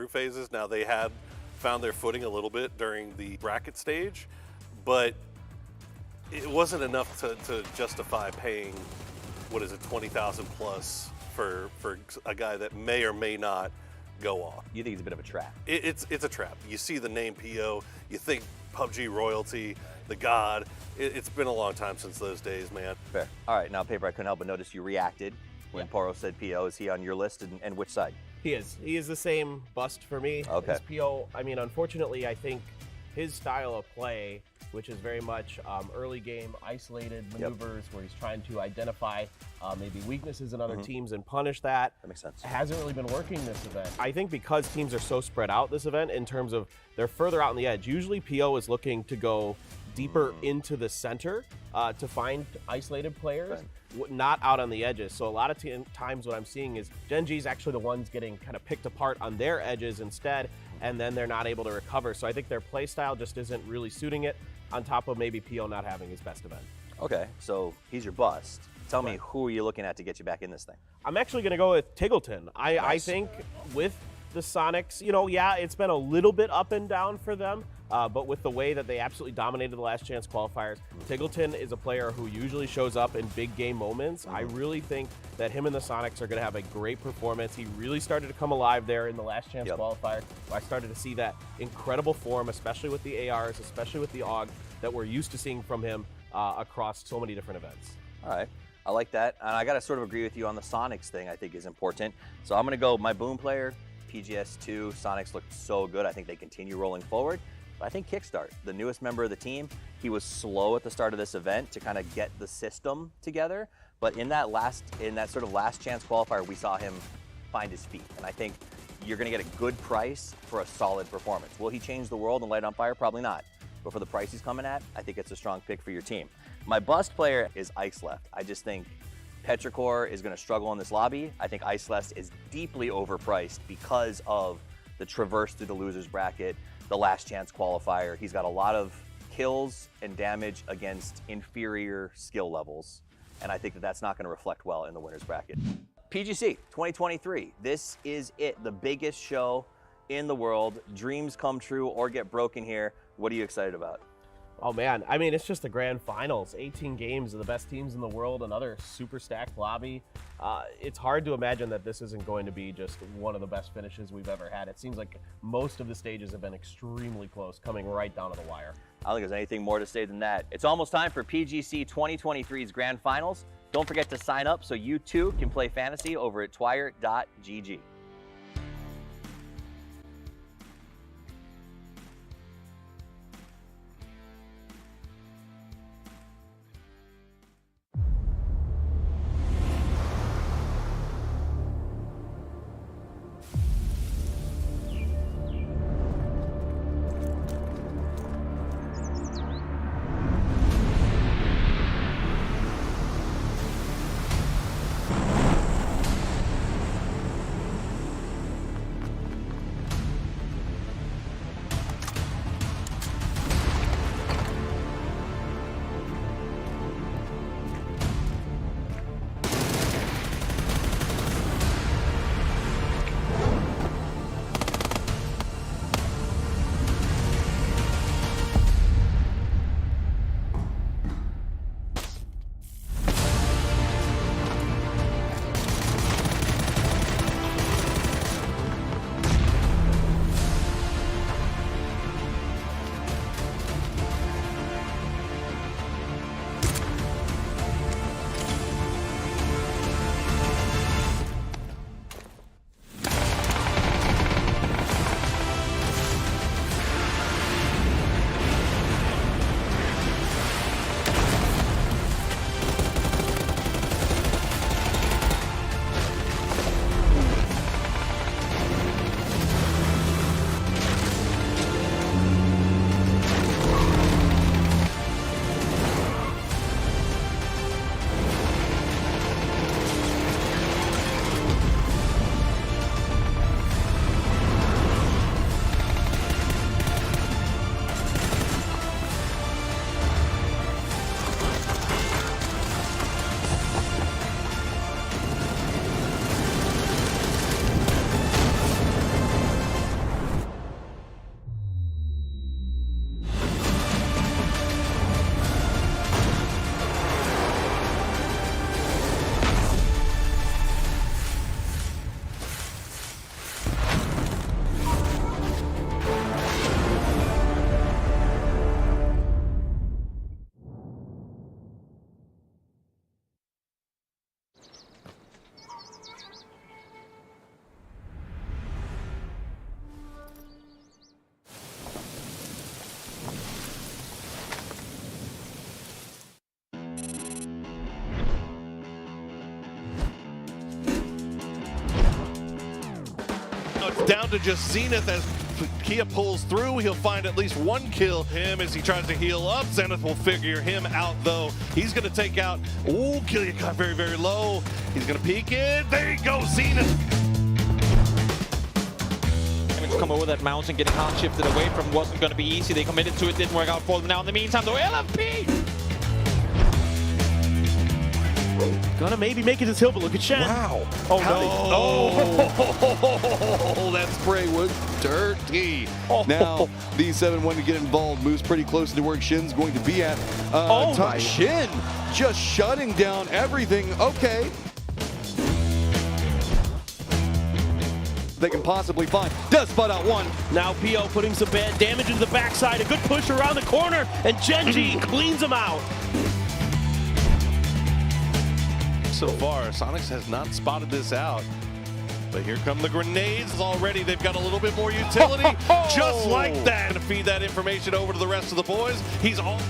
group phases. Now they had found their footing a little bit during the bracket stage, but it wasn't enough to justify paying, what is it, 20,000 plus for a guy that may or may not go off. You think it's a bit of a trap? It's a trap. You see the name PO, you think PUBG royalty, the god. It's been a long time since those days, man. Fair. All right, now Paper, I couldn't help but notice you reacted when Poro said PO. Is he on your list, and which side? He is. He is the same bust for me as PO. I mean, unfortunately, I think his style of play, which is very much early game, isolated maneuvers where he's trying to identify maybe weaknesses in other teams and punish that. That makes sense. Hasn't really been working this event. I think because teams are so spread out this event in terms of they're further out on the edge, usually PO is looking to go deeper into the center to find isolated players, not out on the edges. So a lot of times what I'm seeing is Gen G's actually the ones getting kind of picked apart on their edges instead, and then they're not able to recover. So I think their play style just isn't really suiting it, on top of maybe PO not having his best event. Okay, so he's your bust. Tell me, who are you looking at to get you back in this thing? I'm actually going to go with Tiggleton. I think with the Sonics, you know, yeah, it's been a little bit up and down for them, but with the way that they absolutely dominated the last chance qualifiers, Tiggleton is a player who usually shows up in big game moments. I really think that him and the Sonics are going to have a great performance. He really started to come alive there in the last chance qualifier. I started to see that incredible form, especially with the ARs, especially with the AUG, that we're used to seeing from him across so many different events. All right. I like that. And I got to sort of agree with you on the Sonics thing, I think is important. So I'm going to go my boom player, PGS2. Sonics looked so good. I think they continue rolling forward. But I think Kickstart, the newest member of the team, he was slow at the start of this event to kind of get the system together. But in that sort of last chance qualifier, we saw him find his feet. And I think you're going to get a good price for a solid performance. Will he change the world and light on fire? Probably not. But for the price he's coming at, I think it's a strong pick for your team. My bust player is Ice Left. I just think Petrichor is going to struggle in this lobby. I think Ice Left is deeply overpriced because of the traverse through the losers bracket, the last chance qualifier. He's got a lot of kills and damage against inferior skill levels, and I think that that's not going to reflect well in the winners bracket. PGC 2023. This is it, the biggest show in the world. Dreams come true or get broken here. What are you excited about? Oh man, I mean, it's just the grand finals. 18 games of the best teams in the world, another super stacked lobby. It's hard to imagine that this isn't going to be just one of the best finishes we've ever had. It seems like most of the stages have been extremely close, coming right down to the wire. I don't think there's anything more to say than that. It's almost time for PGC 2023's grand finals. Don't forget to sign up so you too can play fantasy over at twire.gg. down to just Zenith as Kia pulls through. He'll find at least one kill. Him as he tries to heal up. Zenith will figure him out though. He's going to take out. Ooh, Kia got very, very low. He's going to peek in. There you go, Zenith. To come over that mountain, getting hard shifted away from wasn't going to be easy. They committed to it, didn't work out for them. Now in the meantime, though, LFP! Gonna maybe make it this hill, but look at Shen. Wow. Oh, no. Oh, that spray was dirty. Now, B7 wanting to get involved, moves pretty close to where Shin's going to be at. My. Shin just shutting down everything. Okay. They can possibly find. Does spot out one. Now PO putting some bad damage into the backside. A good push around the corner, and Genji cleans him out. So far, Sonics has not spotted this out. But here come the grenades already. They've got a little bit more utility. Just like that. To feed that information over to the rest of the boys. He's all.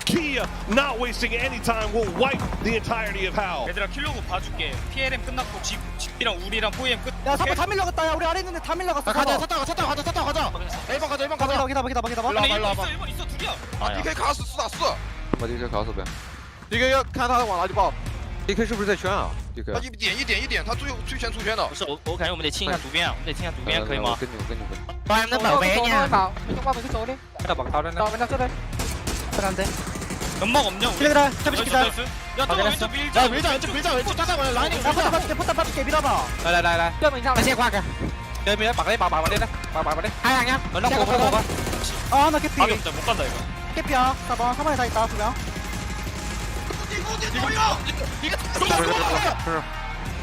Kia, not wasting any time, will wipe the entirety of HAL. 얘들아 킬로그 봐줄게. PLM 끝났고 집이랑 우리랑 포엠 끝. 야, 잠깐 다 밀려갔다. 야, 우리 아래 있는데 다 밀려갔어. 가자, 가자. 1번 가자. 1번 가자. 기다봐. 일로 와봐. 1번 있어 둘이야.你可以卡死死打死。把DK卡死呗。 DK 要看他往哪里爆。 DK 是不是在圈啊？DK。他一点，他最前出圈的。不是我感觉我们得清一下毒边啊，我们得清一下毒边可以吗？我跟你。 em nó bảo vệ nha. 나 막다른 애. 그런데. 연막 없냐? 우리? 기다려. 잡으시다. 야, 또 왼쪽 밀자. 왼쪽 잠깐만. 라인이. 야, 포탑 빠질게. 밀어봐.来， 나 xe qua kìa. đây mình bạc đây đấy. hai hàng nhá. nó có. 아, 나 캐피. 답이 없다. 못 간다 이거. 캐피야. 4번. 3번에 다 있다. 두 명.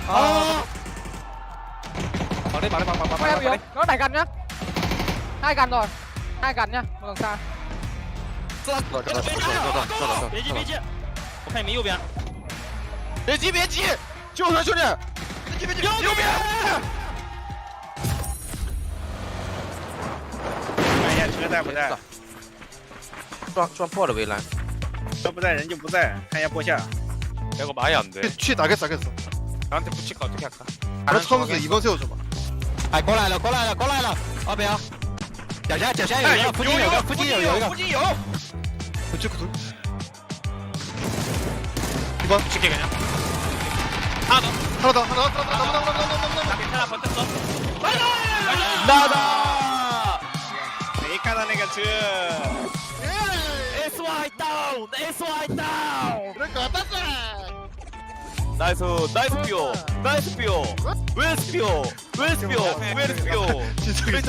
아. Bạc đây. Nó đẩy gần nhá. Hai gần rồi. Hai gần nhá. Một xa.别急，我看你们右边。别急，救他兄弟！右边！看一下车在不在？撞破了围栏。车不在人就不在，看一下波下。 내가 많이 안 돼. 치 나겠어. 나한테 붙일까 어떻게 할까? 나 처음부터 2번 세워줘봐. 哎，过来了，二边。脚下有一个，附近有一个。 그쪽 둘. 2번 붙일게 그냥. 하나 더. 괜찮아 버텼어. 나다. 메이카다네 같이. SY 다운. 그럴 것 같았어. 나이스 뼈. 웨스 뼈. 스페이스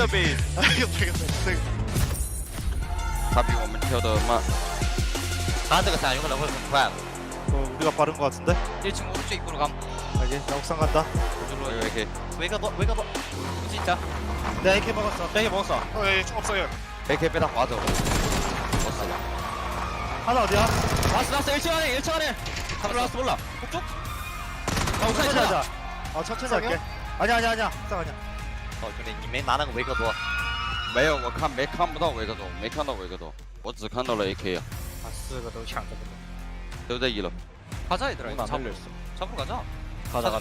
베이스. 알겠어. 他比我们跳的慢。他这个伞有可能会很快了。 우리가 빠른 것 같은데? 1층 오른쪽 입구로 감. 알겠. 나 옥상 간다. 이렇게. 왜가 너? 진짜. 내가 AK 먹었어. 내게 먹었어. 총 없어요. AK 빼다 맞아. 하나 어디야? 왔어 1층 안에. 몰라. 북쪽? 천천히 하자. 천천히 할게. 아니야. 옥상 아니야. 兄弟，你没拿那个维克多。没有，我没看不到维克多，没看到维克多，我只看到了 AK 啊。 4个都抢这个。 都在1楼。 가자 얘들아. 이거 잡으러 가자. 가자.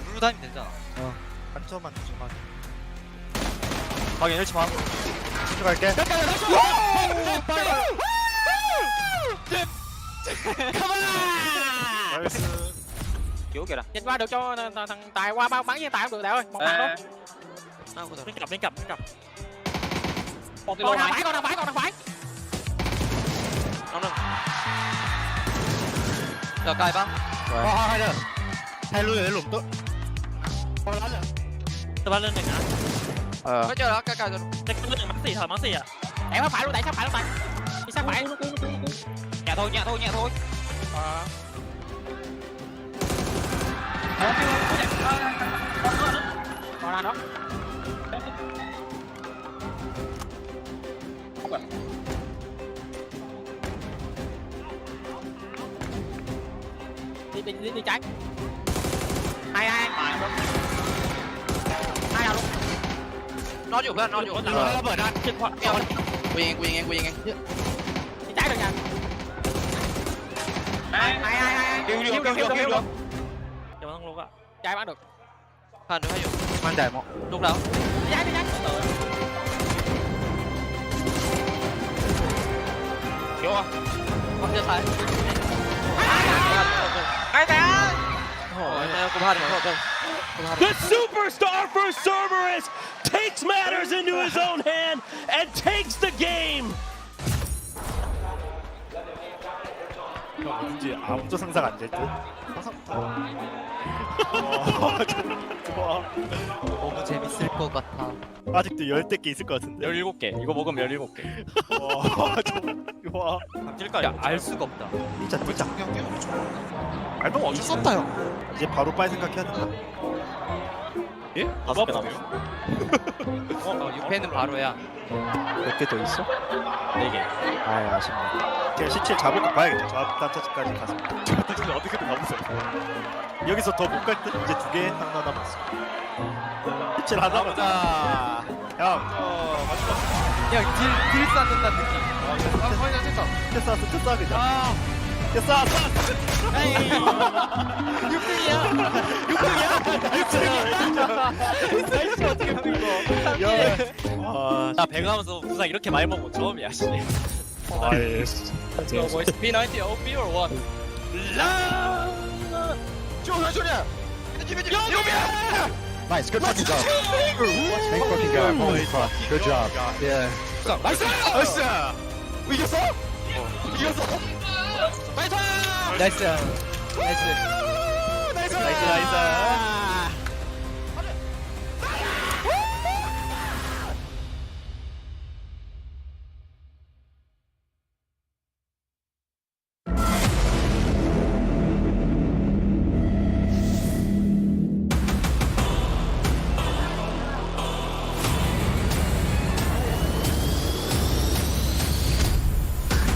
룰루 다니면 되잖아. 한점만 주지마. 확인 1층 방. 들어갈게. 나이스. Kiểu kìa nè. Nhìn qua được cho thằng Tài qua bắn với Tài không được Tài ơi. Một thằng thôi. Bên cặp. Còn thằng phải. Rồi cài ba. hai rồi. Hai lui để lủng tốt. Tôi bắn lên này hả? Có chưa đó, cài rồi. Cái lên mắng gì à? Em phải luôn, Tài sát phải luôn Tài. Đi sát phải. Nhẹ thôi. Còn là đó. Đi trái. Hai nào luôn. นอนอยู่เพื่อนนอนอยู่ ระเบิดนะ ขึ้นพอ กูยิงเองพี่จ่ายหนึ่งยังไอ้ เดี๋ยว เดี๋ยวมันต้องลุกอ่ะ จ่ายบ้างดึก ผ่านด้วยให้อยู่ มั่นใจมั้ง ลุกแล้ว จ่าย เดี๋ยว พักเดียวซ้าย ไอ้แต่ โอ้ยกูพลาดขอโทษ The superstar for Cerberus takes matters into his own hand and takes the game. 이제 아무도 상상 안 될 듯. 좋아. 너무 재밌을 것 같아. 아직도 10개 있을 것 같은데. 17개. 이거 먹으면 17개. 좋아. 뛸까? 야, 알 수가 없다. 뛰자. 알동 어쩔 수 없다 형. 이제 바로 빨리 생각해야 된다. 예? 5개 남았어. 6회는 바로야. 몇 개 더 있어? 4개. 아이 아쉽네. 제가 시체 잡을 거 봐야겠다. 저 단차까지 가서. 저 단차 어떻게든 가보세요. 여기서 더 못 갈 듯? 이제 2개 하나 남았어. 시체를 하나 남았다. 형. 야, 딜 쌓는다는 느낌. 끝 쏴 그냥. 끝 쏴. 에이. 6등이야. 날씨 어떻게 보고. 나 배가면서 부상 이렇게 많이 먹은 건 처음이야. 씨. 아이씨. So, boys, P90 OP or what? Nice, good fucking job. Thank fucking God. Holy fuck. Good job. Yeah. 나이스! 이겼어? 나이스. 나이스.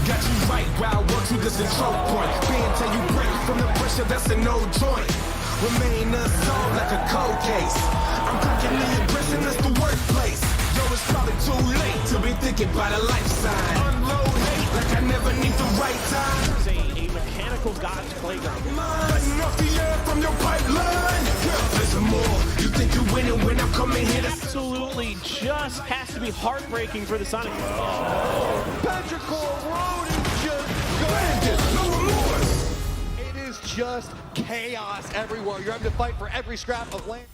Got you right while working the control point. Being till you break from the pressure, that's a no joint. Remain unsolved like a cold case. I'm cooking the aggression, that's the workplace. Yo, it's probably too late to be thinking about a life sign. Unload hate like I never need the right time. A mechanical God's playground. Mine off the air from your pipeline. There's more. You think you're winning when I'm coming here to Absolutely just has to be heartbreaking for the Sonic. It is just chaos everywhere. You're having to fight for every scrap of land.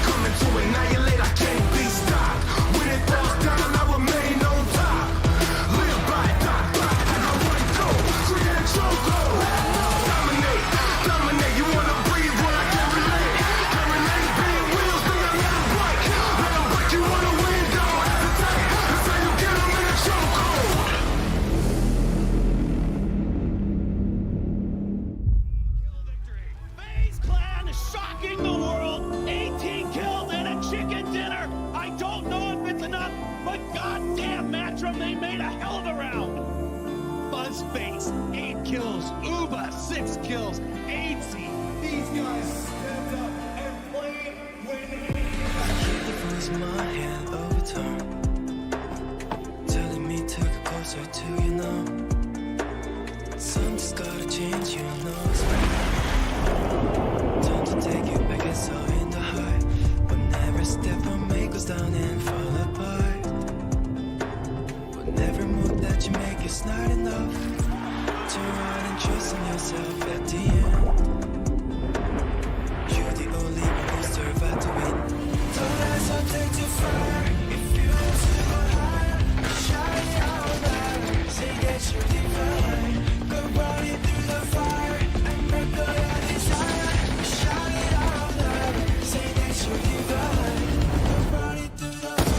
coming to annihilate, I can't be stopped. When it falls down, I remain on top. Live by, die by, and I want go. Create a chokehold. Dominate, you wanna breathe when I can relate. Terminate, being wheels, think I let 'em break. Let 'em break, you wanna win, don't hesitate. That's how you get 'em in a chokehold. FaZe Clan is shocking the world. 18 kills and a chicken dinner. I don't know if it's enough, but goddamn Matchroom, they made a hell of a round. Buzzface, 8 kills. Uba, 6 kills. AC. These guys stepped up and played winning. Voice in my hand overturned, telling me to go closer to you now. Something's gotta change, you know it's right. Time to take it back, it's all in the high. Whenever step I make goes down and fall apart. Whatever move that you make is not enough. Turn around and trust in yourself at the end. You're the only one who survived to win. Don't hesitate to fire. If you want to go higher, shout it out loud. Say that you're divine. Go running through the fire and break all your desire. Shout it out loud. Say that you're divine. Go running through the fire.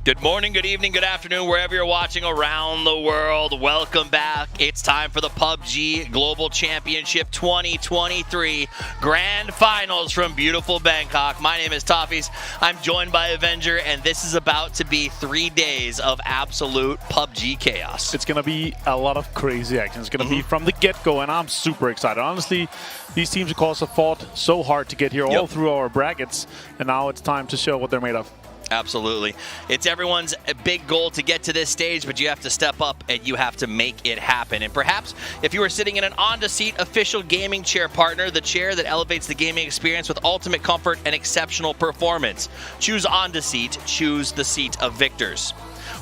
Good morning, good evening, good afternoon, wherever you're watching around the world. Welcome back. It's time for the PUBG Global Championship 2023 Grand Finals from beautiful Bangkok. My name is Toffees. I'm joined by Avenger, and this is about to be 3 days of absolute PUBG chaos. It's going to be a lot of crazy action. It's going to be from the get-go, and I'm super excited. Honestly, these teams, of course, have fought so hard to get here all through our brackets, and now it's time to show what they're made of. Absolutely. It's everyone's big goal to get to this stage, but you have to step up and you have to make it happen. And perhaps if you were sitting in an on-to-seat official gaming chair partner, the chair that elevates the gaming experience with ultimate comfort and exceptional performance. Choose on-to-seat, choose the seat of victors.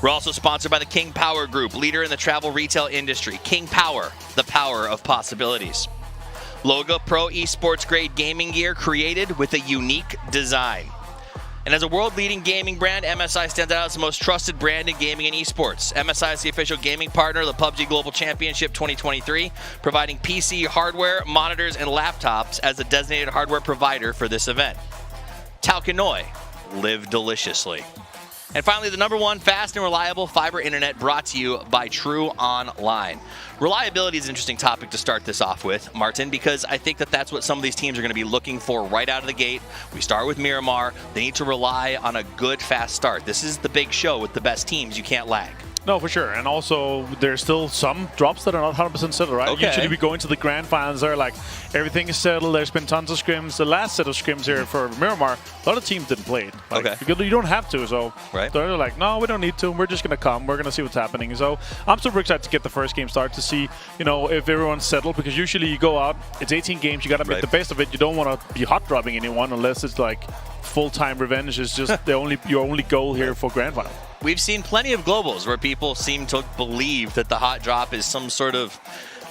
We're also sponsored by the King Power Group, leader in the travel retail industry. King Power, the power of possibilities. Loga Pro Esports grade gaming gear created with a unique design. And as a world-leading gaming brand, MSI stands out as the most trusted brand in gaming and esports. MSI is the official gaming partner of the PUBG Global Championship 2023, providing PC hardware, monitors, and laptops as a designated hardware provider for this event. Tao Kanoi, live deliciously. And finally, the #1 fast and reliable fiber internet brought to you by True Online. Reliability is an interesting topic to start this off with, Martin, because I think that that's what some of these teams are going to be looking for right out of the gate. We start with Miramar. They need to rely on a good, fast start. This is the big show with the best teams. You can't lag. No, for sure. And also, there's still some drops that are not 100% settled, right? Okay. Usually we go into the grand finals there, like, everything is settled. There's been tons of scrims. The last set of scrims here for Miramar, a lot of teams didn't play it. Like, because you don't have to, so they're like, no, we don't need to. We're just going to come. We're going to see what's happening. So I'm super excited to get the first game started to see, you know, if everyone's settled, because usually you go out, it's 18 games, you got to make the best of it. You don't want to be hot-dropping anyone unless it's like full-time revenge is just your only goal here for grand final. We've seen plenty of globals where people seem to believe that the hot drop is some sort of,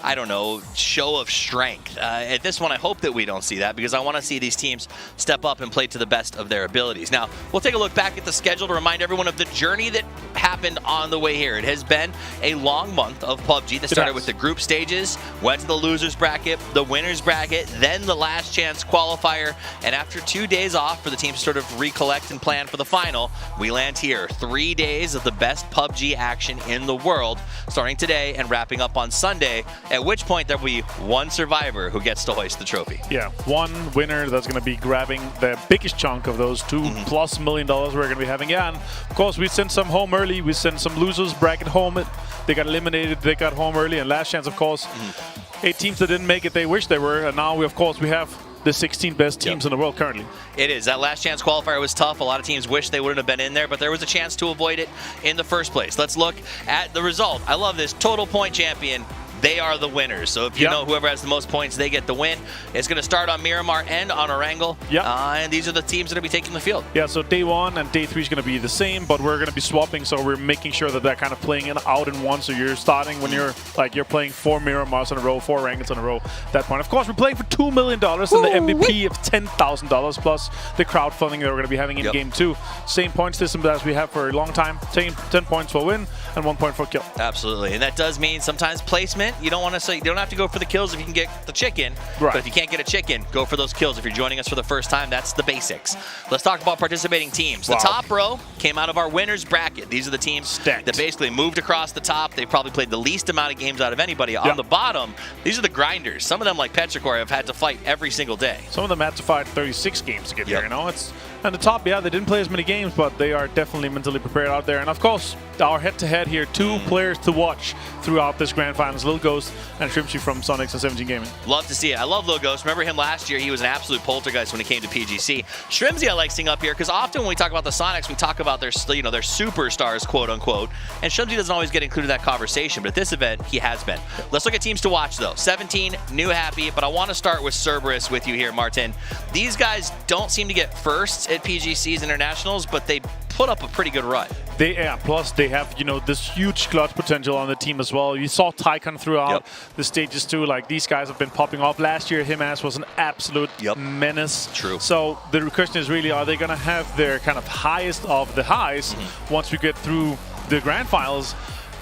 I don't know, show of strength. At this one, I hope that we don't see that, because I want to see these teams step up and play to the best of their abilities. Now, we'll take a look back at the schedule to remind everyone of the journey that happened on the way here. It has been a long month of PUBG that started with the group stages, went to the losers bracket, the winners bracket, then the last chance qualifier, and after 2 days off for the team to sort of recollect and plan for the final, we land here. 3 days of the best PUBG action in the world, starting today and wrapping up on Sunday, at which point there will be one survivor who gets to hoist the trophy. Yeah, one winner that's going to be grabbing the biggest chunk of those $2+ million we're going to be having. Yeah, and of course we sent some home early. We sent some losers bracket home. They got eliminated. They got home early. And last chance, of course, 8 teams that didn't make it, they wish they were. And now, we have the 16 best teams in the world currently. It is. That last chance qualifier was tough. A lot of teams wish they wouldn't have been in there, but there was a chance to avoid it in the first place. Let's look at the result. I love this. Total point champion. They are the winners. So if you know whoever has the most points, they get the win. It's going to start on Miramar and on Orangel. And these are the teams that are going to be taking the field. Yeah, so day 1 and day 3 is going to be the same, but we're going to be swapping, so we're making sure that they're kind of playing it out in one. So you're starting when you're playing 4 Miramars in a row, 4 Orangels in a row. At that point, of course, we're playing for $2 million and the MVP of $10,000 plus the crowdfunding that we're going to be having in game 2. Same point system as we have for a long time. 10 points for win and 1 point for kill. Absolutely, and that does mean sometimes placement. You don't want to say, you don't have to go for the kills if you can get the chicken, but if you can't get a chicken, go for those kills. If you're joining us for the first time, that's the basics. Let's talk about participating teams. The top row came out of our winners bracket. These are the teams that basically moved across the top. They've probably played the least amount of games out of anybody. On the bottom, these are the grinders. Some of them, like Petrichor, have had to fight every single day. Some of them had to fight 36 games to get here, you know? And the top, they didn't play as many games, but they are definitely mentally prepared out there. And of course, our head-to-head here, 2 players to watch throughout this grand finals, Lil Ghost and Shrimpsy from Sonics and 17 Gaming. Love to see it. I love Lil Ghost. Remember him last year? He was an absolute poltergeist when it came to PGC. Shrimsy I like seeing up here, because often when we talk about the Sonics, we talk about their superstars, quote-unquote, and Shrimsy doesn't always get included in that conversation, but at this event, he has been. Let's look at teams to watch, though. 17, new happy, but I want to start with Cerberus with you here, Martin. These guys don't seem to get firsts at PGC's internationals, but they put up a pretty good run. Plus they have, this huge clutch potential on the team as well. You saw Tycon throughout the stages too. Like, these guys have been popping off. Last year, Himas was an absolute menace. True. So the question is really, are they going to have their kind of highest of the highs once we get through the grand finals?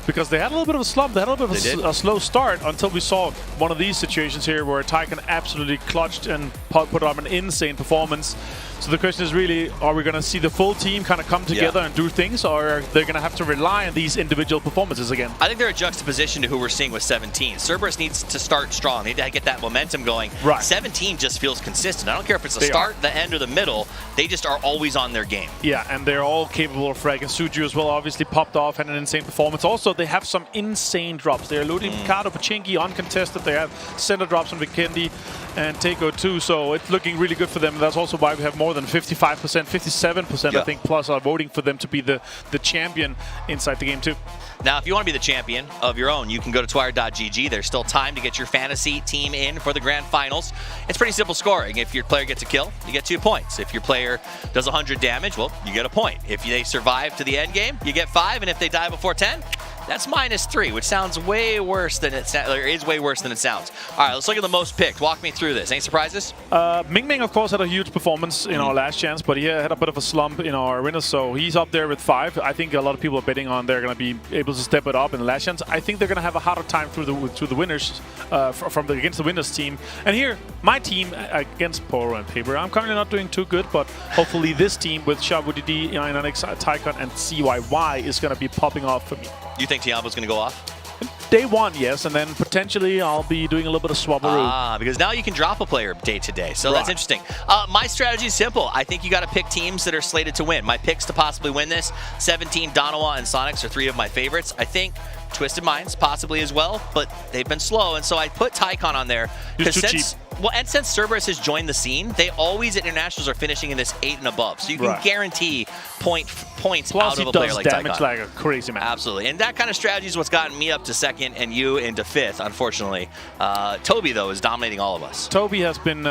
because they had a little bit of a slump. They had a little bit of a slow start until we saw one of these situations here where Tycoon absolutely clutched and put up an insane performance. So the question is really, are we going to see the full team kind of come together and do things, or are they going to have to rely on these individual performances again? I think they're a juxtaposition to who we're seeing with 17. Cerberus needs to start strong. They need to get that momentum going. Right. 17 just feels consistent. I don't care if it's the start, the end, or the middle. They just are always on their game. Yeah, and they're all capable of frag. And Suju as well obviously popped off, had an insane performance. Also, they have some insane drops. They're looting Picardo, Pachinki uncontested. They have center drops from Vikendi and Takeo too. So it's looking really good for them. That's also why we have more than 55%, 57% I think plus are voting for them to be the champion inside the game too. Now, if you want to be the champion of your own, you can go to twire.gg. There's still time to get your fantasy team in for the grand finals. It's pretty simple scoring. If your player gets a kill, you get 2 points. If your player does 100 damage, well, you get a point. If they survive to the end game, you get 5. And if they die before 10, that's -3, which sounds way worse than it is way worse than it sounds. All right, let's look at the most picked. Walk me through this. Any surprises? Ming Ming, of course, had a huge performance in our last chance, but he had a bit of a slump in our winners, so he's up there with 5. I think a lot of people are betting on they're going to be able to step it up in the last chance. I think they're going to have a harder time through the winners against the winners team. And here, my team against Poro and Paper, I'm currently not doing too good, but hopefully this team with Shabudidi, Inanix, Tycoon, and CYY is going to be popping off for me. You think Tiambo's going to go off? Day 1, yes, and then potentially I'll be doing a little bit of swabberoo. Because now you can drop a player day to day, so that's interesting. My strategy is simple. I think you got to pick teams that are slated to win. My picks to possibly win this: 17, Donawa, and Sonics are 3 of my favorites. I think Twisted Minds possibly as well, but they've been slow, and so I put Tycon on there. He's too cheap. Well, and since Cerberus has joined the scene, they always at internationals are finishing in this 8 and above, so you can guarantee points Plus out of a player like Tycon. Plus he does damage like a crazy man. Absolutely, and that kind of strategy is what's gotten me up to 2nd and you into 5th, unfortunately. Toby, though, is dominating all of us. Toby has been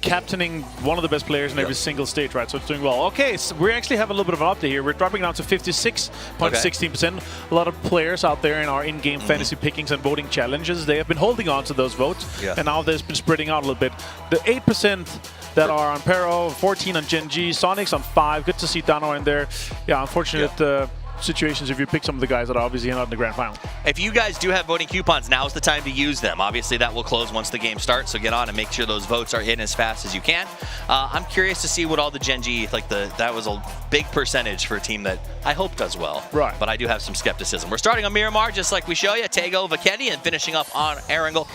captaining one of the best players in every single stage, right? So it's doing well. Okay, so we actually have a little bit of an update here. We're dropping down to 56.16%. A lot of players out there in our in-game fantasy pickings and voting challenges, they have been holding on to those votes, and now they've been spreading out a little bit. The 8% that are on Pero, 14 on Gen G, Sonics on 5. Good to see Dano in there. Yeah, unfortunate situations if you pick some of the guys that are obviously not in the grand final. If you guys do have voting coupons, now is the time to use them. Obviously, that will close once the game starts, so get on and make sure those votes are in as fast as you can. I'm curious to see what all the Gen G, that was a big percentage for a team that I hope does well. Right. But I do have some skepticism. We're starting on Miramar, just like we show you, Tego, Vikendi, and finishing up on Erangel.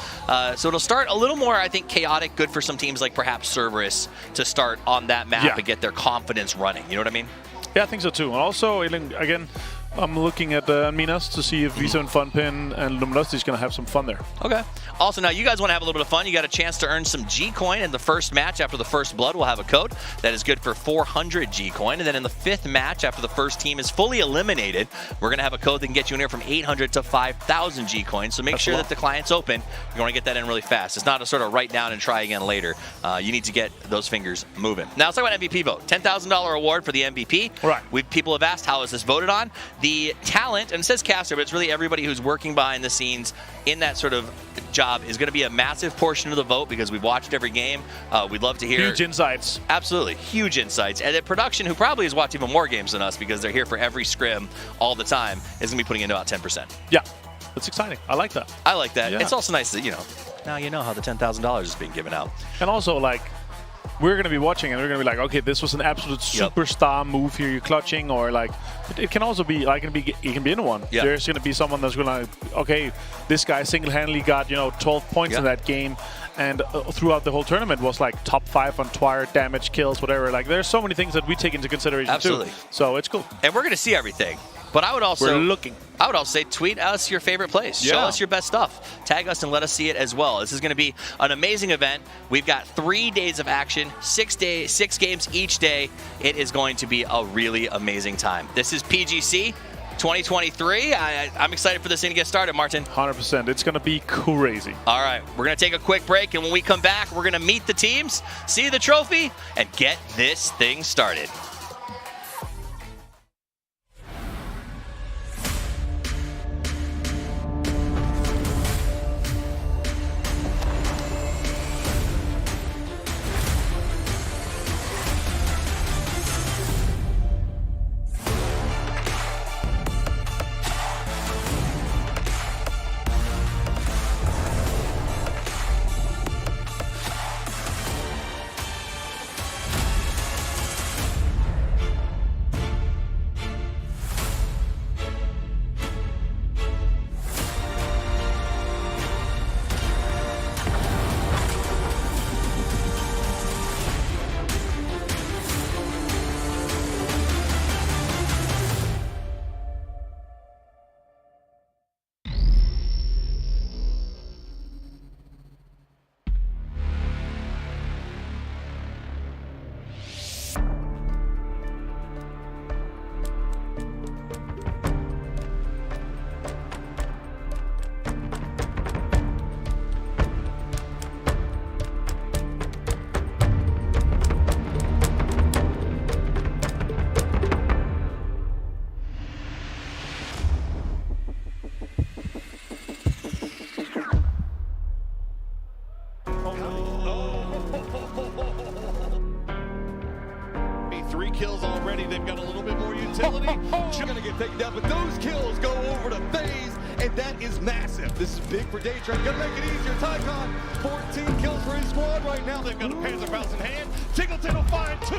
So it'll start a little more, I think, chaotic, good for some teams like perhaps Cerberus to start on that map and get their confidence running. You know what I mean? Yeah, I think so too. And also, again, I'm looking at Minas to see if Visa and Funpin and Luminosity is going to have some fun there. Okay. Also, now you guys want to have a little bit of fun. You got a chance to earn some G-Coin in the first match after the first blood. We'll have a code that is good for 400 G-Coin. And then in the 5th match after the first team is fully eliminated, we're going to have a code that can get you in here from 800 to 5,000 G-Coin. So make sure that the client's open. You're going to get that in really fast. It's not a sort of write down and try again later. You need to get those fingers moving. Now let's talk about MVP vote. $10,000 award for the MVP. Right. People have asked, how is this voted on? The talent, and it says caster, but it's really everybody who's working behind the scenes in that sort of job is going to be a massive portion of the vote because we've watched every game. We'd love to hear. Huge insights. Absolutely. Huge insights. And the production, who probably has watched even more games than us because they're here for every scrim all the time, is going to be putting in about 10%. Yeah. That's exciting. I like that. I like that. Yeah. It's also nice that, now you know how the $10,000 is being given out. And also, we're going to be watching and we're going to be like, okay, this was an absolute superstar move here. You're clutching, or it can also be it can be anyone. Yep. There's going to be someone that's going to, okay, this guy single-handedly got 12 points in that game, and throughout the whole tournament was top 5 on Twire, damage, kills, whatever. There's so many things that we take into consideration too. So it's cool. And we're going to see everything. But I would also say tweet us your favorite place. Show us your best stuff. Tag us and let us see it as well. This is going to be an amazing event. We've got 3 days of action, 6 games each day. It is going to be a really amazing time. This is PGC 2023. I'm excited for this thing to get started, Martin. 100%. It's going to be crazy. All right, we're going to take a quick break, and when we come back, we're going to meet the teams, see the trophy, and get this thing started. utility. Going to get taken down, but those kills go over to FaZe, and that is massive. This is big for Daytron. Gonna make it easier. Tycon, 14 kills for his squad right now. They've got a Panzer Faust in hand. Tingleton will find 2.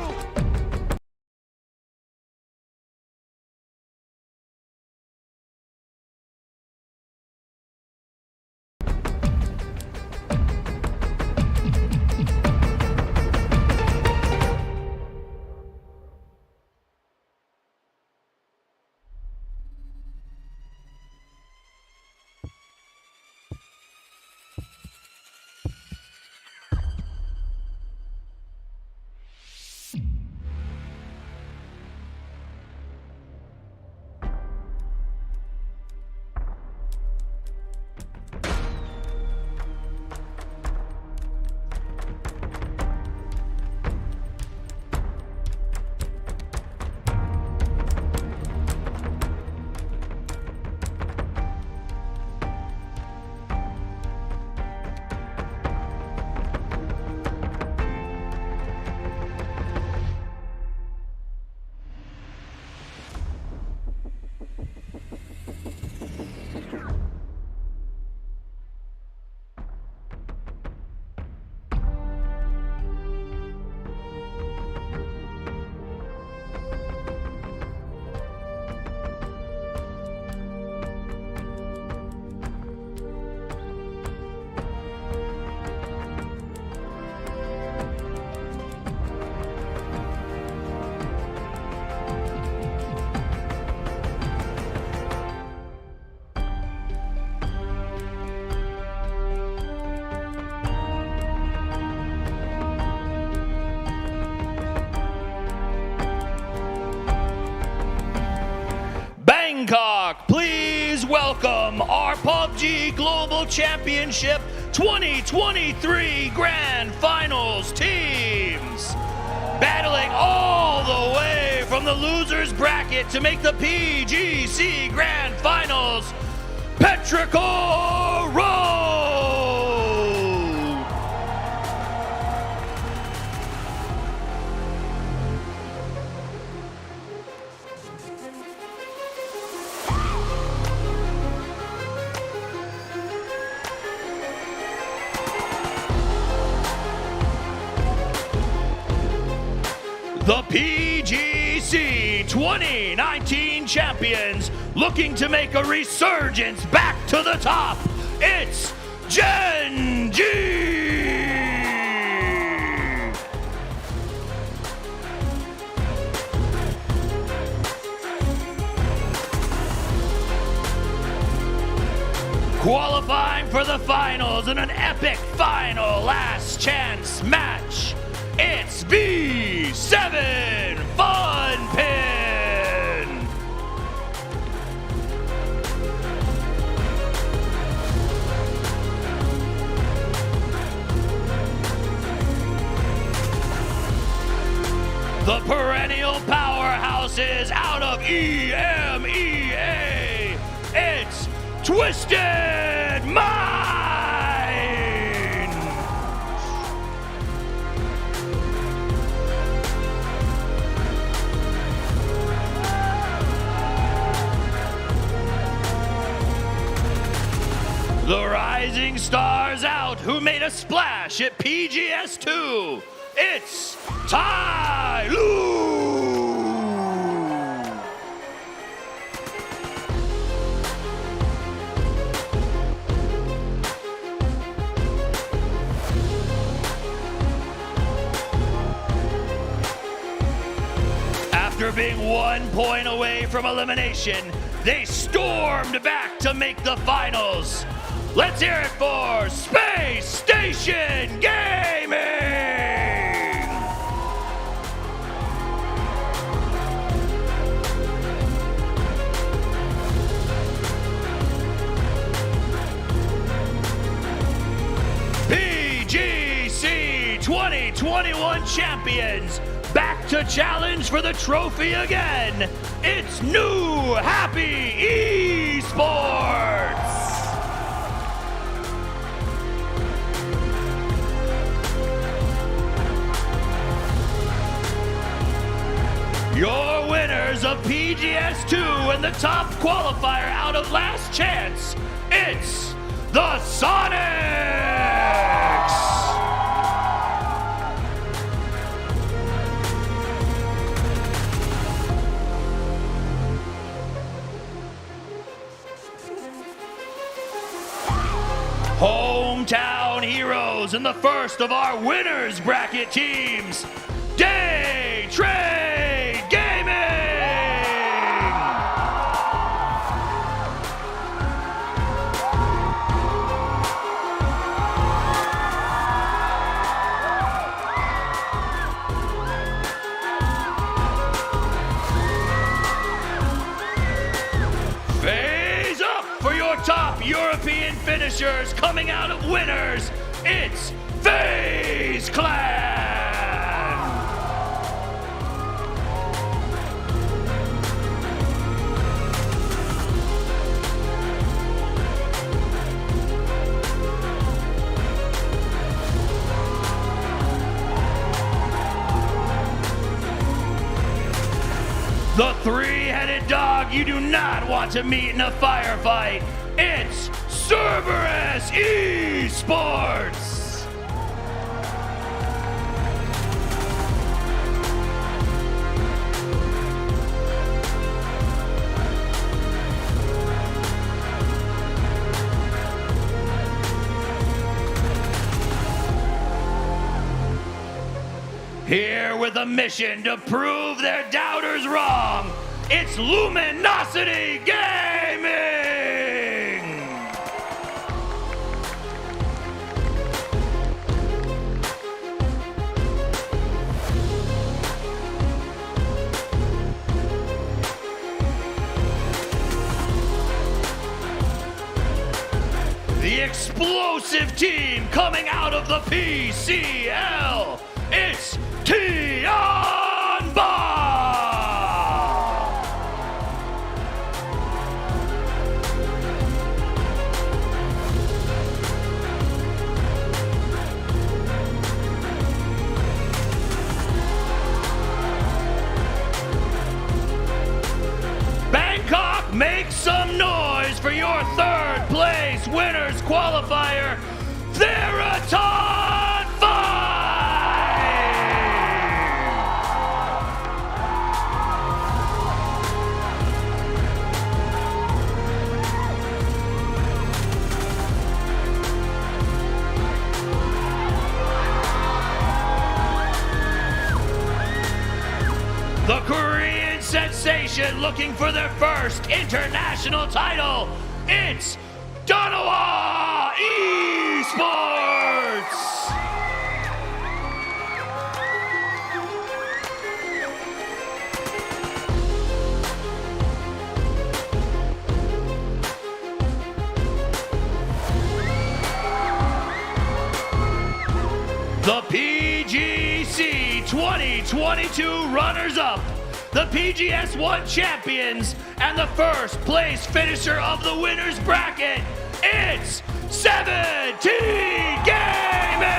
Bangkok, please welcome our PUBG Global Championship 2023 Grand Finals teams. Battling all the way from the losers bracket to make the PGC Grand Finals, Petrichor Road. The PGC 2019 champions looking to make a resurgence back to the top. It's Gen G! Qualifying for the finals in an epic final last chance match. It's V7 Fun Pin! The perennial powerhouses out of EMEA. It's Twisted Mind! The rising stars out who made a splash at PGS2. It's Tai Lu. After being 1 point away from elimination, they stormed back to make the finals. Let's hear it for Space Station Gaming! PGC 2021 champions, back to challenge for the trophy again. It's New Happy Esports! Your winners winners of PGS2 and the top qualifier out of last chance, it's the Sonics! Hometown heroes in the first of our winners bracket teams, Day Trade Gaming! Phase up for your top European finishers coming out of winners. It's FaZe Clan! The three-headed dog you do not want to meet in a firefight. It's Cerberus Esports! Here with a mission to prove their doubters wrong, it's Luminosity Gaming! The explosive team coming out of the PCL, it's Tian Ba! Bangkok, make some noise for your third place winners qualifier, Theraton 5! The Korean sensation looking for their first international title. It's Danawa Esports! The PGC 2022 runners-up, the PGS1 champions, and the first place finisher of the winners bracket, it's 17 Gaming!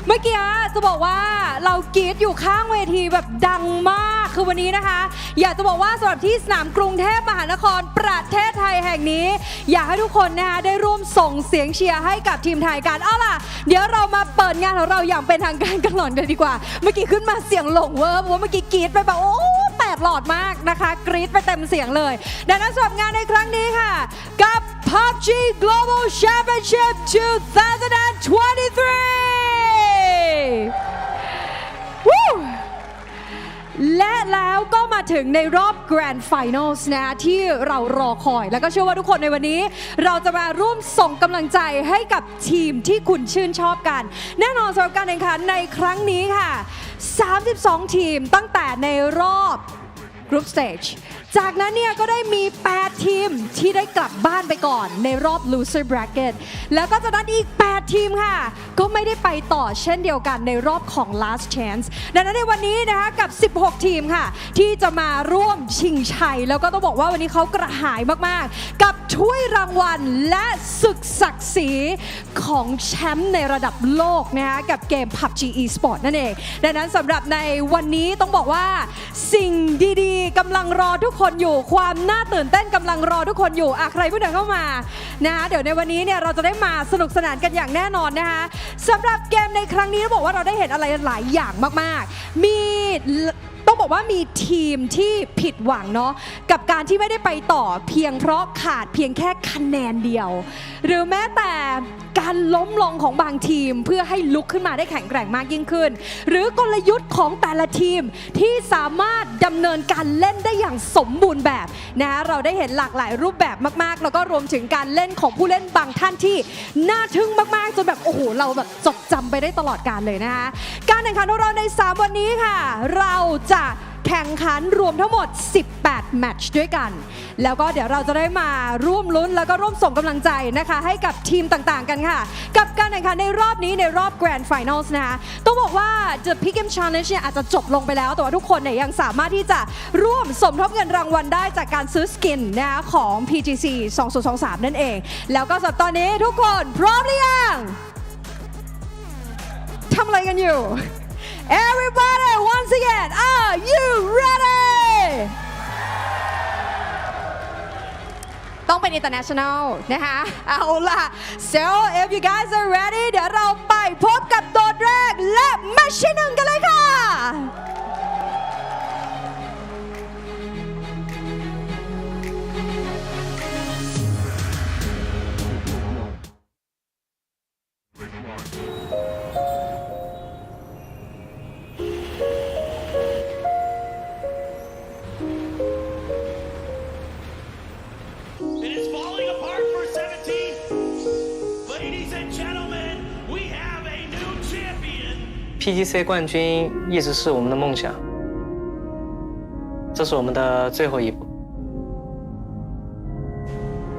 เมื่อกี้จะบอกว่าเรากรี๊ดอยู่ข้างเวทีแบบดังมากคือวันนี้นะคะอยากจะบอกว่าสำหรับที่สนามกรุงเทพมหานครประเทศไทยแห่งนี้อยากให้ทุกคนนะคะได้ร่วมส่งเสียงเชียร์ให้กับทีมไทยกันเอาล่ะเดี๋ยวเรามาเปิดงานของเราอย่างเป็นทางการกันหน่อยกันดีกว่าเมื่อกี้ขึ้นมาเสียงหลงเวอร์เพราะว่าเมื่อกี้กรี๊ดไปแบบโอ้8 หลอดมากนะคะกรี๊ดไปเต็มเสียงเลยดังนั้นสำหรับงานในครั้งนี้ค่ะกับ PUBG Global Championship 2023 Woo! และแล้วก็มาถึงในรอบ Grand Finals นะที่เรารอคอยแล้วก็เชื่อว่าทุกคนในวันนี้เราจะมาร่วมส่งกำลังใจให้กับทีมที่คุณชื่นชอบกันแน่นอนสำหรับการแข่งขันในครั้งนี้ค่ะ32ทีมตั้งแต่ในรอบ Group Stage จากนั้นเนี่ยก็ได้มี 8 ทีมที่ได้กลับบ้านไปก่อนในรอบ Loser Bracket แล้วก็จากนั้นอีก 8 ทีมค่ะก็ไม่ได้ไปต่อเช่นเดียวกันในรอบของ Last Chance ดังนั้นในวันนี้นะคะกับ 16 ทีมค่ะที่จะมาร่วมชิงชัยแล้วก็ต้องบอกว่าวันนี้เขากระหายมากๆกับถ้วยรางวัลและศึกศักดิ์ศรีของแชมป์ในระดับโลกนะคะกับเกม PUBG eSport นั่นเองดังนั้นสำหรับในวันนี้ต้องบอกว่าสิ่งดีๆกำลังรอทุกคนอยู่ความน่าตื่นเต้นกำลังรอทุกคนอยู่ใครเพิ่งเดินเข้ามานะคะเดี๋ยวในวันนี้เนี่ยเราจะได้มาสนุกสนานกันอย่างแน่นอนนะคะสำหรับเกมในครั้งนี้ต้องบอกว่าเราได้เห็นอะไรหลายอย่างมากๆต้องบอกว่ามีทีมที่ผิดหวังเนาะกับการที่ไม่ได้ไปต่อเพียงเพราะขาดเพียงแค่คะแนนเดียวหรือแม้แต่การล้มลงของบางทีมเพื่อให้ลุกขึ้นมาได้แข็งแกร่งมากยิ่งขึ้นหรือกลยุทธ์ของแต่ละทีมที่สามารถดำเนินการเล่นได้อย่างสมบูรณ์แบบนะเราได้เห็นหลากหลายรูปแบบมากๆแล้วก็รวมถึงการเล่นของผู้เล่นบางท่านที่น่าทึ่งมากๆจนแบบโอ้โหเราแบบจดจำไปได้ตลอดกาลเลยนะคะการแข่งขันของเราใน3วันนี้ค่ะเราจะแข่งขันรวมทั้งหมด18แมตช์ด้วยกันแล้วก็เดี๋ยวเราจะได้มาร่วมลุ้นแล้วก็ร่วมส่งกำลังใจนะคะให้กับทีมต่างๆกันค่ะกับการแข่งขันในรอบนี้ในรอบ Grand Finals นะคะต้องบอกว่า The Pick Game Challenge เนี่ยอาจจะจบลงไปแล้วแต่ว่าทุกคนเนี่ยยังสามารถที่จะร่วมสมทบเงินรางวัลได้จากการซื้อสกินนะคะของ PGC 2023นั่นเองแล้วก็สำหรับตอนนี้ทุกคนพร้อมหรือยังทำอะไรกันอยู่ Everybody, once again, are you ready? ต้องเป็น international นะคะเอาล่ะ so if you guys are ready เดี๋ยวเราไปพบกับตัวแรกและแมตช์ที่1กันเลยค่ะ PGC 冠军一直是我们的梦想，这是我们的最后一步。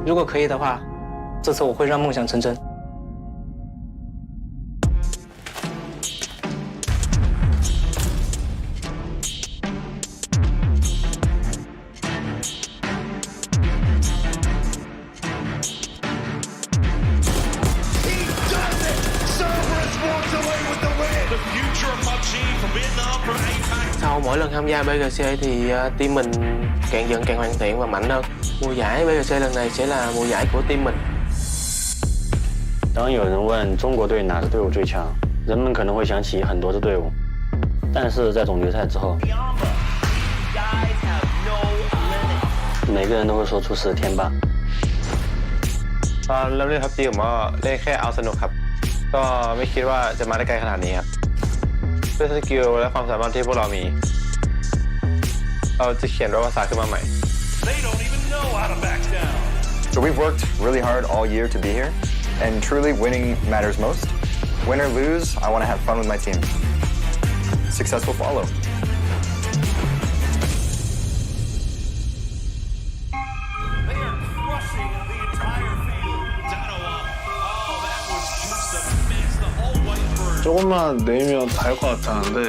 如果可以的话，这次我会让梦想成真。Sau mỗi lần tham gia PGC thì team mình càng dần càng hoàn thiện và mạnh hơn. Mùa giải PGC lần này sẽ là mùa giải của team mình. 当有人问中国队哪支队伍最强，人们可能会想起很多支队伍，但是在总决赛之后，每个人都会说出10天霸。ตอนเริ่มเล่น PUBG ผมก็เล่นแค่เอาสนุกครับก็ไม่คิดว่าจะมาได้ไกลขนาดนี้ครับด้วยสกิลและความสามารถที่พวกเรามีเราจะเขียนประวัติศาสตร์ขึ้นมาใหม่ So we've worked really hard all year to be here, and truly winning matters most. Win or lose, I want to have fun with my team. Success will follow. 조금만 내면 다 할 것 같았는데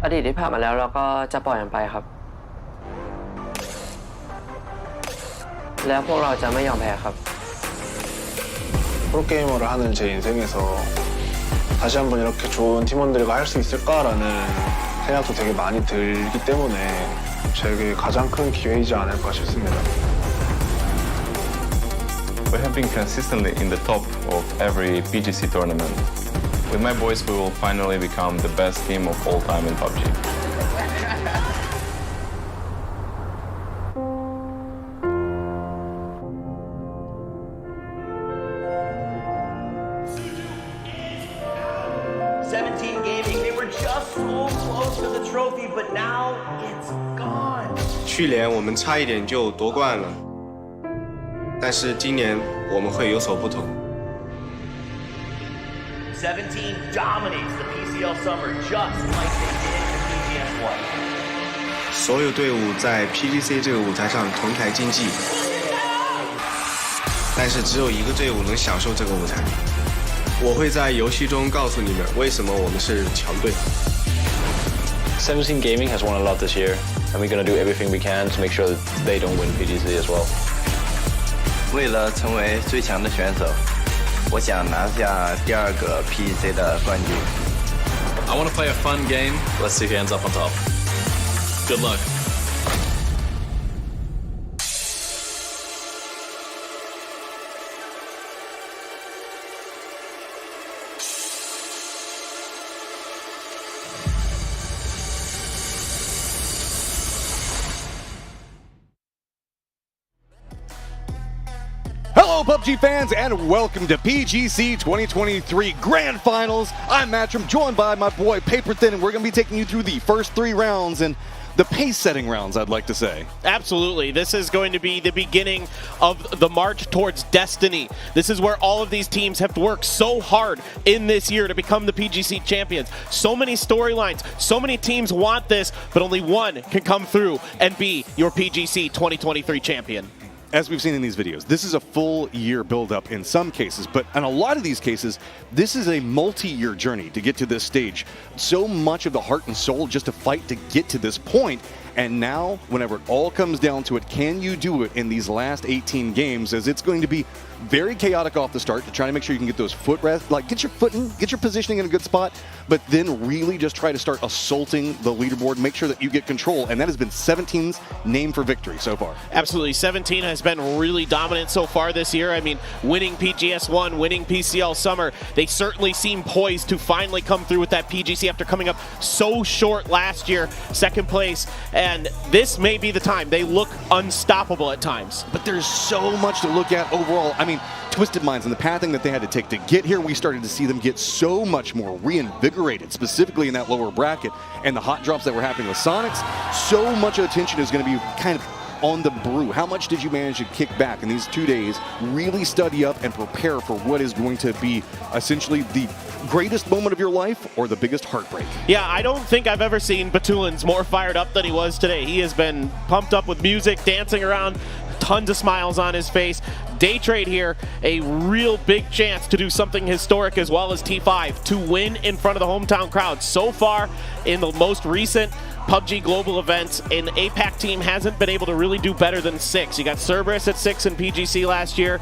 อดีตที่ผ่านมาแล้วเราก็จะปล่อยมันไปครับ แล้วพวกเราจะไม่ยอมแพ้ครับ 프로게이머를 하는 제 인생에서 다시 한번 이렇게 좋은 팀원들과 할 수 있을까라는 생각도 되게 많이 들기 때문에 제게 가장 큰 기회이지 않을까 싶습니다. We have been consistently in the top of every PGC tournament. With my boys, we will finally become the best team of all time in PUBG. just so close to the trophy, but now it's gone. 去年我们差一点就夺冠了，但是今年我们会有所不同。17 dominates the PCL summer just like they did in PGS1. 所有队伍在 PGC 这个舞台上同台竞技，但是只有一个队伍能享受这个舞台。我会在游戏中告诉你们为什么我们是强队。17 Gaming has won a lot this year, and we're gonna do everything we can to make sure that they don't win PGC as well. 为了成为最强的选手，我想拿下第2个 PGC 的冠军。I want to play a fun game. Let's see who ends up on top. Good luck. Hello, PUBG fans, and welcome to PGC 2023 Grand Finals. I'm Matcham, joined by my boy Paper Thin, and we're going to be taking you through the first 3 rounds and the pace-setting rounds, I'd like to say. Absolutely. This is going to be the beginning of the march towards destiny. This is where all of these teams have worked so hard in this year to become the PGC champions. So many storylines, so many teams want this, but only one can come through and be your PGC 2023 champion. As we've seen in these videos, this is a full year build-up in some cases, but in a lot of these cases, this is a multi-year journey to get to this stage. So much of the heart and soul just to fight to get to this point. And now, whenever it all comes down to it, can you do it in these last 18 games? As it's going to be very chaotic off the start to try to make sure you can get those foot rests, like get your footing, get your positioning in a good spot, but then really just try to start assaulting the leaderboard, make sure that you get control. And that has been 17's name for victory so far. Absolutely. 17 has been really dominant so far this year. I mean, winning PGS1, winning PCL Summer, they certainly seem poised to finally come through with that PGC after coming up so short last year, second place. And this may be the time. They look unstoppable at times. But there's so much to look at overall. I mean, Twisted Minds and the pathing that they had to take to get here, we started to see them get so much more reinvigorated, specifically in that lower bracket. And the hot drops that were happening with Sonics, so much attention is going to be kind of on the brew. How much did you manage to kick back in these 2 days, really study up and prepare for what is going to be essentially the greatest moment of your life or the biggest heartbreak? Yeah, I don't think I've ever seen Batulins more fired up than he was today. He has been pumped up with music, dancing around, tons of smiles on his face. Day Trade here, a real big chance to do something historic as well as T5 to win in front of the hometown crowd. So far in the most recent PUBG Global events, an APAC team hasn't been able to really do better than 6. You got Cerberus at 6 in PGC last year,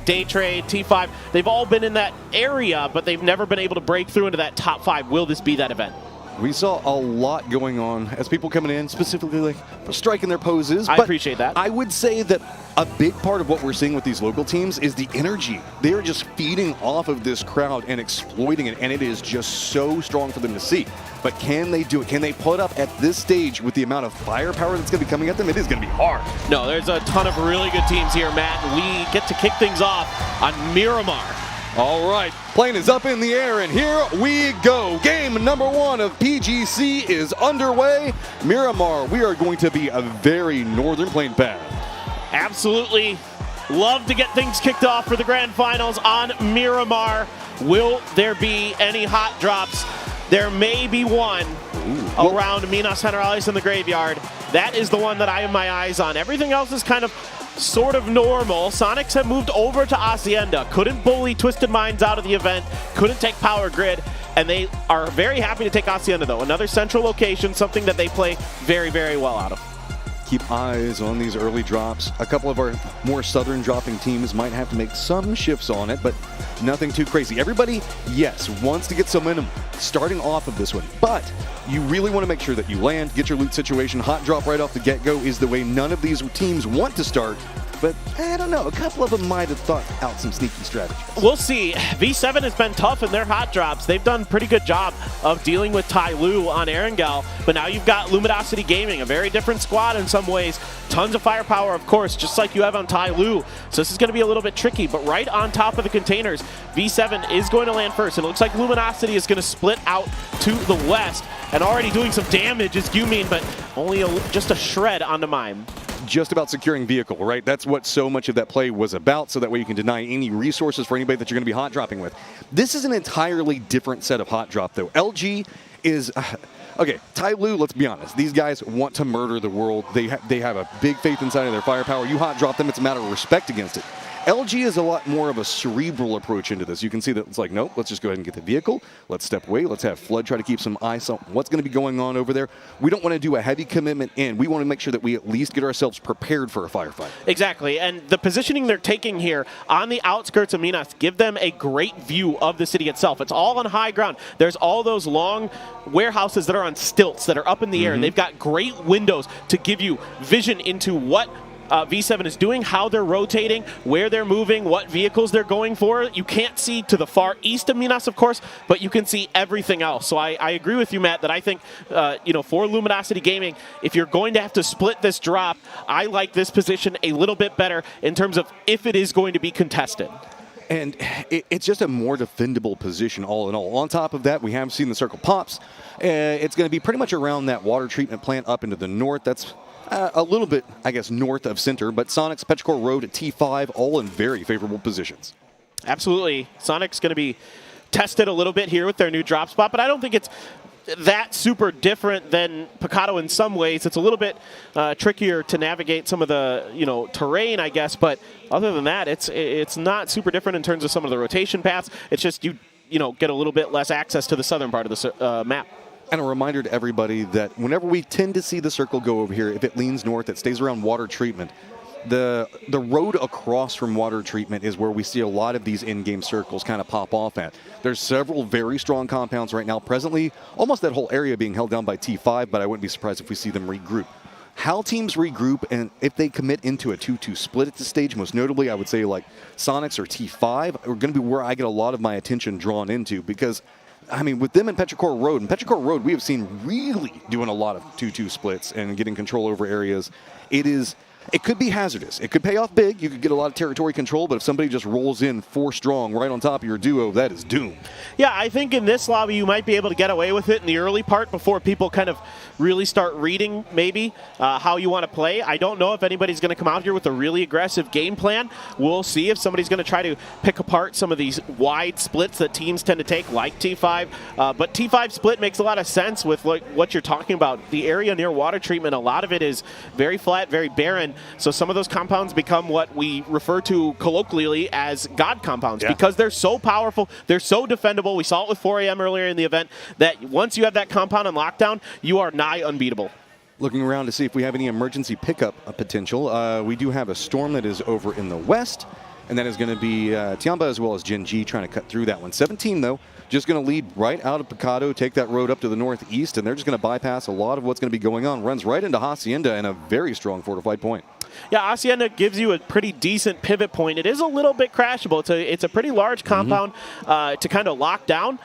Day Trade, T5. They've all been in that area, but they've never been able to break through into that top 5. Will this be that event? We saw a lot going on as people coming in, specifically like for striking their poses. I appreciate that. I would say that a big part of what we're seeing with these local teams is the energy. They are just feeding off of this crowd and exploiting it, and it is just so strong for them to see. But can they do it? Can they put up at this stage with the amount of firepower that's going to be coming at them? It is going to be hard. No, there's a ton of really good teams here, Matt. We get to kick things off on Miramar. All right, plane is up in the air, and here we go. Game number 1 of PGC is underway. Miramar, we are going to be a very northern plane path. Absolutely. Love to get things kicked off for the grand finals on Miramar. Will there be any hot drops? There may be one around Minas Generales in the graveyard. That is the one that I have my eyes on. Everything else is kind of sort of normal. Sonics have moved over to Hacienda. Couldn't bully Twisted Minds out of the event. Couldn't take Power Grid. And they are very happy to take Hacienda, though. Another central location, something that they play very, very well out of. Keep eyes on these early drops. A couple of our more southern dropping teams might have to make some shifts on it, but nothing too crazy. Everybody, yes, wants to get some momentum starting off of this one, but you really want to make sure that you land, get your loot situation. Hot drop right off the get-go is the way none of these teams want to start. but I don't know. A couple of them might have thought out some sneaky strategies. We'll see. V7 has been tough in their hot drops. They've done a pretty good job of dealing with Tai Lu on Erangel, but now you've got Luminosity Gaming, a very different squad in some ways. Tons of firepower, of course, just like you have on Tai Lu. So this is going to be a little bit tricky, but right on top of the containers, V7 is going to land first. And it looks like Luminosity is going to split out to the west, and already doing some damage is Gumin, but only just a shred onto Mime. Just about securing vehicle, right? That's what so much of that play was about, so that way you can deny any resources for anybody that you're going to be hot dropping with. This is an entirely different set of hot drop, though. LG is... okay, Tai Lu, let's be honest. These guys want to murder the world. They have a big faith inside of their firepower. You hot drop them, it's a matter of respect against it. LG is a lot more of a cerebral approach into this. You can see that it's like, nope, let's just go ahead and get the vehicle. Let's step away. Let's have Flood try to keep some eyes on what's going to be going on over there. We don't want to do a heavy commitment in. We want to make sure that we at least get ourselves prepared for a firefight. Exactly, and the positioning they're taking here on the outskirts of Minas give them a great view of the city itself. It's all on high ground. There's all those long warehouses that are on stilts that are up in the air, and they've got great windows to give you vision into what V7 is doing, how they're rotating, where they're moving, what vehicles they're going for. You can't see to the far east of Minas, of course, but you can see everything else. So I agree with you, Matt, that I think, for Luminosity Gaming, if you're going to have to split this drop, I like this position a little bit better in terms of if it is going to be contested. And it's just a more defendable position all in all. On top of that, we have seen the circle pops. It's going to be pretty much around that water treatment plant up into the north. That's a little bit, I guess, north of center, but Sonic's Petrichor Road at T5, all in very favorable positions. Absolutely. Sonic's going to be tested a little bit here with their new drop spot, but I don't think it's that super different than Picado in some ways. It's a little bit trickier to navigate some of the terrain, I guess, but other than that, it's not super different in terms of some of the rotation paths. It's just you get a little bit less access to the southern part of the map. And a reminder to everybody that whenever we tend to see the circle go over here, if it leans north, it stays around water treatment. The road across from water treatment is where we see a lot of these in-game circles kind of pop off at. There's several very strong compounds right now. Presently, almost that whole area being held down by T5, but I wouldn't be surprised if we see them regroup. How teams regroup and if they commit into a 2-2 split at this stage, most notably, I would say like Sonics or T5 are going to be where I get a lot of my attention drawn into, because I mean, with them in Petrichor Road, we have seen really doing a lot of 2-2 splits and getting control over areas. It could be hazardous. It could pay off big. You could get a lot of territory control, but if somebody just rolls in 4 strong right on top of your duo, that is doom. Yeah, I think in this lobby you might be able to get away with it in the early part before people kind of really start reading maybe how you want to play. I don't know if anybody's going to come out here with a really aggressive game plan. We'll see if somebody's going to try to pick apart some of these wide splits that teams tend to take, like T5. But T5 split makes a lot of sense with what you're talking about. The area near water treatment, a lot of it is very flat, very barren. So some of those compounds become what we refer to colloquially as God compounds, because they're so powerful, they're so defendable. We saw it with 4 AM earlier in the event, that once you have that compound on lockdown, you are nigh unbeatable. Looking around to see if we have any emergency pickup potential. We do have a storm that is over in the west, and that is going to be Tiamba as well as Gen G trying to cut through that one. 17, though, just going to lead right out of Picado, take that road up to the northeast, and they're just going to bypass a lot of what's going to be going on. Runs right into Hacienda and a very strong fortified point. Yeah, Hacienda gives you a pretty decent pivot point. It is a little bit crashable. It's a pretty large compound to kind of lock down.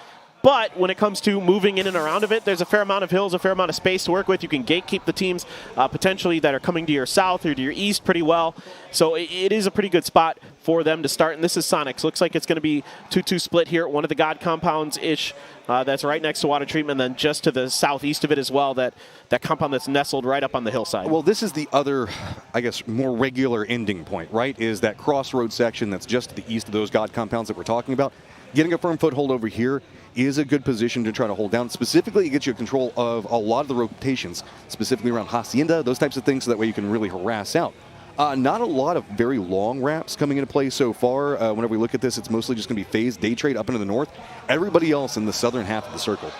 But when it comes to moving in and around of it, there's a fair amount of hills, a fair amount of space to work with. You can gatekeep the teams potentially that are coming to your south or to your east pretty well. So it is a pretty good spot for them to start. And this is Sonics. Looks like it's going to be 2-2 split here at one of the God compounds-ish. That's right next to water treatment, and then just to the southeast of it as well, that compound that's nestled right up on the hillside. Well, this is the other, I guess, more regular ending point, right? Is that crossroad section that's just to the east of those God compounds that we're talking about. Getting a firm foothold over here is a good position to try to hold down. Specifically, it gets you control of a lot of the rotations, specifically around Hacienda, those types of things, so that way you can really harass out. Not a lot of very long wraps coming into play so far. Whenever we look at this, it's mostly just going to be phased day trade up into the north. Everybody else in the southern half of the circle.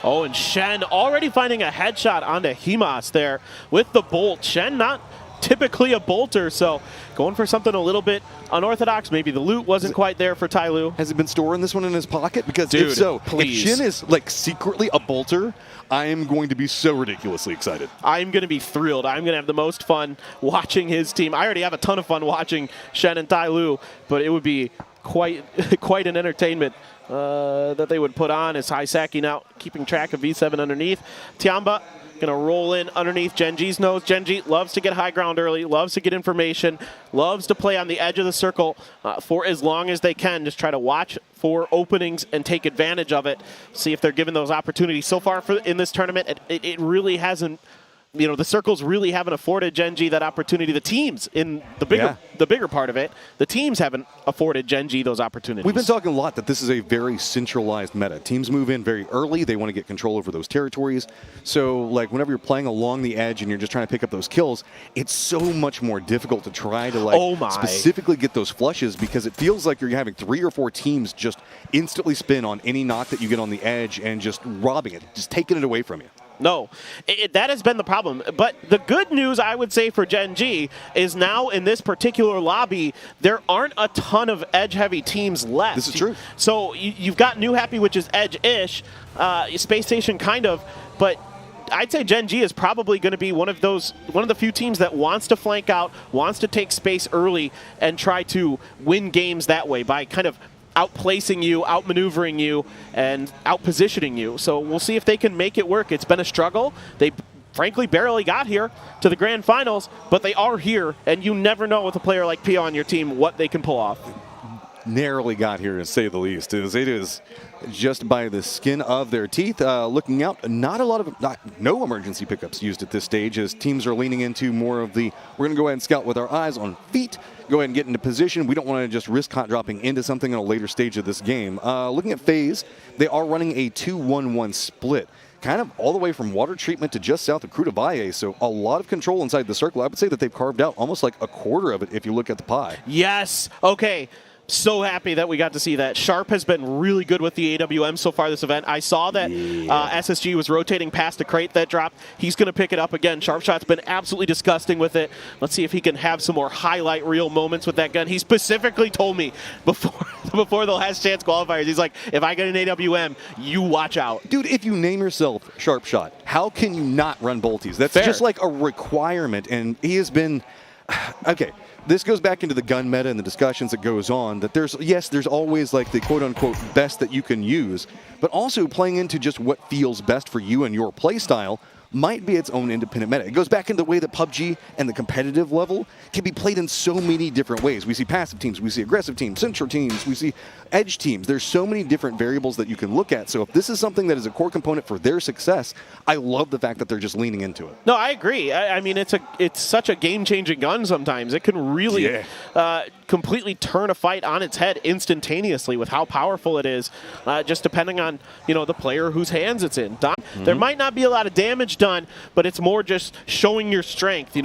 Oh, and Shen already finding a headshot onto Himas there with the bolt. Shen not typically a bolter, so going for something a little bit unorthodox. Maybe the loot wasn't quite there for Ty Lue. Has he been storing this one in his pocket? Because Dude, if so, please. if Shin is like secretly a bolter, I am going to be so ridiculously excited. I'm going to be thrilled. I'm going to have the most fun watching his team. I already have a ton of fun watching Shen and Ty Lue, but it would be quite an entertainment that they would put on as Hisaki now keeping track of V7 underneath. Tiamba going to roll in underneath Genji's nose. Genji loves to get high ground early, loves to get information, loves to play on the edge of the circle for as long as they can. Just try to watch for openings and take advantage of it. See if they're given those opportunities. So far in this tournament, it really hasn't. You know, the circles really haven't afforded Genji that opportunity. The teams in the bigger part of it, the teams haven't afforded Genji those opportunities. We've been talking a lot that this is a very centralized meta. Teams move in very early. They want to get control over those territories. So, like, whenever you're playing along the edge and you're just trying to pick up those kills, it's so much more difficult to try to, like, specifically get those flushes because it feels like you're having 3 or 4 teams just instantly spin on any knock that you get on the edge and just robbing it, just taking it away from you. No, that has been the problem. But the good news, I would say, for Genji is now in this particular lobby, there aren't a ton of edge-heavy teams left. This is true. So you've got New Happy, which is edge-ish, Space Station kind of, but I'd say Genji is probably going to be one of the few teams that wants to flank out, wants to take space early, and try to win games that way by kind of outplacing you, outmaneuvering you, and outpositioning you. So we'll see if they can make it work. It's been a struggle. They frankly barely got here to the grand finals, but they are here, and you never know with a player like Pia on your team what they can pull off. Narrowly got here, to say the least. It is just by the skin of their teeth. Looking out, no emergency pickups used at this stage as teams are leaning into more of the, we're going to go ahead and scout with our eyes on feet, go ahead and get into position. We don't want to just risk hot dropping into something in a later stage of this game. Looking at FaZe, they are running a 2-1-1 split, kind of all the way from water treatment to just south of Krutavalle, so a lot of control inside the circle. I would say that they've carved out almost like a quarter of it if you look at the pie. Yes. Okay. So happy that we got to see that. Sharp has been really good with the AWM so far this event. I saw that SSG was rotating past the crate that dropped. He's going to pick it up again. Sharpshot's been absolutely disgusting with it. Let's see if he can have some more highlight reel moments with that gun. He specifically told me before the last chance qualifiers, he's like, if I get an AWM, you watch out. Dude, if you name yourself Sharpshot, how can you not run bolties? That's just like a requirement, and he has been... Okay, this goes back into the gun meta and the discussions that goes on, that there's always like the quote-unquote best that you can use, but also playing into just what feels best for you and your play style might be its own independent meta. It goes back into the way that PUBG and the competitive level can be played in so many different ways. We see passive teams, we see aggressive teams, central teams, we see edge teams. There's so many different variables that you can look at. So if this is something that is a core component for their success, I love the fact that they're just leaning into it. No, I agree. I mean, it's such a game-changing gun sometimes. It can really completely turn a fight on its head instantaneously with how powerful it is, just depending on, the player whose hands it's in. There might not be a lot of damage done, but it's more just showing your strength,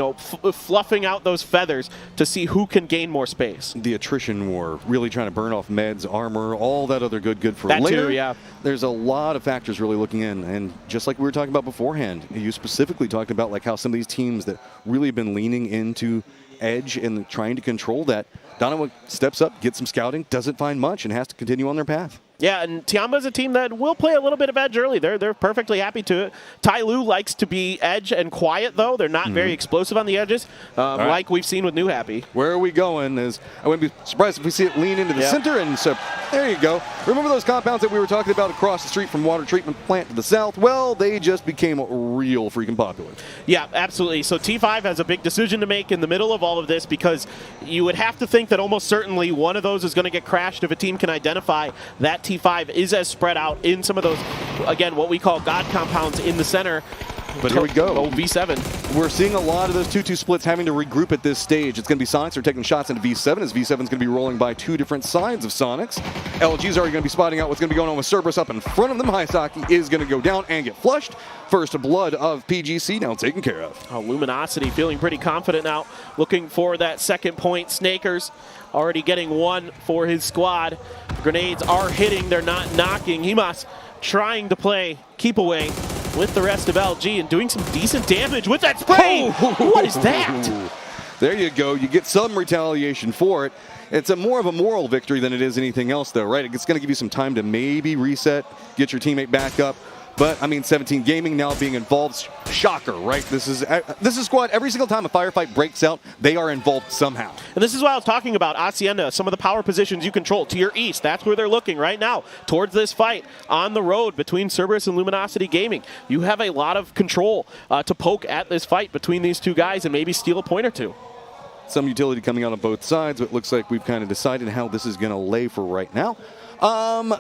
fluffing out those feathers to see who can gain more space. The attrition war, really trying to burn off meds, armor, all that other good for that later. Too, yeah. There's a lot of factors really looking in, and just like we were talking about beforehand, you specifically talked about like how some of these teams that really have been leaning into edge and trying to control that, Donovan steps up, gets some scouting, doesn't find much, and has to continue on their path. Yeah, and Tiamba is a team that will play a little bit of edge early. They're perfectly happy to it. Ty Lue likes to be edge and quiet, though. They're not very explosive on the edges, like we've seen with New Happy. Where are we going? I wouldn't be surprised if we see it lean into the center, and so there you go. Remember those compounds that we were talking about across the street from water treatment plant to the south? Well, they just became real freaking popular. Yeah, absolutely. So T5 has a big decision to make in the middle of all of this, because you would have to think that almost certainly one of those is going to get crashed if a team can identify that T5 is as spread out in some of those, again, what we call God compounds in the center. But here we go. Oh, V7. We're seeing a lot of those 2-2 splits having to regroup at this stage. It's going to be Sonics are taking shots into V7 as V7 is going to be rolling by 2 different sides of Sonics. LG's already going to be spotting out what's going to be going on with Cerberus up in front of them. Hisaki is going to go down and get flushed. First blood of PGC now taken care of. Oh, Luminosity feeling pretty confident now, looking for that second point. Snakers already getting one for his squad. Grenades are hitting, they're not knocking. Himas trying to play keep away with the rest of LG and doing some decent damage with that spray. What is that? There you go. You get some retaliation for it. It's more of a moral victory than it is anything else, though, right? It's going to give you some time to maybe reset, get your teammate back up. But, I mean, 17 Gaming now being involved, shocker, right? This is squad, every single time a firefight breaks out, they are involved somehow. And this is what I was talking about, Hacienda, some of the power positions you control to your east. That's where they're looking right now, towards this fight on the road between Cerberus and Luminosity Gaming. You have a lot of control to poke at this fight between these two guys and maybe steal a point or two. Some utility coming out on both sides, but it looks like we've kind of decided how this is going to lay for right now.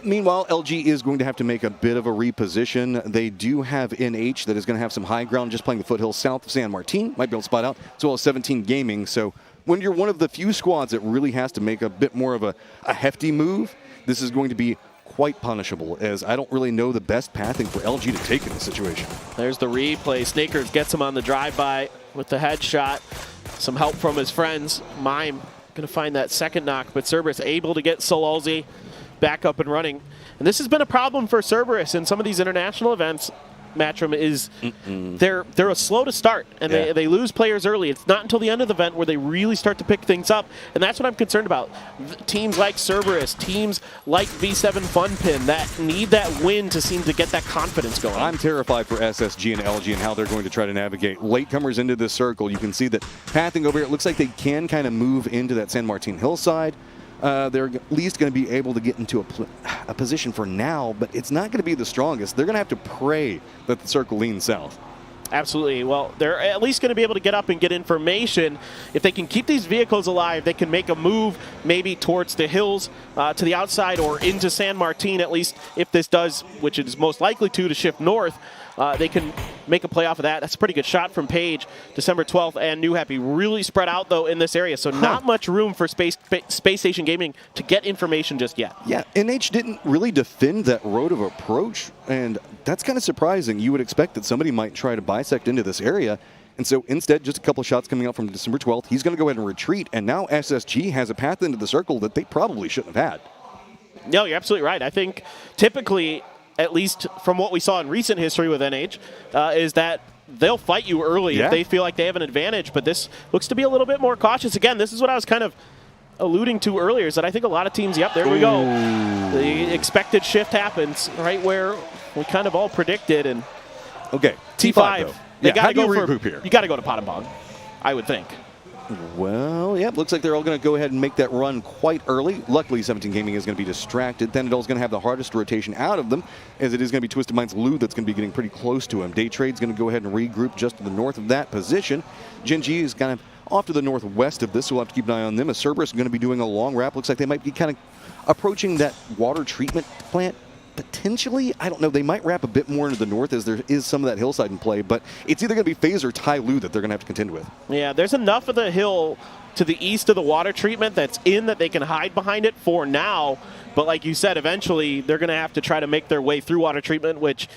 Meanwhile, LG is going to have to make a bit of a reposition. They do have NH that is going to have some high ground just playing the foothills south of San Martin. Might be able to spot out, as well as 17 Gaming. So when you're one of the few squads that really has to make a bit more of a hefty move, this is going to be quite punishable, as I don't really know the best pathing for LG to take in this situation. There's the replay. Snakers gets him on the drive-by with the headshot. Some help from his friends. Mime going to find that second knock, but Cerberus able to get Sololzi back up and running. And this has been a problem for Cerberus in some of these international events. Matchroom is they're slow to start, and they lose players early. It's not until the end of the event where they really start to pick things up, and that's what I'm concerned about. Teams like Cerberus, teams like V7 Funpin that need that win to seem to get that confidence going. I'm terrified for SSG and LG and how they're going to try to navigate latecomers into this circle. You can see that pathing over here, it looks like they can kind of move into that San Martin hillside. They're at least going to be able to get into a position for now, but it's not going to be the strongest. They're going to have to pray that the circle leans south. Absolutely. Well, they're at least going to be able to get up and get information. If they can keep these vehicles alive, they can make a move maybe towards the hills to the outside or into San Martin, at least if this does, which it is most likely to shift north. They can make a play off of that. That's a pretty good shot from Page. December 12th and New Happy really spread out, though, in this area, so not much room for Space Station Gaming to get information just yet. Yeah, NH didn't really defend that road of approach, and that's kind of surprising. You would expect that somebody might try to bisect into this area, and so instead, just a couple shots coming out from December 12th. He's going to go ahead and retreat, and now SSG has a path into the circle that they probably shouldn't have had. No, you're absolutely right. I think typically, at least from what we saw in recent history with NH, is that they'll fight you early if they feel like they have an advantage, but this looks to be a little bit more cautious. Again, this is what I was kind of alluding to earlier, is that I think a lot of teams, there we go. The expected shift happens right where we kind of all predicted. And okay, T5, they got to go for regroup here. You got to go to pot and bog, I would think. Well, yeah, looks like they're all going to go ahead and make that run quite early. Luckily, 17 Gaming is going to be distracted. Thenadol's going to have the hardest rotation out of them, as it is going to be Twisted Minds Lou that's going to be getting pretty close to him. Day Trade's going to go ahead and regroup just to the north of that position. Gen G is kind of off to the northwest of this, so we'll have to keep an eye on them. As Cerberus is going to be doing a long wrap. Looks like they might be kind of approaching that water treatment plant. Potentially, I don't know, they might wrap a bit more into the north as there is some of that hillside in play, but it's either going to be FaZe or Tai Lu that they're going to have to contend with. Yeah, there's enough of the hill to the east of the water treatment that's in that they can hide behind it for now, but like you said, eventually they're going to have to try to make their way through water treatment, which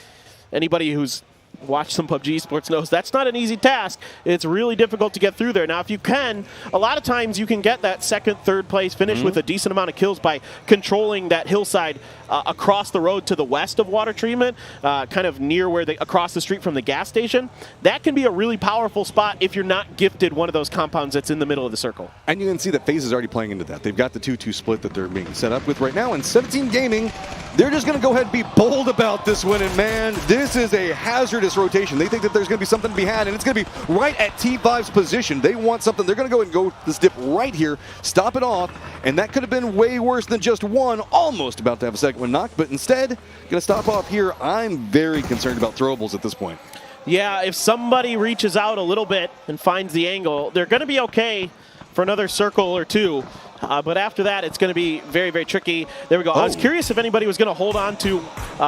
anybody who's watched some PUBG Sports knows that's not an easy task. It's really difficult to get through there. Now, if you can, a lot of times you can get that second, third place finish with a decent amount of kills by controlling that hillside across the road to the west of water treatment, kind of near where across the street from the gas station. That can be a really powerful spot if you're not gifted one of those compounds that's in the middle of the circle. And you can see that FaZe is already playing into that. They've got the 2-2 split that they're being set up with right now, and 17 Gaming, they're just going to go ahead and be bold about this one, and man, this is a hazardous rotation. They think that there's going to be something to be had, and it's going to be right at T5's position. They want something. They're going to go and go this dip right here, stop it off, and that could have been way worse than just one. Almost about to have a second one knocked, but instead, going to stop off here. I'm very concerned about throwables at this point. Yeah, if somebody reaches out a little bit and finds the angle, they're going to be okay for another circle or two. But after that, it's going to be very, very tricky. There we go. I was curious if anybody was going to hold on to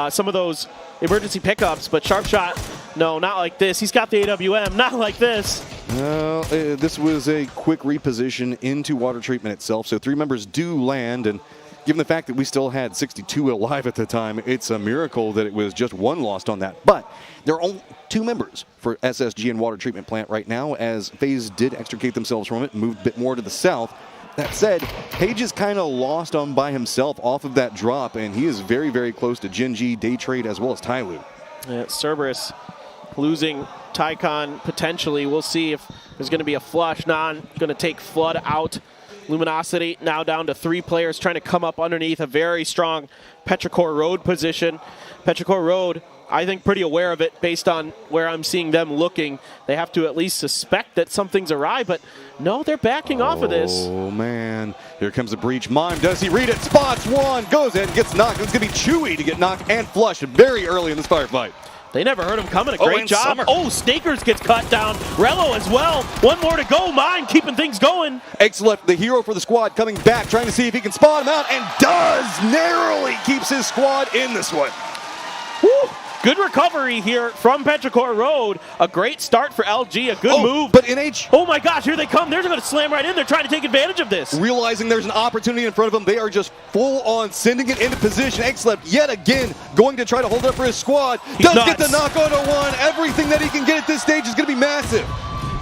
some of those emergency pickups, but Sharp Shot, no, not like this. He's got the AWM, not like this. Well, this was a quick reposition into water treatment itself, so 3 members do land, and given the fact that we still had 62 alive at the time, it's a miracle that it was just 1 lost on that. But there are only 2 members for SSG and water treatment plant right now, as FaZe did extricate themselves from it and moved a bit more to the south. That said, Page is kind of lost on by himself off of that drop, and he is very, very close to Gen G, Day Trade, as well as Tai Lu. Yeah, Cerberus losing Tycon potentially. We'll see if there's going to be a flush. Nan going to take Flood out. Luminosity now down to 3 players trying to come up underneath a very strong Petrichor Road position. Petrichor Road, I think, pretty aware of it based on where I'm seeing them looking. They have to at least suspect that something's awry, but no, they're backing off of this. Oh, man. Here comes the breach. Mime, does he read it? Spots one, goes in, gets knocked. It's going to be Chewy to get knocked and flushed very early in this firefight. They never heard him coming. A great job. Summer. Oh, Snakers gets cut down. Rello as well. One more to go. Mime keeping things going. Xleft, the hero for the squad, coming back, trying to see if he can spot him out, and does. Narrowly keeps his squad in this one. Woo. Good recovery here from Petrichor Road. A great start for LG. A good move. But NH. Oh my gosh, here they come. They're going to slam right in. They're trying to take advantage of this. Realizing there's an opportunity in front of them, they are just full on sending it into position. Xleft yet again going to try to hold it up for his squad. Does get the knock on to one. Everything that he can get at this stage is going to be massive.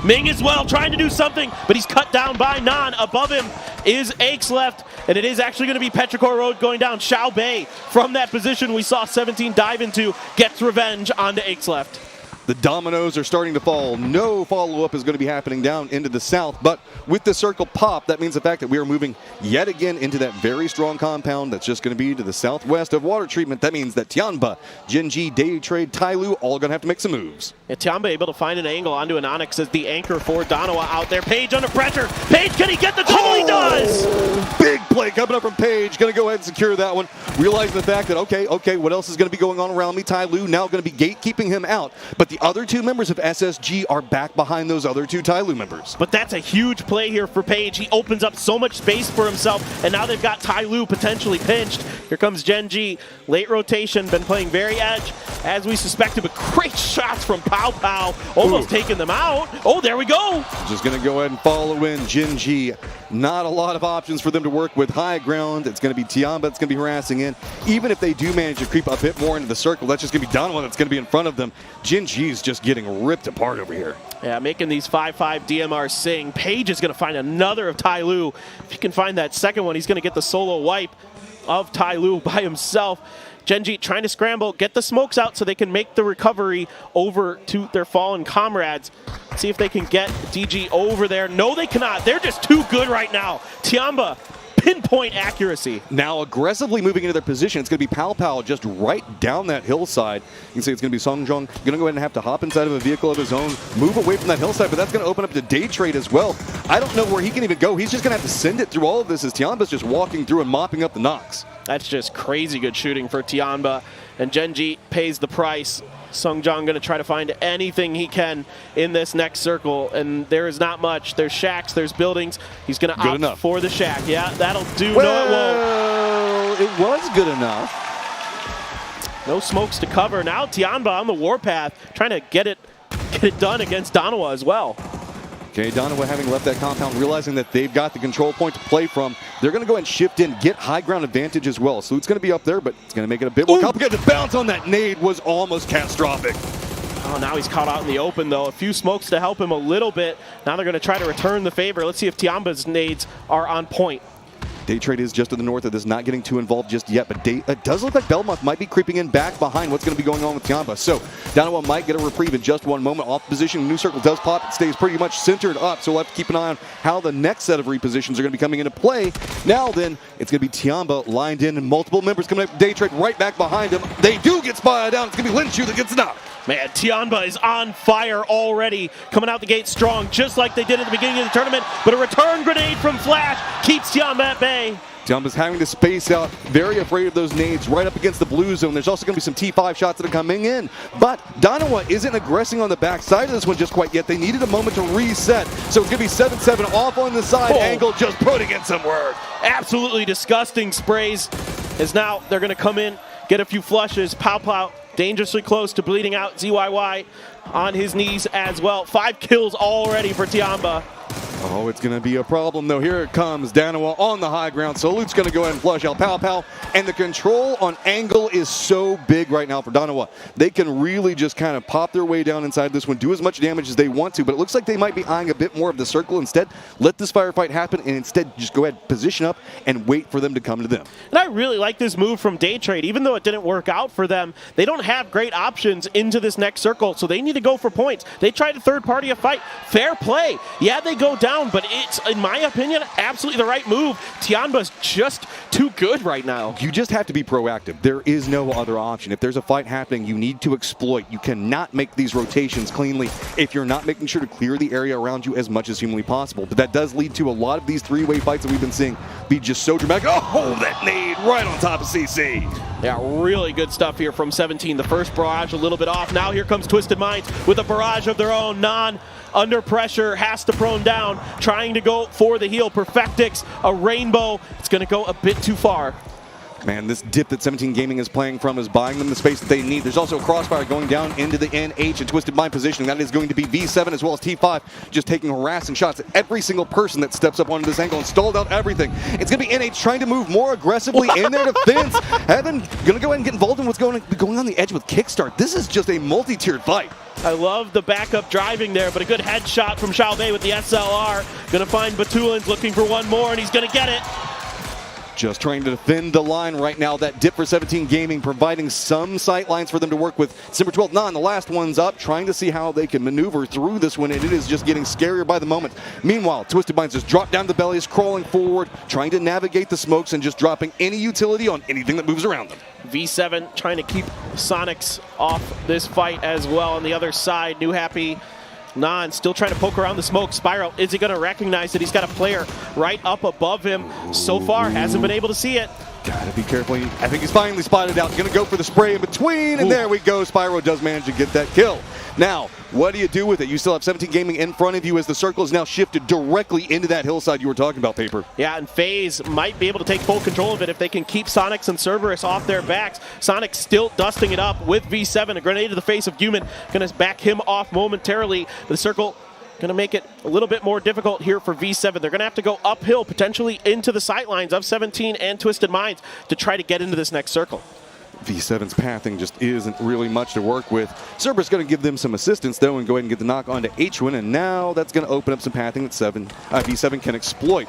Ming as well, trying to do something, but he's cut down by Nan. Above him is Xleft, and it is actually going to be Petrichor Road going down. Xiao Bei, from that position we saw 17 dive into, gets revenge onto Xleft. The dominoes are starting to fall. No follow-up is going to be happening down into the south, but with the circle pop, that means the fact that we are moving yet again into that very strong compound that's just going to be to the southwest of water treatment. That means that Tianba, Genji, Day Trade, Tyloo all going to have to make some moves. Yeah, Tianba able to find an angle onto an Onyx as the anchor for Danawa out there. Page under pressure. Page, can he get the triple? He does! Big play coming up from Page. Going to go ahead and secure that one. Realizing the fact that, okay, what else is going to be going on around me? Tyloo now going to be gatekeeping him out, but the other 2 members of SSG are back behind those other 2 Tyloo members. But that's a huge play here for Page. He opens up so much space for himself, and now they've got Tyloo potentially pinched. Here comes Genji. Late rotation, been playing very edge, as we suspected, but great shots from Pow Pow. Almost taking them out. Oh, there we go. Just going to go ahead and follow in Genji. Not a lot of options for them to work with. High ground, it's going to be Tianba that's going to be harassing in. Even if they do manage to creep a bit more into the circle, that's just going to be Donovan that's going to be in front of them. Genji's just getting ripped apart over here. Yeah, making these 5-5 DMRs sing. Page is going to find another of Tyloo. If he can find that second one, he's going to get the solo wipe of Tyloo by himself. Genji trying to scramble, get the smokes out so they can make the recovery over to their fallen comrades. See if they can get DG over there. No, they cannot. They're just too good right now. Tianba, pinpoint accuracy. Now aggressively moving into their position. It's going to be Pow Pow just right down that hillside. You can see it's going to be Songjong going to go ahead and have to hop inside of a vehicle of his own, move away from that hillside, but that's going to open up to Day Trade as well. I don't know where he can even go. He's just going to have to send it through all of this as Tianba's just walking through and mopping up the knocks. That's just crazy good shooting for Tianba, and Genji pays the price. Songjong going to try to find anything he can in this next circle, and there is not much. There's shacks, there's buildings. He's going to opt for the shack. Yeah, that'll do. Well, no, it won't. It was good enough. No smokes to cover. Now Tianba on the warpath, trying to get it done against Danawa as well. Okay, Donovan having left that compound, realizing that they've got the control point to play from, they're going to go ahead and shift in, get high ground advantage as well. So it's going to be up there, but it's going to make it a bit more complicated. The bounce on that nade was almost catastrophic. Oh, now he's caught out in the open, though. A few smokes to help him a little bit. Now they're going to try to return the favor. Let's see if Tianba's nades are on point. Day Trade is just to the north of this, not getting too involved just yet, but it does look like Belmont might be creeping in back behind what's going to be going on with Tianba. So Danawa might get a reprieve in just one moment. Off position, new circle does pop. It stays pretty much centered up, so we'll have to keep an eye on how the next set of repositions are going to be coming into play. Now then, it's going to be Tianba lined in and multiple members coming up. Day Trade right back behind him. They do get spotted down. It's going to be Linshu that gets knocked. Man, Tianba is on fire already, coming out the gate strong, just like they did at the beginning of the tournament, but a return grenade from Flash keeps Tianba at bay. Tianba's having to space out, very afraid of those nades right up against the blue zone. There's also going to be some T5 shots that are coming in, but Danawa isn't aggressing on the backside of this one just quite yet. They needed a moment to reset, so it's going to be 7-7 off on the side. Angle just putting in some work. Absolutely disgusting sprays, as now they're going to come in, get a few flushes. Pow Pow dangerously close to bleeding out. ZYY on his knees as well. 5 kills already for Tianba. Oh, it's going to be a problem, though. Here it comes. Danawa on the high ground. Salut's going to go ahead and flush out Pow Pow. And the control on angle is so big right now for Danawa. They can really just kind of pop their way down inside this one, do as much damage as they want to, but it looks like they might be eyeing a bit more of the circle instead. Let this firefight happen, and instead just go ahead, position up, and wait for them to come to them. And I really like this move from Day Trade. Even though it didn't work out for them, they don't have great options into this next circle, so they need to go for points. They tried to third-party a fight. Fair play. Yeah, they go down, but it's, in my opinion, absolutely the right move. Tianba's just too good right now. You just have to be proactive. There is no other option. If there's a fight happening, you need to exploit. You cannot make these rotations cleanly if you're not making sure to clear the area around you as much as humanly possible. But that does lead to a lot of these three-way fights that we've been seeing be just so dramatic. Oh, that nade right on top of CC. Yeah, really good stuff here from 17. The first barrage a little bit off. Now here comes Twisted Minds with a barrage of their own. Under pressure, has to prone down, trying to go for the heal. Perfectix, a rainbow. It's going to go a bit too far. Man, this dip that 17 Gaming is playing from is buying them the space that they need. There's also a crossfire going down into the NH and Twisted Mind positioning. That is going to be V7 as well as T5, just taking harassing shots at every single person that steps up onto this angle and stalled out everything. It's going to be NH trying to move more aggressively in their defense. Heaven going to go ahead and get involved in what's going on the edge with Kickstart. This is just a multi-tiered fight. I love the backup driving there, but a good headshot from Xiaobei with the SLR. Going to find Batulins looking for one more, and he's going to get it. Just trying to defend the line right now. That dip for 17 Gaming, providing some sight lines for them to work with. December 12th, the last one's up, trying to see how they can maneuver through this one, and it is just getting scarier by the moment. Meanwhile, Twisted Minds just drop down the bellies, crawling forward, trying to navigate the smokes and just dropping any utility on anything that moves around them. V7 trying to keep Sonics off this fight as well. On the other side, New Happy Nan still trying to poke around the smoke. Spyro, is he going to recognize that he's got a player right up above him? So far, hasn't been able to see it. Gotta be careful. I think he's finally spotted out. Gonna go for the spray in between, and there we go. Spyro does manage to get that kill. Now, what do you do with it? You still have 17 Gaming in front of you as the circle is now shifted directly into that hillside you were talking about, Paper. Yeah, and FaZe might be able to take full control of it if they can keep Sonics and Cerberus off their backs. Sonic still dusting it up with V7. A grenade to the face of Human. Gonna back him off momentarily. The circle going to make it a little bit more difficult here for V7. They're going to have to go uphill, potentially into the sightlines of 17 and Twisted Minds to try to get into this next circle. V7's pathing just isn't really much to work with. Cerberus going to give them some assistance, though, and go ahead and get the knock onto H1, and now that's going to open up some pathing that V7 can exploit.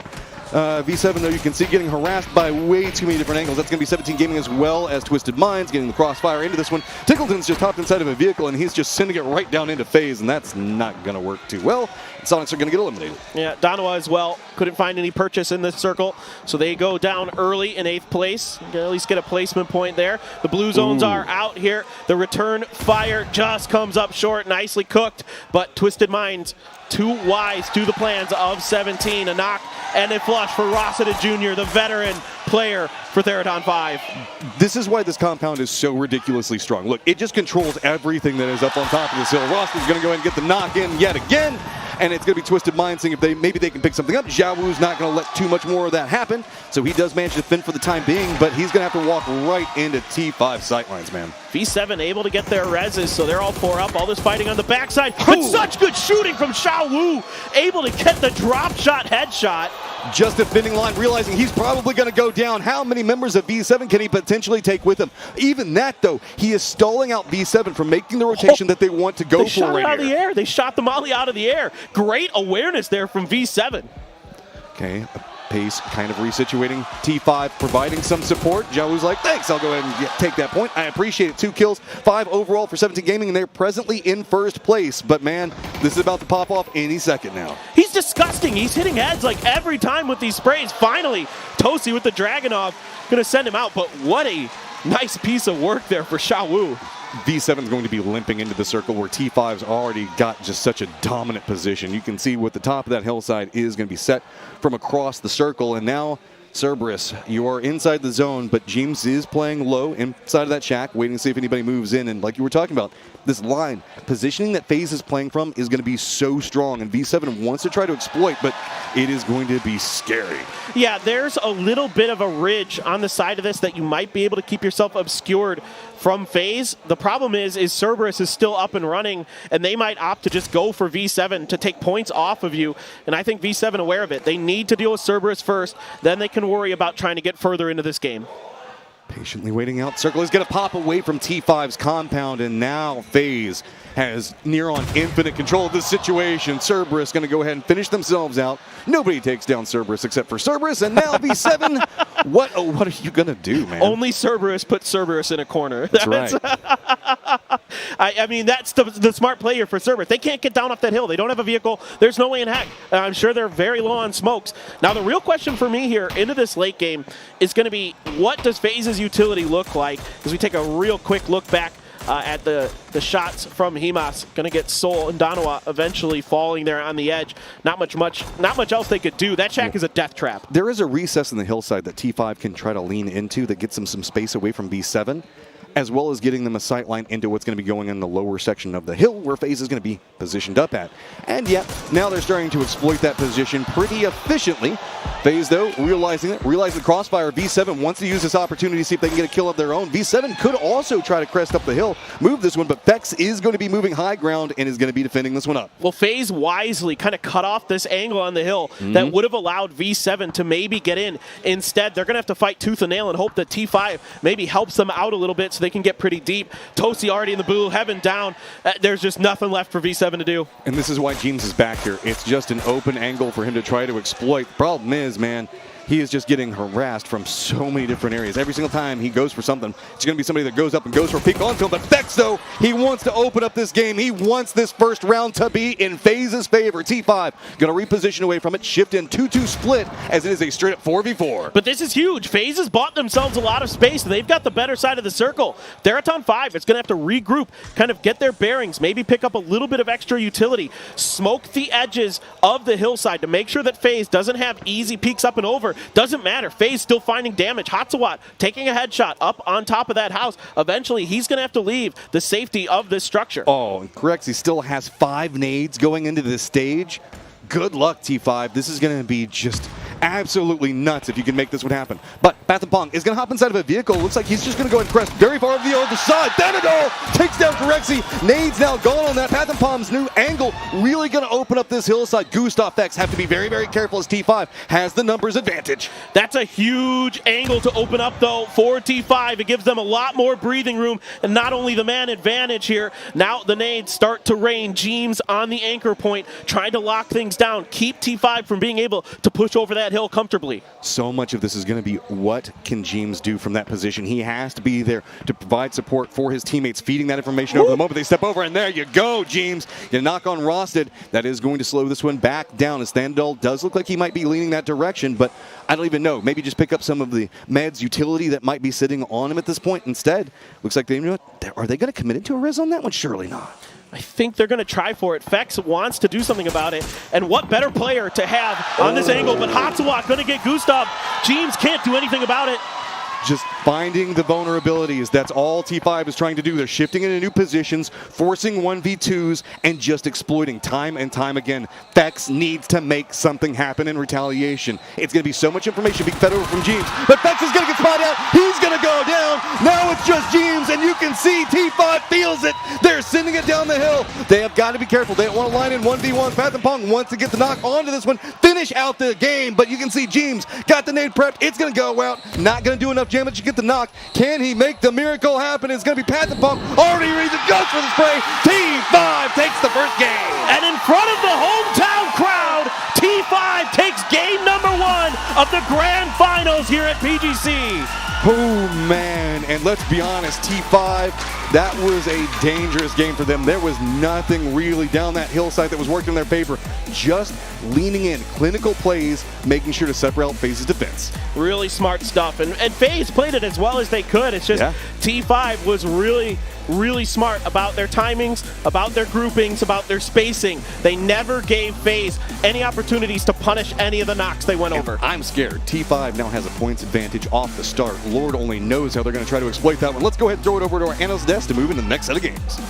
V7, though, you can see getting harassed by way too many different angles. That's going to be 17 Gaming as well as Twisted Minds getting the crossfire into this one. Tickleton's just hopped inside of a vehicle, and he's just sending it right down into FaZe, and that's not going to work too well. Sonics are going to get eliminated. Yeah, Danawa as well. Couldn't find any purchase in this circle, so they go down early in 8th place. You can at least get a placement point there. The blue zones are out here. The return fire just comes up short, nicely cooked, but Twisted Minds too wise to the plans of 17. A knock and a flush for Rossiter Jr., the veteran player for Therodon 5. This is why this compound is so ridiculously strong. Look, it just controls everything that is up on top of this hill. Rossiter's going to go ahead and get the knock in yet again, and it's going to be Twisted Mind seeing if maybe they can pick something up. Zhao Wu's not going to let too much more of that happen, so he does manage to fend for the time being, but he's going to have to walk right into T5 sightlines, man. V7 able to get their reses, so they're all 4 up. All this fighting on the backside, but such good shooting from Zhao Wu, able to get the drop shot headshot. Just defending line, realizing he's probably going to go down. How many members of V7 can he potentially take with him? Even that, though, he is stalling out V7 from making the rotation that they want to go for right here. They shot it out of the air. They shot the molly out of the air. Great awareness there from V7. Okay, pace kind of resituating. T5 providing some support. Zhao like, thanks, I'll go ahead and take that point. I appreciate it. 2 kills, 5 overall for 17 Gaming, and they're presently in first place. But man, this is about to pop off any second now. He's disgusting. He's hitting heads like every time with these sprays. Finally, Tosi with the Dragunov gonna send him out, but what a nice piece of work there for Zhao Wu. V7 is going to be limping into the circle where T5's already got just such a dominant position. You can see what the top of that hillside is going to be set from across the circle, and now Cerberus, you are inside the zone, but James is playing low inside of that shack, waiting to see if anybody moves in. And like you were talking about, this line, positioning that FaZe is playing from is going to be so strong. And V7 wants to try to exploit, but it is going to be scary. Yeah, there's a little bit of a ridge on the side of this that you might be able to keep yourself obscured from FaZe. The problem is Cerberus is still up and running, and they might opt to just go for V7 to take points off of you. And I think V7 aware of it. They need to deal with Cerberus first, then they can worry about trying to get further into this game. Patiently waiting out. Circle is going to pop away from T5's compound, and now FaZe has near on infinite control of this situation. Cerberus going to go ahead and finish themselves out. Nobody takes down Cerberus except for Cerberus, and now V7. What are you going to do, man? Only Cerberus put Cerberus in a corner. That's right. I mean, that's the smart player for Cerberus. They can't get down off that hill. They don't have a vehicle. There's no way in heck. I'm sure they're very low on smokes. Now, the real question for me here into this late game is going to be, what does FaZe's utility look like? As we take a real quick look back at the shots from Himas. Going to get Sol and Danawa eventually falling there on the edge. Not much else they could do. That shack is a death trap. There is a recess in the hillside that T5 can try to lean into that gets them some space away from V7, as well as getting them a sight line into what's going to be going in the lower section of the hill where FaZe is going to be positioned up at. And yet, now they're starting to exploit that position pretty efficiently. FaZe, though, realizing the crossfire. V7 wants to use this opportunity to see if they can get a kill of their own. V7 could also try to crest up the hill, move this one, but Vex is going to be moving high ground and is going to be defending this one up. Well, FaZe wisely kind of cut off this angle on the hill that would have allowed V7 to maybe get in. Instead, they're going to have to fight tooth and nail and hope that T5 maybe helps them out a little bit so they can get pretty deep. Tosi already in the blue, Heaven down. There's just nothing left for V7 to do. And this is why James is back here. It's just an open angle for him to try to exploit. Problem is, man, he is just getting harassed from so many different areas. Every single time he goes for something, it's going to be somebody that goes up and goes for a peek onto him. But Vex, though, he wants to open up this game. He wants this first round to be in FaZe's favor. T5 going to reposition away from it, shift in 2-2 split as it is a straight up 4v4. But this is huge. FaZe has bought themselves a lot of space. They've got the better side of the circle. They're at on 5. It's going to have to regroup, kind of get their bearings, maybe pick up a little bit of extra utility, smoke the edges of the hillside to make sure that FaZe doesn't have easy peeks up and over. Doesn't matter. FaZe still finding damage. Hatsawat taking a headshot up on top of that house. Eventually, he's going to have to leave the safety of this structure. Oh, and correct. He still has 5 nades going into this stage. Good luck, T5. This is going to be just absolutely nuts if you can make this one happen. But Battlegrounds is going to hop inside of a vehicle. Looks like he's just going to go and crest very far over the other side. Danadol takes down Corexi. Nades now gone on that. Battlegrounds' new angle really going to open up this hillside. Gustav Vex have to be very, very careful as T5 has the numbers advantage. That's a huge angle to open up, though, for T5. It gives them a lot more breathing room, and not only the man advantage here, now the nades start to rain. James on the anchor point, trying to lock things down, keep T5 from being able to push over that hill comfortably. So much of this is going to be what can James do from that position. He has to be there to provide support for his teammates, feeding that information over the moment they step over, and there you go, James. You knock on Rosted. That is going to slow this one back down, as Thandal does look like he might be leaning that direction, but I don't even know. Maybe just pick up some of the meds utility that might be sitting on him at this point instead. Looks like are they going to commit it to a res on that one? Surely not. I think they're going to try for it. Vex wants to do something about it. And what better player to have on this angle but Hatsawat going to get Gustav. James can't do anything about it. Just finding the vulnerabilities. That's all T5 is trying to do. They're shifting into new positions, forcing 1v2s, and just exploiting time and time again. Vex needs to make something happen in retaliation. It's going to be so much information being fed over from James, but Vex is going to get spotted out. He's going to go down. Now it's just James, and you can see T5 feels it. They're sending it down the hill. They have got to be careful. They don't want to line in 1v1. Pong wants to get the knock onto this one, finish out the game, but you can see James got the nade prepped. It's going to go out. Not going to do enough damage to get the knock. Can he make the miracle happen? It's going to be Pong. Already reads it, goes for the spray. T5 takes the first game. And in front of the hometown crowd, T5 takes game number 1 of the grand finals here at PGC. Oh, man. And let's be honest, T5, that was a dangerous game for them. There was nothing really down that hillside that was working in their favor. Just leaning in, clinical plays, making sure to separate out FaZe's defense. Really smart stuff. And FaZe played it as well as they could. It's just T5 was really, really smart about their timings, about their groupings, about their spacing. They never gave FaZe any opportunities to punish any of the knocks they went over. I'm scared. T5 now has a points advantage off the start. Lord only knows how they're going to try to exploit that one. Let's go ahead and throw it over to our analyst desk to move into the next set of games.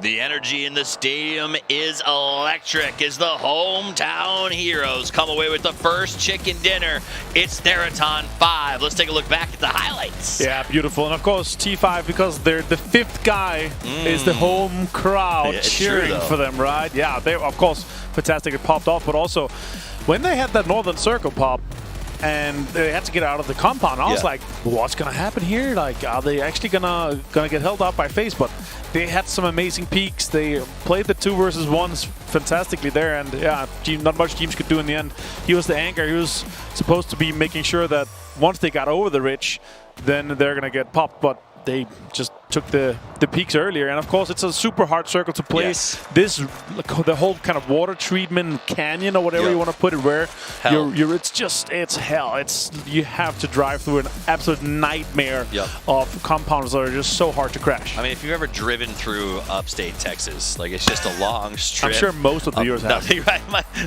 The energy in the stadium is electric as the hometown heroes come away with the first chicken dinner. It's Theraton 5. Let's take a look back at the highlights. Yeah, beautiful. And of course, T5, because they're the fifth guy, is the home crowd cheering for them, right? Yeah, they, of course, fantastic. It popped off, but also when they had that Northern Circle pop, and they had to get out of the compound. I was like, what's gonna happen here? Like, are they actually gonna get held up by FaZe? But they had some amazing peaks. They played the 2 versus 1s fantastically there, and yeah, not much teams could do in the end. He was the anchor. He was supposed to be making sure that once they got over the ridge, then they're gonna get popped. But they just took the peaks earlier, and of course it's a super hard circle to play. This, the whole kind of water treatment canyon or whatever you want to put it, where it's hell. You have to drive through an absolute nightmare of compounds that are just so hard to crash. I mean, if you've ever driven through upstate Texas, like, it's just a long strip. I'm sure most of the viewers have. Right.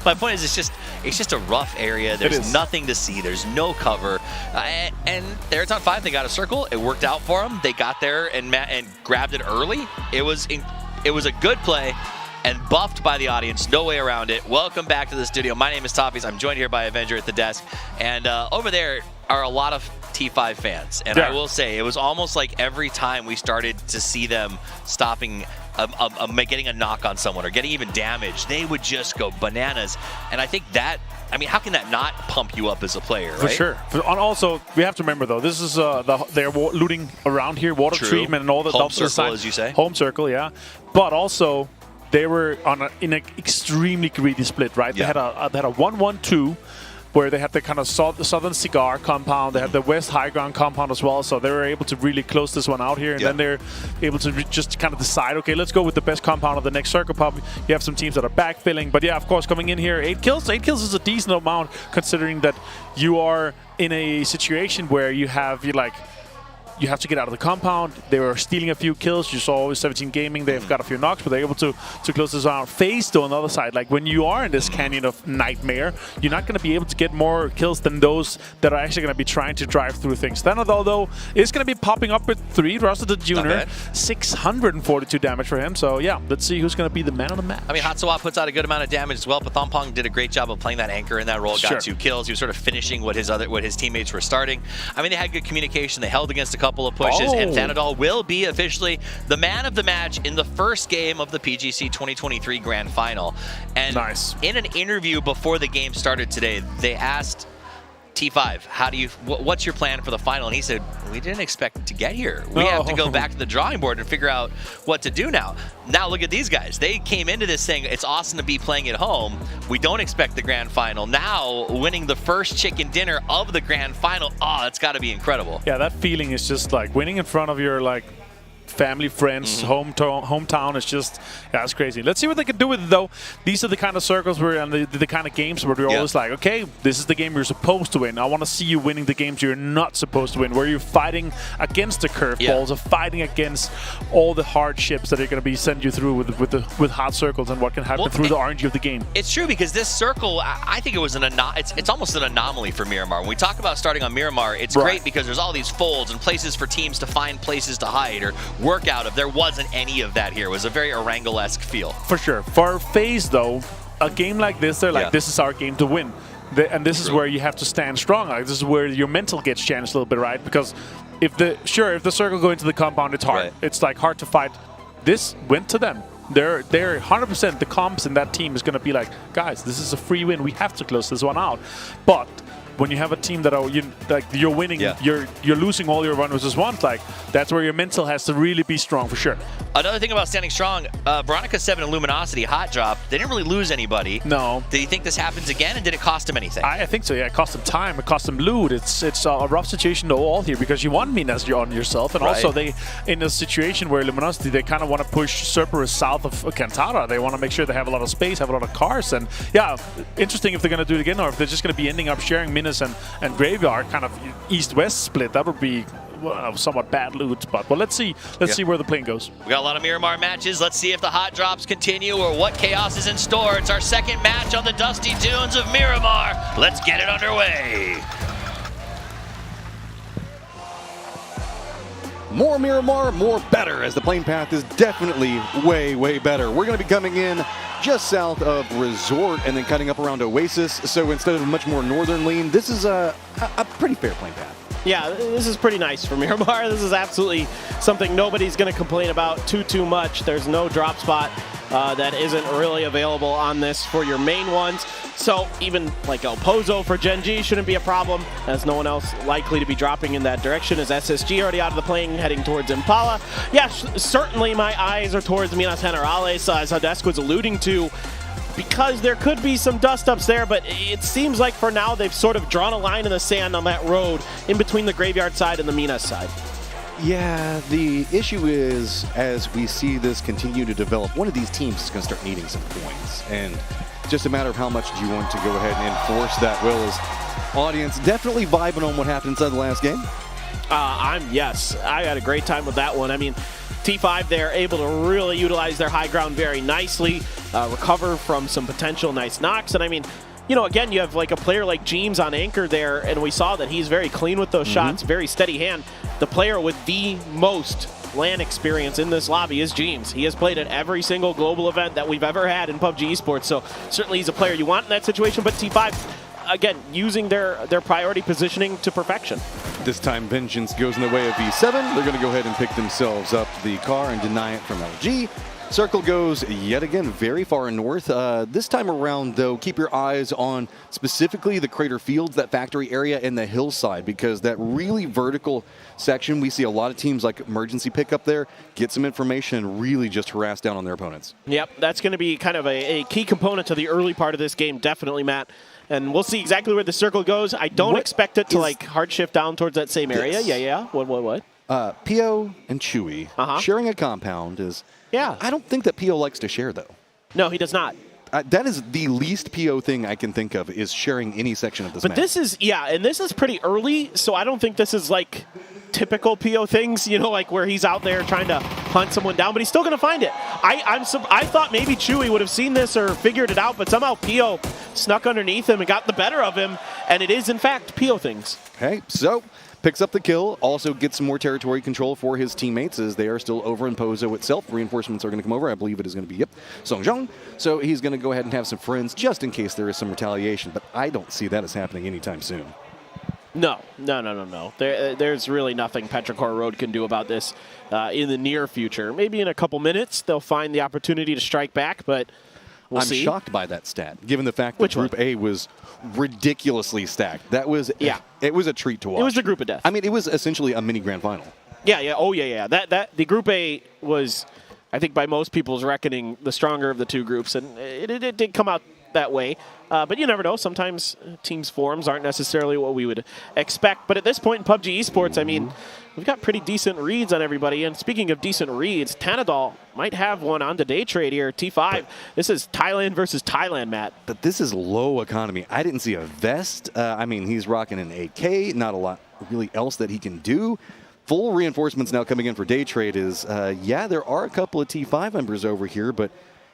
My point is, it's just a rough area. There's nothing to see. There's no cover. And Theraton 5, they got a circle. It worked out for them. They got there and grabbed it early. It was a good play and buffed by the audience. No way around it. Welcome back to the studio. My name is Toffees. I'm joined here by Avenger at the desk. And over there are a lot of T5 fans. And I will say, it was almost like every time we started to see them stopping, getting a knock on someone or getting even damage, they would just go bananas. And I think that, I mean, how can that not pump you up as a player, right? For sure. And also, we have to remember, though, this is they're looting around here, water treatment and all the home circle, as you say. Home circle, yeah. But also, they were in an extremely greedy split, right? They had a 1-1-2. Where they had the kind of southern cigar compound, they had the west high ground compound as well, so they were able to really close this one out here, and then they're able to just kind of decide, okay, let's go with the best compound of the next circle pop. You have some teams that are backfilling, but yeah, of course, coming in here, 8 kills. 8 kills is a decent amount, considering that you are in a situation where you have to get out of the compound. They were stealing a few kills. You saw 17 Gaming. They've got a few knocks, but they're able to close this out. FaZe, though, on the other side, like when you are in this canyon of nightmare, you're not going to be able to get more kills than those that are actually going to be trying to drive through things. Then, though, is going to be popping up with 3. Rusted the Junior, 642 damage for him. So, yeah, let's see who's going to be the man of the match. I mean, Hatsawat puts out a good amount of damage as well, but Thompong did a great job of playing that anchor in that role. Got 2 kills. He was sort of finishing what his teammates were starting. I mean, they had good communication. They held against a couple of pushes. And Thanadol will be officially the man of the match in the first game of the PGC 2023 Grand Final. And in an interview before the game started today, they asked T5, what's your plan for the final? And he said, we didn't expect to get here. We have to go back to the drawing board and figure out what to do now. Now look at these guys. They came into this saying it's awesome to be playing at home. We don't expect the grand final. Now winning the first chicken dinner of the grand final, it's got to be incredible. Yeah, that feeling is just like winning in front of your family, friends, hometown is just, it's crazy. Let's see what they can do with it, though. These are the kind of circles and the kind of games where we're always like, okay, this is the game you're supposed to win. I want to see you winning the games you're not supposed to win, where you're fighting against the curveballs, or fighting against all the hardships that are going to be sent you through with hot circles and what can happen through the RNG of the game. It's true, because this circle, I think it was it's almost an anomaly for Miramar. When we talk about starting on Miramar, it's great because there's all these folds and places for teams to find places to hide or work out of. There wasn't any of that here. It was a very Erangel-esque feel. For sure. For FaZe, though, a game like this, they're like, this is our game to win. And this is where you have to stand strong. Like, this is where your mental gets challenged a little bit, right? Because if the circle go into the compound, it's hard. It's like hard to fight. This went to them. They're 100%. The comps in that team is going to be like, guys, this is a free win. We have to close this one out. But when you have a team that are you're winning, you're losing all your 1v1s. Like that's where your mental has to really be strong for sure. Another thing about standing strong, Veronica 7 and Luminosity hot drop. They didn't really lose anybody. No. Do you think this happens again, and did it cost him anything? I think so. Yeah, it cost him time. It cost him loot. It's a rough situation to all here because you want Minas on yourself, and also they in a situation where Luminosity they kind of want to push Cerberus south of Cantara. They want to make sure they have a lot of space, have a lot of cars, and yeah, interesting if they're going to do it again or if they're just going to be ending up sharing Minas and Graveyard, kind of east-west split. That would be somewhat bad loot, but well, let's see where the plane goes. We got a lot of Miramar matches. Let's see if the hot drops continue or what chaos is in store. It's our second match on the dusty dunes of Miramar. Let's get it underway. More Miramar, more better, as the plane path is definitely way, way better. We're going to be coming in just south of Resort and then cutting up around Oasis. So instead of a much more northern lean, this is a pretty fair plane path. Yeah, this is pretty nice for Miramar. This is absolutely something nobody's going to complain about too much. There's no drop spot that isn't really available on this for your main ones. So even like El Pozo for Gen G shouldn't be a problem, as no one else likely to be dropping in that direction. Is SSG already out of the plane, heading towards Impala? Yeah, certainly my eyes are towards Minas Generales, as Hadesk was alluding to, because there could be some dust-ups there, but it seems like for now they've sort of drawn a line in the sand on that road in between the Graveyard side and the Minas side. Yeah, the issue is, as we see this continue to develop, one of these teams is going to start needing some points. And just a matter of how much do you want to go ahead and enforce that will, as audience definitely vibing on what happened inside the last game. Yes, I had a great time with that one. I mean, T5, they're able to really utilize their high ground very nicely, recover from some potential nice knocks. And I mean, you know, again, you have like a player like James on anchor there, and we saw that he's very clean with those shots, very steady hand. The player with the most LAN experience in this lobby is James. He has played at every single global event that we've ever had in PUBG esports, so certainly he's a player you want in that situation. But T5, again, using their priority positioning to perfection. This time Vengeance goes in the way of V7. They're going to go ahead and pick themselves up the car and deny it from LG. Circle goes yet again very far north. This time around, though, keep your eyes on specifically the Crater Fields, that factory area, and the hillside, because that really vertical section, we see a lot of teams like Emergency pick up there, get some information, and really just harass down on their opponents. Yep, that's going to be kind of a key component to the early part of this game, definitely, Matt. And we'll see exactly where the circle goes. I don't expect it to like hard shift down towards that same area. Yeah. What? Pio and Chewy sharing a compound is... Yeah. I don't think that Pio likes to share, though. No, he does not. That is the least Pio thing I can think of, is sharing any section of this map. But this is, and this is pretty early, so I don't think this is like typical Pio things, you know, like where he's out there trying to hunt someone down, but he's still going to find it. I thought maybe Chewy would have seen this or figured it out, but somehow Pio snuck underneath him and got the better of him, and it is, in fact, Pio things. Okay, so... picks up the kill, also gets some more territory control for his teammates as they are still over in Pozo itself. Reinforcements are going to come over. I believe it is going to be, Songjong. So he's going to go ahead and have some friends just in case there is some retaliation, but I don't see that as happening anytime soon. No. There's really nothing Petrichor Road can do about this in the near future. Maybe in a couple minutes they'll find the opportunity to strike back, but we'll see. I'm shocked by that stat, given the fact that Group A was ridiculously stacked. That was it was a treat to watch. It was the group of death. I mean, it was essentially a mini grand final. Yeah. That the Group A was, I think, by most people's reckoning, the stronger of the two groups, and it did come out that way. But you never know. Sometimes teams' forms aren't necessarily what we would expect. But at this point in PUBG esports, I mean, we've got pretty decent reads on everybody. And speaking of decent reads, Tanadol might have one on the day trade here. T5, this is Thailand versus Thailand, Matt. But this is low economy. I didn't see a vest. I mean, he's rocking an AK. Not a lot really else that he can do. Full reinforcements now coming in for day trade is, there are a couple of T5 members over here, but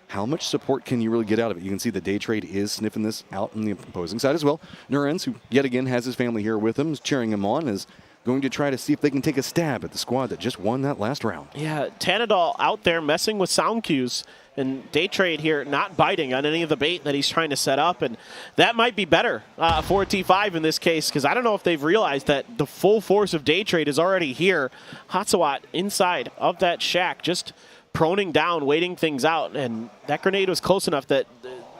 how much support can you really get out of it? You can see the day trade is sniffing this out on the opposing side as well. Nurens, who yet again has his family here with him, is cheering him on, is going to try to see if they can take a stab at the squad that just won that last round. Yeah, Tanadol out there messing with sound cues, and day trade here not biting on any of the bait that he's trying to set up, and that might be better for T5 in this case, because I don't know if they've realized that the full force of day trade is already here. Hatsawat inside of that shack, just proning down, waiting things out, and that grenade was close enough that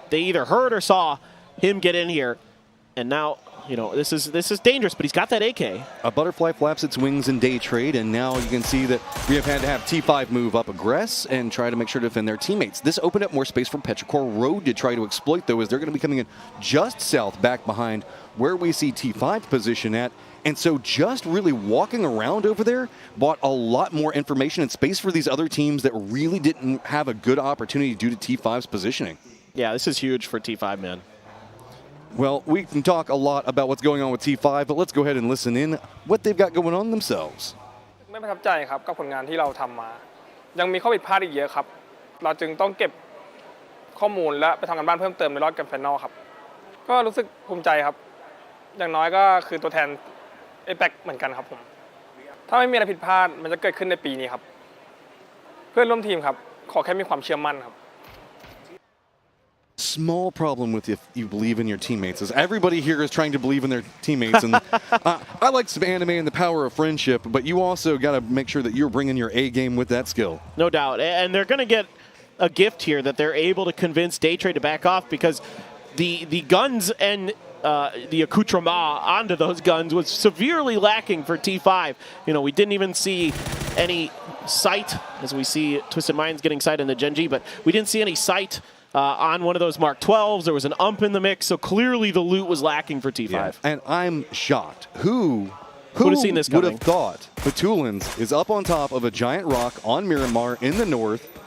they either heard or saw him get in here, and now You know, this is dangerous, but he's got that AK. A butterfly flaps its wings in day trade, and now you can see that we have had to have T5 move up aggress and try to make sure to defend their teammates. This opened up more space for Petrichor Road to try to exploit, though, as they're going to be coming in just south back behind where we see T5 position at. And so just really walking around over there bought a lot more information and space for these other teams that really didn't have a good opportunity due to T5's positioning. Yeah, this is huge for T5, man. Well, we can talk a lot about what's going on with T5, but let's go ahead and listen in what they've got going on themselves. ไม่ประทับใจครับกับผลงานที่เราทำมายังมีข้อผิดพลาดอีกเยอะครับเราจึงต้องเก็บข้อมูลและไปทำกันบ้านเพิ่มเติมในรอบแกรนด์ไฟนอลครับก็รู้สึกภูมิใจครับอย่างน้อยก็คือตัวแทน APEC เหมือนกันครับผมถ้าไม่มีอะไรผิดพลาดมันจะเกิดขึ้นในปีนี้ครับเพื่อนร่วมทีมครับขอแค่มีความเชื่อมั่นครับ Small problem with if you believe in your teammates is everybody here is trying to believe in their teammates. And I like some anime and the power of friendship, but you also got to make sure that you're bringing your A game with that skill. No doubt. And they're going to get a gift here that they're able to convince Daytrade to back off, because the guns and the accoutrement onto those guns was severely lacking for T5. You know, we didn't even see any sight, as we see Twisted Minds getting sight in the Gen G, but we didn't see any sight on one of those Mark 12s. There was an ump in the mix, so clearly the loot was lacking for T5. Yeah, and I'm shocked. Who would have seen this coming? Would have thought Batulins is up on top of a giant rock on Miramar in the north,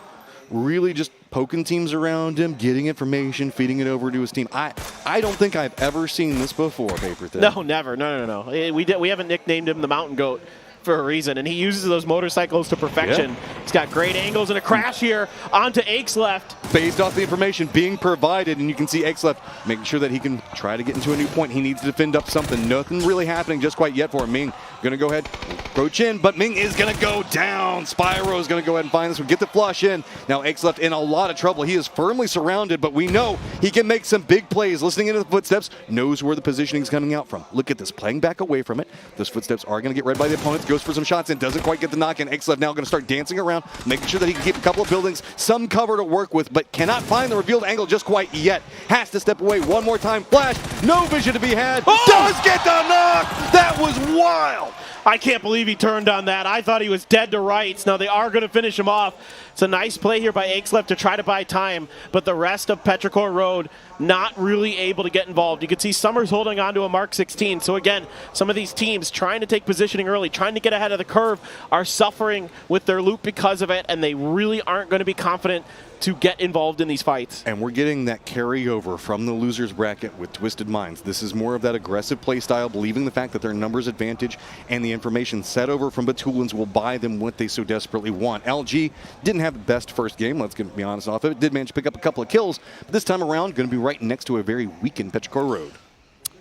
really just poking teams around him, getting information, feeding it over to his team. I don't think I've ever seen this before, Paper Thin. No, never. No. We haven't nicknamed him the Mountain Goat for a reason, and he uses those motorcycles to perfection. Yeah. He's got great angles and a crash here onto Ake's left. Based off the information being provided, and you can see Ake's left making sure that he can try to get into a new point. He needs to defend up something. Nothing really happening just quite yet for him. Ming going to go ahead, approach in, but Ming is going to go down. Spyro is going to go ahead and find this one, get the flush in. Now Ake's left in a lot of trouble. He is firmly surrounded, but we know he can make some big plays. Listening into the footsteps, knows where the positioning is coming out from. Look at this, playing back away from it. Those footsteps are going to get read by the opponents. Goes for some shots and doesn't quite get the knock in. Ake's now going to start dancing around, making sure that he can keep a couple of buildings, some cover to work with, but cannot find the revealed angle just quite yet. Has to step away one more time. Flash, no vision to be had. Oh! Does get the knock! That was wild! I can't believe he turned on that. I thought he was dead to rights. Now they are going to finish him off. It's a nice play here by Ake's left to try to buy time, but the rest of Petrichor Road not really able to get involved. You can see Summers holding on to a Mark 16. So again, some of these teams trying to take positioning early, trying to get ahead of the curve, are suffering with their loot because of it, and they really aren't going to be confident to get involved in these fights. And we're getting that carryover from the losers bracket with Twisted Minds. This is more of that aggressive play style, believing the fact that their numbers advantage and the information set over from Batulins will buy them what they so desperately want. LG didn't have the best first game, let's be honest off of it. Did manage to pick up a couple of kills, but this time around going to be right next to a very weakened Petrichor Road.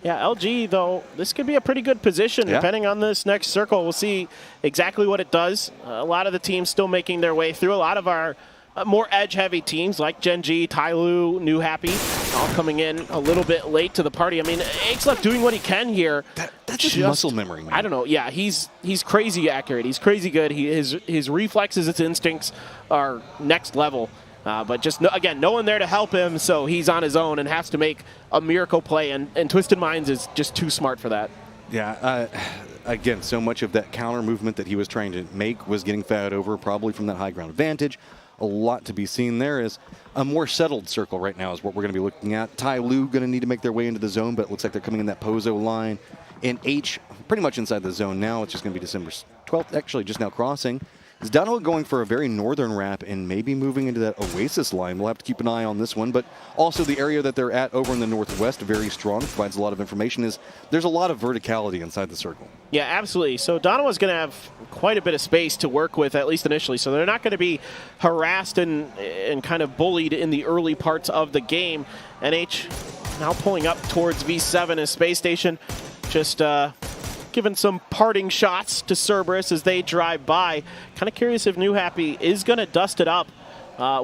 Yeah, LG, though, this could be a pretty good position. Yeah. Depending on this next circle. We'll see exactly what it does. A lot of the teams still making their way through. A lot of our more edge-heavy teams like Gen G, Tyloo, New Happy, all coming in a little bit late to the party. I mean, Ake's left doing what he can here. That's just muscle memory, man. I don't know. Yeah, he's crazy accurate. He's crazy good. His reflexes, his instincts are next level. But just, again, no one there to help him, so he's on his own and has to make a miracle play, and Twisted Minds is just too smart for that. Yeah, again, so much of that counter movement that he was trying to make was getting fed over, probably from that high ground advantage. A lot to be seen there. Is a more settled circle right now is what we're going to be looking at. Tyloo going to need to make their way into the zone, but it looks like they're coming in that Pozo line. And H pretty much inside the zone now. It's just going to be December 12th, actually just now crossing. Is Dano going for a very northern wrap and maybe moving into that Oasis line? We'll have to keep an eye on this one, but also the area that they're at over in the northwest, very strong, provides a lot of information. Is there's a lot of verticality inside the circle. Yeah, absolutely. So Donowa's going to have quite a bit of space to work with, at least initially. So they're not going to be harassed and kind of bullied in the early parts of the game. NH now pulling up towards V7 as Space Station, just giving some parting shots to Cerberus as they drive by. Kind of curious if New Happy is going to dust it up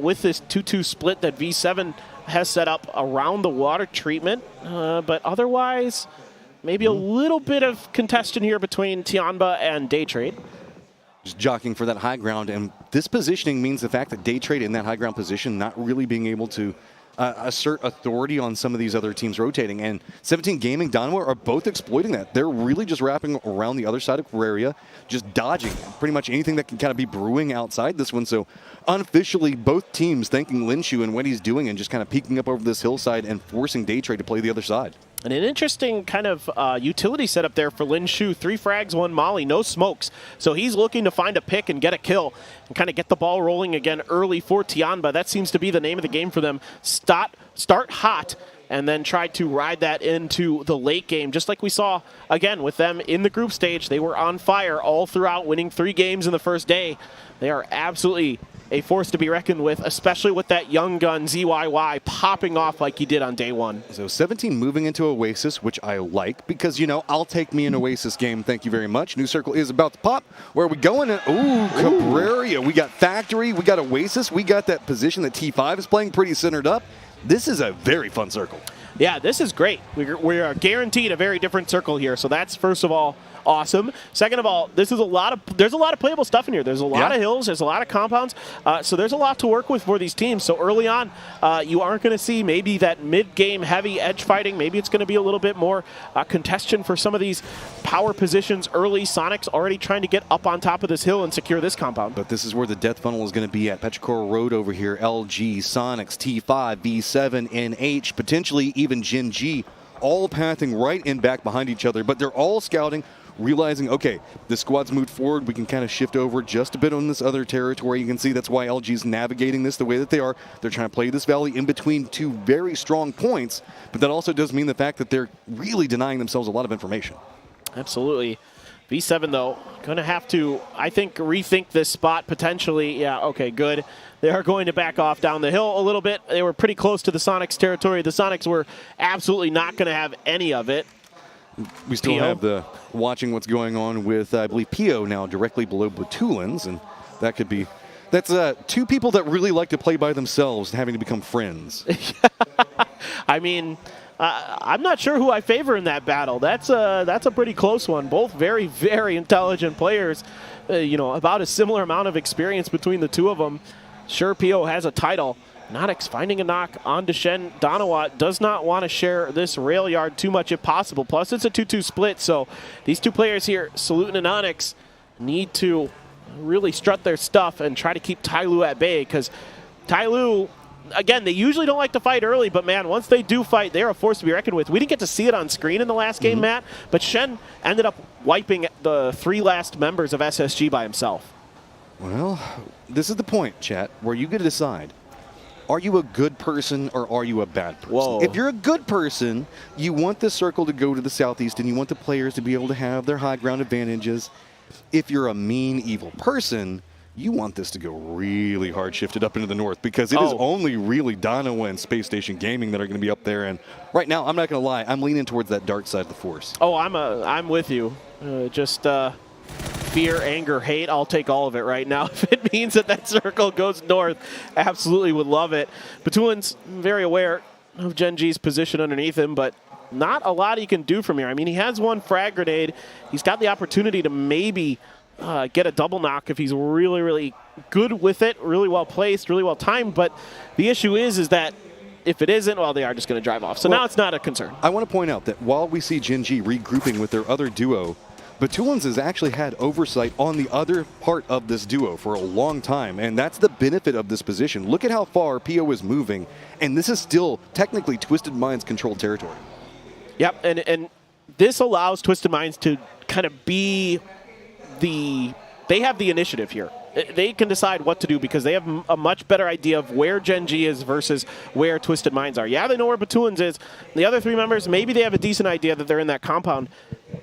with this 2-2 split that V7 has set up around the water treatment. But otherwise, maybe a little bit of contention here between Tianba and Daytrade. Just jockeying for that high ground, and this positioning means the fact that Daytrade in that high ground position not really being able to assert authority on some of these other teams rotating. And 17 Gaming, Donwa are both exploiting that. They're really just wrapping around the other side of Queraria, just dodging pretty much anything that can kind of be brewing outside this one. So unofficially, both teams thanking Linshu and what he's doing and just kind of peeking up over this hillside and forcing Daytrade to play the other side. And an interesting kind of utility setup there for Linshu. 3 frags, 1 molly, no smokes. So he's looking to find a pick and get a kill and kind of get the ball rolling again early for Tianba. That seems to be the name of the game for them. Start hot and then try to ride that into the late game. Just like we saw, again, with them in the group stage. They were on fire all throughout, winning 3 games in the first day. They are absolutely a force to be reckoned with, especially with that young gun ZYY popping off like he did on day 1. So 17 moving into Oasis, which I like because, you know, I'll take me an Oasis game. Thank you very much. New circle is about to pop. Where are we going? Ooh, Cabrera. We got Factory. We got Oasis. We got that position that T5 is playing pretty centered up. This is a very fun circle. Yeah, this is great. We are guaranteed a very different circle here. So that's, first of all, awesome. Second of all, there's a lot of playable stuff in here. There's a lot of hills. There's a lot of compounds. So there's a lot to work with for these teams. So early on, you aren't going to see maybe that mid-game heavy edge fighting. Maybe it's going to be a little bit more contention for some of these power positions early. Sonic's already trying to get up on top of this hill and secure this compound. But this is where the death funnel is going to be at Petrichor Road over here. LG, Sonics, T5, V7, NH, potentially even Gen G, all pathing right in back behind each other. But they're all scouting, realizing, okay, the squad's moved forward. We can kind of shift over just a bit on this other territory. You can see that's why LG's navigating this the way that they are. They're trying to play this valley in between 2 very strong points, but that also does mean the fact that they're really denying themselves a lot of information. Absolutely. V7, though, going to have to, I think, rethink this spot potentially. Yeah, okay, good. They are going to back off down the hill a little bit. They were pretty close to the Sonics territory. The Sonics were absolutely not going to have any of it. We still have the watching what's going on with, I believe, Pio now directly below Batulins, and that could be, that's 2 people that really like to play by themselves having to become friends. I mean, I'm not sure who I favor in that battle. That's a pretty close one. Both very, very intelligent players. You know, about a similar amount of experience between the 2 of them. Sure, Pio has a title. Nodix finding a knock on Deshen. Donawat does not want to share this rail yard too much if possible. Plus, it's a 2-2 split, so these 2 players here, Salutin and Onyx, need to really strut their stuff and try to keep Tyloo at bay, because Tyloo, again, they usually don't like to fight early, but man, once they do fight, they're a force to be reckoned with. We didn't get to see it on screen in the last game, Matt, but Shen ended up wiping the 3 last members of SSG by himself. Well, this is the point, chat, where you get to decide. Are you a good person or are you a bad person? Whoa. If you're a good person, you want the circle to go to the southeast and you want the players to be able to have their high ground advantages. If you're a mean, evil person, you want this to go really hard shifted up into the north, because it is only really Donowa and Space Station Gaming that are going to be up there. And right now, I'm not going to lie, I'm leaning towards that dark side of the force. Oh, I'm with you. Fear, anger, hate, I'll take all of it right now. If it means that circle goes north, absolutely would love it. Batulin's very aware of Gen G's position underneath him, but not a lot he can do from here. I mean, he has 1 frag grenade. He's got the opportunity to maybe get a double knock if he's really, really good with it, really well placed, really well timed. But the issue is that if it isn't, well, they are just going to drive off. So now it's not a concern. I want to point out that while we see Gen G regrouping with their other duo, Batulins has actually had oversight on the other part of this duo for a long time, and that's the benefit of this position. Look at how far Pio is moving, and this is still technically Twisted Minds controlled territory. Yep, and this allows Twisted Minds to kind of be they have the initiative here. They can decide what to do because they have a much better idea of where Gen G is versus where Twisted Minds are. Yeah, they know where Batulins is. The other 3 members, maybe they have a decent idea that they're in that compound,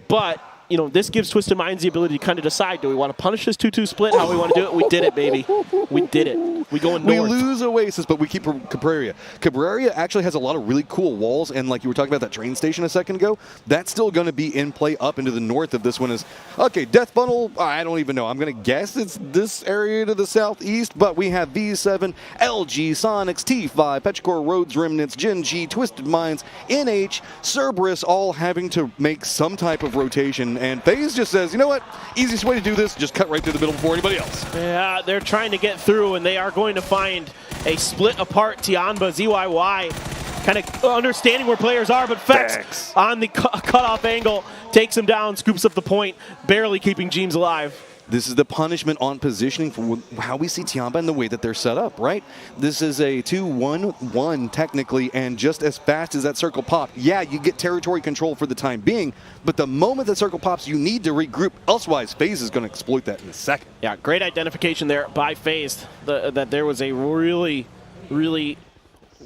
but you know, this gives Twisted Minds the ability to kind of decide, do we want to punish this 2-2 split? How we want to do it? We did it, baby. We did it. We going north. We lose Oasis, but we keep Cabrera. Cabrera actually has a lot of really cool walls, and like you were talking about that train station a second ago, that's still going to be in play up into the north of this one. Is okay, Death Funnel, I don't even know. I'm going to guess it's this area to the southeast, but we have V7, LG, Sonics, T5, Petrichor Roads Remnants, Gen G, Twisted Minds, NH, Cerberus all having to make some type of rotation. one, and FaZe just says, you know what, easiest way to do this, just cut right through the middle before anybody else. Yeah, they're trying to get through, and they are going to find a split apart Tianba, ZYY, kind of understanding where players are, but Fex on the cutoff angle takes him down, scoops up the point, barely keeping Jeems alive. This is the punishment on positioning for how we see Tianba and the way that they're set up, right? This is a 2-1-1 technically, and just as fast as that circle pop, yeah, you get territory control for the time being, but the moment that circle pops, you need to regroup. Elsewise, FaZe is going to exploit that in a second. Yeah, great identification there by FaZe, that there was a really, really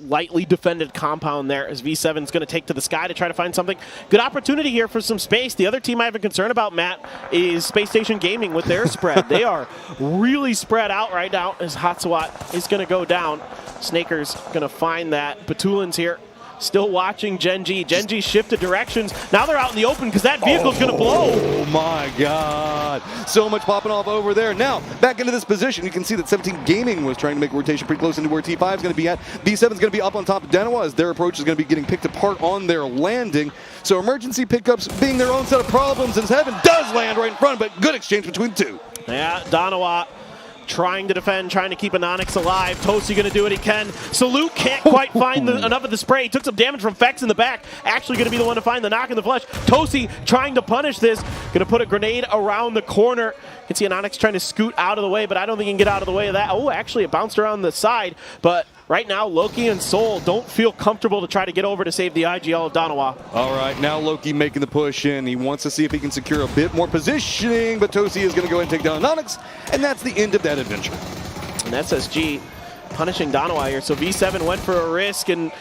lightly defended compound there as V7 is going to take to the sky to try to find something. Good opportunity here for some space. The other team I have a concern about, Matt, is Space Station Gaming with their spread. They are really spread out right now as Hatsawat is going to go down. Snaker's going to find that. Batulin's here. Still watching Genji. Genji shifted directions. Now they're out in the open because that vehicle's going to blow. Oh my God. So much popping off over there. Now, back into this position, you can see that 17 Gaming was trying to make a rotation pretty close into where T5 is going to be at. B7 is going to be up on top of Danawa as their approach is going to be getting picked apart on their landing. So emergency pickups being their own set of problems as Heaven does land right in front, but good exchange between two. Yeah, Danawa trying to defend, trying to keep Anonix alive. Tosi going to do what he can. Salute can't quite find enough of the spray. He took some damage from Fex in the back. Actually going to be the one to find the knock in the flesh. Tosi trying to punish this. Going to put a grenade around the corner. You can see Anonix trying to scoot out of the way, but I don't think he can get out of the way of that. Oh, actually it bounced around the side, but right now, Loki and Soul don't feel comfortable to try to get over to save the IGL of Danawa. All right, now Loki making the push in. He wants to see if he can secure a bit more positioning, but Tosi is going to go ahead and take down Anonix, and that's the end of that adventure. And SSG punishing Danawa here. So V7 went for a risk, and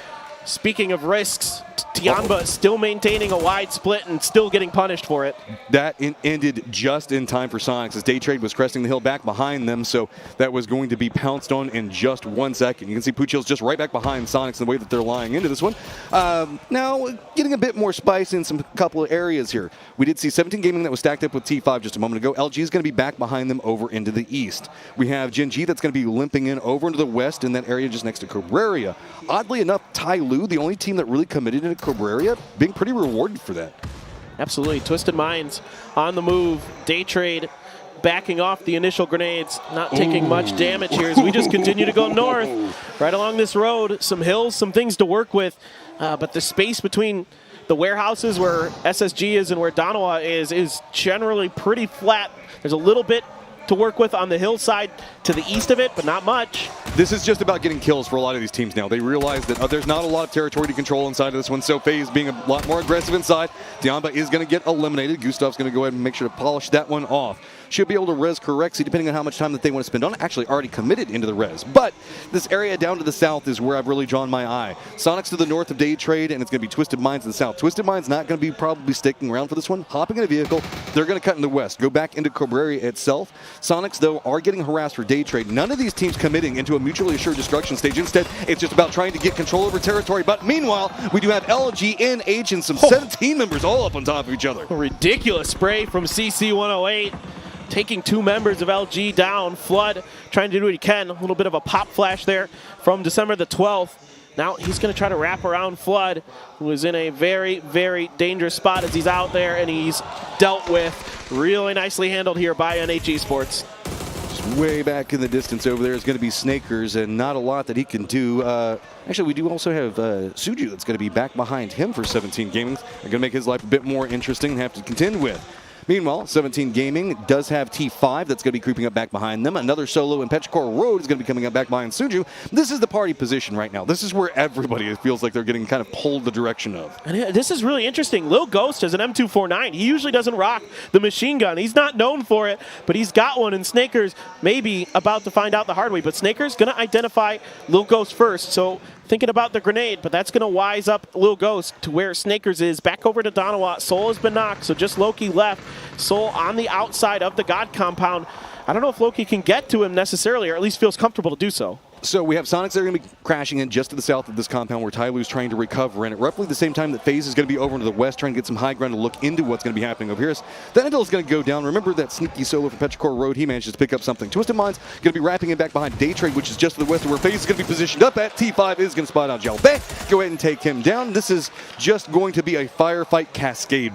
speaking of risks, Tianba still maintaining a wide split and still getting punished for it. That ended just in time for Sonics as Daytrade was cresting the hill back behind them, so that was going to be pounced on in just 1 second. You can see Puchil's just right back behind Sonics in the way that they're lying into this one. Now, getting a bit more spice in some couple of areas here. We did see 17 Gaming that was stacked up with T5 just a moment ago. LG is going to be back behind them over into the east. We have Genji that's going to be limping in over into the west in that area just next to Cabrera. Oddly enough, Tai Lu, the only team that really committed into Cabrera, being pretty rewarded for that. Absolutely. Twisted Minds on the move. Daytrade backing off the initial grenades, not taking much damage here as we just continue to go north. Right along this road, some hills, some things to work with, but the space between the warehouses where SSG is and where Danawa is generally pretty flat. There's a little bit to work with on the hillside to the east of it, but not much. This is just about getting kills for a lot of these teams now. They realize that there's not a lot of territory to control inside of this one, so FaZe being a lot more aggressive inside. Tianba is going to get eliminated. Gustav's going to go ahead and make sure to polish that one off. Should be able to res Correxy depending on how much time that they want to spend on it. Actually already committed into the res. But this area down to the south is where I've really drawn my eye. Sonics to the north of Daytrade, and it's going to be Twisted Minds in the south. Twisted Minds not going to be probably sticking around for this one. Hopping in a vehicle, they're going to cut in the west. Go back into Cabrera itself. Sonics, though, are getting harassed for Daytrade. None of these teams committing into a mutually assured destruction stage. Instead, it's just about trying to get control over territory. But meanwhile, we do have LG, NH, and some 17 members all up on top of each other. A ridiculous spray from CC108. Taking 2 members of LG down. Flood trying to do what he can. A little bit of a pop flash there from December the 12th. Now he's going to try to wrap around Flood, who is in a very, very dangerous spot as he's out there, and he's dealt with. Really nicely handled here by NH Esports. Way back in the distance over there is going to be Snakers, and not a lot that he can do. Actually, we do also have Suju that's going to be back behind him for 17 Gaming. They're going to make his life a bit more interesting and have to contend with. Meanwhile, 17 Gaming does have T5 that's going to be creeping up back behind them. Another solo in Petrichor Road is going to be coming up back behind Suju. This is the party position right now. This is where everybody feels like they're getting kind of pulled the direction of. And this is really interesting. Lil Ghost has an M249. He usually doesn't rock the machine gun. He's not known for it, but he's got one, and Snaker's maybe about to find out the hard way. But Snaker's going to identify Lil Ghost first, so thinking about the grenade, but that's going to wise up Lil Ghost to where Snakers is. Back over to Danawa. Soul has been knocked, so just Loki left. Soul on the outside of the God compound. I don't know if Loki can get to him necessarily, or at least feels comfortable to do so. So we have Sonics that are going to be crashing in just to the south of this compound where Ty Lu's trying to recover, and at roughly the same time that FaZe is going to be over to the west trying to get some high ground to look into what's going to be happening over here. Thanatil is going to go down. Remember that sneaky solo from Petrichor Road? He manages to pick up something. Twisted Minds going to be wrapping it back behind Daytrade, which is just to the west of where FaZe is going to be positioned up at. T5 is going to spot out Jalbei. Go ahead and take him down. This is just going to be a firefight cascade.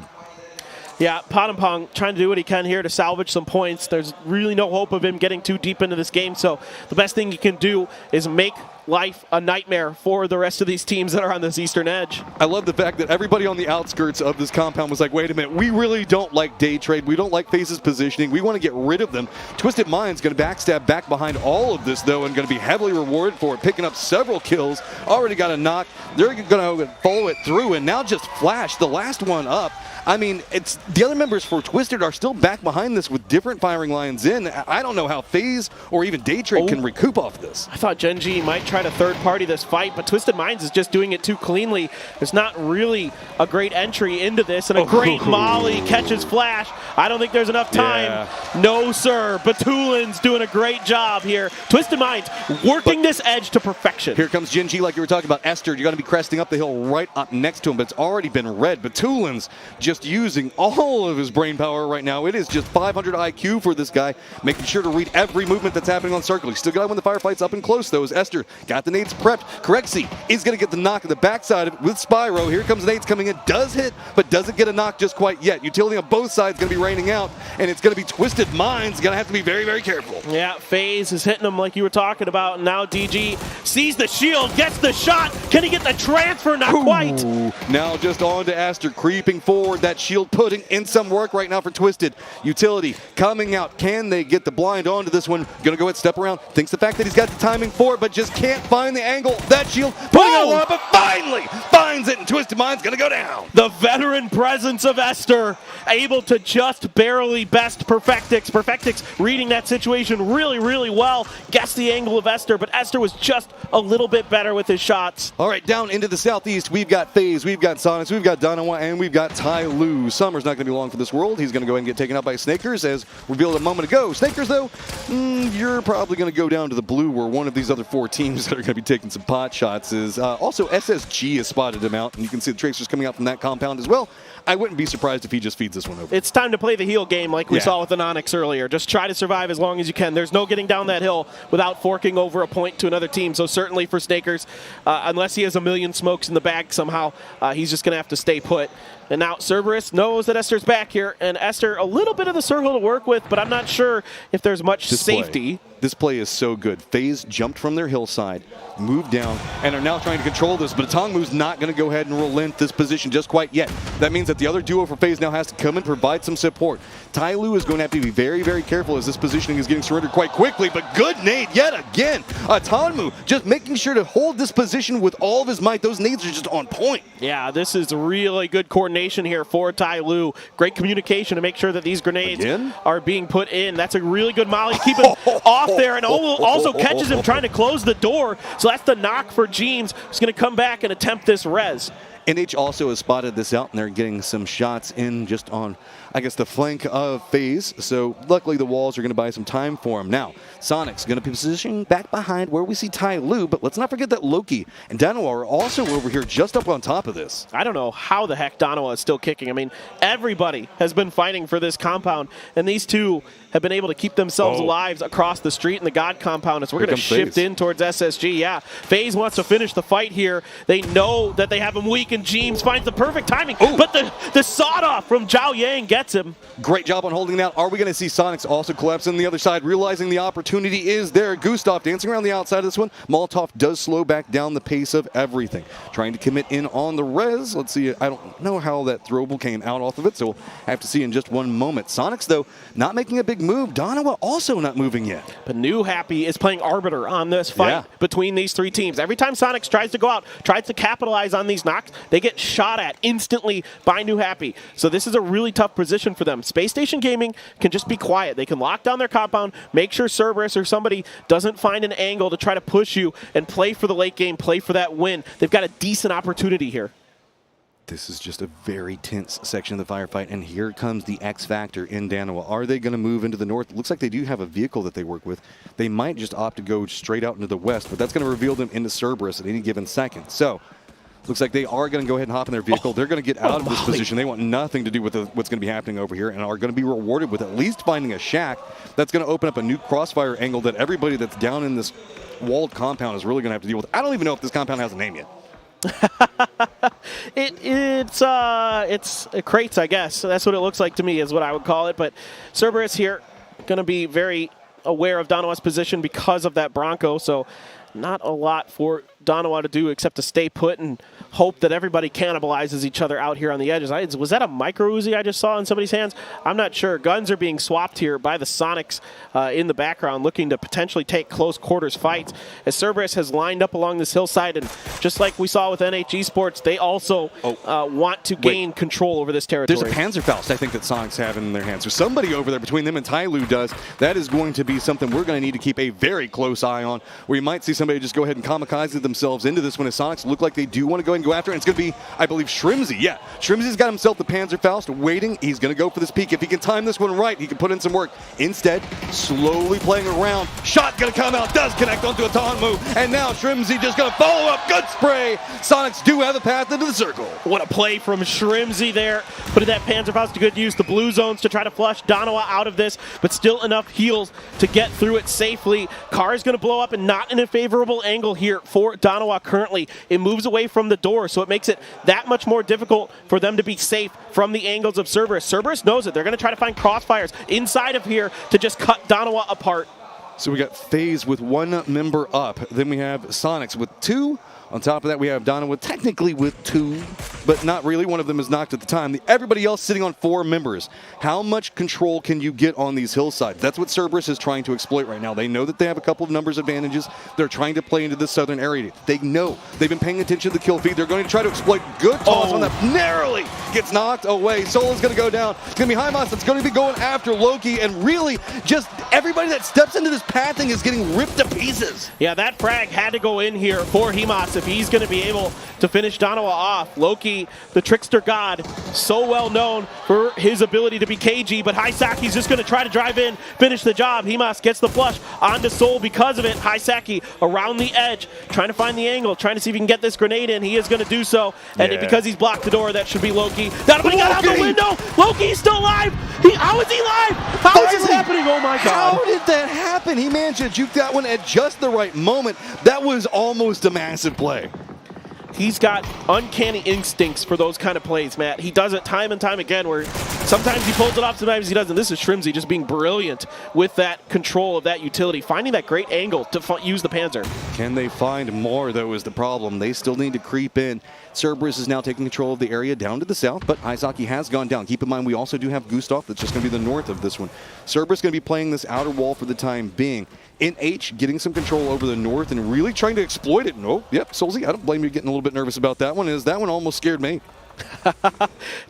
Yeah, Pong trying to do what he can here to salvage some points. There's really no hope of him getting too deep into this game, so the best thing he can do is make life a nightmare for the rest of these teams that are on this eastern edge. I love the fact that everybody on the outskirts of this compound was like, wait a minute, we really don't like day trade. We don't like FaZe's positioning. We want to get rid of them. Twisted Mind's going to backstab back behind all of this, though, and going to be heavily rewarded for it, picking up several kills. Already got a knock. They're going to follow it through, and now just Flash, the last one up. I mean, it's the other members for Twisted are still back behind this with different firing lines in. I don't know how FaZe or even Daytrade can recoup off this. I thought Gen G might try to third-party this fight, but Twisted Minds is just doing it too cleanly. There's not really a great entry into this, and a great molly catches Flash. I don't think there's enough time. Yeah. No, sir. Batulin's doing a great job here. Twisted Minds working this edge to perfection. Here comes Gen G, like you were talking about. Esther, you're going to be cresting up the hill right up next to him, but it's already been red. Batulin's just using all of his brain power right now. It is just 500 IQ for this guy, making sure to read every movement that's happening on circle. He's still got to win the firefight's up and close, though, as Esther got the nades prepped. Corexy is going to get the knock at the backside of it with Spyro. Here comes nades coming in. Does hit, but doesn't get a knock just quite yet. Utility on both sides going to be raining out, and it's going to be Twisted Minds. Going to have to be very, very careful. Yeah, FaZe is hitting him like you were talking about. And now DG sees the shield, gets the shot. Can he get the transfer? Not quite. Now just on to Esther, creeping forward. That shield putting in some work right now for Twisted. Utility coming out. Can they get the blind onto this one? Gonna go ahead, step around. Thinks the fact that he's got the timing for it, but just can't find the angle. That shield putting it on, but finally finds it, and Twisted Mind's gonna go down. The veteran presence of Esther, able to just barely best Perfectix. Perfectix reading that situation really, really well. Guessed the angle of Esther, but Esther was just a little bit better with his shots. All right, down into the southeast, we've got FaZe, we've got Sonics, we've got Danawa, and we've got Ty Lu. Summer's not going to be long for this world. He's going to go ahead and get taken out by Snakers, as revealed a moment ago. Snakers, though, you're probably going to go down to the blue, where one of these other four teams that are going to be taking some pot shots is. Also, SSG has spotted him out, and you can see the tracers coming out from that compound as well. I wouldn't be surprised if he just feeds this one over. It's time to play the heal game like we saw with Anonix earlier. Just try to survive as long as you can. There's no getting down that hill without forking over a point to another team. So certainly for Snakers, unless he has a million smokes in the bag somehow, he's just going to have to stay put. And now Cerberus knows that Esther's back here, and Esther a little bit of the circle to work with, but I'm not sure if there's much safety. This play is so good. FaZe jumped from their hillside, moved down, and are now trying to control this, but Tongmu's not going to go ahead and relent this position just quite yet. That means that the other duo for FaZe now has to come and provide some support. Ty Lu is going to have to be very, very careful as this positioning is getting surrendered quite quickly, but good nade yet again. Tongmu just making sure to hold this position with all of his might. Those nades are just on point. Yeah, this is really good coordination here for Ty Lu. Great communication to make sure that these grenades are being put in. That's a really good molly to keep him off there, and also catches him trying to close the door. So that's the knock for Jeans, who's going to come back and attempt this res. NH also has spotted this out, and they're getting some shots in just on, I guess, the flank of FaZe. So luckily the walls are going to buy some time for him. Now, Sonic's going to be positioned back behind where we see Ty Lu, but let's not forget that Loki and Danawa are also over here just up on top of this. I don't know how the heck Danawa is still kicking. I mean, everybody has been fighting for this compound, and these two have been able to keep themselves alive across the street in the God compound. So we're going to shift in towards SSG. Yeah, FaZe wants to finish the fight here. They know that they have him weak, and James finds the perfect timing. But the sawed-off from Zhao Yang gets him. Great job on holding that. Are we going to see Sonics also collapse on the other side, realizing the opportunity is there? Gustav dancing around the outside of this one. Molotov does slow back down the pace of everything. Trying to commit in on the res. Let's see. I don't know how that throwable came out off of it, so we'll have to see in just one moment. Sonics, though, not making a big move. Danawa also not moving yet. But New Happy is playing arbiter on this fight between these three teams. Every time Sonics tries to go out, tries to capitalize on these knocks, they get shot at instantly by New Happy. So this is a really tough position for them. Space Station Gaming can just be quiet. They can lock down their compound, make sure Cerberus or somebody doesn't find an angle to try to push you, and play for the late game, play for that win. They've got a decent opportunity here. This is just a very tense section of the firefight, and here comes the X factor in Danawa. Are they going to move into the north? It looks like they do have a vehicle that they work with. They might just opt to go straight out into the west, but that's going to reveal them into Cerberus at any given second. So, looks like they are going to go ahead and hop in their vehicle. They're going to get out of this position. They want nothing to do with what's going to be happening over here, and are going to be rewarded with at least finding a shack that's going to open up a new crossfire angle that everybody that's down in this walled compound is really going to have to deal with. I don't even know if this compound has a name yet. It's crates, I guess. So that's what it looks like to me, is what I would call it. But Cerberus here going to be very aware of Donawa's position because of that Bronco. So not a lot for Donawa to do except to stay put and hope that everybody cannibalizes each other out here on the edges. Was that a micro Uzi I just saw in somebody's hands? I'm not sure. Guns are being swapped here by the Sonics in the background, looking to potentially take close quarters fights, as Cerberus has lined up along this hillside, and just like we saw with NH Esports, they also want to gain control over this territory. There's a Panzerfaust, I think, that Sonics have in their hands. There's somebody over there between them and Tyloo does. That is going to be something we're going to need to keep a very close eye on, where you might see somebody just go ahead and kamikaze themselves into this one, as Sonics look like they do want to go ahead and go after it. And it's going to be, I believe, Shrimzy. Yeah, Shrimzy's got himself the Panzerfaust waiting. He's going to go for this peek. If he can time this one right, he can put in some work. Instead, slowly playing around. Shot going to come out, does connect onto a taunt move. And now Shrimzy just going to follow up. Good spray. Sonics do have a path into the circle. What a play from Shrimzy there. Putting that Panzerfaust to good use. The blue zones to try to flush Donawa out of this, but still enough heals to get through it safely. Car is going to blow up, and not in a favorable angle here for Donawa currently. It moves away from the door, so it makes it that much more difficult for them to be safe from the angles of Cerberus. Cerberus knows it. They're going to try to find crossfires inside of here to just cut Donawa apart. So we got FaZe with one member up. Then we have Sonics with two. On top of that, we have Donawa technically with two, but not really. One of them is knocked at the time. Everybody else sitting on 4 members. How much control can you get on these hillsides? That's what Cerberus is trying to exploit right now. They know that they have a couple of numbers advantages. They're trying to play into the southern area. They know. They've been paying attention to the kill feed. They're going to try to exploit. Good toss on that. Narrowly gets knocked away. Solo's going to go down. It's going to be Hymas that's going to be going after Loki, and really just everybody that steps into this pathing is getting ripped to pieces. Yeah, that frag had to go in here for Hymas if he's going to be able to finish Donawa off. Loki, the trickster god, so well known for his ability to be cagey, but Hysaki's just going to try to drive in, finish the job. Hymas gets the flush onto Soul because of it. Hysaki around the edge, trying to find the angle, trying to see if he can get this grenade in. He is going to do so, and because he's blocked the door, that should be Loki. But he got out the window! Loki's still alive! How is he alive? How is this happening? Oh my god. How did that happen? He managed to juke that one at just the right moment. That was almost a massive play. He's got uncanny instincts for those kind of plays, Matt. He does it time and time again, where sometimes he pulls it off, sometimes he doesn't. This is Shrimzy just being brilliant with that control of that utility, finding that great angle to use the Panzer. Can they find more, though, is the problem. They still need to creep in. Cerberus is now taking control of the area down to the south, but Hisaki has gone down. Keep in mind, we also do have Gustav that's just going to be the north of this one. Cerberus going to be playing this outer wall for the time being. NH getting some control over the north and really trying to exploit it. Nope, yep, Solzy, I don't blame you getting a little bit nervous about that one, as that one almost scared me.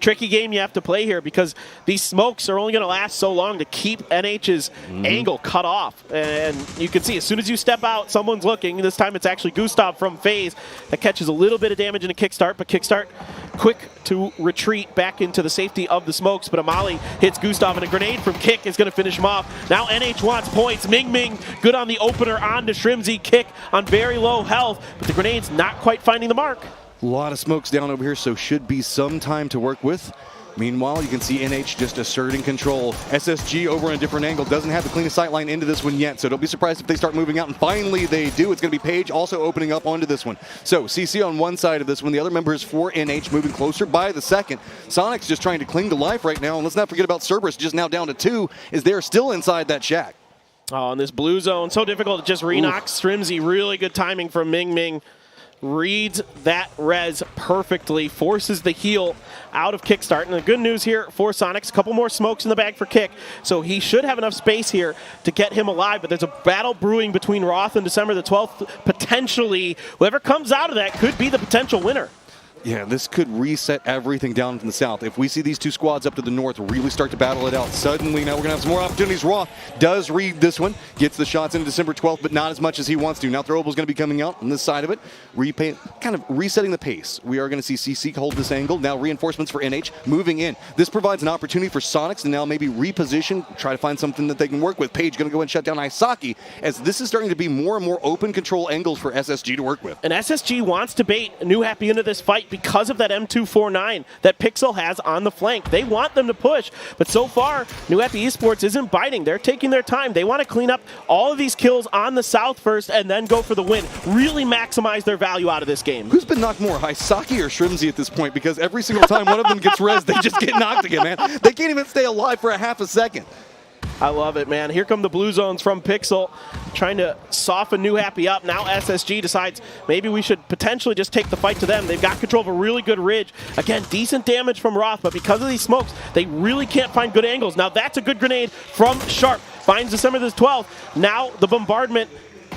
Tricky game you have to play here, because these smokes are only going to last so long to keep NH's angle cut off. And you can see as soon as you step out, someone's looking. This time it's actually Gustav from FaZe that catches a little bit of damage in a Kickstart, but Kickstart quick to retreat back into the safety of the smokes. But Amali hits Gustav, and a grenade from Kick is going to finish him off. Now NH wants points. Ming Ming good on the opener onto Shrimzy. Kick on very low health, but the grenade's not quite finding the mark. A lot of smokes down over here, so should be some time to work with. Meanwhile, you can see NH just asserting control. SSG over on a different angle doesn't have the cleanest sight line into this one yet, so don't be surprised if they start moving out, and finally they do. It's going to be Paige also opening up onto this one. So CC on one side of this one, the other members for NH moving closer by the second. Sonic's just trying to cling to life right now, and let's not forget about Cerberus, just now down to 2, is they're still inside that shack. Oh, in this blue zone, so difficult to just re-knock Shrimzy. Really good timing from Ming Ming. Reads that res perfectly, forces the heal out of Kickstart. And the good news here for Sonics, a couple more smokes in the bag for Kick, so he should have enough space here to get him alive. But there's a battle brewing between Roth and December the 12th. Potentially, whoever comes out of that could be the potential winner. Yeah, this could reset everything down from the south. If we see these two squads up to the north really start to battle it out, suddenly now we're going to have some more opportunities. Roth does read this one, gets the shots into December 12th, but not as much as he wants to. Now Throwable's going to be coming out on this side of it, kind of resetting the pace. We are going to see CC hold this angle. Now reinforcements for NH moving in. This provides an opportunity for Sonics to now maybe reposition, try to find something that they can work with. Paige going to go and shut down Isaki, as this is starting to be more and more open control angles for SSG to work with. And SSG wants to bait New Happy into this fight, because of that M249 that Pixel has on the flank. They want them to push, but so far, New Happy Esports isn't biting. They're taking their time. They want to clean up all of these kills on the south first and then go for the win. Really maximize their value out of this game. Who's been knocked more, Hisaki or Shrimzy at this point? Because every single time one of them gets res, they just get knocked again, man. They can't even stay alive for a half a second. I love it, man. Here come the blue zones from Pixel, trying to soften New Happy up. Now SSG decides maybe we should potentially just take the fight to them. They've got control of a really good ridge. Again, decent damage from Roth, but because of these smokes, they really can't find good angles. Now that's a good grenade from Sharp. Finds December the 12th. Now the bombardment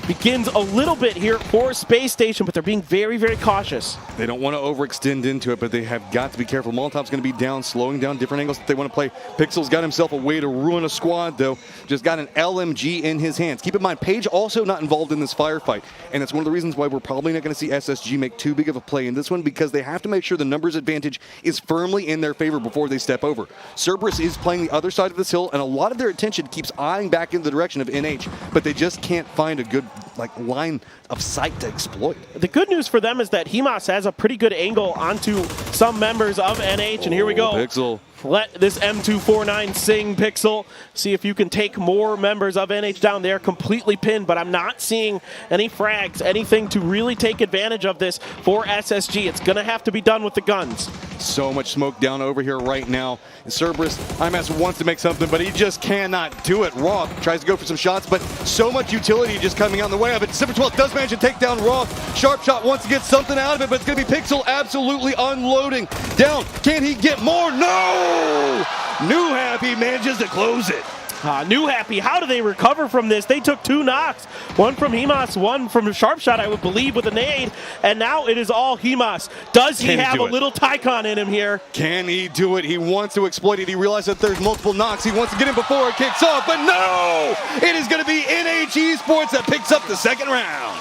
begins a little bit here for Space Station, but they're being very, very cautious. They don't want to overextend into it, but they have got to be careful. Molotov's going to be down, slowing down different angles that they want to play. Pixel's got himself a way to ruin a squad, though. Just got an LMG in his hands. Keep in mind, Page also not involved in this firefight, and it's one of the reasons why we're probably not going to see SSG make too big of a play in this one, because they have to make sure the numbers advantage is firmly in their favor before they step over. Cerberus is playing the other side of this hill, and a lot of their attention keeps eyeing back in the direction of NH, but they just can't find a good line of sight to exploit. The good news for them is that Himas has a pretty good angle onto some members of NH, and here we go. Pixel. Let this M249 sing, Pixel. See if you can take more members of NH down. They're completely pinned, but I'm not seeing any frags, anything to really take advantage of this for SSG. It's going to have to be done with the guns. So much smoke down over here right now. And Cerberus, IMAS wants to make something, but he just cannot do it. Roth tries to go for some shots, but so much utility just coming out in the way of it. December 12th does manage to take down Roth. Sharp Shot wants to get something out of it, but it's going to be Pixel absolutely unloading. Down. Can he get more? No! New Happy manages to close it. New Happy, how do they recover from this? They took 2 knocks. One from Himas, one from Sharp Shot, I would believe, with a nade. And now it is all Himas. Does he have a little Tycon in him here? Can he do it? He wants to exploit it. He realizes that there's multiple knocks. He wants to get in before it kicks off, but no! It is going to be NH Esports that picks up the second round.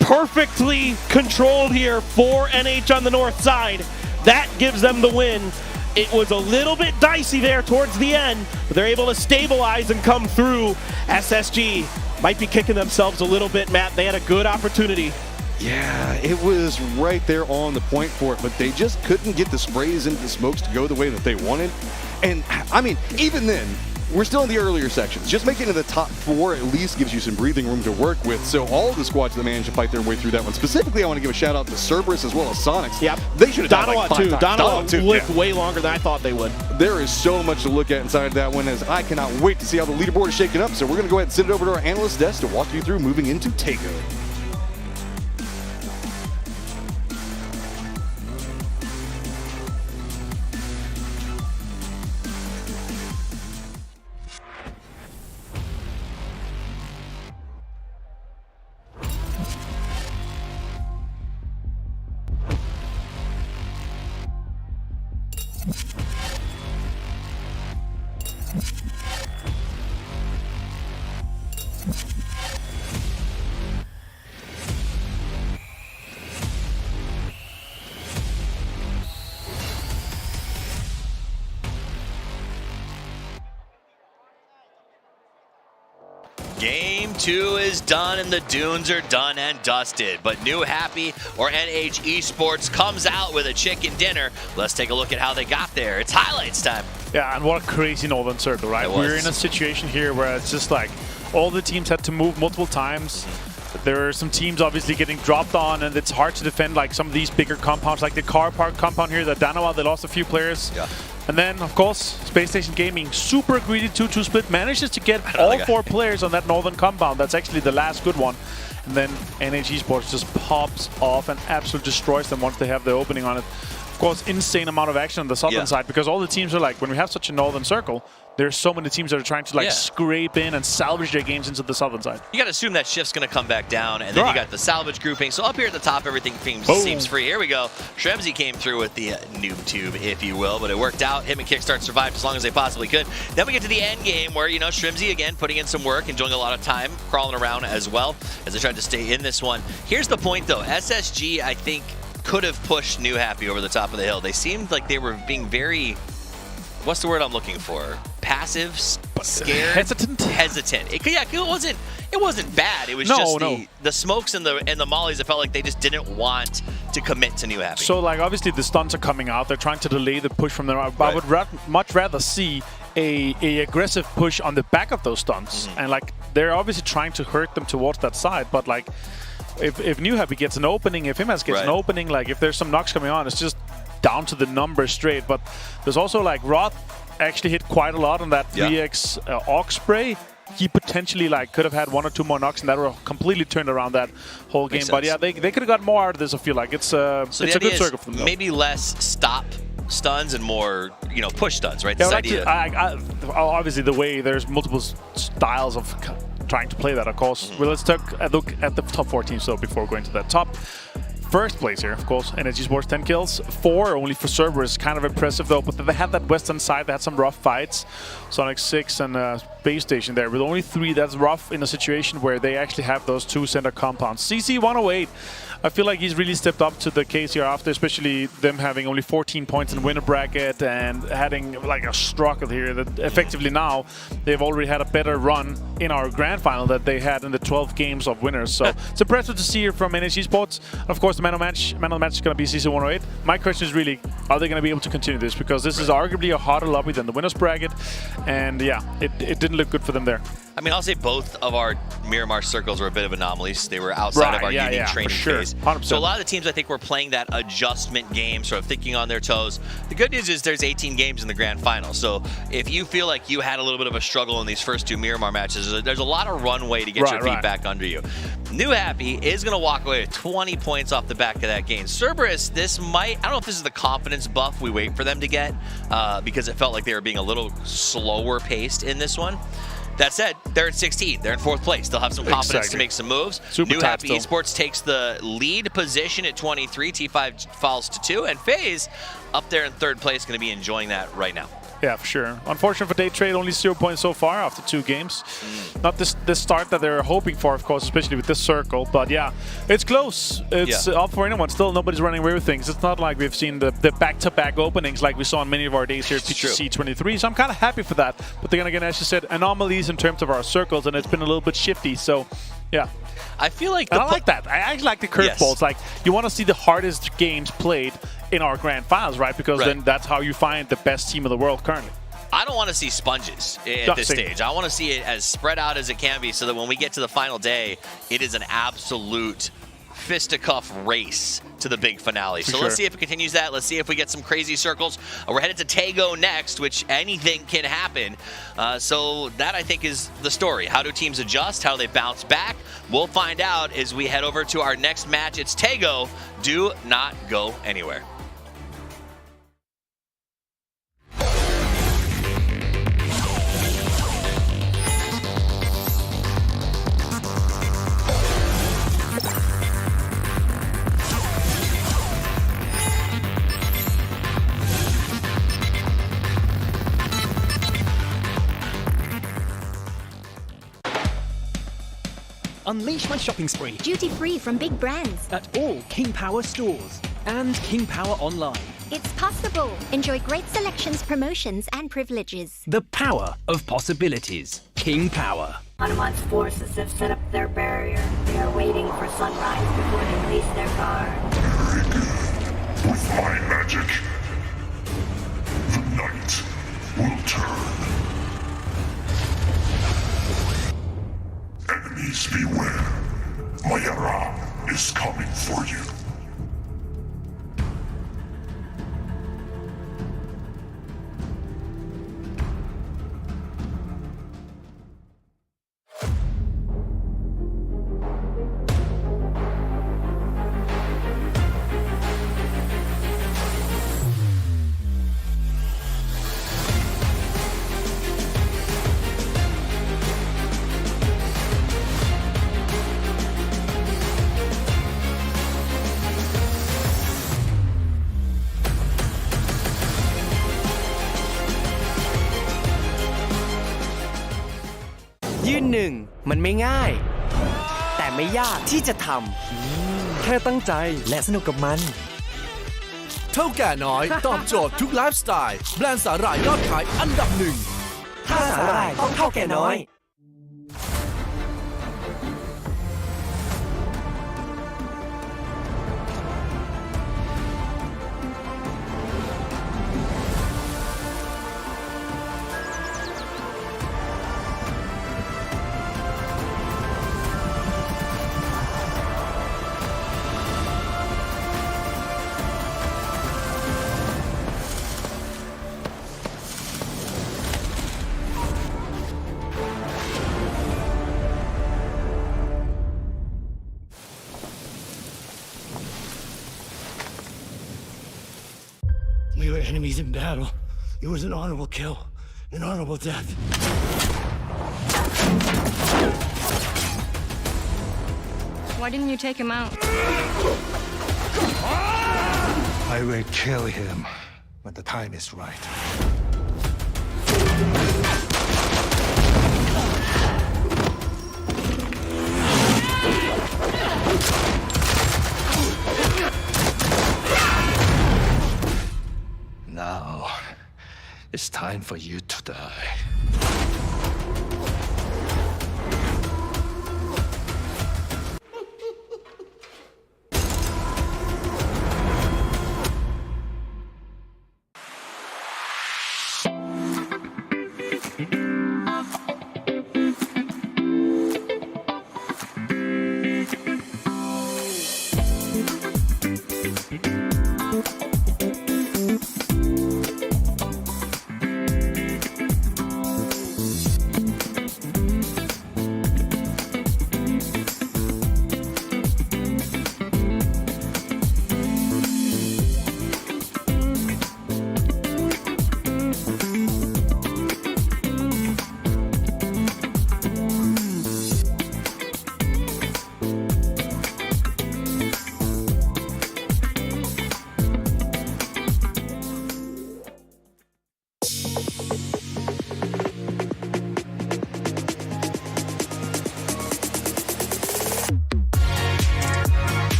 Perfectly controlled here for NH on the north side. That gives them the win. It was a little bit dicey there towards the end, but they're able to stabilize and come through. SSG might be kicking themselves a little bit, Matt. They had a good opportunity. Yeah, it was right there on the point for it, but they just couldn't get the sprays into the smokes to go the way that they wanted. And, I mean, even then, we're still in the earlier sections. Just making it to the top 4 at least gives you some breathing room to work with. So all of the squads that managed to fight their way through that one. Specifically, I want to give a shout out to Cerberus as well as Sonics. Yep. They should have died like 5 too. times. Donawa lived way longer than I thought they would. There is so much to look at inside that one, as I cannot wait to see how the leaderboard is shaking up. So we're going to go ahead and send it over to our analyst desk to walk you through moving into Takeover. Game 2 is done and the dunes are done and dusted, but New Happy or NH Esports comes out with a chicken dinner. Let's take a look at how they got there. It's highlights time. Yeah, and what a crazy Northern Circle, right? We're in a situation here where it's just like all the teams had to move multiple times. There are some teams obviously getting dropped on, and it's hard to defend like some of these bigger compounds, like the car park compound here, the Danawa, they lost a few players. Yeah. And then, of course, Space Station Gaming, super greedy 2-2 split, manages to get all 4 players on that northern compound. That's actually the last good one. And then NH Esports just pops off and absolutely destroys them once they have the opening on it. Of course, insane amount of action on the southern side, because all the teams are like, when we have such a northern circle, there's so many teams that are trying to like scrape in and salvage their games into the southern side. You got to assume that shift's going to come back down, and then you got the salvage grouping. So up here at the top, everything seems free. Here we go. Shremzy came through with the noob tube, if you will, but it worked out. Him and Kickstart survived as long as they possibly could. Then we get to the end game where, you know, Shremzy again putting in some work, enjoying a lot of time, crawling around as well as they tried to stay in this one. Here's the point, though. SSG, I think, could have pushed New Happy over the top of the hill. They seemed like they were being very, what's the word I'm looking for? passive, scared, hesitant. It wasn't bad. It was just the smokes and the mollies. It felt like they just didn't want to commit to New Happy. So like obviously the stuns are coming out. They're trying to delay the push from there. But I would much rather see a aggressive push on the back of those stuns, and like they're obviously trying to hurt them towards that side. But like if New Happy gets an opening, if Himas gets an opening, like if there's some knocks coming on, it's just down to the numbers straight. But there's also like Roth actually hit quite a lot on that 3x Aux spray. He potentially like could have had 1 or 2 more knocks, and that would have completely turned around that whole game. But yeah, they could have got more out of this. I feel like it's a good circle for them. Maybe less stop stuns and more, push stuns, right? Yeah, obviously the way there's multiple styles of trying to play that, of course. Well, let's take a look at the top 4 teams, though, before going to that top. First place here, of course, NSG Sports, 10 kills. 4 only for Cerberus, kind of impressive though, but they had that western side, they had some rough fights. Sonic 6 and Base Station there, with only 3, that's rough in a situation where they actually have those 2 center compounds. CC 108, I feel like he's really stepped up to the case here after, especially them having only 14 points in winner bracket and having like a struggle here that effectively now they've already had a better run in our grand final that they had in the 12 games of winners. So it's impressive to see here from NSG Sports. Of course, the man of the match is going to be CC 108. My question is really, are they going to be able to continue this? Because this is arguably a harder lobby than the winners bracket, and yeah, it didn't look good for them there. I mean, I'll say both of our Miramar circles were a bit of anomalies. They were outside of our unique training phase. 100%. So a lot of the teams, I think, were playing that adjustment game, sort of thinking on their toes. The good news is there's 18 games in the grand final. So if you feel like you had a little bit of a struggle in these first 2 Miramar matches, there's a lot of runway to get your feet back under you. New Happy is going to walk away with 20 points off the back of that game. Cerberus, I don't know if this is the confidence buff we wait for them to get, because it felt like they were being a little slower paced in this one. That said, they're at 16. They're in 4th place. They'll have some confidence to make some moves. New Happy Esports takes the lead position at 23. T5 falls to 2. And FaZe, up there in 3rd place, going to be enjoying that right now. Yeah, for sure. Unfortunate for Day Trade, only 0 points so far after 2 games. Not this start that they're hoping for, of course, especially with this circle. But yeah, it's close. It's up for anyone. Still, nobody's running away with things. It's not like we've seen the back-to-back openings like we saw in many of our days here at PGC 23. So I'm kind of happy for that. But then again, as you said, anomalies in terms of our circles, and it's been a little bit shifty. So yeah. I feel like I like that. I actually like the curveballs. Like, you want to see the hardest games played in our grand finals, right? Because then that's how you find the best team of the world currently. I don't want to see sponges at this stage. I want to see it as spread out as it can be, so that when we get to the final day, it is an absolute fisticuff race to the big finale. So let's see if it continues that. Let's see if we get some crazy circles. We're headed to Tago next, which anything can happen. So that, I think, is the story. How do teams adjust? How do they bounce back? We'll find out as we head over to our next match. It's Tago. Do not go anywhere. Unleash my shopping spree. Duty-free from big brands. At all King Power stores and King Power online. It's possible. Enjoy great selections, promotions, and privileges. The power of possibilities. King Power. Hanuman's forces have set up their barrier. They are waiting for sunrise before they release their guard. With my magic, the night will turn. Enemies beware. Mayara is coming for you.ยืนหนึ่งมันไม่ง่ายแต่ไม่ยากที่จะทำแค่ตั้งใจและสนุกกับมันเท่าแก่น้อยตอบโจทย์ทุกไลฟ์สไตล์แบรนด์สาหร่ายยอดขายอันดับ 1 ค่าสาหร่ายต้องเท่าแก่น้อย We were enemies in battle. It was an honorable kill, an honorable death. Why didn't you take him out? I will kill him when the time is right. Now, it's time for you to die.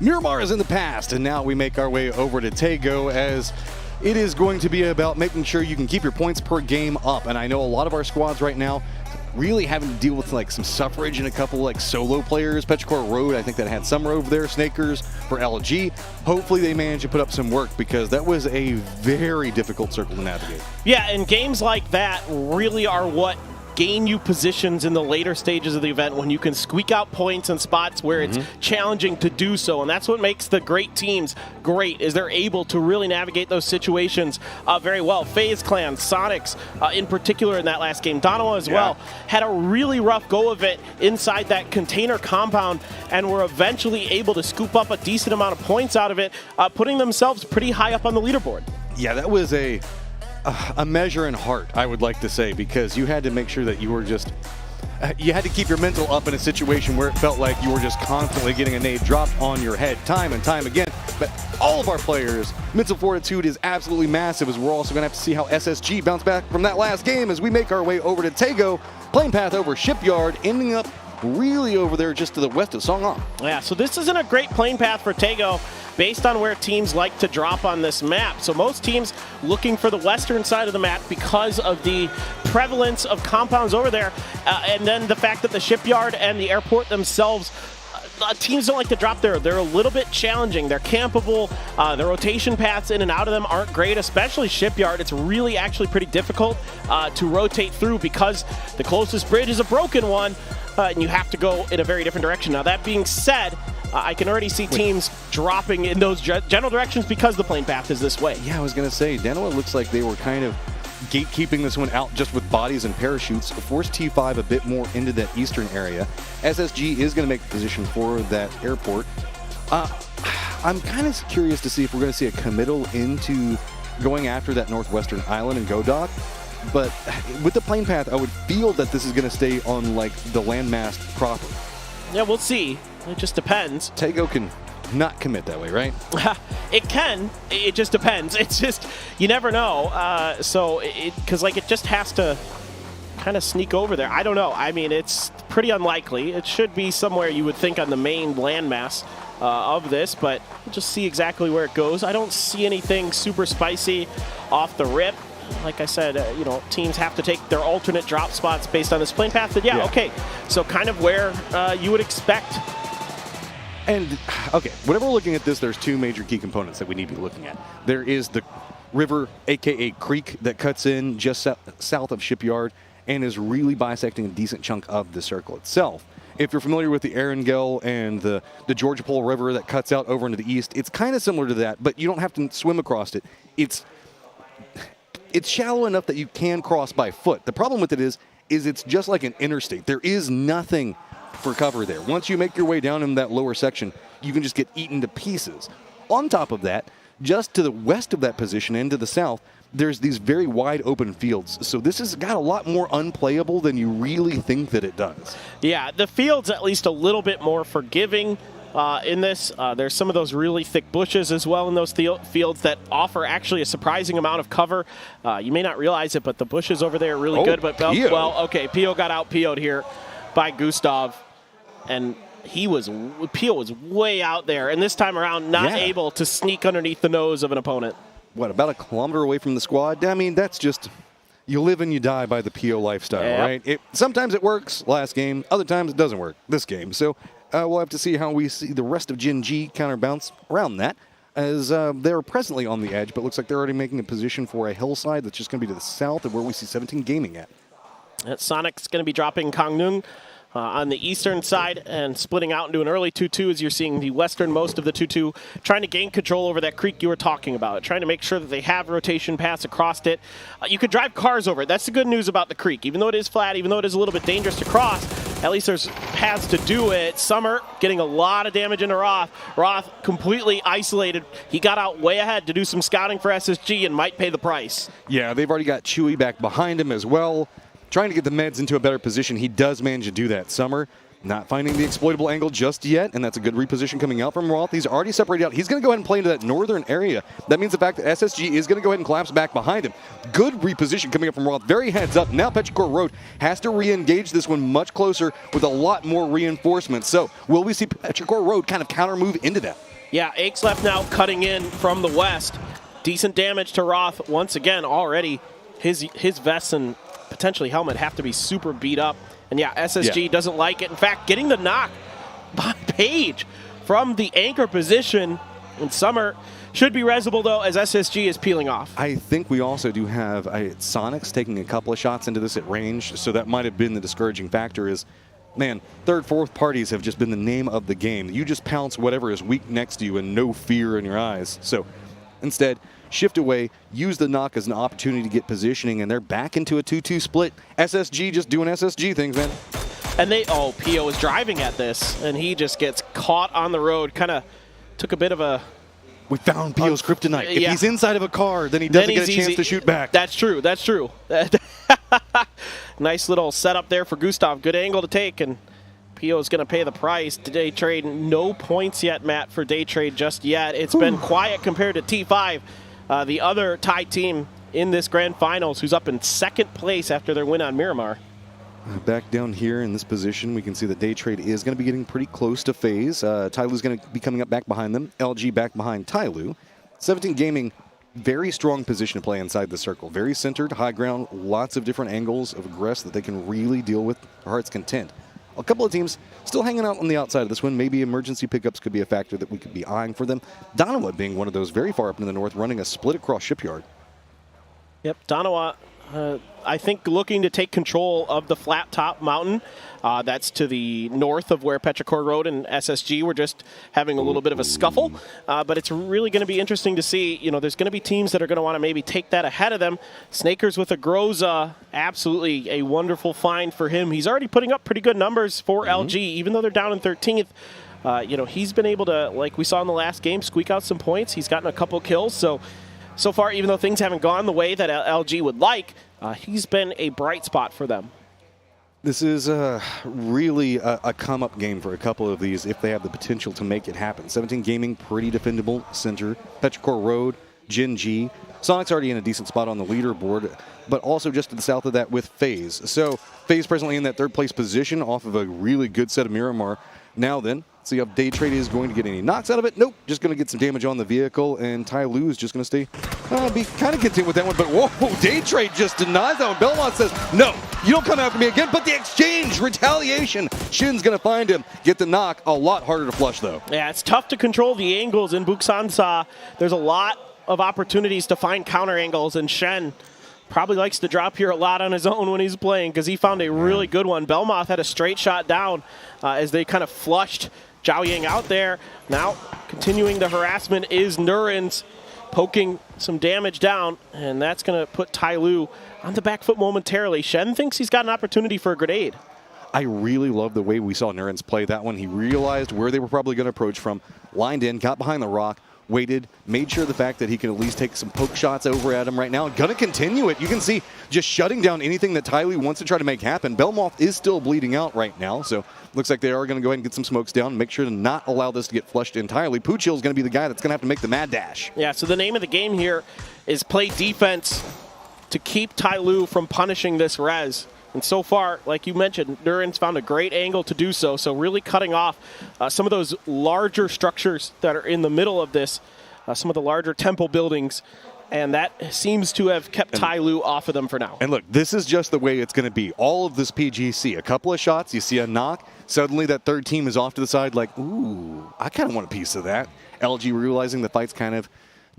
Miramar is in the past, and now we make our way over to Tego, as it is going to be about making sure you can keep your points per game up. And I know a lot of our squads right now really having to deal with like some suffrage and a couple like solo players. Petrichor Road, I think that had some over there. Snakers for LG. Hopefully they manage to put up some work, because that was a very difficult circle to navigate. Yeah, and games like that really are what gain you positions in the later stages of the event, when you can squeak out points in spots where it's challenging to do so. And that's what makes the great teams great, is they're able to really navigate those situations very well. FaZe Clan, Sonics in particular in that last game, Donovan as well, had a really rough go of it inside that container compound, and were eventually able to scoop up a decent amount of points out of it, putting themselves pretty high up on the leaderboard. Yeah, that was a measure in heart, I would like to say, because you had to make sure that you were just, you had to keep your mental up in a situation where it felt like you were just constantly getting a nade dropped on your head time and time again. But all of our players, mental fortitude is absolutely massive, as we're also going to have to see how SSG bounce back from that last game as we make our way over to Tego. Plane path over Shipyard, ending up really over there just to the west of Song'an. Yeah, so this isn't a great plane path for Tego, based on where teams like to drop on this map. So most teams looking for the western side of the map because of the prevalence of compounds over there, and then the fact that the shipyard and the airport themselves teams don't like to drop there. They're a little bit challenging. They're campable. The rotation paths in and out of them aren't great, especially Shipyard. It's really actually pretty difficult to rotate through because the closest bridge is a broken one, and you have to go in a very different direction. Now, that being said, I can already see teams dropping in those general directions because the plane path is this way. Yeah, I was going to say, Danoa looks like they were kind of gatekeeping this one out just with bodies and parachutes, force T5 a bit more into that eastern area. SSG is going to make the position for that airport. I'm kind of curious to see if we're going to see a committal into going after that northwestern island and Godok. But with the plane path, I would feel that this is going to stay on like the landmass proper. Yeah, we'll see. It just depends. Tego can not commit that way, right? It can. It just depends. It's just, you never know. Because it just has to kind of sneak over there. I don't know. I mean, it's pretty unlikely. It should be somewhere you would think on the main landmass of this, but we'll just see exactly where it goes. I don't see anything super spicy off the rip. Like I said, teams have to take their alternate drop spots based on this plane path. But yeah, okay. So kind of where you would expect. And, okay, whenever we're looking at this, there's two major key components that we need to be looking at. There is the river, a.k.a. creek, that cuts in just south of Shipyard and is really bisecting a decent chunk of the circle itself. If you're familiar with the Erangel and the Georgia Pole River that cuts out over into the east, it's kind of similar to that, but you don't have to swim across it. It's shallow enough that you can cross by foot. The problem with it is it's just like an interstate. There is nothing for cover there. Once you make your way down in that lower section, you can just get eaten to pieces. On top of that, just to the west of that position and to the south, there's these very wide open fields. So this has got a lot more unplayable than you really think that it does. Yeah, the field's at least a little bit more forgiving in this. There's some of those really thick bushes as well in those fields that offer actually a surprising amount of cover. You may not realize it, but the bushes over there are really good. But Pio got out PO'd here by Gustav, and Pio was way out there, and this time around not able to sneak underneath the nose of an opponent. What, about a kilometer away from the squad? I mean, that's just, you live and you die by the PO lifestyle, right? Sometimes it works last game, other times it doesn't work this game. So we'll have to see how we see the rest of Gen G counterbounce around that, as they're presently on the edge, but looks like they're already making a position for a hillside that's just going to be to the south of where we see 17 Gaming at. Sonic's going to be dropping Kangnung on the eastern side and splitting out into an early 2-2 as you're seeing the westernmost of the 2-2, trying to gain control over that creek you were talking about, trying to make sure that they have rotation paths across it. You could drive cars over it. That's the good news about the creek. Even though it is flat, even though it is a little bit dangerous to cross, at least there's paths to do it. Summer getting a lot of damage into Roth. Roth completely isolated. He got out way ahead to do some scouting for SSG and might pay the price. Yeah, they've already got Chewy back behind him as well, trying to get the meds into a better position. He does manage to do that. Summer not finding the exploitable angle just yet, and that's a good reposition coming out from Roth. He's already separated out. He's going to go ahead and play into that northern area. That means the fact that SSG is going to go ahead and collapse back behind him. Good reposition coming up from Roth. Very heads up. Now Petrichor Road has to re-engage this one much closer with a lot more reinforcements. So will we see Petrichor Road kind of counter move into that? Yeah, Akeslef now cutting in from the west. Decent damage to Roth once again already. His vest and potentially helmet have to be super beat up. And yeah, SSG doesn't like it. In fact, getting the knock by Page from the anchor position in Summer should be resable, though, as SSG is peeling off. I think we also do have Sonics taking a couple of shots into this at range, so that might have been the discouraging factor is, man, third, fourth parties have just been the name of the game. You just pounce whatever is weak next to you and no fear in your eyes. So instead, shift away, use the knock as an opportunity to get positioning, and they're back into a 2-2 split. SSG just doing SSG things, man. And Pio is driving at this, and he just gets caught on the road. Kind of took a bit of a... We found Pio's kryptonite. If he's inside of a car, then he doesn't get a chance to shoot back. That's true. That's true. Nice little setup there for Gustav. Good angle to take, and Pio's going to pay the price. Day Trade, no points yet, Matt, for Day Trade just yet. It's been quiet compared to T5. The other Thai team in this grand finals, who's up in second place after their win on Miramar. Back down here in this position, we can see that Day Trade is going to be getting pretty close to phase. Tyloo's going to be coming up back behind them. LG back behind Tyloo. 17 Gaming, very strong position to play inside the circle. Very centered, high ground, lots of different angles of aggress that they can really deal with their heart's content. a couple of teams still hanging out on the outside of this one. Maybe emergency pickups could be a factor that we could be eyeing for them. Donawa being one of those very far up in the north, running a split across Shipyard. Yep, Donawa, I think looking to take control of the flat top mountain. That's to the north of where Petrichor Road and SSG were just having a little bit of a scuffle. But it's really going to be interesting to see. You know, there's going to be teams that are going to want to maybe take that ahead of them. Snakers with a Groza, absolutely a wonderful find for him. He's already putting up pretty good numbers for LG, even though they're down in 13th. You know, he's been able to, like we saw in the last game, squeak out some points. He's gotten a couple kills. So far, even though things haven't gone the way that LG would like, he's been a bright spot for them. This is really a come-up game for a couple of these if they have the potential to make it happen. 17 Gaming, pretty defendable center. Petrichor Road, Gen G. Sonic's already in a decent spot on the leaderboard, but also just to the south of that with FaZe. So FaZe presently in that third place position off of a really good set of Miramar. Now then, see if Day Trade is going to get any knocks out of it. Nope, just going to get some damage on the vehicle, and Ty Lu is just going to stay, be kind of content with that one. But whoa, Day Trade just denies that one. Belmont says, no, you don't come after me again. But the exchange, retaliation. Shin's going to find him, get the knock. A lot harder to flush, though. Yeah, it's tough to control the angles in Buksansa. There's a lot of opportunities to find counter angles, and Shen probably likes to drop here a lot on his own when he's playing because he found a really good one. Belmoth had a straight shot down as they kind of flushed Zhao Ying out there. Now, continuing the harassment is Nurins, poking some damage down, and that's going to put Tai Lu on the back foot momentarily. Shen thinks he's got an opportunity for a grenade. I really love the way we saw Nurins play that one. He realized where they were probably going to approach from, lined in, got behind the rock, waited, made sure the fact that he can at least take some poke shots over at him right now. Going to continue it. You can see just shutting down anything that Ty Lee wants to try to make happen. Belmoth is still bleeding out right now, so looks like they are going to go ahead and get some smokes down, make sure to not allow this to get flushed entirely. Puchil is going to be the guy that's going to have to make the mad dash. Yeah, so the name of the game here is play defense to keep Tai Lu from punishing this res. And so far, like you mentioned, Nurin's found a great angle to do so. So really cutting off some of those larger structures that are in the middle of this, some of the larger temple buildings. And that seems to have kept Tai Lu off of them for now. And look, this is just the way it's going to be. All of this PGC, a couple of shots, you see a knock, suddenly that third team is off to the side like, ooh, I kind of want a piece of that. LG realizing the fight's kind of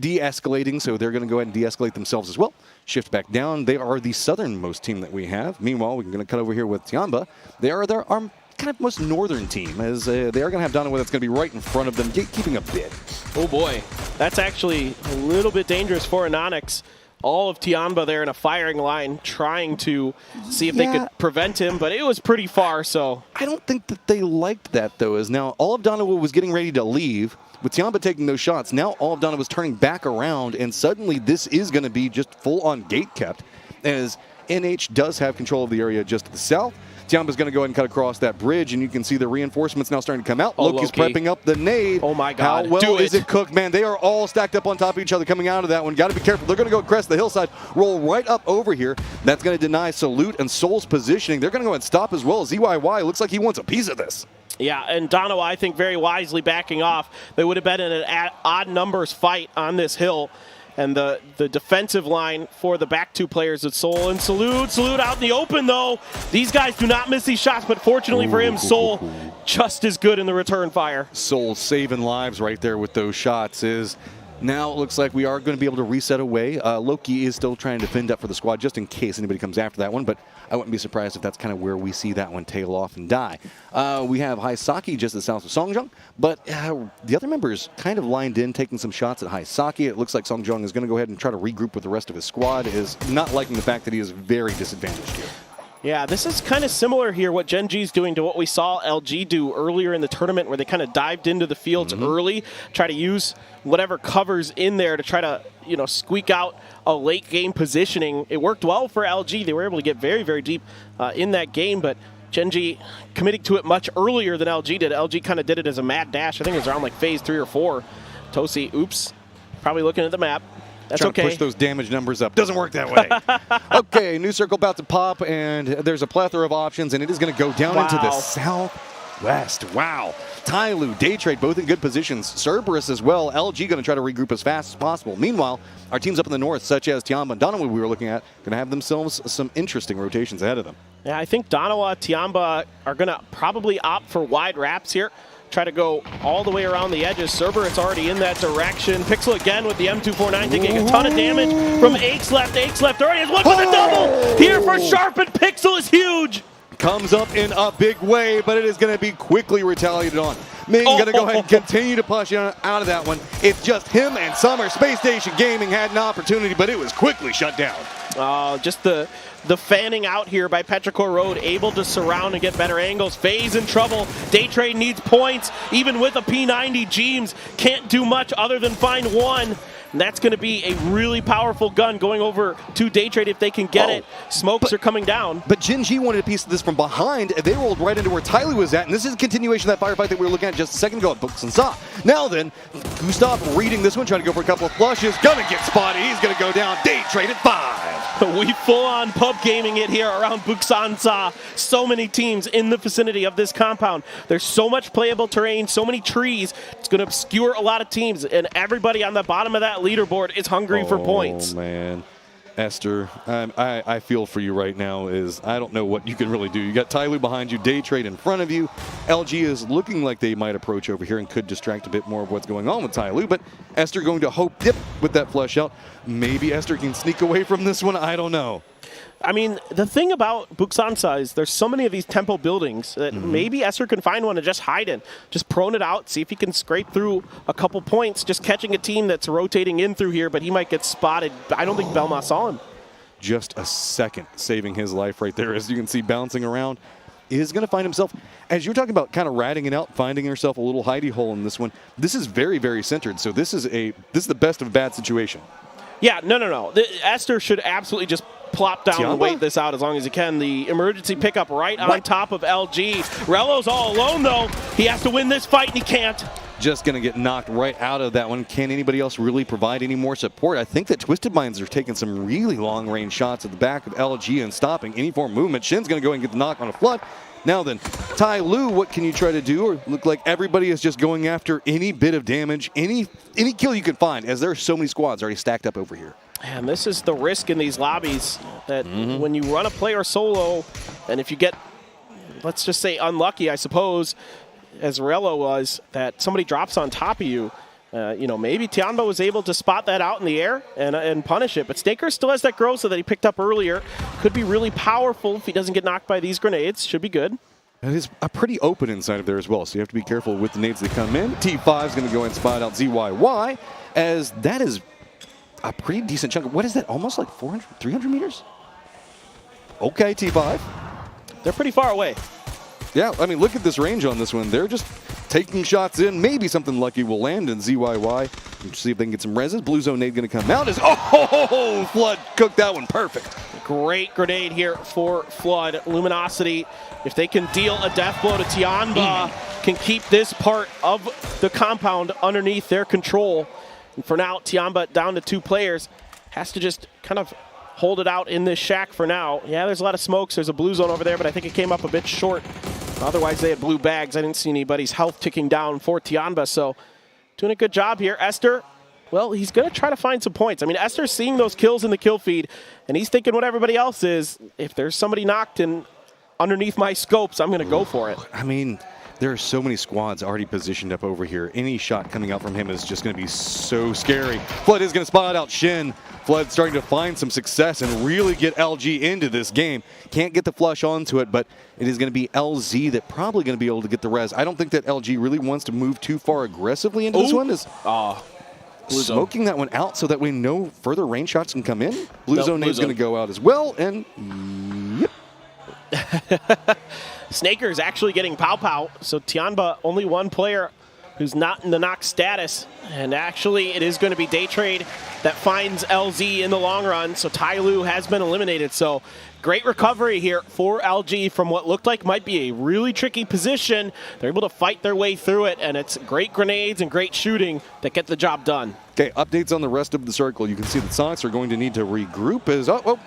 de-escalating, so they're going to go ahead and de-escalate themselves as well. Shift back down. They are the southernmost team that we have. Meanwhile, we're going to cut over here with Tiamba. They are our kind of most northern team, as they are going to have Donovan that's going to be right in front of them, keeping a bit. Oh boy, that's actually a little bit dangerous for Anonix. All of Tiamba there in a firing line trying to see if they could prevent him, but it was pretty far, so. I don't think that they liked that, though, as now all of Donovan was getting ready to leave. With Tiamba taking those shots, now all of Donovan was turning back around, and suddenly this is going to be just full-on gate kept, as NH does have control of the area just to the south. Tiamba's going to go ahead and cut across that bridge, and you can see the reinforcements now starting to come out. Loki's prepping up the nade. Oh my God. How well is it cooked? Man, they are all stacked up on top of each other coming out of that one. Got to be careful. They're going to go crest the hillside, roll right up over here. That's going to deny Salute and Soul's positioning. They're going to go and stop as well. ZYY looks like he wants a piece of this. Yeah, and Dono, I think, very wisely backing off. They would have been in an odd numbers fight on this hill. And the defensive line for the back two players is Soul and Salute. Salute out in the open, though. These guys do not miss these shots, but fortunately for him, Soul just as good in the return fire. Soul saving lives right there with those shots. Is now it looks like we are going to be able to reset away. Loki is still trying to defend up for the squad just in case anybody comes after that one, but I wouldn't be surprised if that's kind of where we see that one tail off and die. We have Haisaki just to the south of Songjung, but the other members kind of lined in, taking some shots at Haisaki. It looks like Songjung is going to go ahead and try to regroup with the rest of his squad, is not liking the fact that he is very disadvantaged here. Yeah, this is kind of similar here, what Gen G's doing to what we saw LG do earlier in the tournament, where they kind of dived into the fields early, try to use whatever covers in there to try to, squeak out a late game positioning. It worked well for LG. They were able to get very, very deep in that game, but Gen G committing to it much earlier than LG did. LG kind of did it as a mad dash. I think it was around like phase 3 or 4. Tosi, oops, probably looking at the map. That's trying okay. to push those damage numbers up. Doesn't work that way. Okay, new circle about to pop, and there's a plethora of options, and it is going to go down into the south. West. Wow. Tyloo, Daytrade, both in good positions. Cerberus as well. LG going to try to regroup as fast as possible. Meanwhile, our teams up in the north, such as Tiamba and Donowa we were looking at, going to have themselves some interesting rotations ahead of them. Yeah, I think Donowa, Tiamba are going to probably opt for wide wraps here. Try to go all the way around the edges. Cerberus already in that direction. Pixel again with the M249 taking a ton of damage from Aches left. Aches left already has one for the double. Here for Sharp, and Pixel is huge. Comes up in a big way, but it is going to be quickly retaliated on. Ming going to go ahead and continue to push out of that one. It's just him and Summer. Space Station Gaming had an opportunity, but it was quickly shut down. Just the fanning out here by Petrichor Road, able to surround and get better angles. FaZe in trouble. Daytrade needs points. Even with a P90, Jeems can't do much other than find one. And that's going to be a really powerful gun going over to Daytrade if they can get it. Smokes are coming down. But Jin Ji wanted a piece of this from behind. They rolled right into where Tyloo was at, and this is a continuation of that firefight that we were looking at just a second ago at Books and Saw. Now then, Gustav reading this one, trying to go for a couple of flushes. Gonna get spotted. He's gonna go down. Daytrade at 5. We full-on pub gaming it here around Buksansa. So many teams in the vicinity of this compound. There's so much playable terrain, so many trees. It's going to obscure a lot of teams, and everybody on the bottom of that leaderboard is hungry for points. Oh, man. Esther, I feel for you right now. I don't know what you can really do. You got Tyloo behind you, Daytrade in front of you. LG is looking like they might approach over here and could distract a bit more of what's going on with Tyloo, but Esther going to hope dip with that flush out. Maybe Esther can sneak away from this one. I don't know. I mean, the thing about Buksansa is there's so many of these temple buildings that maybe Esther can find one to just hide in. Just prone it out, see if he can scrape through a couple points, just catching a team that's rotating in through here, but he might get spotted. I don't think Belma saw him. Just a second saving his life right there, as you can see bouncing around. Is going to find himself, as you're talking about kind of ratting it out, finding yourself a little hidey hole in this one. This is very, very centered, so this is the best of a bad situation. Yeah, no. Esther should absolutely just plop down and wait this out as long as he can. The emergency pickup right on top of LG. Relo's all alone, though. He has to win this fight, and he can't. Just going to get knocked right out of that one. Can anybody else really provide any more support? I think that Twisted Minds are taking some really long-range shots at the back of LG and stopping any form of movement. Shin's going to go and get the knock on a flood. Now then, Tyloo, what can you try to do? Or look like everybody is just going after any bit of damage, any kill you can find, as there are so many squads already stacked up over here. And this is the risk in these lobbies, that when you run a player solo, and if you get, let's just say, unlucky, I suppose, as Rello was, that somebody drops on top of you, maybe Tiamba was able to spot that out in the air and punish it. But Snaker still has that Groza that he picked up earlier. Could be really powerful if he doesn't get knocked by these grenades. Should be good. It is a pretty open inside of there as well, so you have to be careful with the nades that come in. T5 is going to go and spot out ZYY, as that is a pretty decent chunk. What is that, almost like 400, 300 meters? Okay, T5. They're pretty far away. Yeah, I mean, look at this range on this one. They're just taking shots in. Maybe something lucky will land in ZYY. Let's see if they can get some reses. Blue Zone nade going to come out. Flood cooked that one perfect. Great grenade here for Flood. Luminosity, if they can deal a death blow to Tiamba, can keep this part of the compound underneath their control. And for now, Tiamba down to 2 players. Has to just kind of hold it out in this shack for now. Yeah, there's a lot of smokes. There's a blue zone over there, but I think it came up a bit short. Otherwise, they had blue bags. I didn't see anybody's health ticking down for Tiamba, so doing a good job here. Esther, well, he's going to try to find some points. I mean, Esther's seeing those kills in the kill feed, and he's thinking what everybody else is. If there's somebody knocked in underneath my scopes, I'm going to go for it. I mean, there are so many squads already positioned up over here. Any shot coming out from him is just going to be so scary. Flood is going to spot out Shin. Flood starting to find some success and really get LG into this game. Can't get the flush onto it, but it is going to be LZ that probably going to be able to get the res. I don't think that LG really wants to move too far aggressively into this one. Smoking that one out so that way no further range shots can come in. Blue zone nade's going to go out as well, and yep. Snaker is actually getting pow-pow, so Tiamba, only one player who's not in the knock status. And actually, it is going to be Daytrade that finds LZ in the long run, so Tyloo has been eliminated. So great recovery here for LG from what looked like might be a really tricky position. They're able to fight their way through it, and it's great grenades and great shooting that get the job done. Okay, updates on the rest of the circle. You can see the Sonics are going to need to regroup.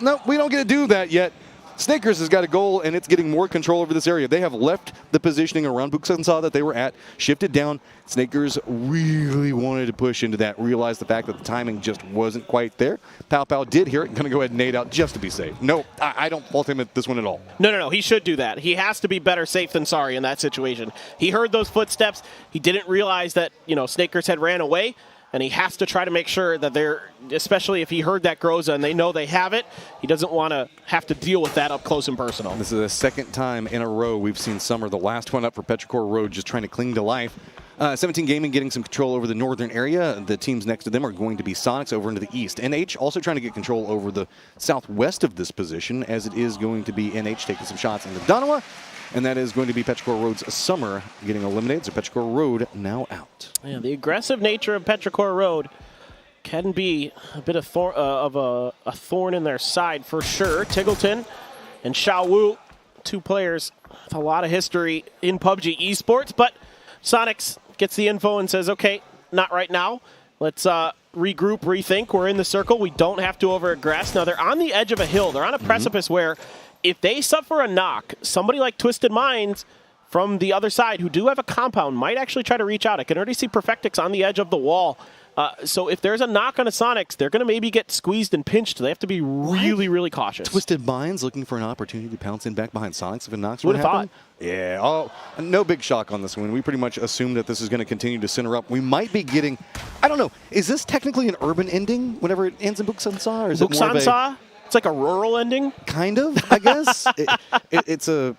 No, we don't get to do that yet. Snakers has got a goal, and it's getting more control over this area. They have left the positioning around Buksansa that they were at, shifted down. Snakers really wanted to push into that, realized the fact that the timing just wasn't quite there. Pow Pow did hear it, going to go ahead and nade out just to be safe. No, I don't fault him at this one at all. No, he should do that. He has to be better safe than sorry in that situation. He heard those footsteps. He didn't realize that, Snakers had ran away. And he has to try to make sure that they're, especially if he heard that Groza and they know they have it, he doesn't want to have to deal with that up close and personal. This is the second time in a row we've seen Summer, the last one up for Petrichor Road, just trying to cling to life. 17 Gaming getting some control over the northern area. The teams next to them are going to be Sonics over into the east. NH also trying to get control over the southwest of this position, as it is going to be NH taking some shots into Donawa. And that is going to be Petrichor Road's Summer getting eliminated. So Petrichor Road now out. Yeah, the aggressive nature of Petrichor Road can be a bit of a thorn in their side for sure. Tiggleton and Xiao Wu, two players with a lot of history in PUBG esports, but Sonics gets the info and says, okay, not right now. Let's regroup, rethink. We're in the circle. We don't have to over-aggress. Now, they're on the edge of a hill. They're on a precipice where if they suffer a knock, somebody like Twisted Minds from the other side who do have a compound might actually try to reach out. I can already see Perfectix on the edge of the wall. So if there's a knock on a Sonics, they're going to maybe get squeezed and pinched. They have to be really, really cautious. Twisted Minds looking for an opportunity to pounce in back behind Sonics if a knocks would have happened. Yeah, no big shock on this one. We pretty much assumed that this is going to continue to center up. We might be getting, I don't know, is this technically an urban ending whenever it ends in Buksansa? Or is it more of a... It's like a rural ending? Kind of, I guess. It's a...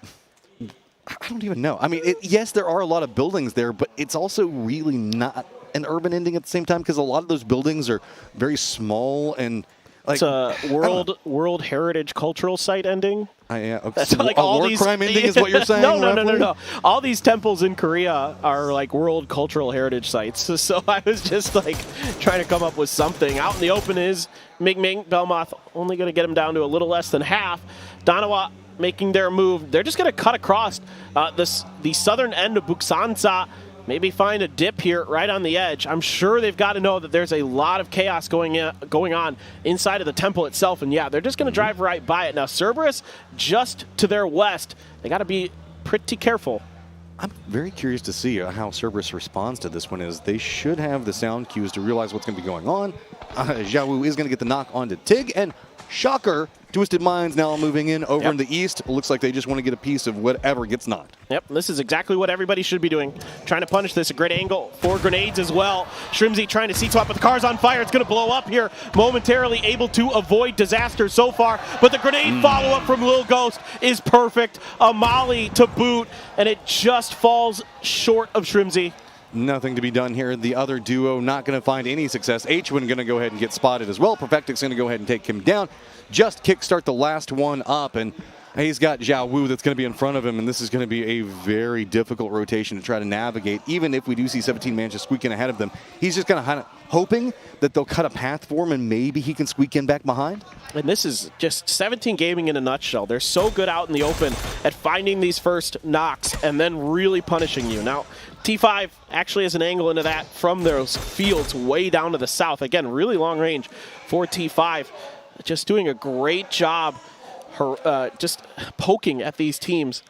I don't even know. I mean, yes, there are a lot of buildings there, but it's also really not an urban ending at the same time because a lot of those buildings are very small and... It's a World Heritage Cultural Site ending. Yeah, okay. That's like a war crime ending is what you're saying? No. All these temples in Korea are like World Cultural Heritage Sites. So I was just like trying to come up with something. Out in the open is Ming Ming. Belmoth only going to get him down to a little less than half. Donawa making their move. They're just going to cut across the southern end of Buksansa. Maybe find a dip here right on the edge. I'm sure they've got to know that there's a lot of chaos going on inside of the temple itself. And yeah, they're just going to drive right by it. Now, Cerberus just to their west. They got to be pretty careful. I'm very curious to see how Cerberus responds to this one. Is they should have the sound cues to realize what's going to be going on. Xiao Wu is going to get the knock onto Tig. And shocker, Twisted Minds now moving in over in the east. It looks like they just want to get a piece of whatever gets knocked. Yep, this is exactly what everybody should be doing. Trying to punish this. A great angle for grenades as well. Shrimzy trying to C-swap, but the car's on fire. It's going to blow up here. Momentarily able to avoid disaster so far. But the grenade follow-up from Lil Ghost is perfect. A molly to boot, and it just falls short of Shrimzy. Nothing to be done here. The other duo not going to find any success. H1 going to go ahead and get spotted as well. Perfectix going to go ahead and take him down. Just kickstart the last one up, and he's got Xiao Wu that's going to be in front of him, and this is going to be a very difficult rotation to try to navigate. Even if we do see 17 man just squeaking ahead of them, he's just kind of hoping that they'll cut a path for him and maybe he can squeak in back behind. And this is just 17 Gaming in a nutshell. They're so good out in the open at finding these first knocks and then really punishing you. Now, T5 actually has an angle into that from those fields way down to the south. Again, really long range for T5. Just doing a great job just poking at these teams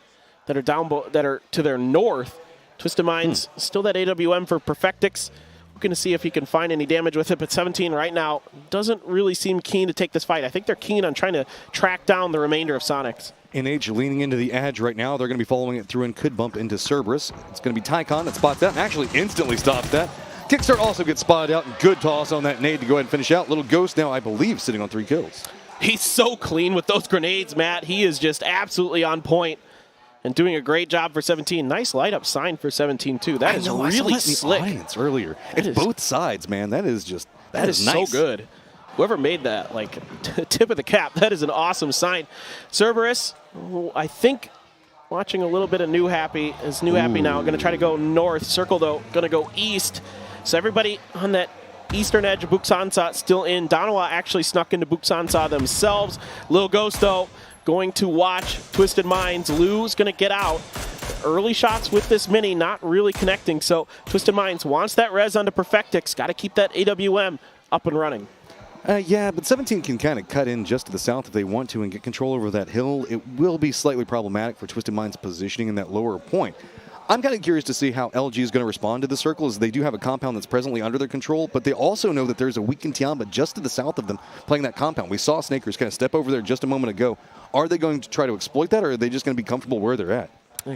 that are to their north. Twisted Minds, still that AWM for Perfectix. We're going to see if he can find any damage with it, but 17 right now doesn't really seem keen to take this fight. I think they're keen on trying to track down the remainder of Sonics. NH leaning into the edge right now. They're going to be following it through and could bump into Cerberus. It's going to be Tycon that spots that and actually instantly stops that. Kickstart also gets spotted out, and good toss on that nade to go ahead and finish out. Little Ghost now, I believe, sitting on 3 kills. He's so clean with those grenades, Matt. He is just absolutely on point and doing a great job for 17. Nice light-up sign for 17 too. That is really slick. Earlier. It's both sides, man. That is just that is nice. So good. Whoever made that, like, tip of the cap, that is an awesome sign. Cerberus, I think, watching a little bit of New Happy. Is New Happy now going to try to go north. Circle, though, going to go east. So everybody on that eastern edge of Buksansa still in. Donawa actually snuck into Buksansa themselves. Lil Ghost, though, going to watch Twisted Minds. Lou's going to get out. Early shots with this mini not really connecting. So Twisted Minds wants that res onto Perfectix. Got to keep that AWM up and running. Yeah, but 17 can kind of cut in just to the south if they want to and get control over that hill. It will be slightly problematic for Twisted Mind's positioning in that lower point. I'm kind of curious to see how LG is going to respond to the circle, as they do have a compound that's presently under their control, but they also know that there's a weakened Tiamba just to the south of them playing that compound. We saw Snakers kind of step over there just a moment ago. Are they going to try to exploit that, or are they just going to be comfortable where they're at?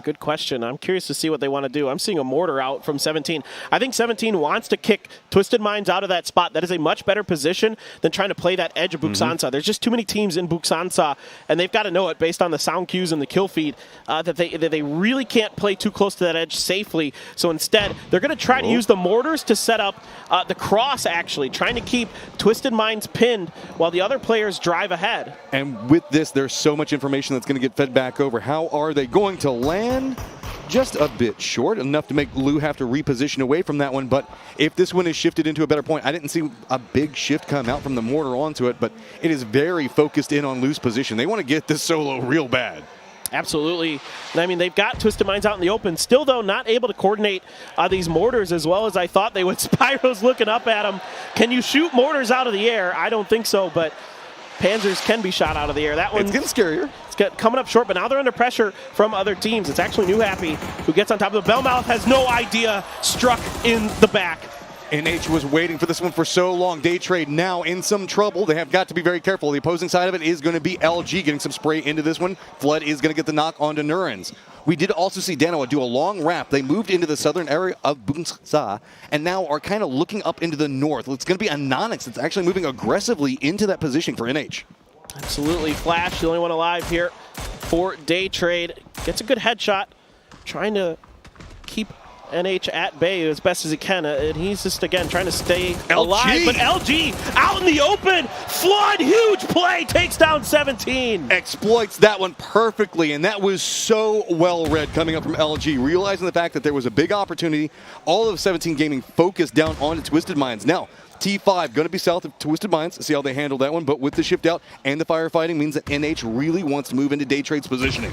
Good question. I'm curious to see what they want to do. I'm seeing a mortar out from 17. I think 17 wants to kick Twisted Minds out of that spot. That is a much better position than trying to play that edge of Buxansa. There's just too many teams in Buxansa, and they've got to know it based on the sound cues and the kill feed that they really can't play too close to that edge safely. So instead, they're going to try to use the mortars to set up the cross, actually, trying to keep Twisted Minds pinned while the other players drive ahead. And with this, there's so much information that's going to get fed back over. How are they going to land? Just a bit short, enough to make Lou have to reposition away from that one. But if this one is shifted into a better point, I didn't see a big shift come out from the mortar onto it, but it is very focused in on Lou's position. They want to get this solo real bad. Absolutely. And I mean, they've got Twisted Minds out in the open. Still, though, not able to coordinate these mortars as well as I thought they would. Spyro's looking up at him. Can you shoot mortars out of the air? I don't think so, but Panzers can be shot out of the air. That one's getting scarier. It's coming up short, but now they're under pressure from other teams. It's actually New Happy who gets on top of the Bellmouth, has no idea, struck in the back. NH was waiting for this one for so long. Day Trade now in some trouble. They have got to be very careful. The opposing side of it is going to be LG getting some spray into this one. Flood is going to get the knock onto Nurens. We did also see Danoa do a long wrap. They moved into the southern area of Bunsa and now are kind of looking up into the north. It's going to be Anonix that's actually moving aggressively into that position for NH. Absolutely. Flash, the only one alive here for Day Trade. Gets a good headshot, trying to keep NH at bay as best as he can, and he's just, again, trying to stay alive. But LG out in the open. Flood, huge play, takes down 17. Exploits that one perfectly, and that was so well read coming up from LG, realizing the fact that there was a big opportunity. All of 17 Gaming focused down on Twisted Minds. Now, T5 going to be south of Twisted Minds. See how they handle that one, but with the shift out and the firefighting means that NH really wants to move into Day Trade's positioning.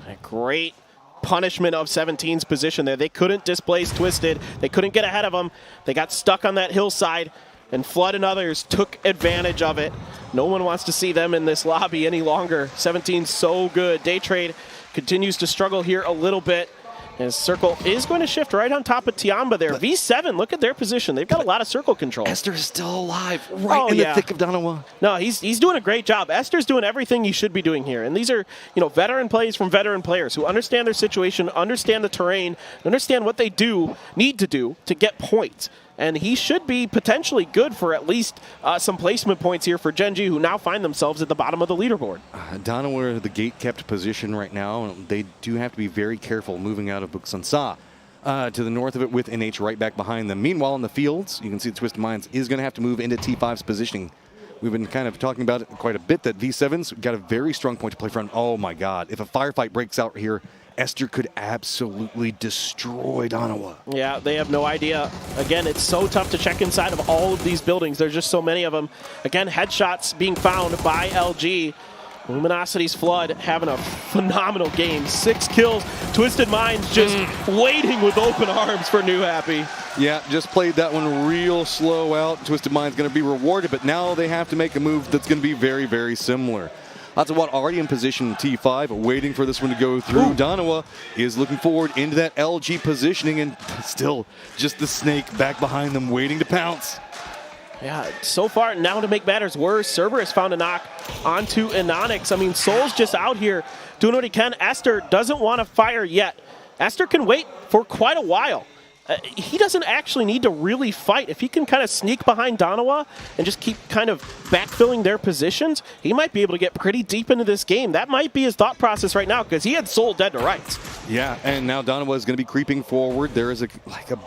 A great punishment of 17's position there. They couldn't displace Twisted. They couldn't get ahead of them. They got stuck on that hillside, and Flood and others took advantage of it. No one wants to see them in this lobby any longer. 17's so good. Day Trade continues to struggle here a little bit. And Circle is going to shift right on top of Tiamba there. V7, look at their position. They've got a lot of circle control. Esther is still alive, right in the thick of Danoa. No, he's doing a great job. Esther's doing everything he should be doing here. And these are, veteran plays from veteran players who understand their situation, understand the terrain, understand what they need to do to get points. And he should be potentially good for at least some placement points here for Genji, who now find themselves at the bottom of the leaderboard. Danoa, the gate-kept position right now. They do have to be very careful moving out of Buxansa. To the north of it with NH right back behind them. Meanwhile, in the fields, you can see Twisted Minds is going to have to move into T5's positioning. We've been kind of talking about it quite a bit, that V7's got a very strong point to play from. Oh my God, if a firefight breaks out here, Esther could absolutely destroy Danoa. Yeah, they have no idea. Again, it's so tough to check inside of all of these buildings. There's just so many of them. Again, headshots being found by LG. Luminosity's Flood having a phenomenal game. 6 kills. Twisted Minds just waiting with open arms for New Happy. Yeah, just played that one real slow out. Twisted Mind's going to be rewarded, but now they have to make a move that's going to be very, very similar. That's what already in position T5, waiting for this one to go through. Danoa is looking forward into that LG positioning, and still just the snake back behind them waiting to pounce. Yeah, so far, now to make matters worse, Cerberus found a knock onto Anonix. I mean, Soul's just out here doing what he can. Esther doesn't want to fire yet. Esther can wait for quite a while. He doesn't actually need to really fight. If he can kind of sneak behind Danoa and just keep kind of backfilling their positions, he might be able to get pretty deep into this game. That might be his thought process right now, because he had Soul dead to rights. Yeah, and now Danoa is going to be creeping forward. There is a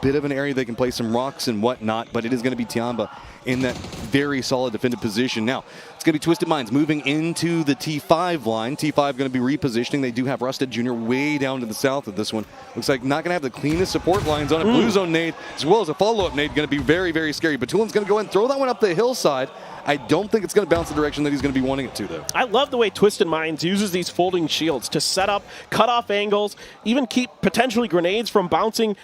bit of an area they can play some rocks and whatnot, but it is going to be Tiamba in that very solid defended position. Now, It's going to be Twisted Minds moving into the T5 line. T5 going to be repositioning. They do have Rusted Jr. way down to the south of this one. Looks like not going to have the cleanest support lines on it. Blue zone nade, as well as a follow-up nade, going to be very, very scary. Batulin's going to go ahead and throw that one up the hillside. I don't think it's going to bounce the direction that he's going to be wanting it to, though. I love the way Twisted Minds uses these folding shields to set up, cut off angles, even keep potentially grenades from bouncing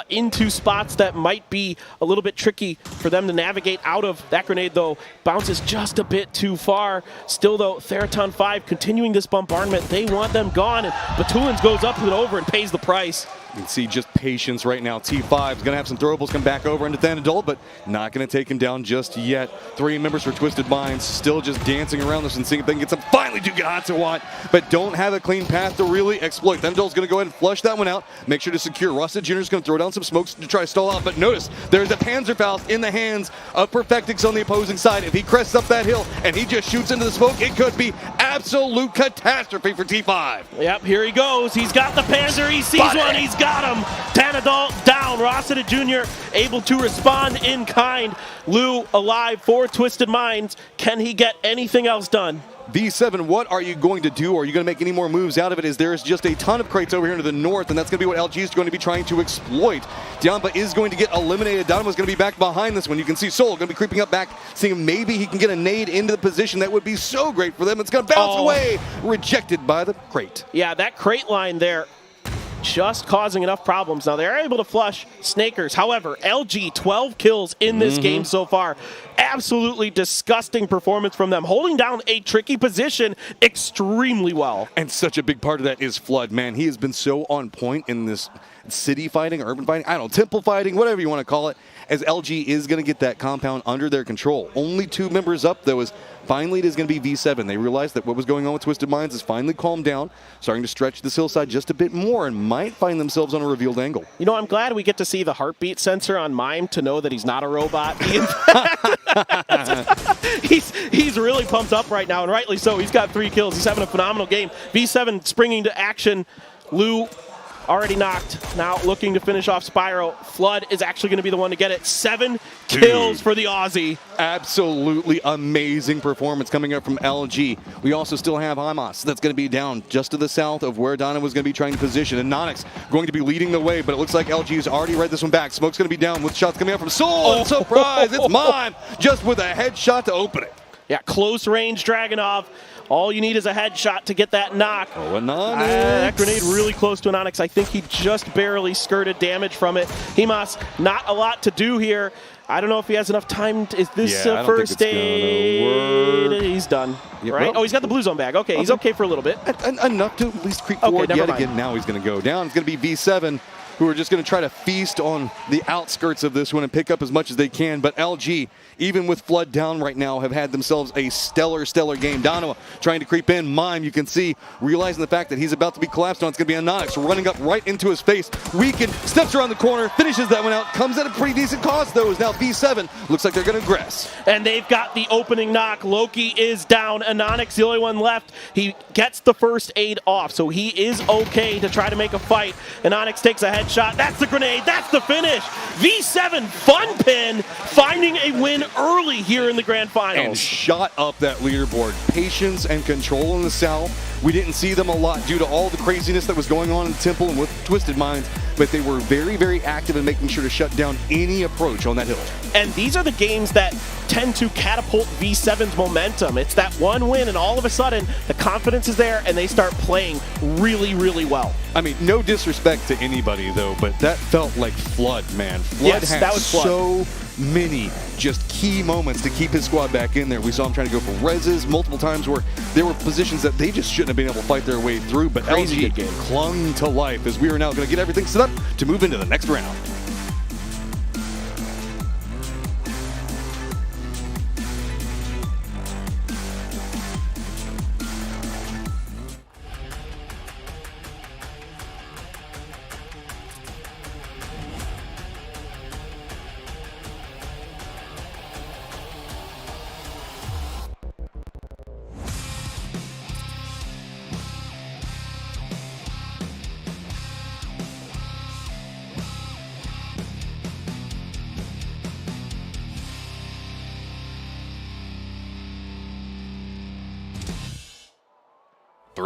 into spots that might be a little bit tricky for them to navigate out of. That grenade, though, bounces just a bit too far. Still, though, Theraton 5 continuing this bombardment. They want them gone, and Batulins goes up and over and pays the price. You can see just patience right now. T5 is going to have some throwables come back over into Thanadol, but not going to take him down just yet. 3 members for Twisted Minds still just dancing around this and seeing if they can get some. Finally do get Hatsawat, but don't have a clean path to really exploit. Thanadol's going to go ahead and flush that one out. Make sure to secure. Rusted Jr. is going to throw down some smokes to try to stall out, but notice there's a Panzerfaust in the hands of Perfectix on the opposing side. If he crests up that hill and he just shoots into the smoke, it could be absolute catastrophe for T5. Yep, here he goes. He's got the Panzer. He sees one. He's got him. Tanadol down. Rossiter Jr. able to respond in kind. Lou alive for Twisted Minds. Can he get anything else done? V7, what are you going to do? Are you going to make any more moves out of it? As there's just a ton of crates over here to the north, and that's going to be what LG is going to be trying to exploit. Diamba is going to get eliminated. Donovan's going to be back behind this one. You can see Soul going to be creeping up back, seeing if maybe he can get a nade into the position. That would be so great for them. It's going to bounce away. Rejected by the crate. Yeah, that crate line there just causing enough problems. Now they're able to flush Snakers. However, LG 12 kills in this game so far. Absolutely disgusting performance from them, holding down a tricky position extremely well. And such a big part of that is Flood, man. He has been so on point in this city fighting, urban fighting, I don't know, temple fighting, whatever you want to call it, as LG is going to get that compound under their control. Only 2 members up, though, as finally it is going to be V7. They realized that what was going on with Twisted Minds is finally calmed down, starting to stretch this hillside just a bit more, and might find themselves on a revealed angle. You know, I'm glad we get to see the heartbeat sensor on Mime to know that he's not a robot. He's really pumped up right now, and rightly so. He's got 3 kills. He's having a phenomenal game. V7 springing to action. Lou already knocked. Now looking to finish off Spyro. Flood is actually going to be the one to get it. 7 kills for the Aussie. Absolutely amazing performance coming up from LG. We also still have Hamas that's going to be down just to the south of where Donna was going to be trying to position. And Nonix going to be leading the way, but it looks like LG has already read this one back. Smoke's going to be down with shots coming out from Soul. And surprise, it's Mime just with a headshot to open it. Yeah, close range Dragunov. All you need is a headshot to get that knock. Oh, an Onyx. That grenade really close to an Onyx. I think he just barely skirted damage from it. Himas, not a lot to do here. I don't know if he has enough time. Is this first aid? He's done, right? Oh, he's got the blue zone bag. Okay, he's okay for a little bit. Enough to at least creep forward yet again. Now he's going to go down. It's going to be V7, who are just going to try to feast on the outskirts of this one and pick up as much as they can. But LG, even with Flood down right now, have had themselves a stellar game. Donowa trying to creep in. Mime, you can see, realizing the fact that he's about to be collapsed on. It's going to be Anonix running up right into his face. Weakened, steps around the corner, finishes that one out. Comes at a pretty decent cost, though, as now V7 looks like they're going to aggress. And they've got the opening knock. Loki is down. Anonix, the only one left. He gets the first aid off, so he is okay to try to make a fight. Anonix takes a headshot. That's the grenade. That's the finish. V7 fun pin, finding a win early here in the grand finals. And shot up that leaderboard. Patience and control in the south. We didn't see them a lot due to all the craziness that was going on in the temple and with Twisted Minds, but they were very active in making sure to shut down any approach on that hill. And these are the games that tend to catapult V7's momentum. It's that one win, and all of a sudden, the confidence is there, and they start playing really well. I mean, no disrespect to anybody, though, but that felt like Flood, man. Flood had that was Flood. So many just key moments to keep his squad back in there. We saw him trying to go for reses multiple times where there were positions that they just shouldn't have been able to fight their way through, but LG clung to life as we are now going to get everything set up to move into the next round.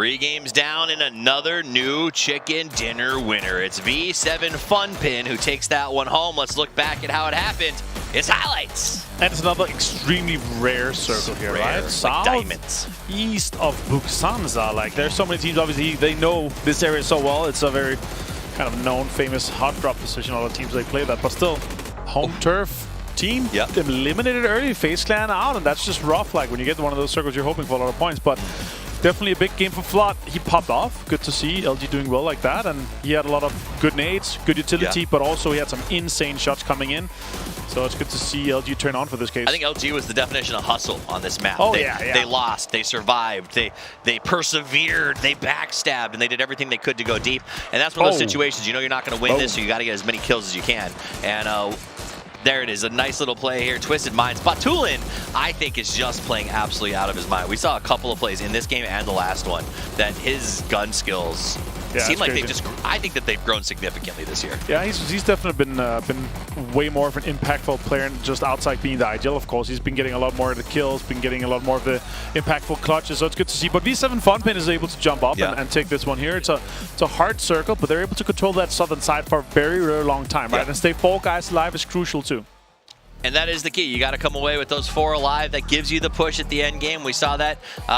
3 games down and another new chicken dinner winner. It's V7 Funpin who takes that one home. Let's look back at how it happened. It's highlights. And it's another extremely rare circle here, right? Like diamonds. East of Buksanza. Like, there's so many teams, obviously, they know this area so well. It's a very kind of known, famous hot drop position. All the teams they play that, but still, home turf team eliminated early, FaZe Clan out, and that's just rough. Like, when you get to one of those circles, you're hoping for a lot of points, but definitely a big game for Flood. He popped off. Good to see LG doing well like that, and he had a lot of good nades, good utility, but also he had some insane shots coming in. So it's good to see LG turn on for this case. I think LG was the definition of hustle on this map. Oh, they lost, they survived, they persevered, they backstabbed, and they did everything they could to go deep. And that's one of those situations, you know you're not going to win this, so you got to get as many kills as you can. And there it is, a nice little play here. Twisted Minds. Batulin, I think, is just playing absolutely out of his mind. We saw a couple of plays in this game and the last one that his gun skills seem like they've just. I think that they've grown significantly this year. Yeah, he's definitely been way more of an impactful player, and just outside being the ideal. Of course, he's been getting a lot more of the kills, been getting a lot more of the impactful clutches. So it's good to see. But V7 Funpin is able to jump up and take this one here. It's a hard circle, but they're able to control that southern side for a very, very long time, right? And stay 4 guys alive is crucial too. And that is the key. You got to come away with those 4 alive. That gives you the push at the end game. We saw that.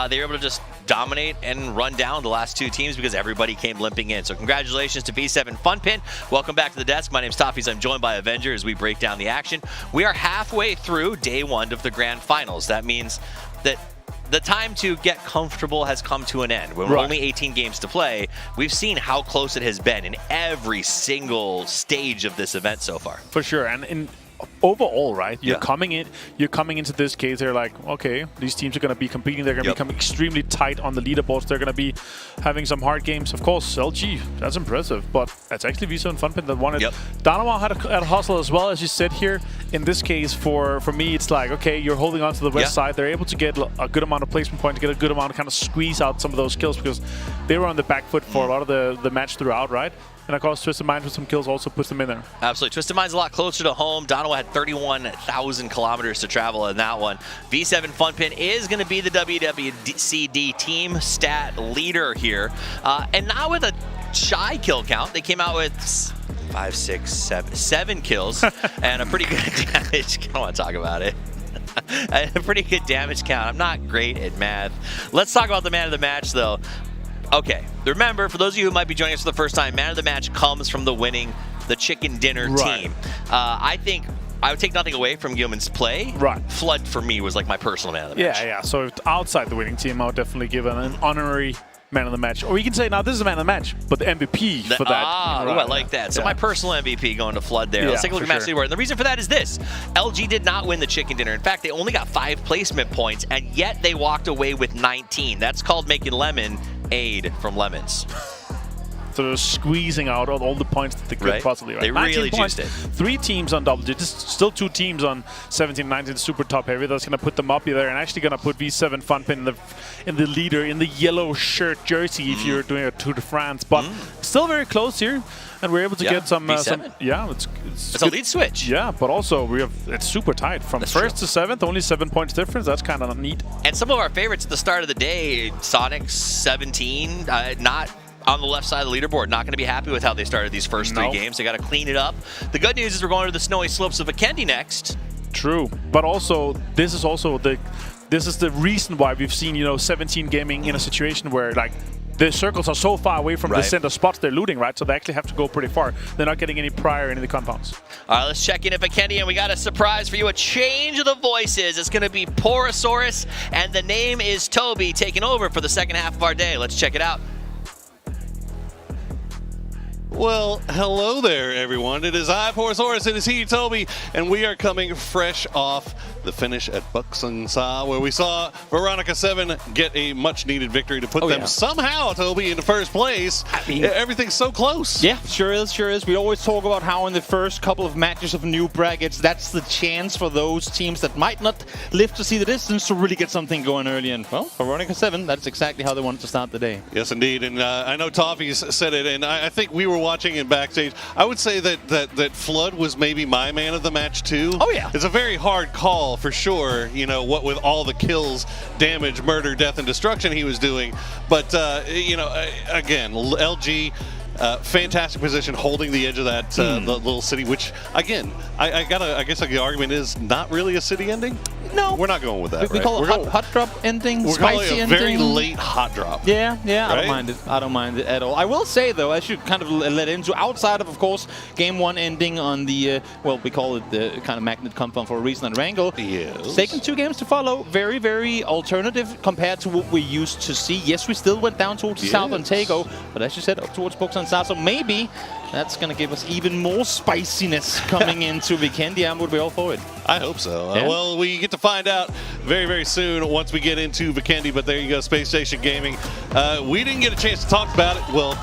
They were able to just dominate and run down the last 2 teams because everybody came limping in. So congratulations to V7 Funpin. Welcome back to the desk. My name's Toffees. I'm joined by Avenger as we break down the action. We are halfway through day 1 of the grand finals. That means that the time to get comfortable has come to an end. When we're only 18 games to play, we've seen how close it has been in every single stage of this event so far. For sure. And overall, right? You're coming into this case. They're like, okay, these teams are going to be competing. They're going to become extremely tight on the leaderboards. They're going to be having some hard games. Of course, LG, that's impressive, but it's actually V7 Funpin that won it. Danawa had a hustle as well, as you said here. In this case, for me, it's like, okay, you're holding on to the west side. They're able to get a good amount of placement points, get a good amount of kind of squeeze out some of those kills because they were on the back foot for a lot of the match throughout, right? And of course, Twisted Minds with some kills also puts them in there. Absolutely. Twisted Minds a lot closer to home. Donowa had 31,000 kilometers to travel in that one. V7 Funpin is going to be the WWCD team stat leader here. And not with a shy kill count. They came out with 7 kills and a pretty good damage. I don't want to talk about it. A pretty good damage count. I'm not great at math. Let's talk about the man of the match, though. Okay, remember, for those of you who might be joining us for the first time, man of the match comes from winning the chicken dinner team. I think I would take nothing away from Gilman's play. Flood, for me, was like my personal man of the match. Yeah. So outside the winning team, I would definitely give an honorary man of the match. Or you can say, now this is a man of the match, but the MVP for that. I like that. So my personal MVP going to Flood there. Let's take a look at match leaderboard. And the reason for that is this. LG did not win the chicken dinner. In fact, they only got 5 placement points, and yet they walked away with 19. That's called making lemon aid from lemons. So they're squeezing out all the points that they could possibly. They really juiced it. 3 teams on double digits. Still 2 teams on 17, 19, super top heavy. That's going to put them up there and actually going to put V7 Funpin in the leader in the yellow shirt jersey if you're doing a Tour de France. But still very close here. And we're able to get some it's a lead switch. Yeah, but also it's super tight. From first to 7th, only 7 points difference. That's kind of neat. And some of our favorites at the start of the day, Sonic 17, not on the left side of the leaderboard, not going to be happy with how they started these first 3 games. They got to clean it up. The good news is we're going to the snowy slopes of Vikendi next. True, but also this is the reason why we've seen 17 gaming in a situation where like the circles are so far away from the center spots they're looting, right? So they actually have to go pretty far. They're not getting any prior in the compounds. All right, let's check in at Vikendi, and we got a surprise for you. A change of the voices. It's going to be Porosaurus, and the name is Toby taking over for the second half of our day. Let's check it out. Well, hello there, everyone. It is I, Porosaurus, it is he, Toby, and we are coming fresh off the finish at Buksanza, where we saw Veronica 7 get a much-needed victory to put them somehow, Toby, into first place. I mean, everything's so close. Yeah, sure is. We always talk about how in the first couple of matches of new brackets, that's the chance for those teams that might not live to see the distance to really get something going early. And, well, Veronica 7, that's exactly how they wanted to start the day. Yes, indeed. And I know Toffees said it, and I think we were watching in backstage. I would say that Flood was maybe my man of the match, too. Oh, yeah. It's a very hard call overall, for sure, you know, what with all the kills, damage, murder, death, and destruction he was doing. But, you know, again, LG, fantastic position, holding the edge of that the little city, which, again, I guess the argument is not really a city ending. No, we're not going with that. We call it hot drop ending. We're spicy calling it a ending. very late hot drop. Yeah, right? I don't mind it. I don't mind it at all. I will say though, as you kind of led into, outside of course, game 1 ending on the well, we call it the kind of magnet compound for a reason and wrangle. Yes. Taking 2 games to follow, very, very alternative compared to what we used to see. Yes, we still went down towards the south and Tego, but as you said, up towards Boksan South. So maybe that's going to give us even more spiciness coming into Vikendi, and would be all for it. I hope so. Yeah. Well, we get to find out very, very soon once we get into Vikendi, but there you go, Space Station Gaming. We didn't get a chance to talk about it. Well,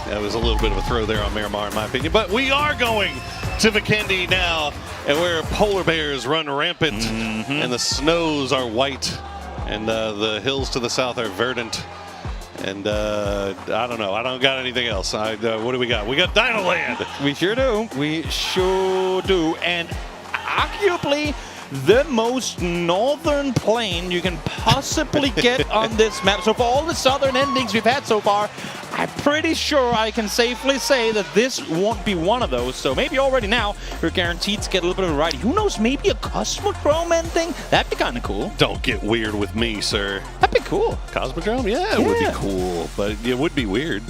that was a little bit of a throw there on Miramar, in my opinion, but we are going to Vikendi now, and where polar bears run rampant, and the snows are white, and the hills to the south are verdant. And I don't know. I don't got anything else. What do we got? We got Dino Land. We sure do. We sure do. And arguably the most northern plane you can possibly get on this map. So for all the southern endings we've had so far, I'm pretty sure I can safely say that this won't be one of those. So maybe already now we're guaranteed to get a little bit of a variety. Who knows, maybe a Cosmodrome ending? That'd be kind of cool. Don't get weird with me, sir. That'd be cool. Cosmodrome? Yeah, it would be cool, but it would be weird.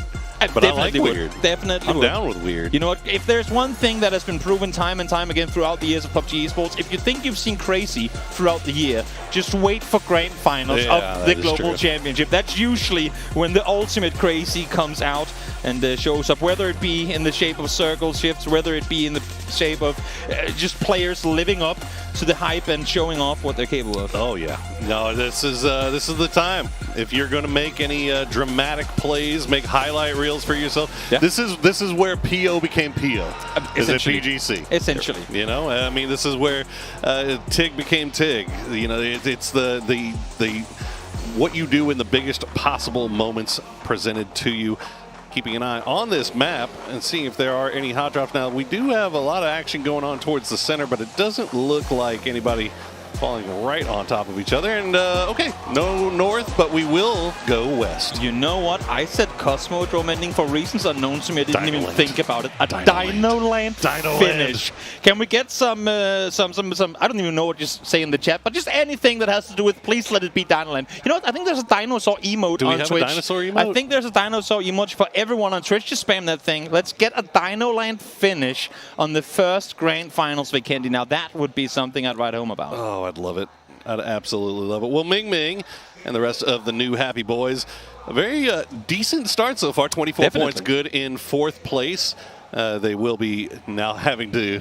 But I like Definitely weird. Definitely I'm would. down with weird. You know what? If there's one thing that has been proven time and time again throughout the years of PUBG esports, if you think you've seen crazy throughout the year, just wait for grand finals of the Global Championship. That's usually when the ultimate crazy comes out and shows up, whether it be in the shape of circle shifts, whether it be in the shape of just players living up to the hype and showing off what they're capable of. Oh yeah, no, this is the time. If you're going to make any dramatic plays, make highlight reels for yourself. Yeah. This is where PO became PO. Is it PGC? Essentially, you know, I mean, this is where TIG became TIG. You know, it's the what you do in the biggest possible moments presented to you. Keeping an eye on this map and seeing if there are any hot drops. Now, we do have a lot of action going on towards the center, but it doesn't look like anybody falling right on top of each other. And, okay, no north, but we will go west. You know what? I said Cosmodrome ending for reasons unknown to me. I didn't even think about it. A Dino Land finish. Can we get some, I don't even know what you say in the chat, but just anything that has to do with, please let it be Dino Land. You know what? I think there's a dinosaur emote on Twitch. Do we have a dinosaur emote? I think there's a dinosaur emote for everyone on Twitch. Just spam that thing. Let's get a Dino Land finish on the first grand finals Vikendi. Now, that would be something I'd write home about. Oh, I'd love it. I'd absolutely love it. Well, Ming Ming and the rest of the new Happy Boys, a very decent start so far. 24 points good in 4th place. They will be now having to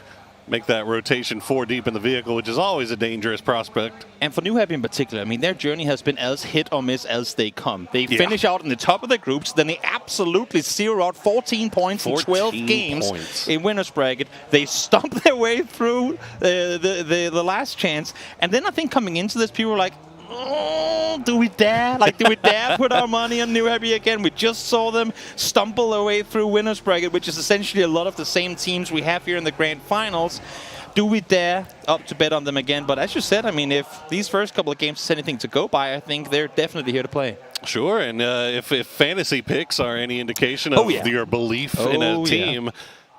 make that rotation 4 deep in the vehicle, which is always a dangerous prospect. And for New Happy in particular, I mean, their journey has been as hit or miss as they come. They finish out in the top of their groups, then they absolutely zero out 14 points in 12 games in winners bracket. They stomp their way through the last chance. And then I think coming into this, people were like, oh, do we dare? Like, do we dare put our money on New Happy again? We just saw them stumble their way through winners bracket, which is essentially a lot of the same teams we have here in the grand finals. Do we dare up to bet on them again? But as you said, I mean, if these first couple of games is anything to go by, I think they're definitely here to play. Sure, and if fantasy picks are any indication of your belief in a team,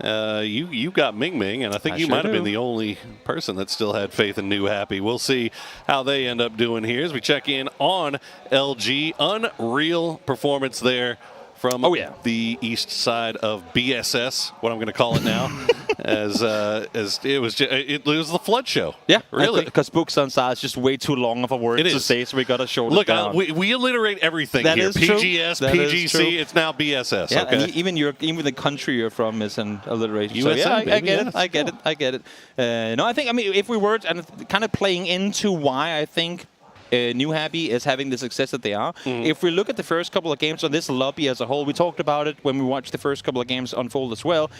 you got Ming Ming, and I think you might have been the only person that still had faith in New Happy. We'll see how they end up doing here as we check in on LG. Unreal performance there from the east side of BSS, what I'm going to call it now, as it was the flood show. Yeah, really. Because Boksan South is just way too long of a word to say, so we got to shorten it down. Look, we alliterate everything that here. Is true. PGS, that PGC, it's now BSS. Yeah, okay? and even the country you're from is an alliteration. USA, so yeah, baby, I get it. No, I mean, if we were kind of playing into why I think New Happy is having the success that they are. If we look at the first couple of games on this lobby as a whole, we talked about it when we watched the first couple of games unfold as well.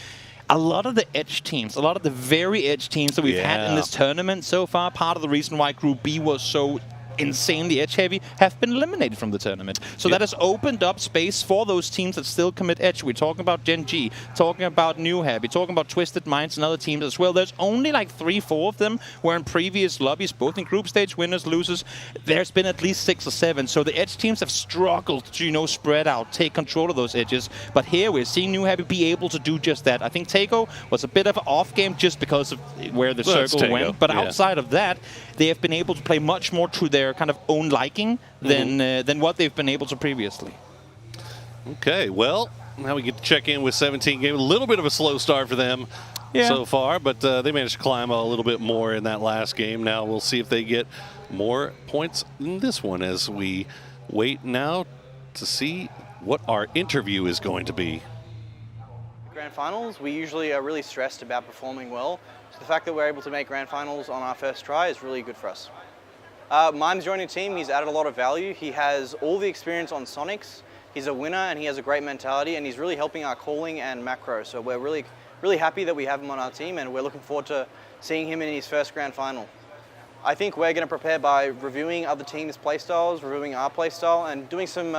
A lot of the edge teams, a lot of the very edge teams that we've had in this tournament so far, part of the reason why Group B was so insanely edge heavy have been eliminated from the tournament. So that has opened up space for those teams that still commit edge. We're talking about Gen G, talking about New Happy, talking about Twisted Minds and other teams as well. There's only like 3-4 of them, where in previous lobbies, both in group stage, winners, losers, there's been at least 6 or 7. So the edge teams have struggled to, you know, spread out, take control of those edges. But here we're seeing New Happy be able to do just that. I think Tego was a bit of an off game just because of where the circle went. But outside of that, they have been able to play much more to their kind of own liking than what they've been able to previously. Okay, well, now we get to check in with 17 game. A little bit of a slow start for them so far, but they managed to climb a little bit more in that last game. Now we'll see if they get more points in this one as we wait now to see what our interview is going to be. Grand Finals, we usually are really stressed about performing well. So the fact that we're able to make Grand Finals on our first try is really good for us. Mime's joining the team, he's added a lot of value. He has all the experience on Sonics. He's a winner and he has a great mentality, and he's really helping our calling and macro. So we're really happy that we have him on our team, and we're looking forward to seeing him in his first Grand Final. I think we're going to prepare by reviewing other teams' playstyles, reviewing our playstyle, and doing some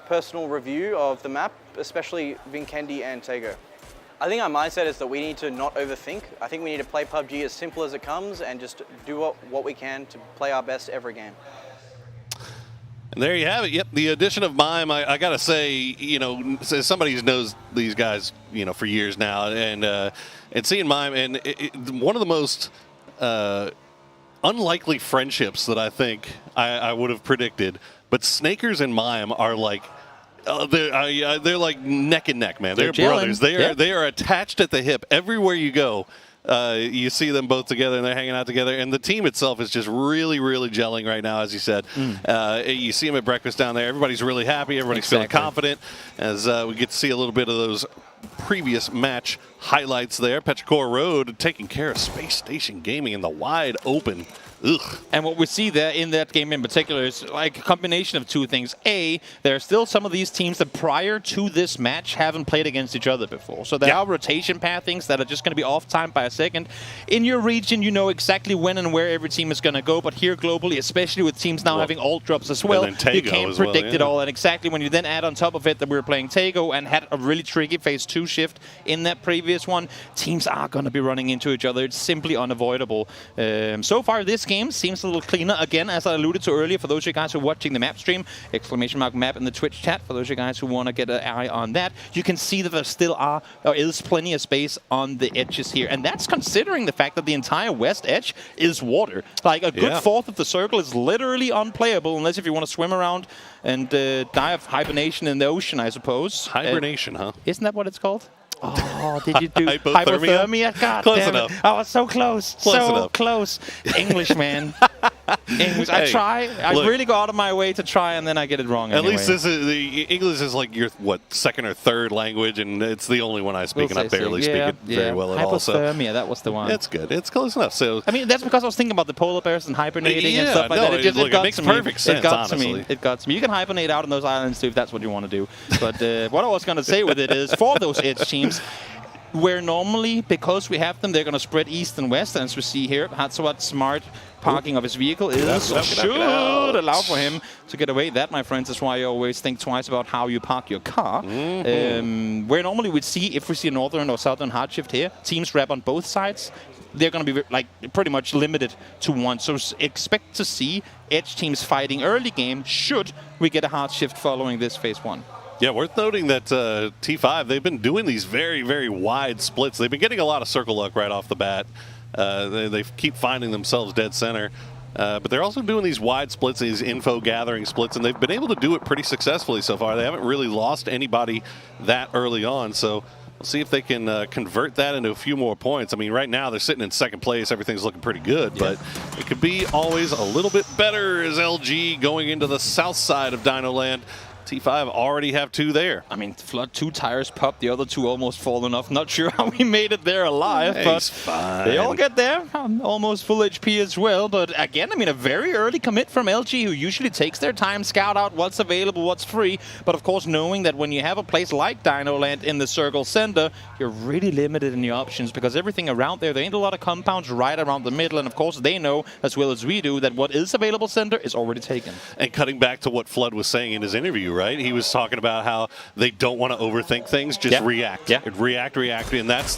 personal review of the map, especially Vinkendi and Tego. I think our mindset is that we need to not overthink. I think we need to play PUBG as simple as it comes and just do what we can to play our best every game. And there you have it. Yep, the addition of Mime, I got to say, you know, as somebody who knows these guys, you know, for years now, and seeing Mime, and one of the most unlikely friendships that I think I would have predicted, but Snakers and Mime are like, they're like neck and neck, man. They're brothers. They are attached at the hip everywhere you go. You see them both together, and they're hanging out together. And the team itself is just really, really gelling right now, as you said. You see them at breakfast down there. Everybody's really happy. Everybody's feeling confident as we get to see a little bit of those previous match highlights there. Petrichor Road taking care of Space Station Gaming in the wide open. Ugh. And what we see there in that game in particular is like a combination of two things. A, there are still some of these teams that prior to this match haven't played against each other before. So there are rotation pathings that are just going to be off time by a second. In your region, you know exactly when and where every team is going to go. But here globally, especially with teams now having ult drops as well, you can't predict it all. And exactly when you then add on top of it that we were playing Tego and had a really tricky phase 2 shift in that previous one, teams are going to be running into each other. It's simply unavoidable. So far, this game seems a little cleaner again, as I alluded to earlier. For those of you guys who are watching the map stream, !map in the Twitch chat. For those of you guys who want to get an eye on that, you can see that there still is plenty of space on the edges here, and that's considering the fact that the entire west edge is water. Like a good fourth of the circle is literally unplayable unless if you want to swim around and die of hibernation in the ocean, I suppose. Hibernation, huh? Isn't that what it's called? Oh, did you do hypothermia? God close damn enough. It. I was so close. Close. English, man. English. I try. I really go out of my way to try, and then I get it wrong anyway. At least this is the English is like your second or third language, and it's the only one I speak, and I barely speak it very well at all. Hypothermia, that was the one. That's good. It's close enough. So I mean, that's because I was thinking about the polar bears and hibernating and stuff like that. It makes perfect sense. It got to me. You can hibernate out on those islands too if that's what you want to do. But what I was going to say with it is, for those edge teams, where normally, because we have them, they're going to spread east and west. And as we see here, Hatsawat's smart parking of his vehicle should allow for him to get away. That, my friends, is why you always think twice about how you park your car. Where normally we'd see, if we see a northern or southern hard shift here, teams wrap on both sides. They're going to be like pretty much limited to one. So expect to see edge teams fighting early game should we get a hard shift following this phase 1. Yeah, worth noting that T5, they've been doing these very, very wide splits. They've been getting a lot of circle luck right off the bat. They keep finding themselves dead center. But they're also doing these wide splits, these info gathering splits, and they've been able to do it pretty successfully so far. They haven't really lost anybody that early on. So we'll see if they can convert that into a few more points. I mean, right now they're sitting in second place. Everything's looking pretty good, but it could be always a little bit better as LG going into the south side of Dino Land. T5 already have 2 there. I mean, Flood 2 tires popped, the other 2 almost fallen off. Not sure how he made it there alive, but fine. they all get there. Almost full HP as well. But again, I mean, a very early commit from LG, who usually takes their time, scout out what's available, what's free. But of course, knowing that when you have a place like Dino Land in the circle center, you're really limited in your options because everything around there ain't a lot of compounds right around the middle. And of course, they know as well as we do that what is available center is already taken. And cutting back to what Flood was saying in his interview, right? He was talking about how they don't want to overthink things, just react. Yeah. React, and that's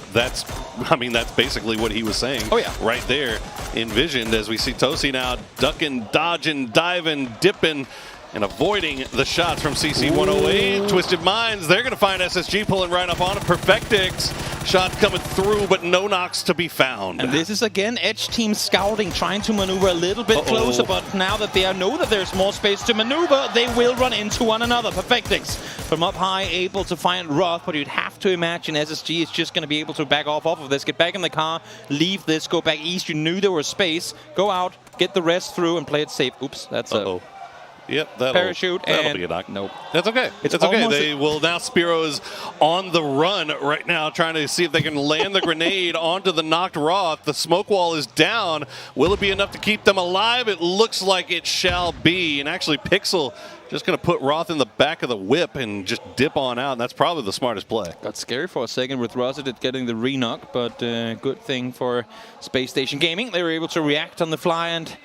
basically what he was saying. Oh, yeah. Right there, envisioned as we see Tosi now ducking, dodging, diving, dipping, and avoiding the shots from CC108. Ooh. Twisted Minds, they're going to find SSG pulling right up on it. Perfectix, shot coming through, but no knocks to be found. And this is, again, Edge team scouting, trying to maneuver a little bit closer, but now that they know that there's more space to maneuver, they will run into one another. Perfectix from up high, able to find Roth, but you'd have to imagine SSG is just going to be able to back off of this, get back in the car, leave this, go back east. You knew there was space. Go out, get the rest through, and play it safe. Oops, that's a... Yep, parachute that'll and be a knock. Nope. That's okay. It's okay. They will now. Spiro is on the run right now, trying to see if they can land the grenade onto the knocked Roth. The smoke wall is down. Will it be enough to keep them alive? It looks like it shall be. And actually, Pixel just going to put Roth in the back of the whip and just dip on out. And that's probably the smartest play. Got scary for a second with Rosit getting the re-knock, but good thing for Space Station Gaming. They were able to react on the fly and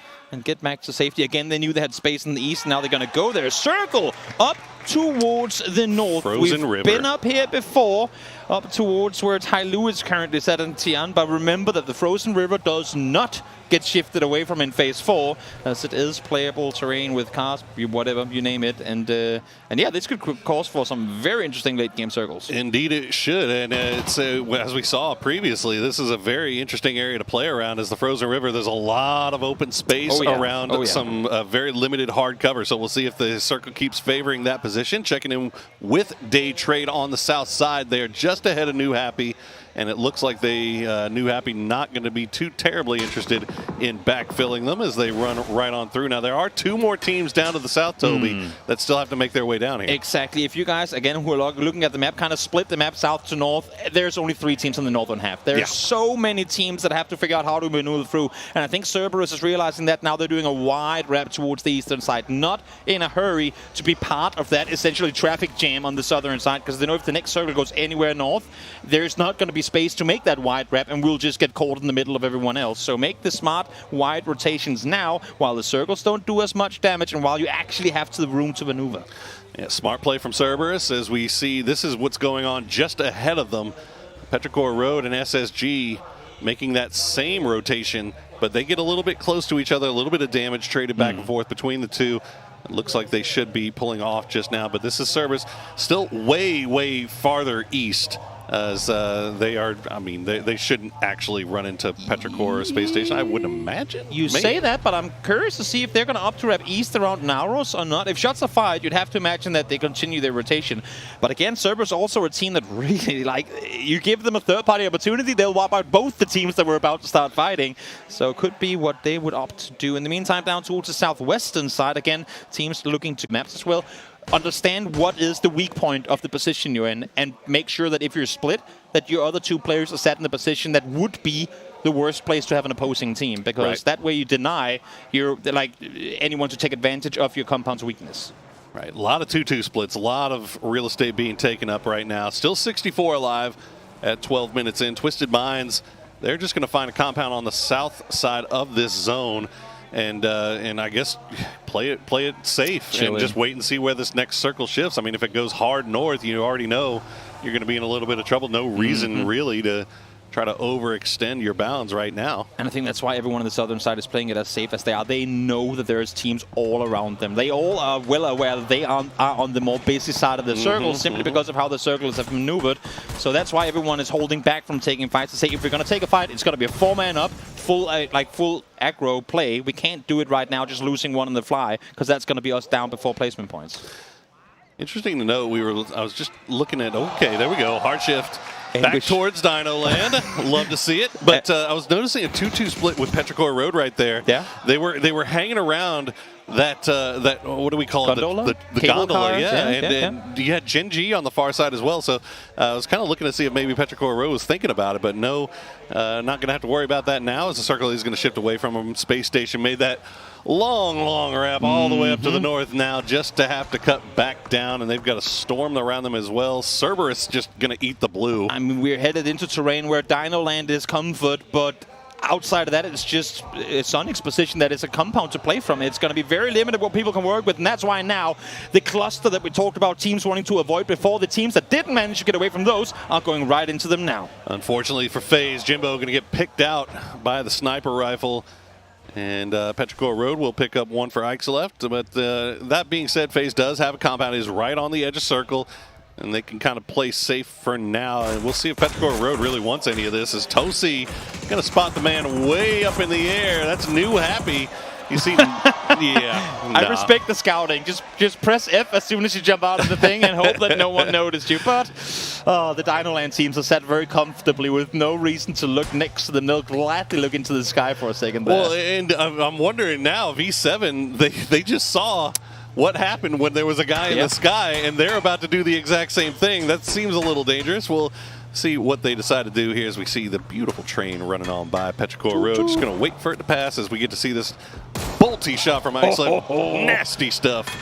get back to safety. Again, they knew they had space in the east. Now they're going to go there. Circle up towards the north. Frozen We've River. Been up here before, up towards where Tai Lu is currently set in Tian. But remember that the Frozen River does not get shifted away from in Phase 4, as it is playable terrain with cars, whatever, you name it. And yeah, this could cause for some very interesting late-game circles. Indeed it should, and it's as we saw previously, this is a very interesting area to play around as the Frozen River. There's a lot of open space around some very limited hard cover, so we'll see if the circle keeps favoring that position. Checking in with Day Trade on the south side. They are just ahead of New Happy, and it looks like they New Happy not going to be too terribly interested in backfilling them as they run right on through. Now, there are 2 more teams down to the south, Toby, that still have to make their way down here. Exactly. If you guys, again, who are looking at the map, kind of split the map south to north, there's only 3 teams in the northern half. There's so many teams that have to figure out how to maneuver through. And I think Cerberus is realizing that now they're doing a wide wrap towards the eastern side, not in a hurry to be part of that essentially traffic jam on the southern side, because they know if the next circle goes anywhere north, there's not going to be space to make that wide wrap, and we'll just get caught in the middle of everyone else. So make the smart wide rotations now while the circles don't do as much damage and while you actually have the room to maneuver. Yeah, smart play from Cerberus as we see this is what's going on just ahead of them. Petrichor Road and SSG making that same rotation, but they get a little bit close to each other, a little bit of damage traded back and forth between the two. It looks like they should be pulling off just now, but this is Cerberus still way, way farther east. As they are, I mean, they shouldn't actually run into Petrichor or Space Station, I wouldn't imagine. You say that, but I'm curious to see if they're going to opt to wrap east around Nauros or not. If shots are fired, you'd have to imagine that they continue their rotation. But again, Cerberus also a team that really, like, you give them a third-party opportunity, they'll wipe out both the teams that were about to start fighting. So it could be what they would opt to do. In the meantime, down towards the southwestern side, again, teams looking to maps as well. Understand what is the weak point of the position you're in, and make sure that if you're split, that your other 2 players are set in the position that would be the worst place to have an opposing team, because that way you deny anyone to take advantage of your compound's weakness. Right, a lot of 2-2 splits, a lot of real estate being taken up right now. Still 64 alive at 12 minutes in. Twisted Minds, they're just going to find a compound on the south side of this zone. And I guess play it safe and just wait and see where this next circle shifts. I mean, if it goes hard north, you already know you're going to be in a little bit of trouble. No reason really to try to overextend your bounds right now. And I think that's why everyone on the southern side is playing it as safe as they are. They know that there's teams all around them. They all are well aware that they are on the more busy side of the circle simply because of how the circles have maneuvered. So that's why everyone is holding back from taking fights to say, if we're going to take a fight, it's going to be a 4-man up, full aggro play. We can't do it right now just losing one on the fly, because that's going to be us down before placement points. Interesting to note, I was just looking at, okay, there we go, hard shift. Back towards Dino Land. Love to see it. But I was noticing a 2-2 split with Petrichor Road right there. Yeah. They were hanging around that what do we call gondola? it? The Cable gondola, car? yeah. Yeah, And you had Gen.G on the far side as well. So I was kind of looking to see if maybe Petrichor Road was thinking about it, but no, not going to have to worry about that now as the circle is going to shift away from him. Space Station made that long wrap all the way up to the north now just to have to cut back down, and they've got a storm around them as well. Cerberus just going to eat the blue. I mean, we're headed into terrain where Dino Land is comfort, but outside of that, it's just Sonic's position that is a compound to play from. It's going to be very limited what people can work with, and that's why now the cluster that we talked about, teams wanting to avoid before, the teams that didn't manage to get away from those are going right into them now. Unfortunately for FaZe, Jimbo going to get picked out by the sniper rifle, and Petrichor Road will pick up one for Ike's left. But that being said, FaZe does have a compound. Is right on the edge of circle, and they can kind of play safe for now. And we'll see if Petrichor Road really wants any of this. As Tosi going to spot the man way up in the air. That's new happy. You see, yeah. I respect the scouting. Just press F as soon as you jump out of the thing and hope that no one noticed you. But the Dino Land teams are set very comfortably with no reason to look next to them. They'll gladly look into the sky for a second there. Well, and I'm wondering now, V7, they just saw what happened when there was a guy in the sky, and they're about to do the exact same thing. That seems a little dangerous. We'll see what they decide to do here as we see the beautiful train running on by Petrichor Road. Just going to wait for it to pass as we get to see this bolty shot from Iceland. Nasty stuff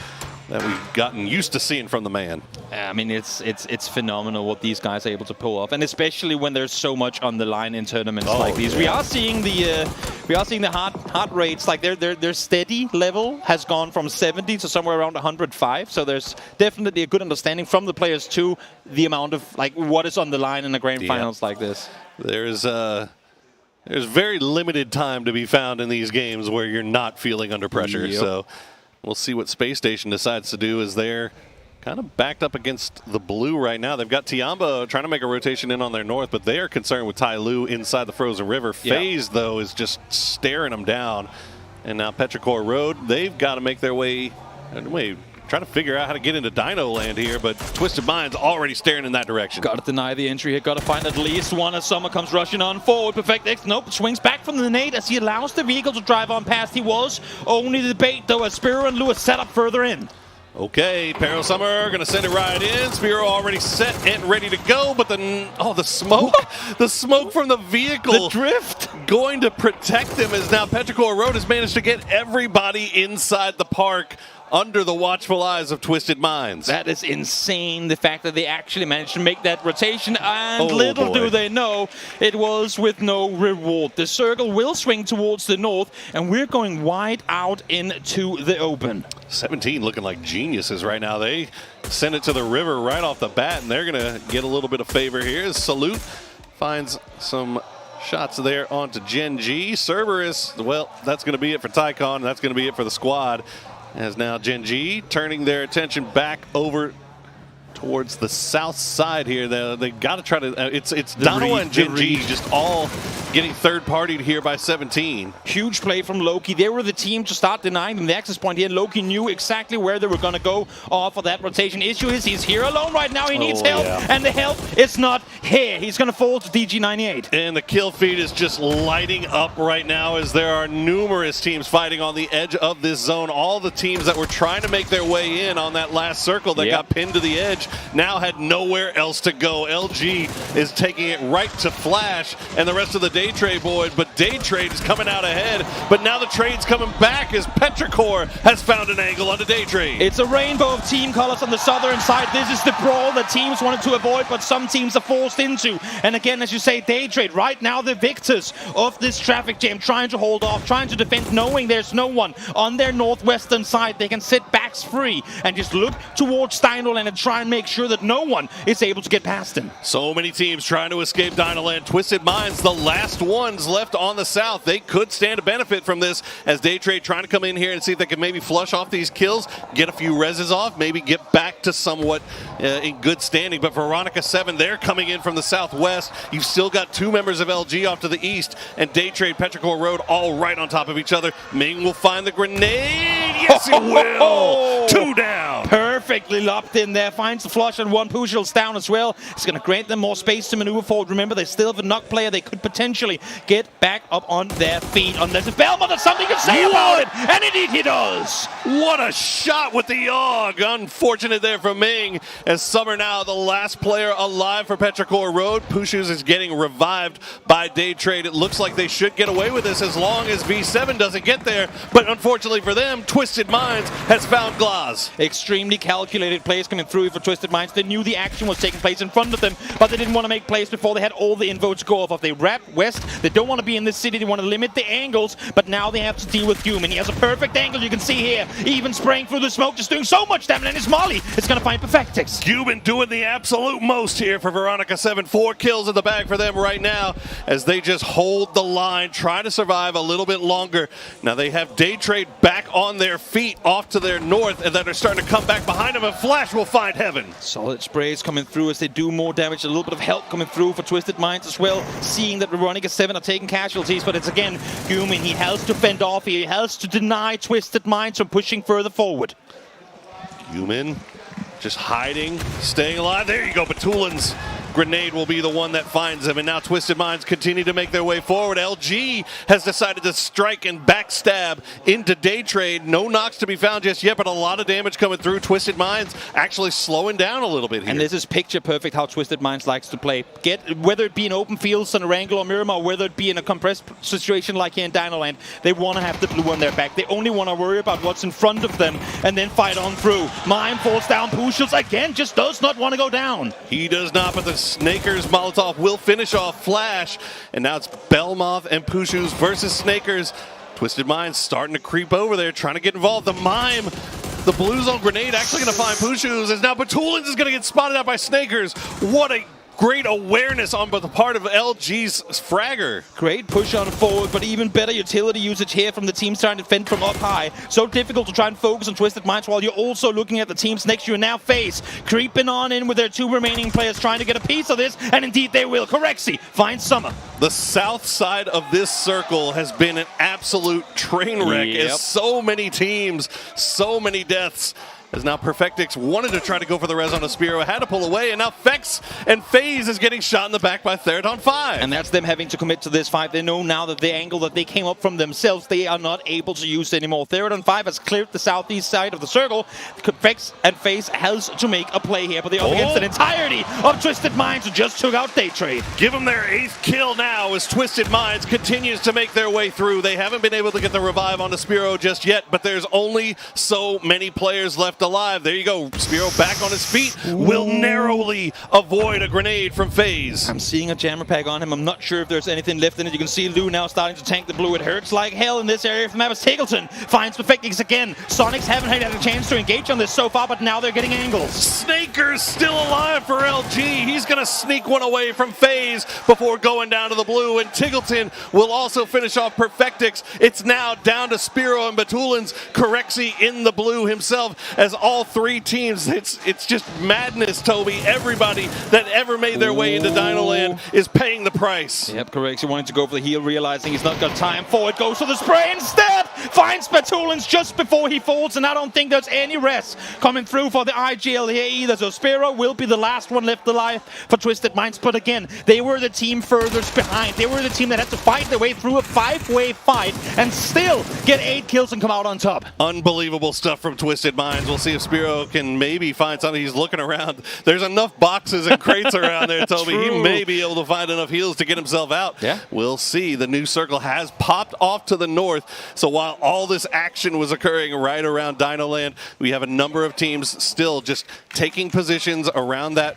that we've gotten used to seeing from the man. I mean, it's phenomenal what these guys are able to pull off, and especially when there's so much on the line in tournaments like these. We are seeing the heart rates, like their steady level has gone from 70 to somewhere around 105. So there's definitely a good understanding from the players to the amount of like what is on the line in the grand finals like this. There's very limited time to be found in these games where you're not feeling under pressure. So we'll see what Space Station decides to do as they're kind of backed up against the blue right now. They've got Tiamba trying to make a rotation in on their north, but they are concerned with Tai Lu inside the Frozen River. FaZe, though, is just staring them down. And now Petrichor Road, they've got to make their way, trying to figure out how to get into Dino Land here, but Twisted Mind's already staring in that direction. Got to deny the entry here. Got to find at least one as Summer comes rushing on forward. Perfect X. Nope. Swings back from the nade as he allows the vehicle to drive on past. He was only the bait, though, as Spiro and Lewis set up further in. Okay, Pero Summer going to send it right in. Spiro already set and ready to go, but the smoke, the smoke from the vehicle. The drift. Going to protect him as now Petrichor Road has managed to get everybody inside the park under the watchful eyes of Twisted Minds. That is insane, the fact that they actually managed to make that rotation, and little do they know, it was with no reward. The circle will swing towards the north, and we're going wide out into the open. 17 looking like geniuses right now. They send it to the river right off the bat, and they're going to get a little bit of favor here. Salute finds some shots there onto Gen.G. Cerberus, well, that's going to be it for Tycon. That's going to be it for the squad. As now Gen.G turning their attention back over towards the south side here. They got to try to. It's Dino and Gen.G just all getting third-partied here by 17. Huge play from Loki. They were the team to start denying them the access point here. Loki knew exactly where they were going to go for that rotation. Issue is he's here alone right now. He needs help, and the help is not here. He's going to fall to DG98. And the kill feed is just lighting up right now as there are numerous teams fighting on the edge of this zone. All the teams that were trying to make their way in on that last circle that got pinned to the edge now had nowhere else to go. LG is taking it right to Flash and the rest of the Day Trade boys, but Day Trade is coming out ahead. But now the trade's coming back as Petrichor has found an angle onto Day Trade. It's a rainbow of team colors on the southern side. This is the brawl that teams wanted to avoid, but some teams are forced into. And again, as you say, Day Trade, right now the victors of this traffic jam, trying to hold off, trying to defend, knowing there's no one on their northwestern side. They can sit backs free and just look towards Dino Land and try and make sure that no one is able to get past him. So many teams trying to escape Dino Land. Twisted Minds, the last ones left on the south. They could stand to benefit from this as Day Trade trying to come in here and see if they can maybe flush off these kills, get a few reses off, maybe get back to somewhat in good standing. But Veronica 7, they're coming in from the southwest. You've still got two members of LG off to the east, and Day Trade, Petrichor Road all right on top of each other. Ming will find the grenade. Yes, he will. Two down. Perfect perfectly locked in there. Finds the flush and one. Pushil's down as well. It's going to grant them more space to maneuver forward. Remember, they still have a knock player. They could potentially get back up on their feet. Unless if Belmont has something to say about it. And indeed he does. What a shot with the AUG. Unfortunate there for Ming. As Summer now the last player alive for Petrichor Road. Pushus is getting revived by Day Trade. It looks like they should get away with this as long as V7 doesn't get there. But unfortunately for them, Twisted Minds has found Glaz. Extremely calculated plays coming through for Twisted Minds. They knew the action was taking place in front of them, but they didn't want to make plays before they had all the invotes go off. If they wrap west, they don't want to be in this city. They want to limit the angles, but now they have to deal with Human. He has a perfect angle, you can see here. Even spraying through the smoke, just doing so much damage, and his Molly is going to find Perfectix. Human doing the absolute most here for Veronica 7. 4 kills in the bag for them right now as they just hold the line, try to survive a little bit longer. Now they have Day Trade back on their feet off to their north, and then they're starting to come back behind them, and Flash will find Heaven. Solid sprays coming through as they do more damage. A little bit of help coming through for Twisted Minds as well, seeing that Veronica 7 are taking casualties, but it's again Human. He has to fend off, he has to deny Twisted Minds from pushing further forward. Human just hiding, staying alive. There you go, Batulin's grenade will be the one that finds him, and now Twisted Minds continue to make their way forward. LG has decided to strike and backstab into Day Trade. No knocks to be found just yet, but a lot of damage coming through. Twisted Minds actually slowing down a little bit here. And this is picture perfect how Twisted Minds likes to play. Whether it be in open fields on Wrangler or Miramar, or whether it be in a compressed situation like here in Dinoland, they want to have the blue on their back. They only want to worry about what's in front of them and then fight on through. Mime falls down. Pushils again just does not want to go down. He does not, but the Snakers Molotov will finish off Flash, and now it's Belmoth and Pushus versus Snakers. Twisted Minds starting to creep over there, trying to get involved. The Mime, the blue zone grenade actually going to find Pushus, as now Batulins is going to get spotted out by Snakers. What a great awareness on the part of LG's Fragger. Great push on forward, but even better utility usage here from the team trying to defend from up high. So difficult to try and focus on Twisted Minds while you're also looking at the teams next to you. Now FaZe creeping on in with their 2 remaining players trying to get a piece of this, and indeed they will. Correxy finds Summer. The south side of this circle has been an absolute train wreck. Yep. As so many teams, so many deaths. As now Perfectix wanted to try to go for the res on Aspiro, had to pull away, and now Fex and FaZe is getting shot in the back by Theraton 5. And that's them having to commit to this fight. They know now that the angle that they came up from themselves, they are not able to use anymore. Theraton 5 has cleared the southeast side of the circle. Fex and FaZe has to make a play here, but they're up against an entirety of Twisted Minds who just took out Day Trade. Give them their 8th kill now as Twisted Minds continues to make their way through. They haven't been able to get the revive on Aspiro just yet, but there's only so many players left alive. There you go. Spiro back on his feet. Will narrowly avoid a grenade from FaZe. I'm seeing a jammer pack on him. I'm not sure if there's anything left in it. You can see Lou now starting to tank the blue. It hurts like hell in this area from Abbas. Tackleton finds Perfectix again. Sonics haven't had a chance to engage on this so far, but now they're getting angles. Snaker's still alive for LG. He's going to sneak one away from FaZe before going down to the blue, and Tiggleton will also finish off Perfectix. It's now down to Spiro and Batulins. Corexy in the blue himself as all 3 teams. It's just madness, Toby. Everybody that ever made their way into Dinoland is paying the price. Yep, correct. He wanted to go for the heal, realizing he's not got time for it. Goes for the spray instead. Finds Batulins just before he falls, and I don't think there's any rest coming through for the IGL here either. So Spiro will be the last one left alive for Twisted Minds. But again, they were the team furthest behind. They were the team that had to fight their way through a 5-way fight and still get 8 kills and come out on top. Unbelievable stuff from Twisted Minds. We'll see if Spiro can maybe find something. He's looking around. There's enough boxes and crates around there, Toby. He may be able to find enough heals to get himself out. Yeah. We'll see. The new circle has popped off to the north. So while all this action was occurring right around Dinoland, we have a number of teams still just taking positions around that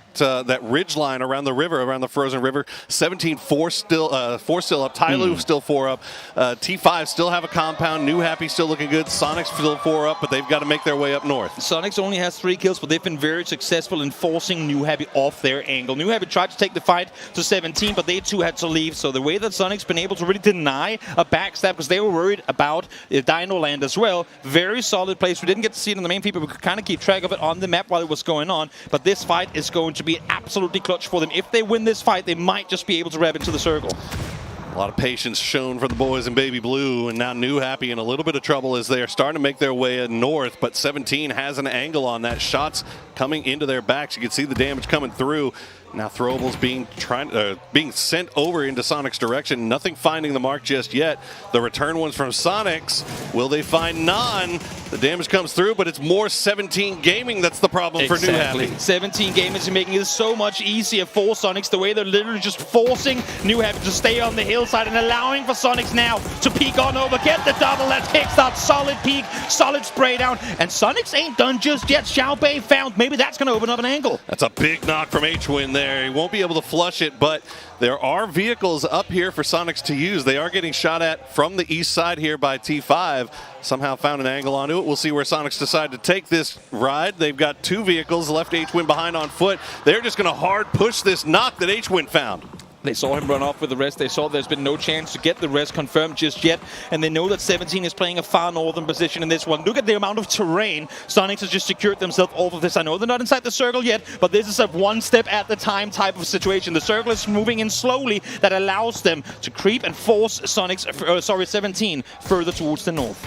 ridge line around the river, around the frozen river. 17-4 still, 4 still up. Tyloo still 4 up. T5 still have a compound. New Happy still looking good. Sonic's still 4 up, but they've got to make their way up north. Sonics only has 3 kills, but they've been very successful in forcing New Happy off their angle. New Happy tried to take the fight to 17, but they too had to leave. So the way that Sonic's been able to really deny a backstab, because they were worried about Dinoland as well. Very solid place. We didn't get to see it on the main feed, but we could kind of keep track of it on the map while it was going on. But this fight is going to be absolutely clutch for them. If they win this fight, they might just be able to wrap into the circle. A lot of patience shown for the boys in baby blue, and now New Happy in a little bit of trouble as they are starting to make their way north, but 17 has an angle on that. Shots coming into their backs. You can see the damage coming through. Now throwables being sent over into Sonic's direction. Nothing finding the mark just yet. The return one's from Sonic's. Will they find none? The damage comes through, but it's more 17 Gaming that's the problem for New Happy. 17 Gamers are making it so much easier for Sonics, the way they're literally just forcing New Happy to stay on the hillside and allowing for Sonics now to peek on over, get the double, let's kickstart, solid peek, solid spray down, and Sonics ain't done just yet. Xiaobei found, maybe that's going to open up an angle. That's a big knock from H-Win there. He won't be able to flush it, but there are vehicles up here for Sonics to use. They are getting shot at from the east side here by T5. Somehow found an angle onto it. We'll see where Sonics decide to take this ride. They've got two vehicles, left H-Win behind on foot. They're just going to hard push this knock that H-Win found. They saw him run off with the rest. They saw there's been no chance to get the rest confirmed just yet. And they know that 17 is playing a far northern position in this one. Look at the amount of terrain Sonics has just secured themselves off of this. I know they're not inside the circle yet, but this is a one step at the time type of situation. The circle is moving in slowly. That allows them to creep and force 17 further towards the north.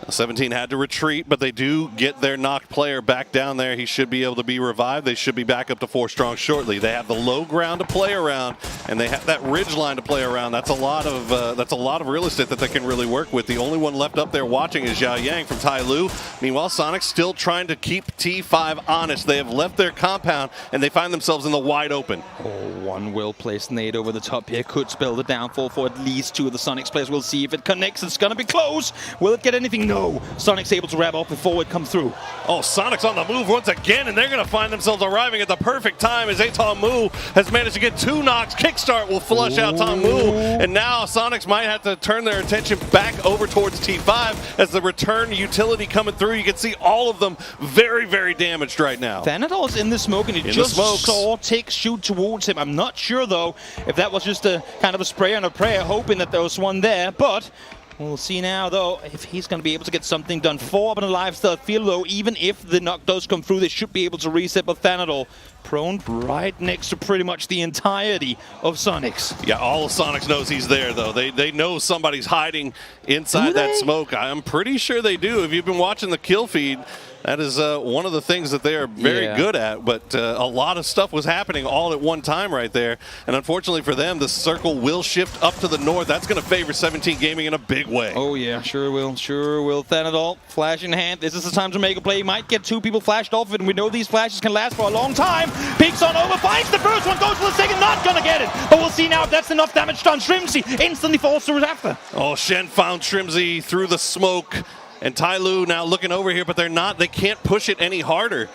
17 had to retreat, but they do get their knocked player back down there. He should be able to be revived. They should be back up to 4 strong shortly. They have the low ground to play around, and they have that ridge line to play around. That's a lot of real estate that they can really work with. The only one left up there watching is Zhao Yang from Tai Lu. Meanwhile, Sonic's still trying to keep T5 honest. They have left their compound, and they find themselves in the wide open. Oh, one well-placed nade over the top here could spell the downfall for at least 2 of the Sonics players. We'll see if it connects. It's going to be close. Will it get anything? No. Sonic's able to wrap up before it comes through. Oh, Sonic's on the move once again, and they're going to find themselves arriving at the perfect time as Mu has managed to get 2 knocks. Kickstart will flush out Mu, and now Sonics might have to turn their attention back over towards T5 as the return utility coming through. You can see all of them very, very damaged right now. Thanadol's in the smoke, and he just saw Tick shoot towards him. I'm not sure, though, if that was just a kind of a spray on a prayer, hoping that there was one there, but we'll see now, though, if he's going to be able to get something done. 4 up in a lifestyle field, though. Even if the knock does come through, they should be able to reset. But Thanadol prone right next to pretty much the entirety of Sonics. Yeah, all of Sonics knows he's there, though. They know somebody's hiding inside that smoke. I'm pretty sure they do. If you've been watching the kill feed, that is one of the things that they are very good at, but a lot of stuff was happening all at one time right there, and unfortunately for them, the circle will shift up to the north. That's going to favor 17 Gaming in a big way. Oh yeah, sure will, sure will. Thanadol, flash in hand. This is the time to make a play. He might get 2 people flashed off it, and we know these flashes can last for a long time. Peeks on over, finds the first one, goes for the second, not going to get it, but we'll see now if that's enough damage done. Shrimsy instantly falls through it after. Oh, Shen found Shrimsy through the smoke. And Tai Lu now looking over here, but they're not. They can't push it any harder.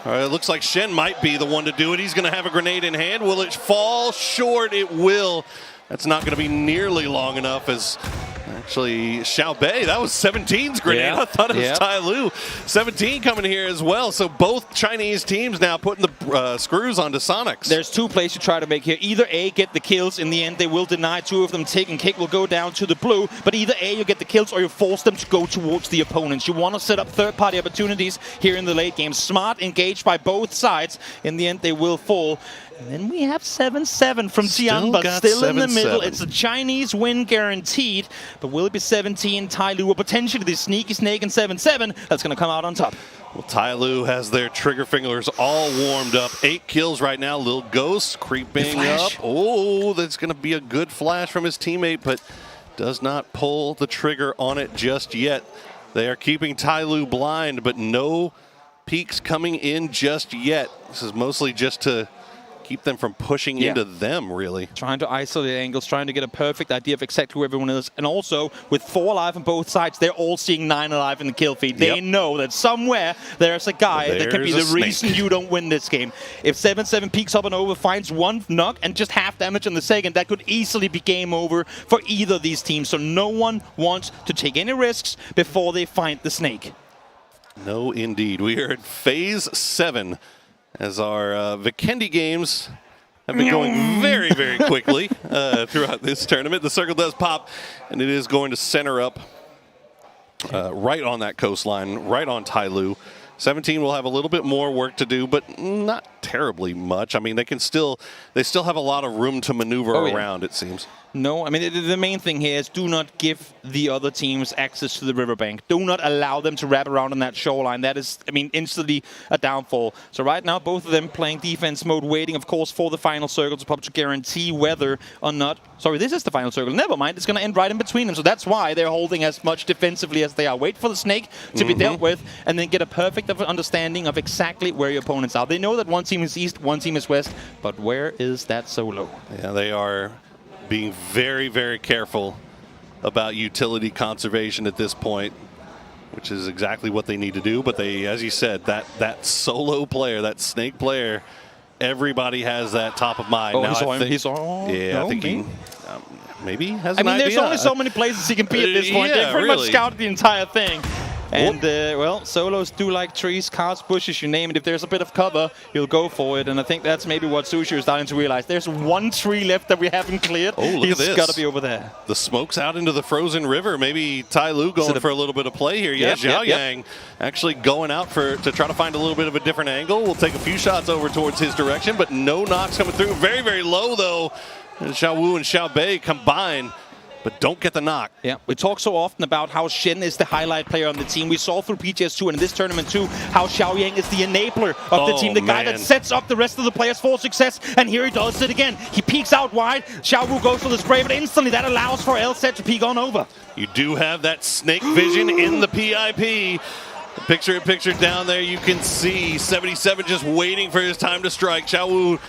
It looks like Shen might be the one to do it. He's going to have a grenade in hand. Will it fall short? It will. That's not going to be nearly long enough as actually Xiaobei. That was 17's grenade. Yeah. I thought it was Tai Lu. 17 coming here as well. So both Chinese teams now putting the screws onto Sonics. There's 2 plays to try to make here. Either A, get the kills. In the end, they will deny 2 of them. Tick and Kick will go down to the blue. But either A, you get the kills, or you force them to go towards the opponents. You want to set up third-party opportunities here in the late game. Smart, engaged by both sides. In the end, they will fall. And then we have 7-7 from Tian, but still in the middle. It's a Chinese win guaranteed. But will it be 17, Tai Lu, or potentially the sneaky snake in 7-7 that's going to come out on top? Well, Tai Lu has their trigger fingers all warmed up. 8 kills right now. Lil Ghost creeping up. Oh, that's going to be a good flash from his teammate, but does not pull the trigger on it just yet. They are keeping Tai Lu blind, but no peaks coming in just yet. This is mostly just to keep them from pushing into them, really. Trying to isolate angles, trying to get a perfect idea of exactly who everyone is. And also, with 4 alive on both sides, they're all seeing 9 alive in the kill feed. They know that somewhere there's a guy that can be the reason you don't win this game. If 7-7 peeks up and over, finds 1 knock and just half damage in the second, that could easily be game over for either of these teams. So no one wants to take any risks before they find the snake. No, indeed. We are at phase 7. As our Vikendi games have been going very, very quickly throughout this tournament. The circle does pop, and it is going to center up right on that coastline, right on Tai Lu. 17 will have a little bit more work to do, but not terribly much. I mean, they still have a lot of room to maneuver around, it seems. No, I mean, the main thing here is do not give the other teams access to the riverbank. Do not allow them to wrap around on that shoreline. That is, I mean, instantly a downfall. So right now, both of them playing defense mode, waiting, of course, for the final circle to pop to guarantee whether or not... Sorry, this is the final circle. Never mind, it's going to end right in between them. So that's why they're holding as much defensively as they are. Wait for the snake to be dealt with, and then get a perfect understanding of exactly where your opponents are. They know that one team is east, one team is west, but where is that solo? Yeah, they are being very, very careful about utility conservation at this point, which is exactly what they need to do. But they, as you said, that solo player, that snake player, everybody has that top of mind. Oh, now, he saw him. Yeah, No, I think he maybe has an there's idea. only so many places he can be at this point. Yeah, They pretty really. much scouted the entire thing. And, well, solos do like trees, cars, bushes, you name it. If there's a bit of cover, he'll go for it. And I think that's maybe what Sushi is starting to realize. There's one tree left that we haven't cleared. Oh, look at this. He's got to be over there. The smoke's out into the frozen river. Maybe Tai Lu going for a little bit of play here. Yeah, Zhao Yang actually going out to try to find a little bit of a different angle. We'll take a few shots over towards his direction, but no knocks coming through. Very, very low, though. Xiao Wu and Xiao Bei combine, but don't get the knock. Yeah, we talk so often about how Shen is the highlight player on the team. We saw through PGS2 and in this tournament too how Xiao Yang is the enabler of the team, the guy that sets up the rest of the players for success. And here he does it again. He peeks out wide. Xiao Wu goes for the spray, but instantly that allows for LZ to peek on over. You do have that snake vision in the PIP. Picture down there, you can see 77 just waiting for his time to strike. Xiao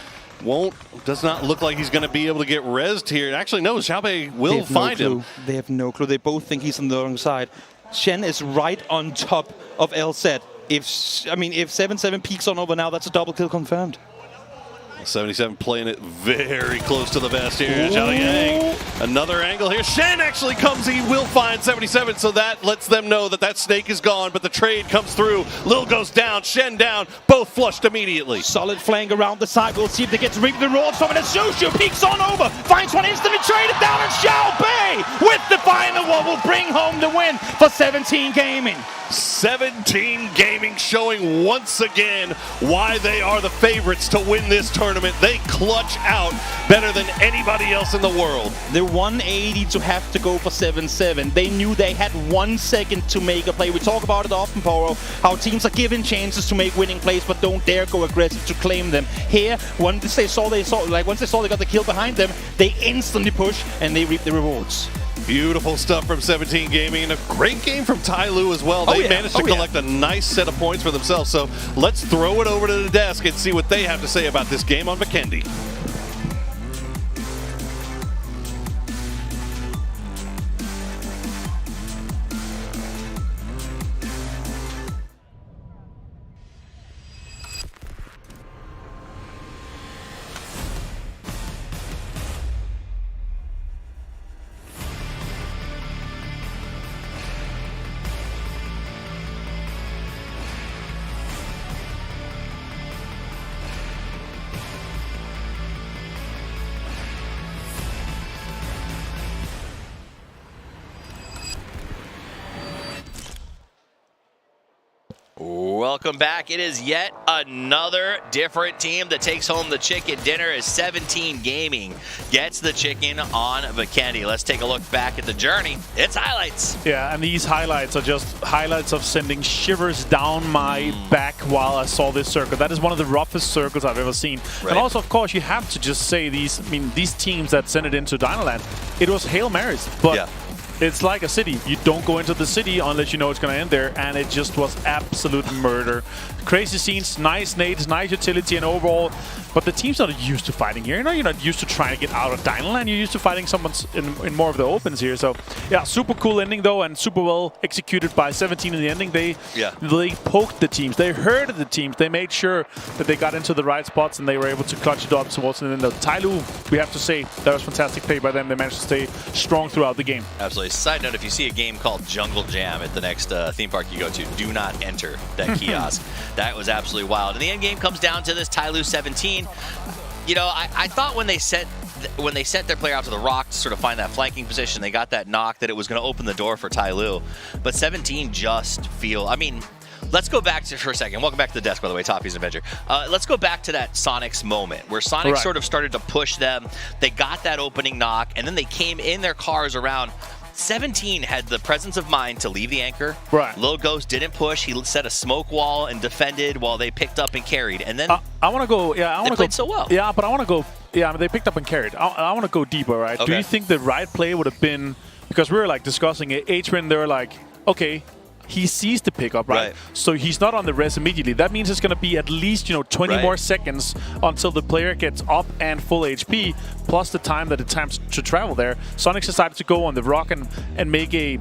Wu does not look like he's going to be able to get rezzed here. Actually, no, Xiao Bei will find him. They have no clue. They both think he's on the wrong side. Shen is right on top of LZ. If 7-7 peeks on over now, that's a double kill confirmed. 77 playing it very close to the vest here. Zhao Yang, another angle here. Shen actually comes. He will find 77, so that lets them know that snake is gone, but the trade comes through. Lil goes down, Shen down, both flushed immediately. Solid flank around the side. We'll see if they get to reap the rewards from it. And Sushu peeks on over, finds one instantly, traded down, and Xiao Bei with the final one will bring home the win for 17 Gaming. 17 Gaming showing once again why they are the favorites to win this tournament. They clutch out better than anybody else in the world. They're 180 to have to go for 7-7. They knew they had 1 second to make a play. We talk about it often, Poro, how teams are given chances to make winning plays but don't dare go aggressive to claim them. Here, once they saw they got the kill behind them, they instantly push and they reap the rewards. Beautiful stuff from 17 Gaming, and a great game from Tai Lu as well. They managed to collect a nice set of points for themselves. So let's throw it over to the desk and see what they have to say about this game on Vikendi. Welcome back. It is yet another different team that takes home the chicken dinner as 17 Gaming gets the chicken on Vikendi. Let's take a look back at the journey. It's highlights. Yeah, and these highlights are just highlights of sending shivers down my back while I saw this circle. That is one of the roughest circles I've ever seen. Right. And also, of course, you have to just say these teams that sent it into Dynaland, it was Hail Marys. But it's like a city. You don't go into the city unless you know it's going to end there, and it just was absolute murder. Crazy scenes, nice nades, nice utility, and overall, but the team's not used to fighting here. You're not used to trying to get out of Dynaland. You're used to fighting someone in more of the opens here. So, yeah, super cool ending, though, and super well executed by 17 in the ending. They poked the teams. They herded the teams. They made sure that they got into the right spots, and they were able to clutch it up towards the end. Tai Lu, we have to say, that was fantastic play by them. They managed to stay strong throughout the game. Absolutely. Side note, if you see a game called Jungle Jam at the next theme park you go to, do not enter that kiosk. That was absolutely wild. And the end game comes down to this Tai Lu 17. You know, I thought when they sent their player out to the rock to sort of find that flanking position, they got that knock, that it was going to open the door for Tai Lu. But 17 just feel, I mean, Let's go back to for a second. Welcome back to the desk, by the way, Toffee's Avenger. Let's go back to that Sonics moment where Sonic sort of started to push them. They got that opening knock, and then they came in their cars around. 17 had the presence of mind to leave the anchor. Right. Lil Ghost didn't push. He set a smoke wall and defended while they picked up and carried. And then I want to go. Yeah, I want to go. They played so well. Yeah, but I want to go. Yeah, I mean, they picked up and carried. I want to go deeper, right? Okay. Do you think the right play would have been, because we were like discussing it, Adrian, they were like, okay, he sees the pickup, right? So he's not on the res immediately. That means it's going to be at least 20 more seconds until the player gets up and full HP, plus the time that it takes to travel there. Sonic decided to go on the rock and make a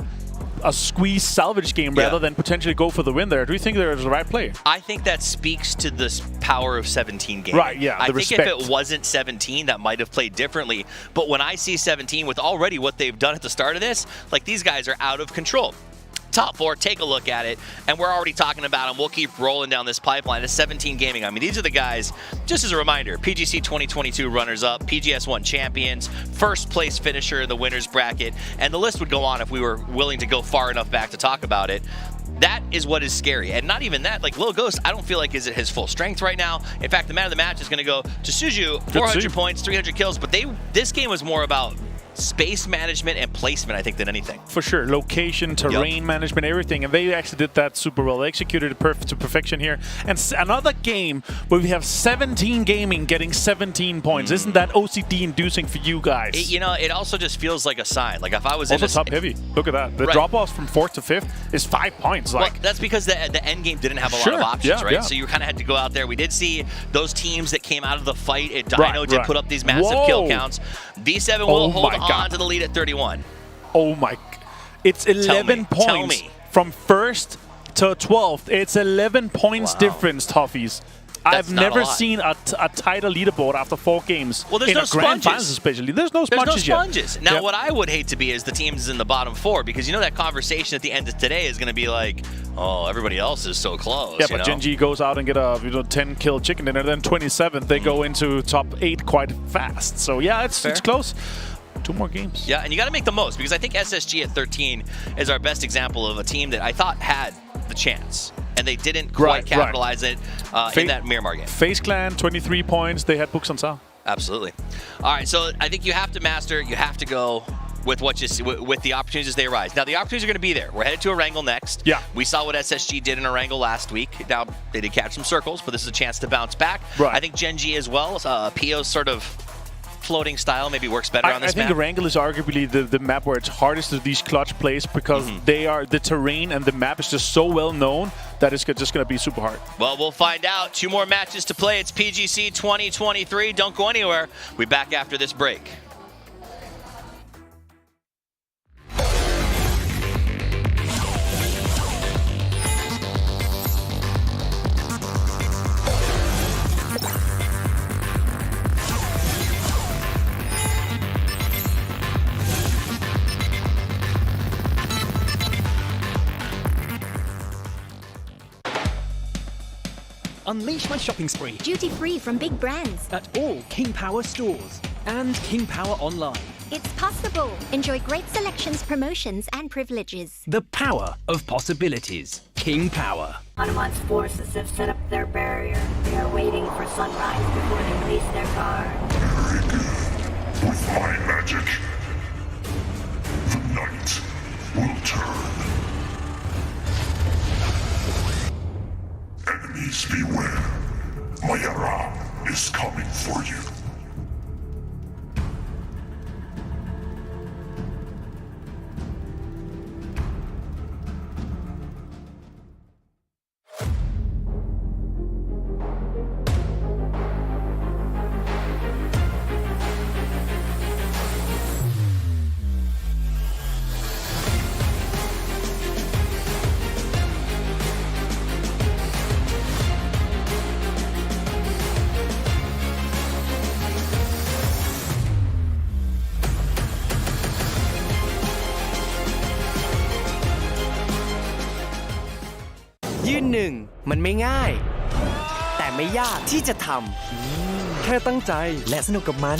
squeeze salvage game rather than potentially go for the win there. Do you think there is the right play? I think that speaks to the power of 17 games. Right, yeah, I think respect. if it wasn't 17, that might have played differently. But when I see 17 with already what they've done at the start of this, like these guys are out of control. Top 4, take a look at it, and we're already talking about them. We'll keep rolling down this pipeline. It's 17 Gaming. I mean, these are the guys, just as a reminder, PGC 2022 runners-up, PGS1 champions, first place finisher in the winner's bracket, and the list would go on if we were willing to go far enough back to talk about it. That is what is scary. And not even that, like Lil Ghost, I don't feel like is at his full strength right now. In fact, the man of the match is going to go to Suju, 400 points, 300 kills, but this game was more about space management and placement, I think, than anything. For sure. Location, terrain management, everything. And they actually did that super well. They executed it to perfection here. And another game where we have 17 Gaming getting 17 points. Isn't that OCD inducing for you guys? It also just feels like a sign. Like if I was also top heavy. Look at that. The drop-offs from 4th to 5th is 5 points. Well, that's because the end game didn't have a lot of options, right? So you kind of had to go out there. We did see those teams that came out of the fight at Dino did put up these massive kill counts. V7 will hold on to the lead at 31. Oh my. It's 11 points from 1st to 12th. It's 11 points difference, Toffees. I've never seen a tighter leaderboard after 4 games. Well, there's in no a grand sponges. finals especially. There's no sponges yet. Now, what I would hate to be is the teams in the bottom 4, because that conversation at the end of today is going to be like, oh, everybody else is so close. Yeah, but Gen G goes out and get a 10-kill chicken dinner. Then 27th, they go into top 8 quite fast. So yeah, it's close. 2 more games. Yeah, and you got to make the most, because I think SSG at 13 is our best example of a team that I thought had the chance, and they didn't quite capitalize it in that Miramar game. FaZe Clan, 23 points. They had books on sale. Absolutely. All right, so I think you have to master, you have to go with what you see, with the opportunities as they arise. Now, the opportunities are going to be there. We're headed to Erangel next. Yeah. We saw what SSG did in Erangel last week. Now, they did catch some circles, but this is a chance to bounce back. Right. I think Gen G as well. Pio's sort of floating style maybe works better on this map. I think Erangel is arguably the map where it's hardest to these clutch plays, because the terrain and the map is just so well known that it's just going to be super hard. Well, we'll find out. 2 more matches to play. It's PGC 2023. Don't go anywhere. We'll be back after this break. Unleash my shopping spree. Duty-free from big brands. At all King Power stores and King Power online. It's possible. Enjoy great selections, promotions, and privileges. The power of possibilities. King Power. Hanuman's forces have set up their barrier. They are waiting for sunrise before they release their guard. With my magic, the night will turn. Enemies beware. Mayara is coming for you.ยืนหนึ่งมันไม่ง่ายแต่ไม่ยากที่จะทำแค่ตั้งใจและสนุกกับมัน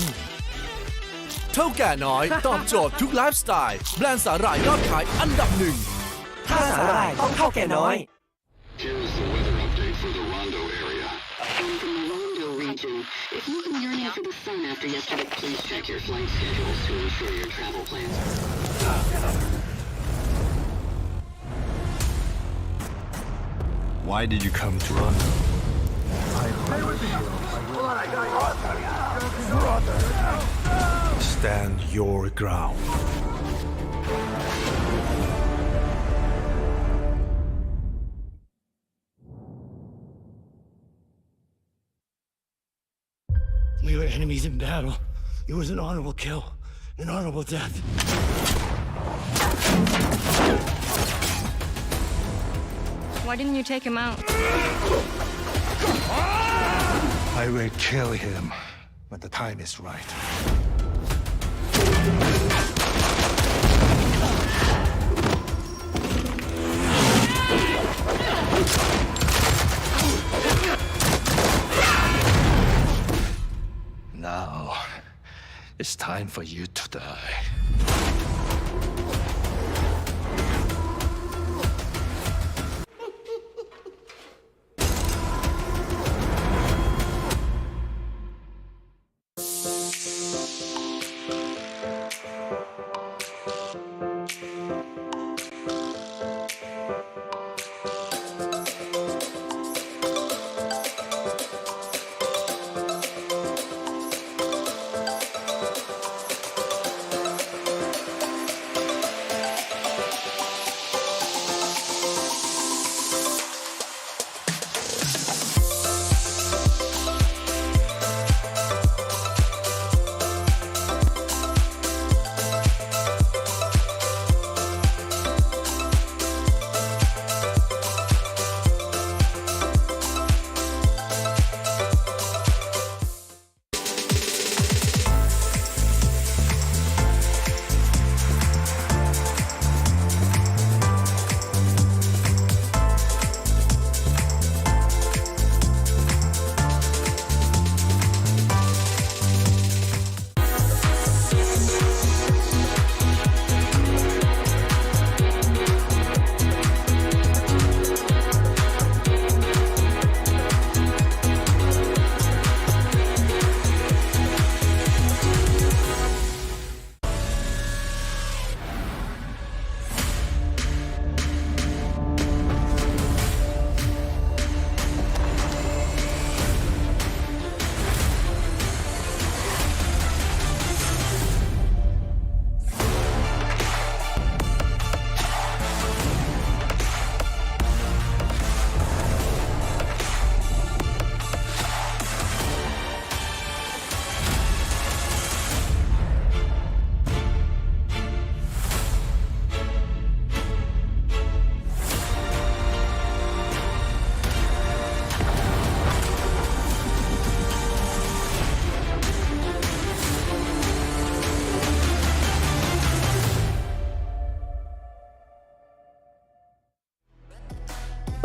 เท่าแก่น้อยตอบโจทย์ทุกไลฟ์สไตล์แบรนด์สาหร่ายยอดขายอันดับ 1 ถ้าสาหร่ายต้องเท่าแก่น้อย Here is the weather update for the Rondo area. And from the Rondo region, if you've been yearning for the sun after yesterday, please check your flight schedules to ensure your travel plans. Why did you come to Rondo? Stand your ground. We were enemies in battle. It was an honorable kill, an honorable death. Why didn't you take him out? I will kill him when the time is right. Now, it's time for you to die.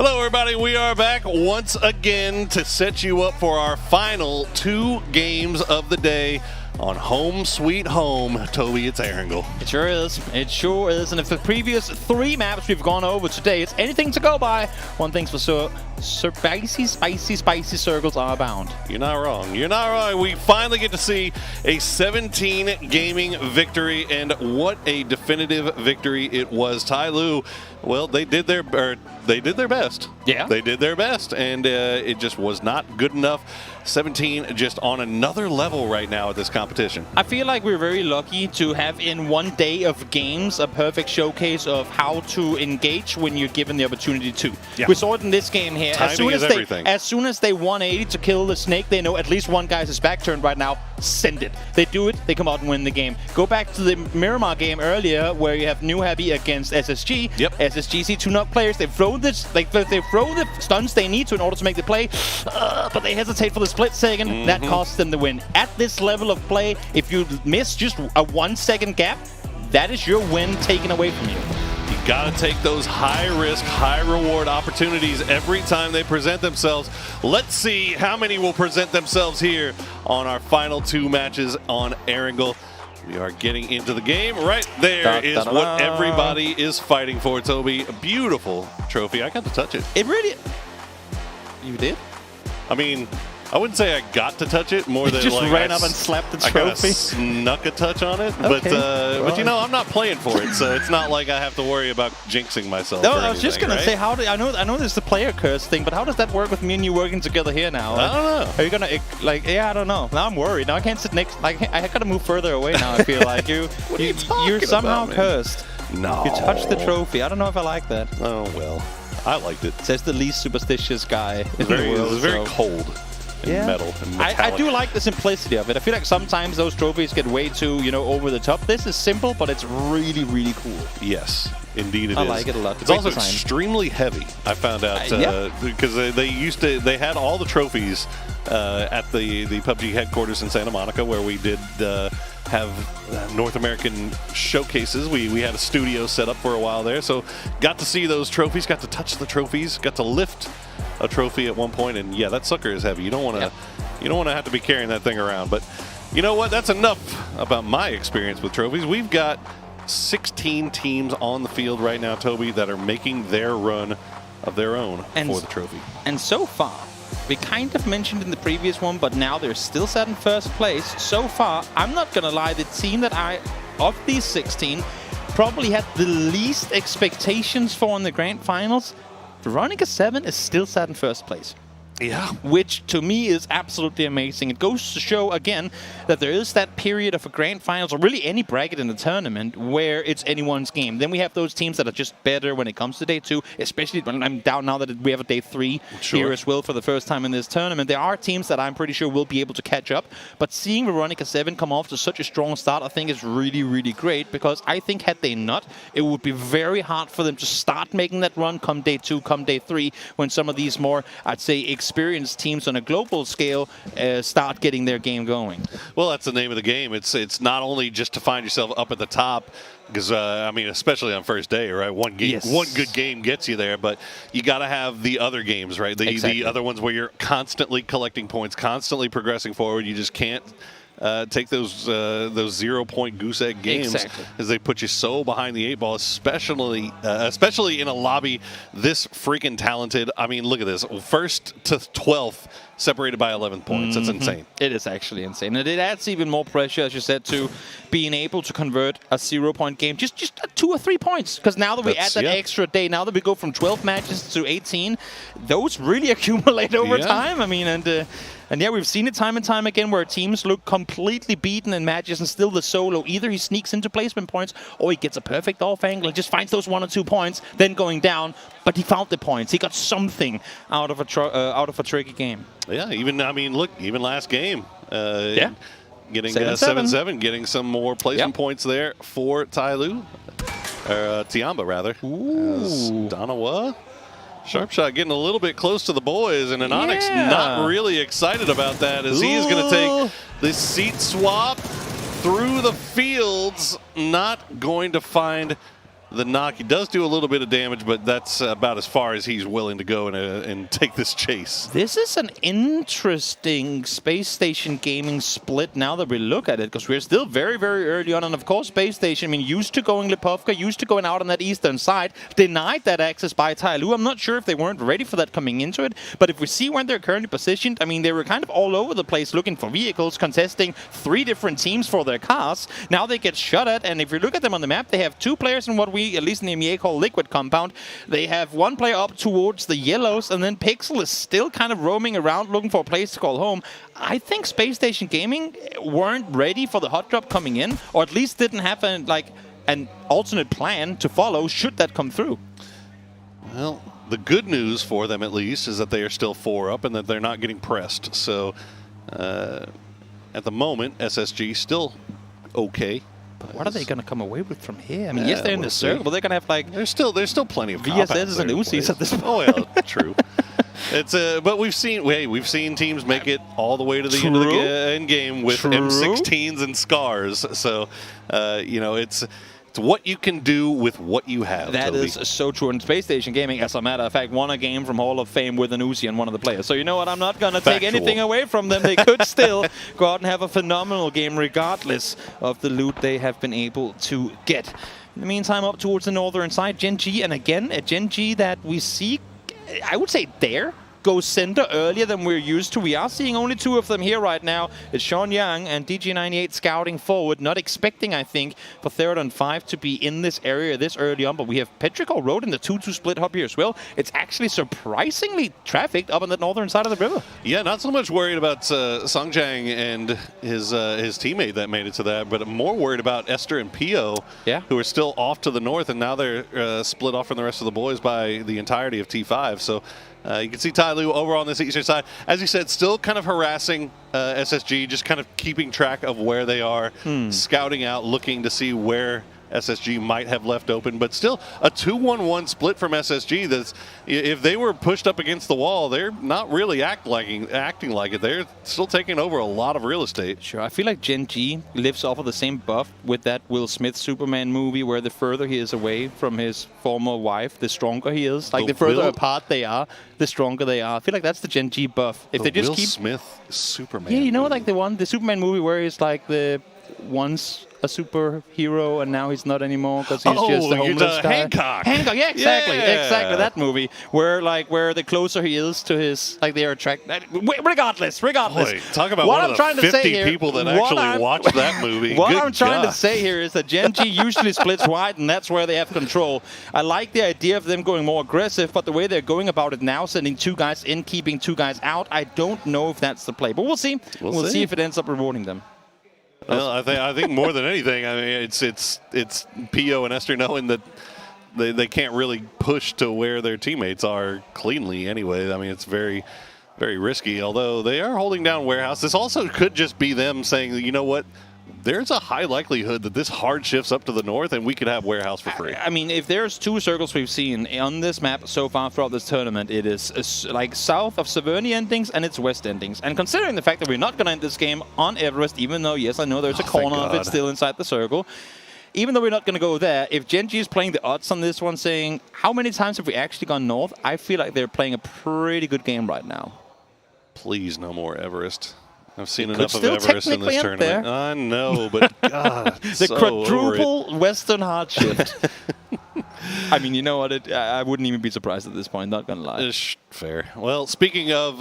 Hello, everybody. We are back once again to set you up for our final 2 games of the day on Home Sweet Home. Toby, it's Erangel. It sure is. It sure is. And if the previous 3 maps we've gone over today, it's anything to go by, one thing's for sure, spicy circles are bound. You're not wrong. You're not wrong. We finally get to see a 17 gaming victory, and what a definitive victory it was. Tai Lu, well, they did their best. Yeah. They did their best, and it just was not good enough. 17 just on another level right now at this competition. I feel like we're very lucky to have in one day of games a perfect showcase of how to engage when you're given the opportunity to. Yeah. We saw it in this game here. Timing is everything. As soon as they 180 to kill the snake, they know at least one guy's back turned right now. Send it. They do it, they come out and win the game. Go back to the Miramar game earlier where you have New Happy against SSG. Yep. SSG see 2-knock players. They throw this, they throw the stuns they need to in order to make the play, but they hesitate for the split second. That costs them the win. At this level of play, if you miss just a 1-second gap, that is your win taken away from you. You gotta take those high-risk, high-reward opportunities every time they present themselves. Let's see how many will present themselves here on our final 2 matches on Erangel. We are getting into the game. Right there is what everybody is fighting for, Toby. A beautiful trophy. I got to touch it. It really... You did? I mean, I wouldn't say I got to touch it more than just like ran up and slapped the trophy. I kind of snuck a touch on it, but you know, I'm not playing for it, so it's not like I have to worry about jinxing myself. No, or I was just gonna say, how do I know there's the player curse thing, but how does that work with me and you working together here now? I don't know. Are you gonna like? Yeah, I don't know. Now I'm worried. Now I can't sit next. Like I gotta move further away now. I feel like you're somehow cursed. No, you touched the trophy. I don't know if I like that. Oh well, I liked it. Says the least superstitious guy in the world. It was very cold. Metal and I do like the simplicity of it. I feel like sometimes those trophies get way too, over the top. This is simple, but it's really, really cool. Yes, indeed it is. I like it a lot. It's also extremely heavy. I found out because they had all the trophies at the PUBG headquarters in Santa Monica, where we did have North American showcases. We had a studio set up for a while there, so got to see those trophies, got to touch the trophies, got to lift a trophy at one point, and yeah, that sucker is heavy. You don't want to have to be carrying that thing around. But you know what? That's enough about my experience with trophies. We've got 16 teams on the field right now, Toby, that are making their run of their own for the trophy. And so far, we kind of mentioned in the previous one, but now they're still set in first place. So far, I'm not gonna lie, the team that of these 16 probably had the least expectations for in the grand finals, Veronica 7 is still set in first place. Yeah. Which, to me, is absolutely amazing. It goes to show, again, that there is that period of a grand finals, or really any bracket in the tournament, where it's anyone's game. Then we have those teams that are just better when it comes to day 2, especially when I'm down now that we have a day 3 here as well for the first time in this tournament. There are teams that I'm pretty sure will be able to catch up, but seeing Veronica 7 come off to such a strong start, I think is really, really great, because I think had they not, it would be very hard for them to start making that run come day 2, come day 3, when some of these more, I'd say, experienced teams on a global scale start getting their game going. Well, that's the name of the game. It's not only just to find yourself up at the top, because I mean, especially on first day, right? One good game gets you there, but you got to have the other games, right? The other ones where you're constantly collecting points, constantly progressing forward. You just can't take those 0-point goose egg games as they put you so behind the 8 ball, especially in a lobby this freaking talented. I mean, look at this. First to 12th, separated by 11 points. That's insane. It is actually insane. And it adds even more pressure, as you said, to being able to convert a 0-point game. Just 2 or 3 points. Because now that we add that extra day, now that we go from 12 matches to 18, those really accumulate over time. I mean, and yeah, we've seen it time and time again where teams look completely beaten in matches and still the solo. Either he sneaks into placement points or he gets a perfect off angle and just finds those 1 or 2 points, then going down. But he found the points. He got something out of a tricky game. Yeah, even last game. Getting 7-7, getting some more placement points there for Tyloo. Or Tiamba, rather. Ooh. Donawa. Sharp shot getting a little bit close to the boys, and Anonix not really excited about that, as he is going to take the seat swap through the fields. Not going to find the knock. He does do a little bit of damage, but that's about as far as he's willing to go and take this chase. This is an interesting Space Station Gaming split now that we look at it, because we're still very, very early on. And of course, Space Station, I mean, used to going Lipovka, used to going out on that eastern side, denied that access by Tyloo. I'm not sure if they weren't ready for that coming into it, but if we see when they're currently positioned, I mean, they were kind of all over the place looking for vehicles, contesting 3 different teams for their cars. Now they get shot at, and if you look at them on the map, they have 2 players in what we, at least in the MEA, call liquid compound. They have 1 player up towards the yellows, and then Pixel is still kind of roaming around looking for a place to call home. I think Space Station Gaming weren't ready for the hot drop coming in, or at least didn't have an alternate plan to follow should that come through. Well, the good news for them, at least, is that they are still 4 up and that they're not getting pressed. So at the moment, SSG still okay. But what are they going to come away with from here? I mean, yes, they're in the circle, but they're going to have there's still plenty of VSSs and Uzis at this point. Oh yeah, true. It's but we've seen teams make it all the way to the end of the end game with M16s and scars. So you know, it's It's what you can do with what you have. That Toby. is so true. And Space Station Gaming, as a matter of fact, won a game from Hall of Fame with an Uzi and one of the players. So you know what? I'm not going to take anything away from them. They could still go out and have a phenomenal game regardless of the loot they have been able to get. In the meantime, up towards the northern side, Gen G, and again, a Gen G that we see, I would say, go center earlier than we're used to. We are seeing only 2 of them here right now. It's Sean Young and DG98 scouting forward, not expecting, I think, for 3rd and 5 to be in this area this early on, but we have Petrichor Road in the 2-2 split hub here as well. It's actually surprisingly trafficked up on the northern side of the river. Yeah, not so much worried about Songjang and his teammate that made it to that, but more worried about Esther and Pio, who are still off to the north, and now they're split off from the rest of the boys by the entirety of T5. So you can see Ty Lu over on this eastern side. As you said, still kind of harassing SSG, just kind of keeping track of where they are, scouting out, looking to see where SSG might have left open, but still a 2-1-1 split from SSG. That's, if they were pushed up against the wall, they're not really acting like it. They're still taking over a lot of real estate. Sure, I feel like Gen G lives off of the same buff with that Will Smith Superman movie, where the further he is away from his former wife, the stronger he is. Like the further apart they are, the stronger they are. I feel like that's the Gen G buff. If they just Will keep Smith Superman. Yeah, you know, like the Superman movie where he's like the once a superhero and now he's not anymore because he's just a homeless guy. Hancock. Yeah, exactly, exactly that movie where the closer he is to his, like, they are attracted. Regardless. Boy, talk about what one I'm of trying the to 50 say here, people that actually watched that movie. What Good I'm trying God. to say here is that Gen G usually splits wide, and that's where they have control. I like the idea of them going more aggressive, but the way they're going about it now, sending 2 guys in, keeping 2 guys out, I don't know if that's the play. But we'll see. We'll see if it ends up rewarding them. Well, I think more than anything, I mean, it's Pio and Esther knowing that they can't really push to where their teammates are cleanly anyway. I mean, it's very, very risky, although they are holding down Warehouse. This also could just be them saying, you know what, there's a high likelihood that this hard shifts up to the north and we could have Warehouse for free. I mean, if there's 2 circles we've seen on this map so far throughout this tournament, it is like south of Severny endings and it's west endings. And considering the fact that we're not going to end this game on Everest, even though, yes, I know there's a corner of it still inside the circle, even though we're not going to go there, if Gen G is playing the odds on this one, saying, how many times have we actually gone north? I feel like they're playing a pretty good game right now. Please, no more Everest. I've seen enough of Everest in this tournament. There. I know, but God, the quadruple Western hard shift. I mean, you know what? I wouldn't even be surprised at this point. Not gonna lie. Fair. Well, speaking of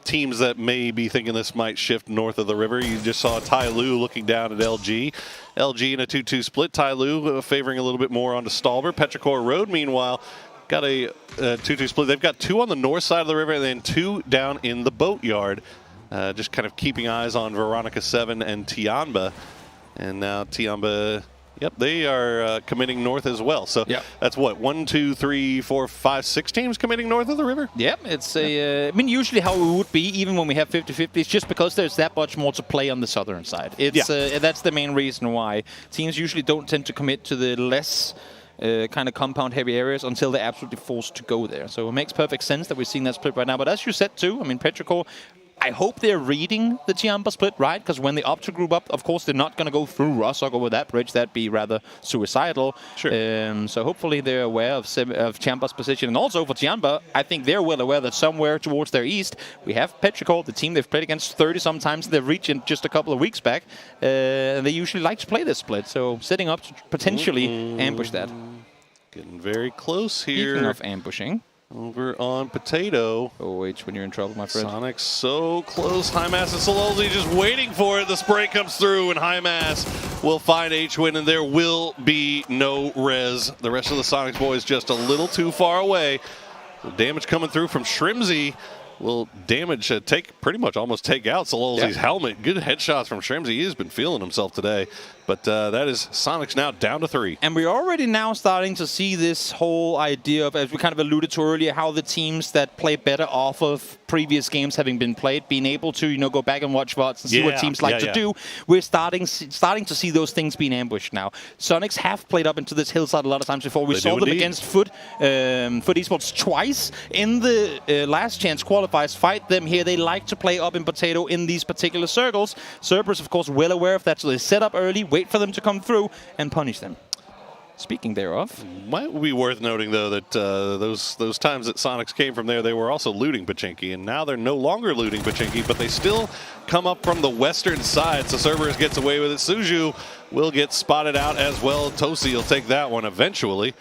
teams that may be thinking this might shift north of the river, you just saw Ty Lu looking down at LG. LG in a 2-2 split. Ty Lu favoring a little bit more onto Stalber. Petrichor Road, meanwhile, got a 2-2 split. They've got 2 on the north side of the river and then 2 down in the boatyard. Just kind of keeping eyes on Veronica 7 and Tianba. And now Tianba, yep, they are committing north as well. So that's what, 1, 2, 3, 4, 5, 6 teams committing north of the river? Yep, it's I mean, usually how it would be, even when we have 50-50, it's just because there's that much more to play on the southern side. It's that's the main reason why. Teams usually don't tend to commit to the less kind of compound-heavy areas until they're absolutely forced to go there. So it makes perfect sense that we're seeing that split right now. But as you said, too, I mean, Petrichor, I hope they're reading the Tianba split right, because when they opt to group up, of course, they're not going to go through Rostock over that bridge. That'd be rather suicidal. Sure. So hopefully they're aware of Tianba's position. And also for Tianba, I think they're well aware that somewhere towards their east, we have Petrichor, the team they've played against 30 sometimes in their region just a couple of weeks back. And they usually like to play this split. So setting up to potentially ambush that. Getting very close here. Speaking of ambushing. Over on Potato. Oh, H, when you're in trouble, my friend. Sonic's so close. Highmass and Sololzi just waiting for it. The spray comes through, and Highmass will find H-Win, and there will be no res. The rest of the Sonics boys just a little too far away. The damage coming through from Shrimzy will damage, pretty much almost take out Sololzi's helmet. Good headshots from Shrimzy. He has been feeling himself today. But that is Sonics now down to 3. And we're already now starting to see this whole idea of, as we kind of alluded to earlier, how the teams that play better off of previous games having been played, being able to, go back and watch VODs and see what teams like to do. We're starting to see those things being ambushed now. Sonics have played up into this hillside a lot of times before. We saw them against Foot Esports twice in the last chance qualifiers. Fight them here. They like to play up in Potato in these particular circles. Cerberus, of course, well aware of that, so they set up early, wait for them to come through and punish them. Speaking thereof, might be worth noting though that those times that Sonics came from there, they were also looting Pachinki, and now they're no longer looting Pachinki, but they still come up from the western side. So Cerberus gets away with it. Suju will get spotted out as well. Tosi will take that one eventually,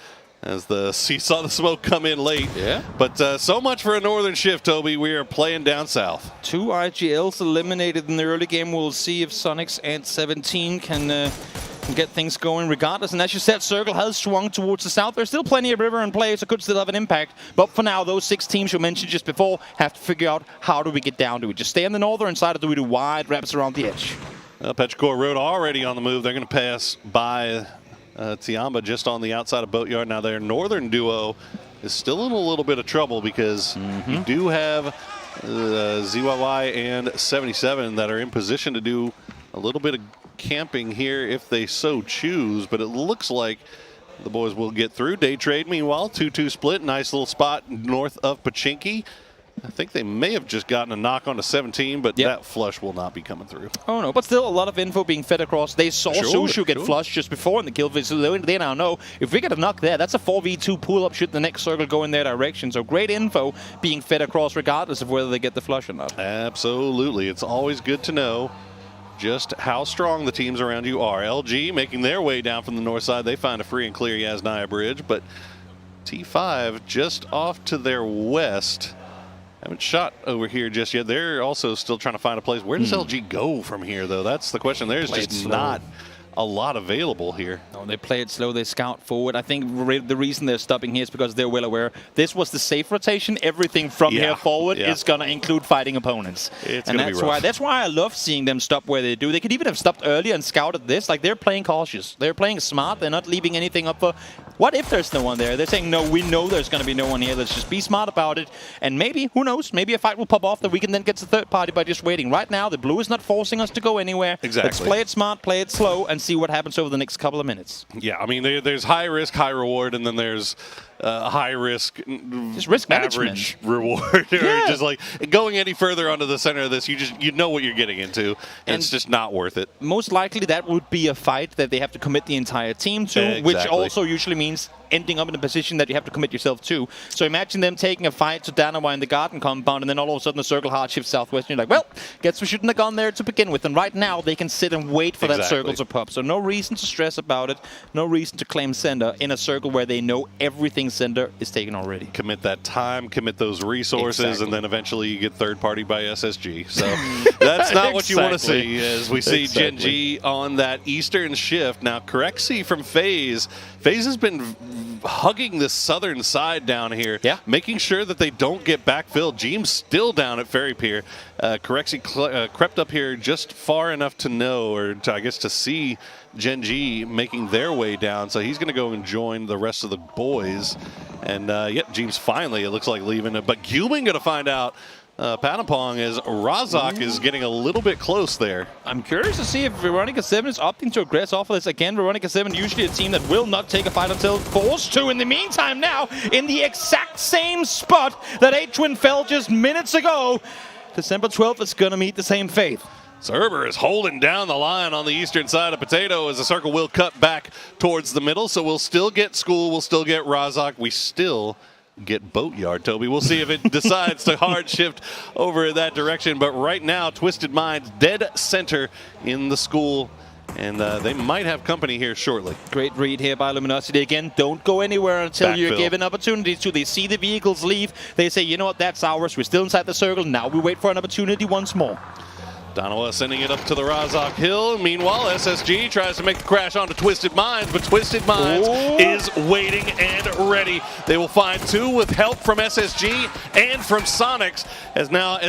as he saw the smoke come in late. Yeah. But so much for a northern shift, Toby. We are playing down south. 2 IGLs eliminated in the early game. We'll see if Sonics and 17 can get things going regardless. And as you said, Circle has swung towards the south. There's still plenty of river in play, so could still have an impact. But for now, those 6 teams you mentioned just before have to figure out how do we get down. Do we just stay on the northern side, or do we do wide wraps around the edge? Petrichor Road already on the move. They're going to pass by Tiamba just on the outside of Boatyard. Now their northern duo is still in a little bit of trouble because you do have ZYY and 77 that are in position to do a little bit of camping here if they so choose, but it looks like the boys will get through. Day trade, meanwhile, 2-2 split. Nice little spot north of Pachinki. I think they may have just gotten a knock onto 17, but that flush will not be coming through. Oh no, but still a lot of info being fed across. They saw Sushu get flushed just before in the kill feed, so they now know if we get a knock there, that's a 4v2 pull-up should the next circle go in their direction. So great info being fed across regardless of whether they get the flush or not. Absolutely. It's always good to know just how strong the teams around you are. LG making their way down from the north side. They find a free and clear Yasnaya Bridge, but T5 just off to their west. Haven't shot over here just yet. They're also still trying to find a place. Where does LG go from here, though? That's the question. There's just not a lot available here. No, they play it slow. They scout forward. I think the reason they're stopping here is because they're well aware this was the safe rotation. Everything from here forward is going to include fighting opponents. And that's why I love seeing them stop where they do. They could even have stopped earlier and scouted this. Like, they're playing cautious. They're playing smart. They're not leaving anything up for what if there's no one there. They're saying, no, we know there's going to be no one here. Let's just be smart about it. And maybe, who knows, maybe a fight will pop off that we can then get to third party by just waiting. Right now, the blue is not forcing us to go anywhere. Exactly. Let's play it smart, play it slow, and see what happens over the next couple of minutes. Yeah, I mean, there's high risk, high reward, and then there's high risk, just risk average reward. Or just like going any further onto the center of this, you know what you're getting into, and it's just not worth it. Most likely that would be a fight that they have to commit the entire team to, which also usually means ending up in a position that you have to commit yourself to. So imagine them taking a fight to Danawa in the garden compound, and then all of a sudden the circle hard shifts southwest, and you're like, well, guess we shouldn't have gone there to begin with. And right now they can sit and wait for that circle to pop. So no reason to stress about it, no reason to claim sender in a circle where they know everything sender is taken already. Commit that time, commit those resources, and then eventually you get third party by SSG. So that's not what you want to see, as we see Gen G on that eastern shift. Now, Corexy from FaZe. FaZe has been hugging the southern side down here, making sure that they don't get backfilled. Jeem's still down at Ferry Pier. Corexy crept up here just far enough to know, or to, I guess, to see Gen G making their way down. So he's going to go and join the rest of the boys. And Jeem's finally, it looks like, leaving it. But Gubin going to find out Patapong as Razak is getting a little bit close there. I'm curious to see if Veronica 7 is opting to aggress off of this. Again, Veronica 7 usually a team that will not take a fight until forced to. In the meantime, now, in the exact same spot that A-Twin fell just minutes ago, December 12th is going to meet the same fate. Cerber is holding down the line on the eastern side of Potato as the circle will cut back towards the middle. So we'll still get School, we'll still get Razak, we still get Boatyard, Toby. We'll see if it decides to hard shift over in that direction. But right now, Twisted Minds dead center in the School. And they might have company here shortly. Great read here by Luminosity. Again, don't go anywhere until you're given opportunities to. They see the vehicles leave. They say, you know what, that's ours. We're still inside the circle. Now we wait for an opportunity once more. Donowa sending it up to the Razak Hill. Meanwhile, SSG tries to make the crash onto Twisted Minds, but Twisted Minds is waiting and ready. They will find two with help from SSG and from Sonics, as now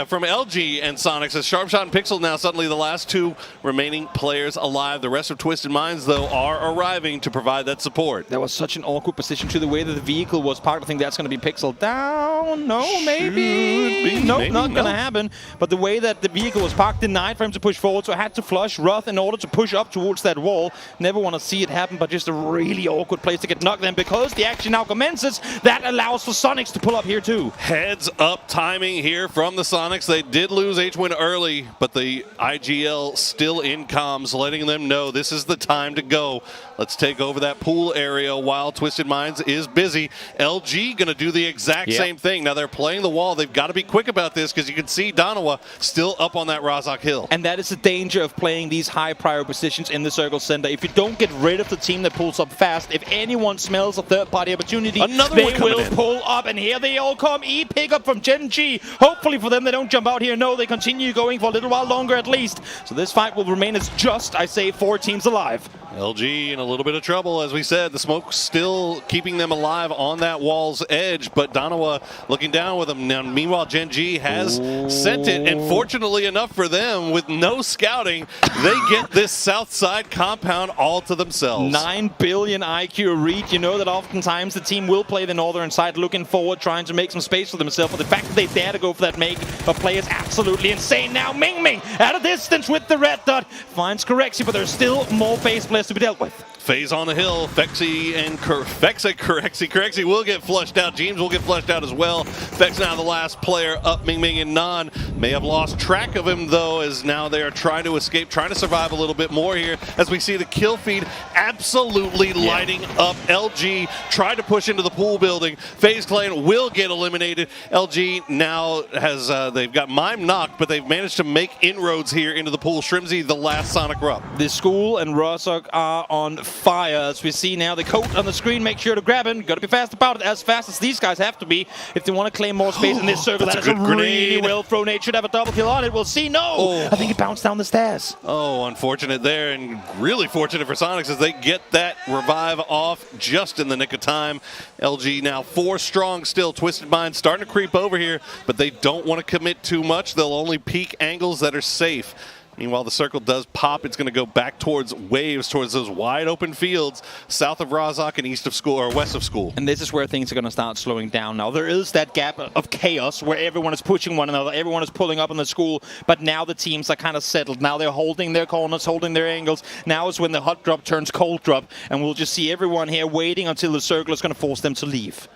from LG and Sonics, as Sharpshot and Pixel now suddenly the last two remaining players alive. The rest of Twisted Minds, though, are arriving to provide that support. That was such an awkward position to the way that the vehicle was parked. I think that's going to be Pixel down. No, maybe. Nope, not going to happen. But the way that the vehicle was Spark denied for him to push forward, so I had to flush Roth in order to push up towards that wall. Never want to see it happen, but just a really awkward place to get knocked in because the action now commences. That allows for Sonics to pull up here too. Heads up timing here from the Sonics. They did lose H-Win early, but the IGL still in comms, letting them know this is the time to go. Let's take over that pool area while Twisted Minds is busy. LG going to do the exact same thing. Now they're playing the wall. They've got to be quick about this because you can see Donawa still up on that Razak hill. And that is the danger of playing these high prior positions in the circle center. If you don't get rid of the team that pulls up fast, if anyone smells a third-party opportunity, they will pull up. And here they all come. E-pick up from Gen G. Hopefully for them, they don't jump out here. No, they continue going for a little while longer at least. So this fight will remain as just, I say, 4 teams alive. LG in a little bit of trouble, as we said. The smoke still keeping them alive on that wall's edge, but Donawa looking down with them. Now, meanwhile, Gen G has sent it, and fortunately enough for them, with no scouting, they get this south side compound all to themselves. 9 billion IQ read. You know that oftentimes the team will play the northern side, looking forward, trying to make some space for themselves. But the fact that they dare to go for that make of play is absolutely insane. Now, Ming Ming at a distance with the red dot finds Corexi, but there's still more base players to be dealt with. Phase on the hill. Fexi and Corexi will get flushed out. James will get flushed out as well. Fex now the last player up. Ming Ming and Nan may have lost track of him though, as now they are trying to escape, trying to survive a little bit more here as we see the kill feed absolutely lighting up. LG tried to push into the pool building. FaZe Clan will get eliminated. LG now has, they've got Mime knocked, but they've managed to make inroads here into the pool. Shrimzy, the last Sonic Rup. The School and Rozok are on fire. As we see now the coat on the screen, make sure to grab him. Got to be fast about it, as fast as these guys have to be if they want to claim more space in this circle. That is a really well thrown nade. Should have a double kill on it. We'll see. No! I think it bounced down the stairs. Oh, unfortunate there, and really fortunate for Sonics as they get that revive off just in the nick of time. LG now 4 strong still. Twisted Minds starting to creep over here, but they don't want to commit too much. They'll only peek angles that are safe. Meanwhile, the circle does pop. It's going to go back towards waves, towards those wide open fields south of Razak and east of School, or west of School. And this is where things are going to start slowing down now. There is that gap of chaos where everyone is pushing one another, everyone is pulling up on the School, but now the teams are kind of settled. Now they're holding their corners, holding their angles. Now is when the hot drop turns cold drop, and we'll just see everyone here waiting until the circle is going to force them to leave.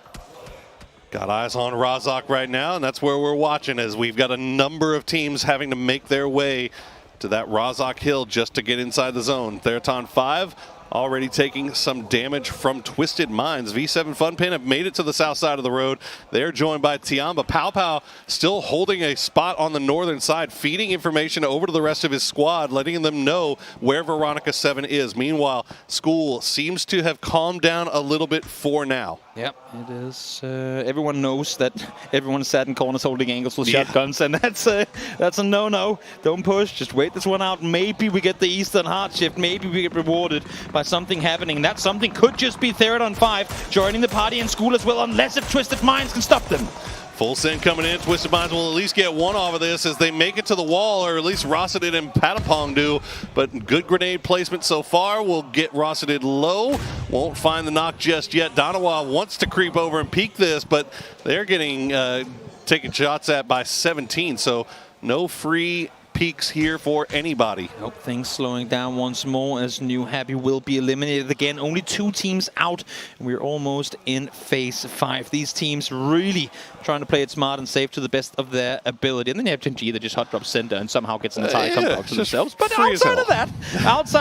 Got eyes on Razak right now, and that's where we're watching, as we've got a number of teams having to make their way to that Razak hill just to get inside the zone. Theraton 5 already taking some damage from Twisted Minds. V7 Funpin have made it to the south side of the road. They're joined by Tiamba. Pow Pow still holding a spot on the northern side, feeding information over to the rest of his squad, letting them know where Veronica 7 is. Meanwhile, School seems to have calmed down a little bit for now. Yep, it is. Everyone knows that everyone sat in corners holding angles with shotguns, and that's a no-no. Don't push. Just wait this one out. Maybe we get the Eastern Heart Shift. Maybe we get rewarded by something happening. That something could just be Theraton 5 joining the party in School as well, unless if Twisted Minds can stop them. Full send coming in. Twisted Minds will at least get one off of this as they make it to the wall, or at least Rossadid and Patapong do. But good grenade placement so far will get Rossadid low. Won't find the knock just yet. Donawa wants to creep over and peek this, but they're getting taken shots at by 17. So no free peaks here for anybody. Nope, things slowing down once more as New Happy will be eliminated again. Only 2 teams out, and we're almost in phase 5. These teams really trying to play it smart and safe to the best of their ability. And then you have Gen G that just hot drops center and somehow gets an entire compound to themselves. But outside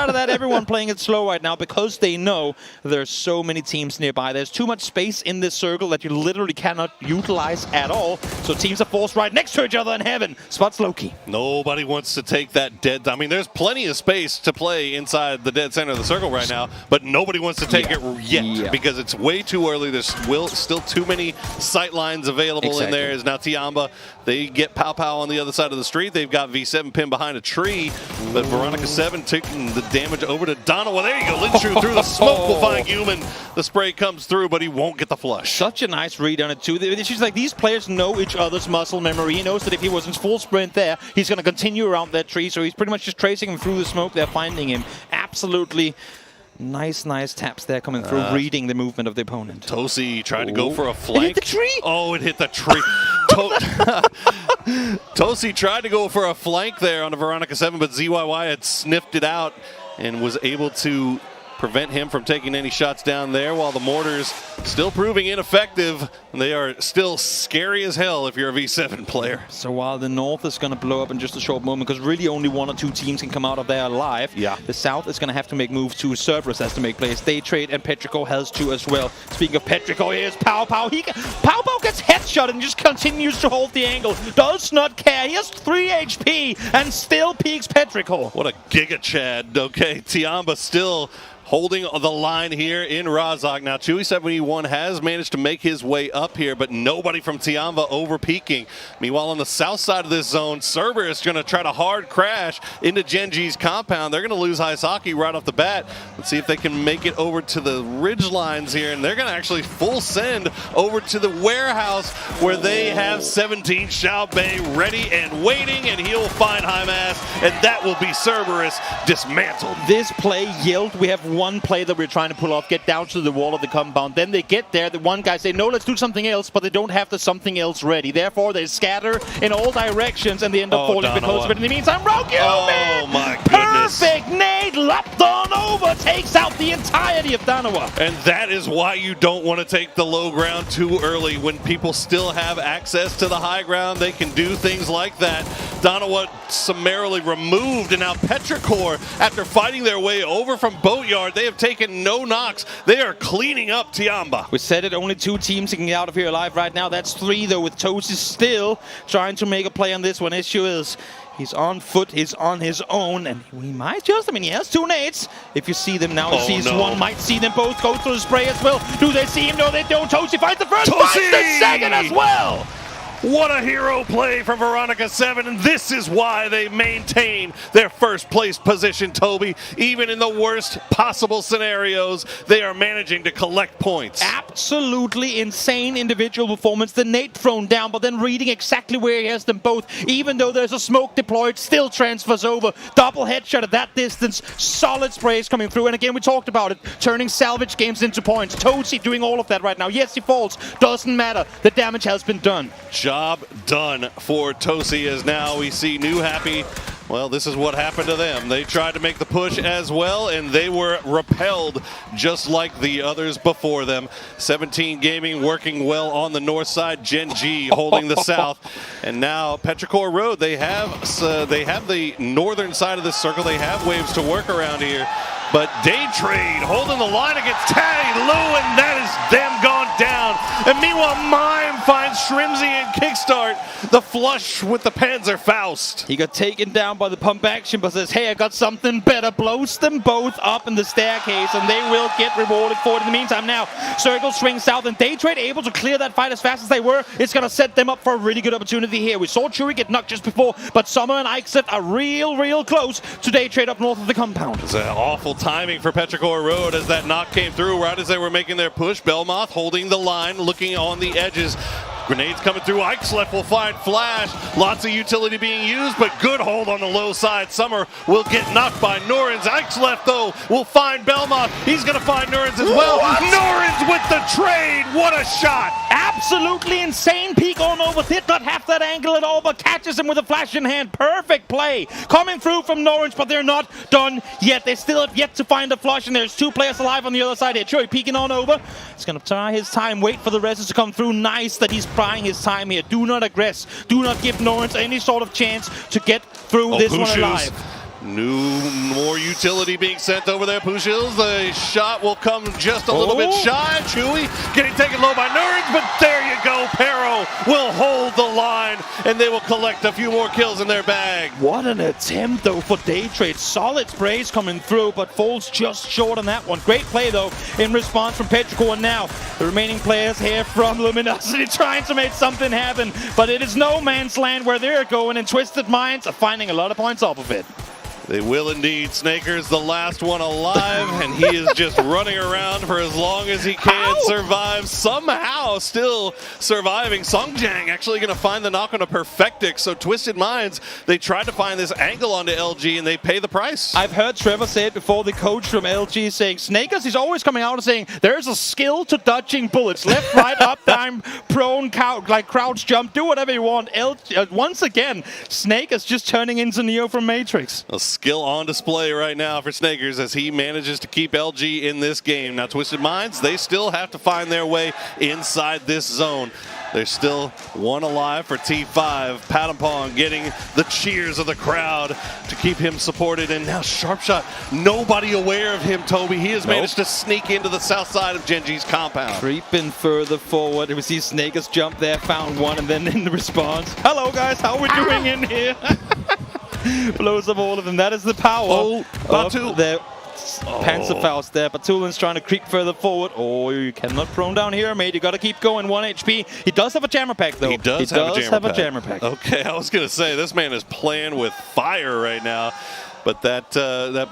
of that, everyone playing it slow right now because they know there's so many teams nearby. There's too much space in this circle that you literally cannot utilize at all. So teams are forced right next to each other in heaven. Spots Loki. Nobody wants to take that dead. I mean, there's plenty of space to play inside the dead center of the circle right now, but nobody wants to take it yet because it's way too early. There's still too many sight lines available in there. Is now Tiamba. They get Pow Pow on the other side of the street. They've got V7 pinned behind a tree, but Veronica 7 taking the damage over to Donawa. There you go. Linshu through the smoke will find Human. The spray comes through, but he won't get the flush. Such a nice read on it too. It's just like these players know each other's muscle memory. He knows that if he was in full sprint there, he's going to continue around that tree. So he's pretty much just tracing him through the smoke. They're finding him. Absolutely nice taps there coming through, reading the movement of the opponent. Tosi tried to go for a flank. It hit the tree? Oh, it hit the tree. Tosi tried to go for a flank there on the Veronica 7, but ZYY had sniffed it out and was able to prevent him from taking any shots down there, while the mortars still proving ineffective. They are still scary as hell if you're a V7 player. So while the North is going to blow up in just a short moment, because really only 1 or 2 teams can come out of there alive, the South is going to have to make moves too. Cerberus has to make plays. Day Trade and Petrichor has to as well. Speaking of Petrichor, here's Pow Pow. Pow Pow gets headshot and just continues to hold the angle. Does not care. He has 3 HP and still peaks Petrichor. What a Giga Chad. Okay, Tiamba still holding the line here in Razak. Now, Chewy71 has managed to make his way up here, but nobody from Tiamba over peaking. Meanwhile, on the south side of this zone, Cerberus is going to try to hard crash into Genji's compound. They're going to lose Haisaki right off the bat. Let's see if they can make it over to the ridge lines here, and they're going to actually full send over to the warehouse where they have 17 Xiao Bei ready and waiting, and he'll find Hymas, and that will be Cerberus dismantled. This play yield, we have one play that we're trying to pull off, get down to the wall of the compound. Then they get there, the one guy say, no, let's do something else, but they don't have the something else ready. Therefore, they scatter in all directions and they end up falling a bit closer. But in the meantime, Rogue, oh my goodness. Perfect nade, lapped on over, takes out the entirety of Danawa. And that is why you don't want to take the low ground too early. When people still have access to the high ground, they can do things like that. Danawa summarily removed, and now Petrichor, after fighting their way over from Boatyard, they have taken no knocks. They are cleaning up Tiamba. We said it, only 2 teams can get out of here alive right now. That's 3 though, with Tosi still trying to make a play on this one. Issue is he's on foot, he's on his own, and we might just, he has 2 nades. If you see them now, he sees one, might see them both go through the spray as well. Do they see him? No, they don't. Tosi finds the first, finds the second as well. What a hero play from Veronica 7, and this is why they maintain their first place position, Toby. Even in the worst possible scenarios, they are managing to collect points. Absolutely insane individual performance. The nade thrown down, but then reading exactly where he has them both. Even though there's a smoke deployed, still transfers over. Double headshot at that distance. Solid sprays coming through, and again, we talked about it. Turning salvage games into points. Tosi doing all of that right now. Yes, he falls. Doesn't matter. The damage has been done. Job done for Tosi, as now we see New Happy. Well, this is what happened to them. They tried to make the push as well, and they were repelled just like the others before them. 17 Gaming working well on the north side. Genji holding the south. And now Petrichor Road, they have the northern side of this circle. They have waves to work around here. But Day Trade holding the line against Taddy Lou, and that is them gone down. And meanwhile, Mime finds Shrimsy and kickstart the flush with the Panzerfaust. He got taken down by the pump action, but says, hey, I got something better. Blows them both up in the staircase, and they will get rewarded for it. In the meantime, now, Circle swings south, and Day Trade able to clear that fight as fast as they were. It's going to set them up for a really good opportunity here. We saw Chewy get knocked just before, but Summer and Ixet are real close to Day Trade up north of the compound. It's an awful timing for Petrichor Road as that knock came through right as they were making their push. Belmoth holding the line, looking on the edges. Grenades coming through. Ixlef will find Flash. Lots of utility being used, but good hold on the low side. Summer will get knocked by Norins. Ixlef, though, will find Belmoth. He's going to find Norins as well. Norins with the trade. What a shot. Absolutely insane peek on over. Did not have that angle at all, but catches him with a flash in hand. Perfect play. Coming through from Norins, but they're not done yet. They still have yet to find the flush, and there's 2 players alive on the other side here. Chewy peeking on over. He's going to try his time, wait for the reses to come through. Nice that he's buying his time here. Do not aggress. Do not give Norins any sort of chance to get through this one alive. More utility being sent over there. Pushils, the shot will come just a little bit shy. Chewy getting taken low by Norins, but there you go. Pero will hold the line, and they will collect a few more kills in their bag. What an attempt, though, for Day Trade. Solid sprays coming through, but falls just short on that one. Great play, though, in response from Petrichor. And now, the remaining players here from Luminosity trying to make something happen, but it is no man's land where they're going, and Twisted Minds are finding a lot of points off of it. They will indeed. Snaker's the last one alive, and he is just running around for as long as he can. Survive, somehow still surviving. Songjang actually going to find the knock on a Perfectix. So Twisted Minds, they tried to find this angle onto LG, and they pay the price. I've heard Trevor say it before, the coach from LG, saying Snakers, he's always coming out and saying there's a skill to dodging bullets. Left, right, up, down, prone, like crouch jump, do whatever you want. Once again, Snakers just turning into Neo from Matrix. A skill on display right now for Snakers as he manages to keep LG in this game. Now Twisted Minds, they still have to find their way inside this zone. There's still one alive for T5. Patampong getting the cheers of the crowd to keep him supported. And now Sharpshot, nobody aware of him, Toby. He has managed to sneak into the south side of Genji's compound. Creeping further forward. We see Snakers jump there, found one, and then in the response, hello guys, how are we doing in here? Blows up all of them. That is the power of their Panzerfaust there. Batulin's trying to creep further forward. Oh, you cannot prone down here, mate. You got to keep going. 1 HP. He does have a jammer pack, though. He does have a jammer pack. Okay, I was going to say, this man is playing with fire right now. But that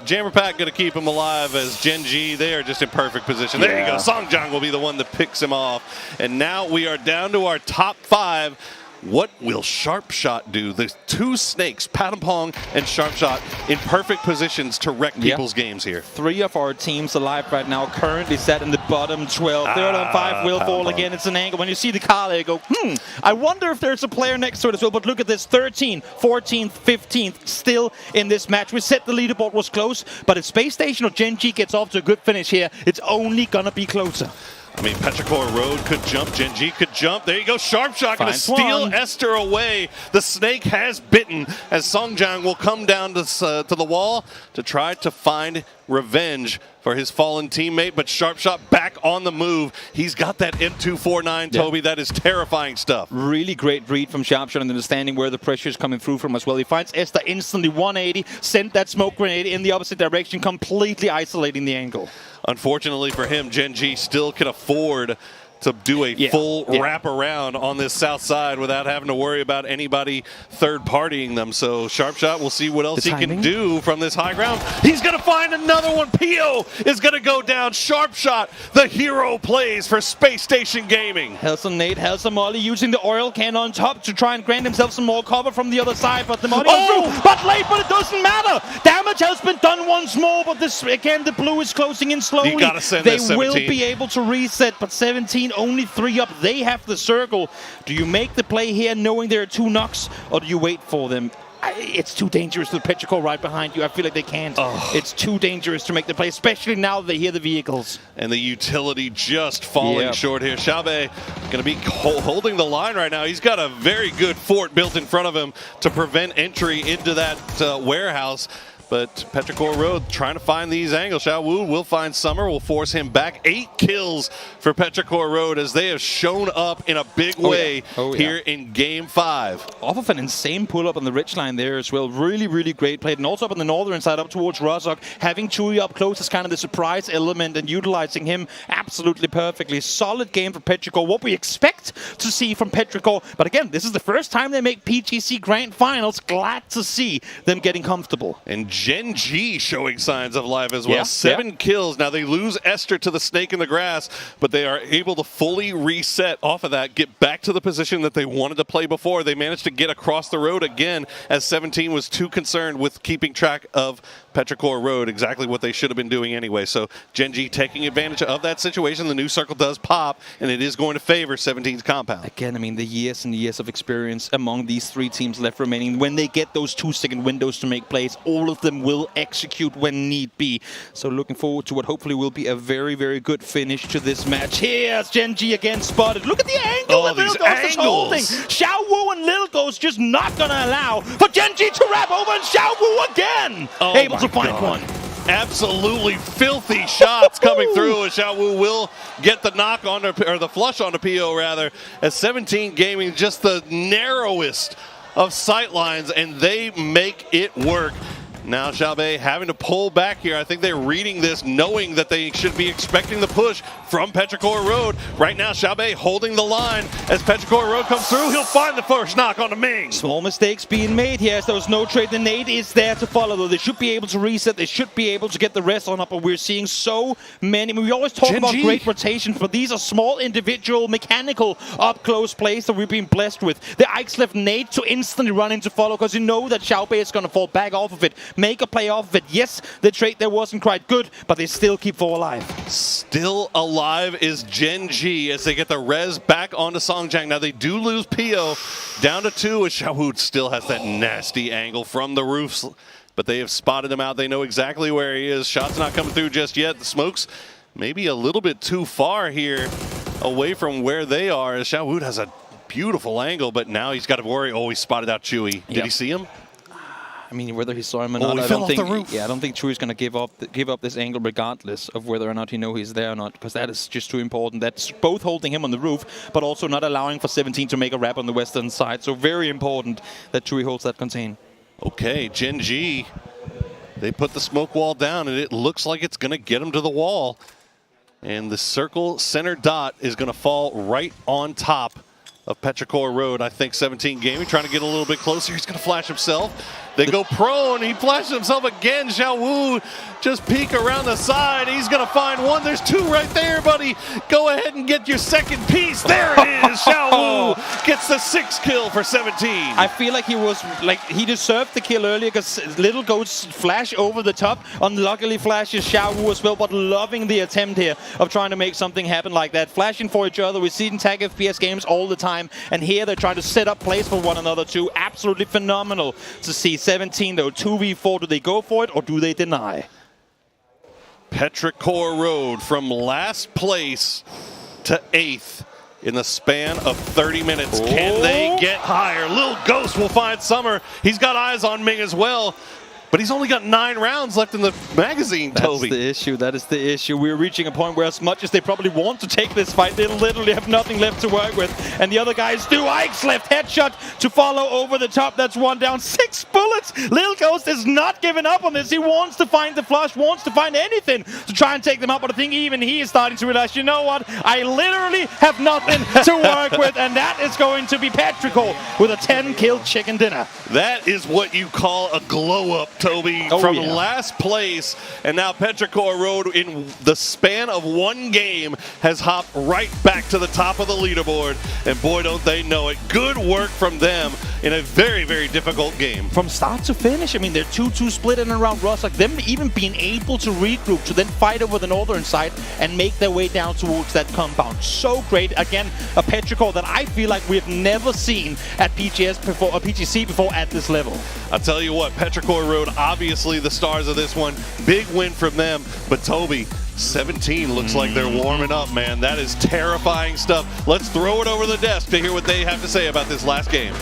jammer pack going to keep him alive as Genji, they are just in perfect position. There you go. Songjang will be the one that picks him off. And now we are down to our top 5. What will Sharpshot do? The two snakes, Patampong and Sharpshot, in perfect positions to wreck people's games here. 3 of our teams alive right now, currently set in the bottom 12. Third on 5 will fall again. It's an angle. When you see the car there, you go, I wonder if there's a player next to it as well. But look at this, 13th, 14th, 15th, still in this match. We said the leaderboard was close, but if Space Station or Genji gets off to a good finish here, it's only going to be closer. I mean, Petrichor Road could jump, Genji could jump. There you go, Sharpshot going to steal Esther away. The snake has bitten as Songjang will come down to the wall to try to find revenge for his fallen teammate, but Sharpshot back on the move. He's got that M249, Toby. That is terrifying stuff. Really great read from Sharpshot and understanding where the pressure is coming through from as well. He finds Esther instantly, 180, sent that smoke grenade in the opposite direction, completely isolating the angle. Unfortunately for him, Genji still can afford to do a full wraparound on this south side without having to worry about anybody third-partying them. So Sharpshot, we'll see what else he can do from this high ground. He's going to find another one. Pio is going to go down. Sharpshot, the hero, plays for Space Station Gaming. Helson Nate, Helson Molly using the oil can on top to try and grant himself some more cover from the other side, but the money through, but late, but it doesn't matter. Damage has been done once more, but this again, the blue is closing in slowly. You gotta send they this 17. will be able to reset, but 17 only 3 up. They have the circle. Do you make the play here knowing there are 2 knocks, or do you wait for them? It's too dangerous with Petrichor right behind you. I feel like they can't. It's too dangerous to make the play, especially now that they hear the vehicles. And the utility just falling short here. Xiaobei going to be holding the line right now. He's got a very good fort built in front of him to prevent entry into that warehouse. But Petrichor Road trying to find these angles. Xiao Wu will find Summer, will force him back. 8 kills for Petrichor Road as they have shown up in a big way here in Game 5. Off of an insane pull-up on the ridge line there as well. Really, really great play. And also up on the northern side, up towards Rozok. Having Chewie up close is kind of the surprise element and utilizing him absolutely perfectly. Solid game for Petrichor. What we expect to see from Petrichor. But again, this is the first time they make PGC Grand Finals. Glad to see them getting comfortable. And Genji showing signs of life as well. 7 kills. Now they lose Esther to the snake in the grass, but they are able to fully reset off of that, get back to the position that they wanted to play before. They managed to get across the road again as 17 was too concerned with keeping track of Petrichor Road, exactly what they should have been doing anyway. So Genji taking advantage of that situation. The new circle does pop, and it is going to favor 17's compound. Again, I mean, the years and years of experience among these 3 teams left remaining. When they get those 2-second windows to make plays, all of them will execute when need be. So looking forward to what hopefully will be a very, very good finish to this match. Here's Genji again spotted. Look at the angle that Lil Ghost is holding. Xiao Wu and Lil Ghost just not going to allow for Genji to wrap over, and Xiao Wu again able to find one. Absolutely filthy shots coming through as Xiao Wu will get the knock on, or the flush on the PO rather, as 17 Gaming just the narrowest of sight lines, and they make it work. Now Xiaobei having to pull back here. I think they're reading this, knowing that they should be expecting the push from Petrichor Road. Right now, Xiaobei holding the line as Petrichor Road comes through. He'll find the first knock on the Ming. Small mistakes being made here as there was no trade. The nade is there to follow, though. They should be able to reset. They should be able to get the rest on up, but we're seeing so many. We always talk about great rotations, but these are small, individual, mechanical, up-close plays that we've been blessed with. The Ike's left nade to instantly run into follow because you know that Xiaobei is going to fall back off of it. Make a play off of it. Yes, the trade there wasn't quite good, but they still keep 4 alive. Still alive is Gen G as they get the res back onto Songjang. Now they do lose Pio down to 2 as Xiaowu still has that nasty angle from the roofs, but they have spotted him out. They know exactly where he is. Shot's not coming through just yet. The smoke's maybe a little bit too far here away from where they are as Xiaowu has a beautiful angle, but now he's got to worry. Oh, he spotted out Chewy. Did he see him? I mean, whether he saw him or not, I don't think. Yeah, I don't think Chewy's going to give up this angle regardless of whether or not he knows he's there or not, because that is just too important. That's both holding him on the roof, but also not allowing for 17 to make a wrap on the western side. So very important that Chewy holds that contain. Okay, Gen G, they put the smoke wall down, and it looks like it's going to get him to the wall. And the circle center dot is going to fall right on top of Petrichor Road. I think 17 Gaming trying to get a little bit closer. He's going to flash himself. They go prone. He flashes himself again. Xiaowu just peek around the side. He's going to find one. There's 2 right there, buddy. Go ahead and get your second piece. There it is. Xiaowu gets the 6th kill for 17. I feel like he deserved the kill earlier because Little goes flash over the top. Unluckily flashes Xiaowu as well, but loving the attempt here of trying to make something happen like that. Flashing for each other. We see it in tag FPS games all the time, and here they're trying to set up plays for one another too. Absolutely phenomenal to see. 17 though, 2v4. Do they go for it or do they deny? Petrichor Road from last place to 8th in the span of 30 minutes. Can they get higher? Lil Ghost will find Summer. He's got eyes on Ming as well. But he's only got 9 rounds left in the magazine, Toby. That's the issue. That is the issue. We're reaching a point where as much as they probably want to take this fight, they literally have nothing left to work with. And the other guys do. Ike's left headshot to follow over the top. That's 1 down. 6 bullets. Lil Ghost is not giving up on this. He wants to find the flush, wants to find anything to try and take them out. But I think even he is starting to realize, you know what? I literally have nothing to work with. And that is going to be Petrichor with a 10-kill chicken dinner. That is what you call a glow-up, Toby, from last place. And now Petrichor Road, in the span of 1 game, has hopped right back to the top of the leaderboard. And boy, don't they know it. Good work from them in a very, very difficult game. From start to finish, I mean, they're 2-2 split in and around Ross. Like them even being able to regroup, to then fight over the northern side and make their way down towards that compound. So great. Again, a Petrichor that I feel like we've never seen at PGS before, or PGC before at this level. I'll tell you what, Petrichor Road, obviously the stars of this one. Big win from them. But Toby, 17 looks like they're warming up, man. That is terrifying stuff. Let's throw it over the desk to hear what they have to say about this last game.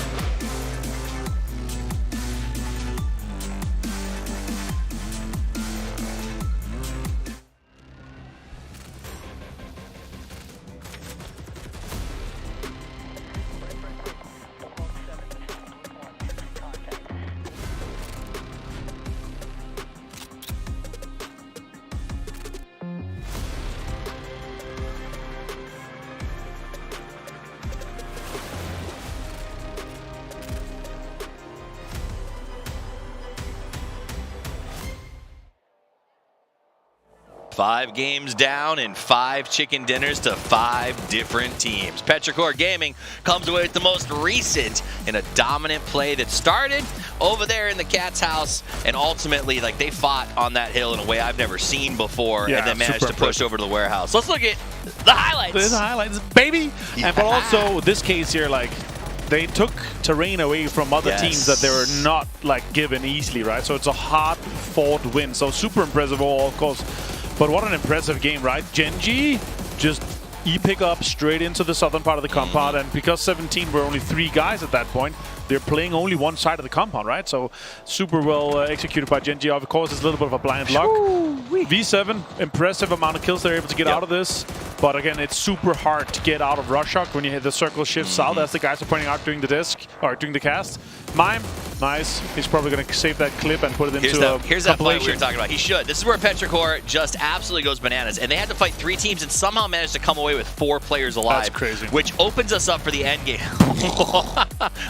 5 games down and 5 chicken dinners to 5 different teams. Petrichor Gaming comes away with the most recent in a dominant play that started over there in the Cat's house, and ultimately, like, they fought on that hill in a way I've never seen before, and then managed to push over to the warehouse. Let's look at the highlights. There's the highlights, baby. Yeah. And but also this case here, like, they took terrain away from other teams that they were not like given easily, right? So it's a hard-fought win. So super impressive all, of course. But what an impressive game, right? Gen G just pick up straight into the southern part of the compound, and because 17 were only 3 guys at that point, they're playing only one side of the compound, right? So super well executed by Gen G. Of course, it's a little bit of a blind luck. V7, impressive amount of kills they're able to get out of this. But again, it's super hard to get out of rush shock when you hit the circle shift south, as the guys are pointing out during the disc, or during the cast. Mime, Nice. He's probably going to save that clip and put it into here's that fight we were compilation. talking about. He should. This is where Petrichor just absolutely goes bananas. And they had to fight 3 teams and somehow managed to come away with 4 players alive. That's crazy. Which opens us up for the end game.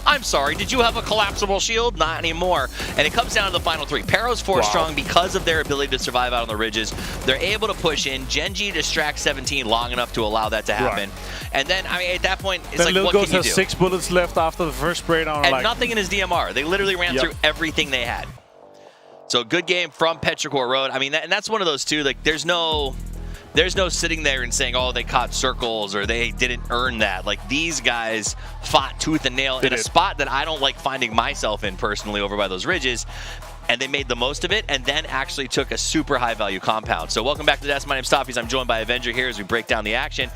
I'm sorry, did you have a collapsible shield? Not anymore. And it comes down to the final 3. Pero's 4 strong because of their ability to survive out on the ridges. They're able to push in. Genji distracts 17 long enough to allow that to happen. Right. And then, I mean, at that point, it's then like, Lil what Ghost can you has do? 6 bullets left after the first spray down. And nothing in his DMR. They literally ran through everything they had. So good game from Petrichor Road. I mean, and that's one of those too. Like, there's no sitting there and saying, oh, they caught circles or they didn't earn that. Like, these guys fought tooth and nail in a spot that I don't like finding myself in personally over by those ridges. And they made the most of it and then actually took a super high value compound. So welcome back to the desk. My name's Toppies. I'm joined by Avenger here as we break down the action.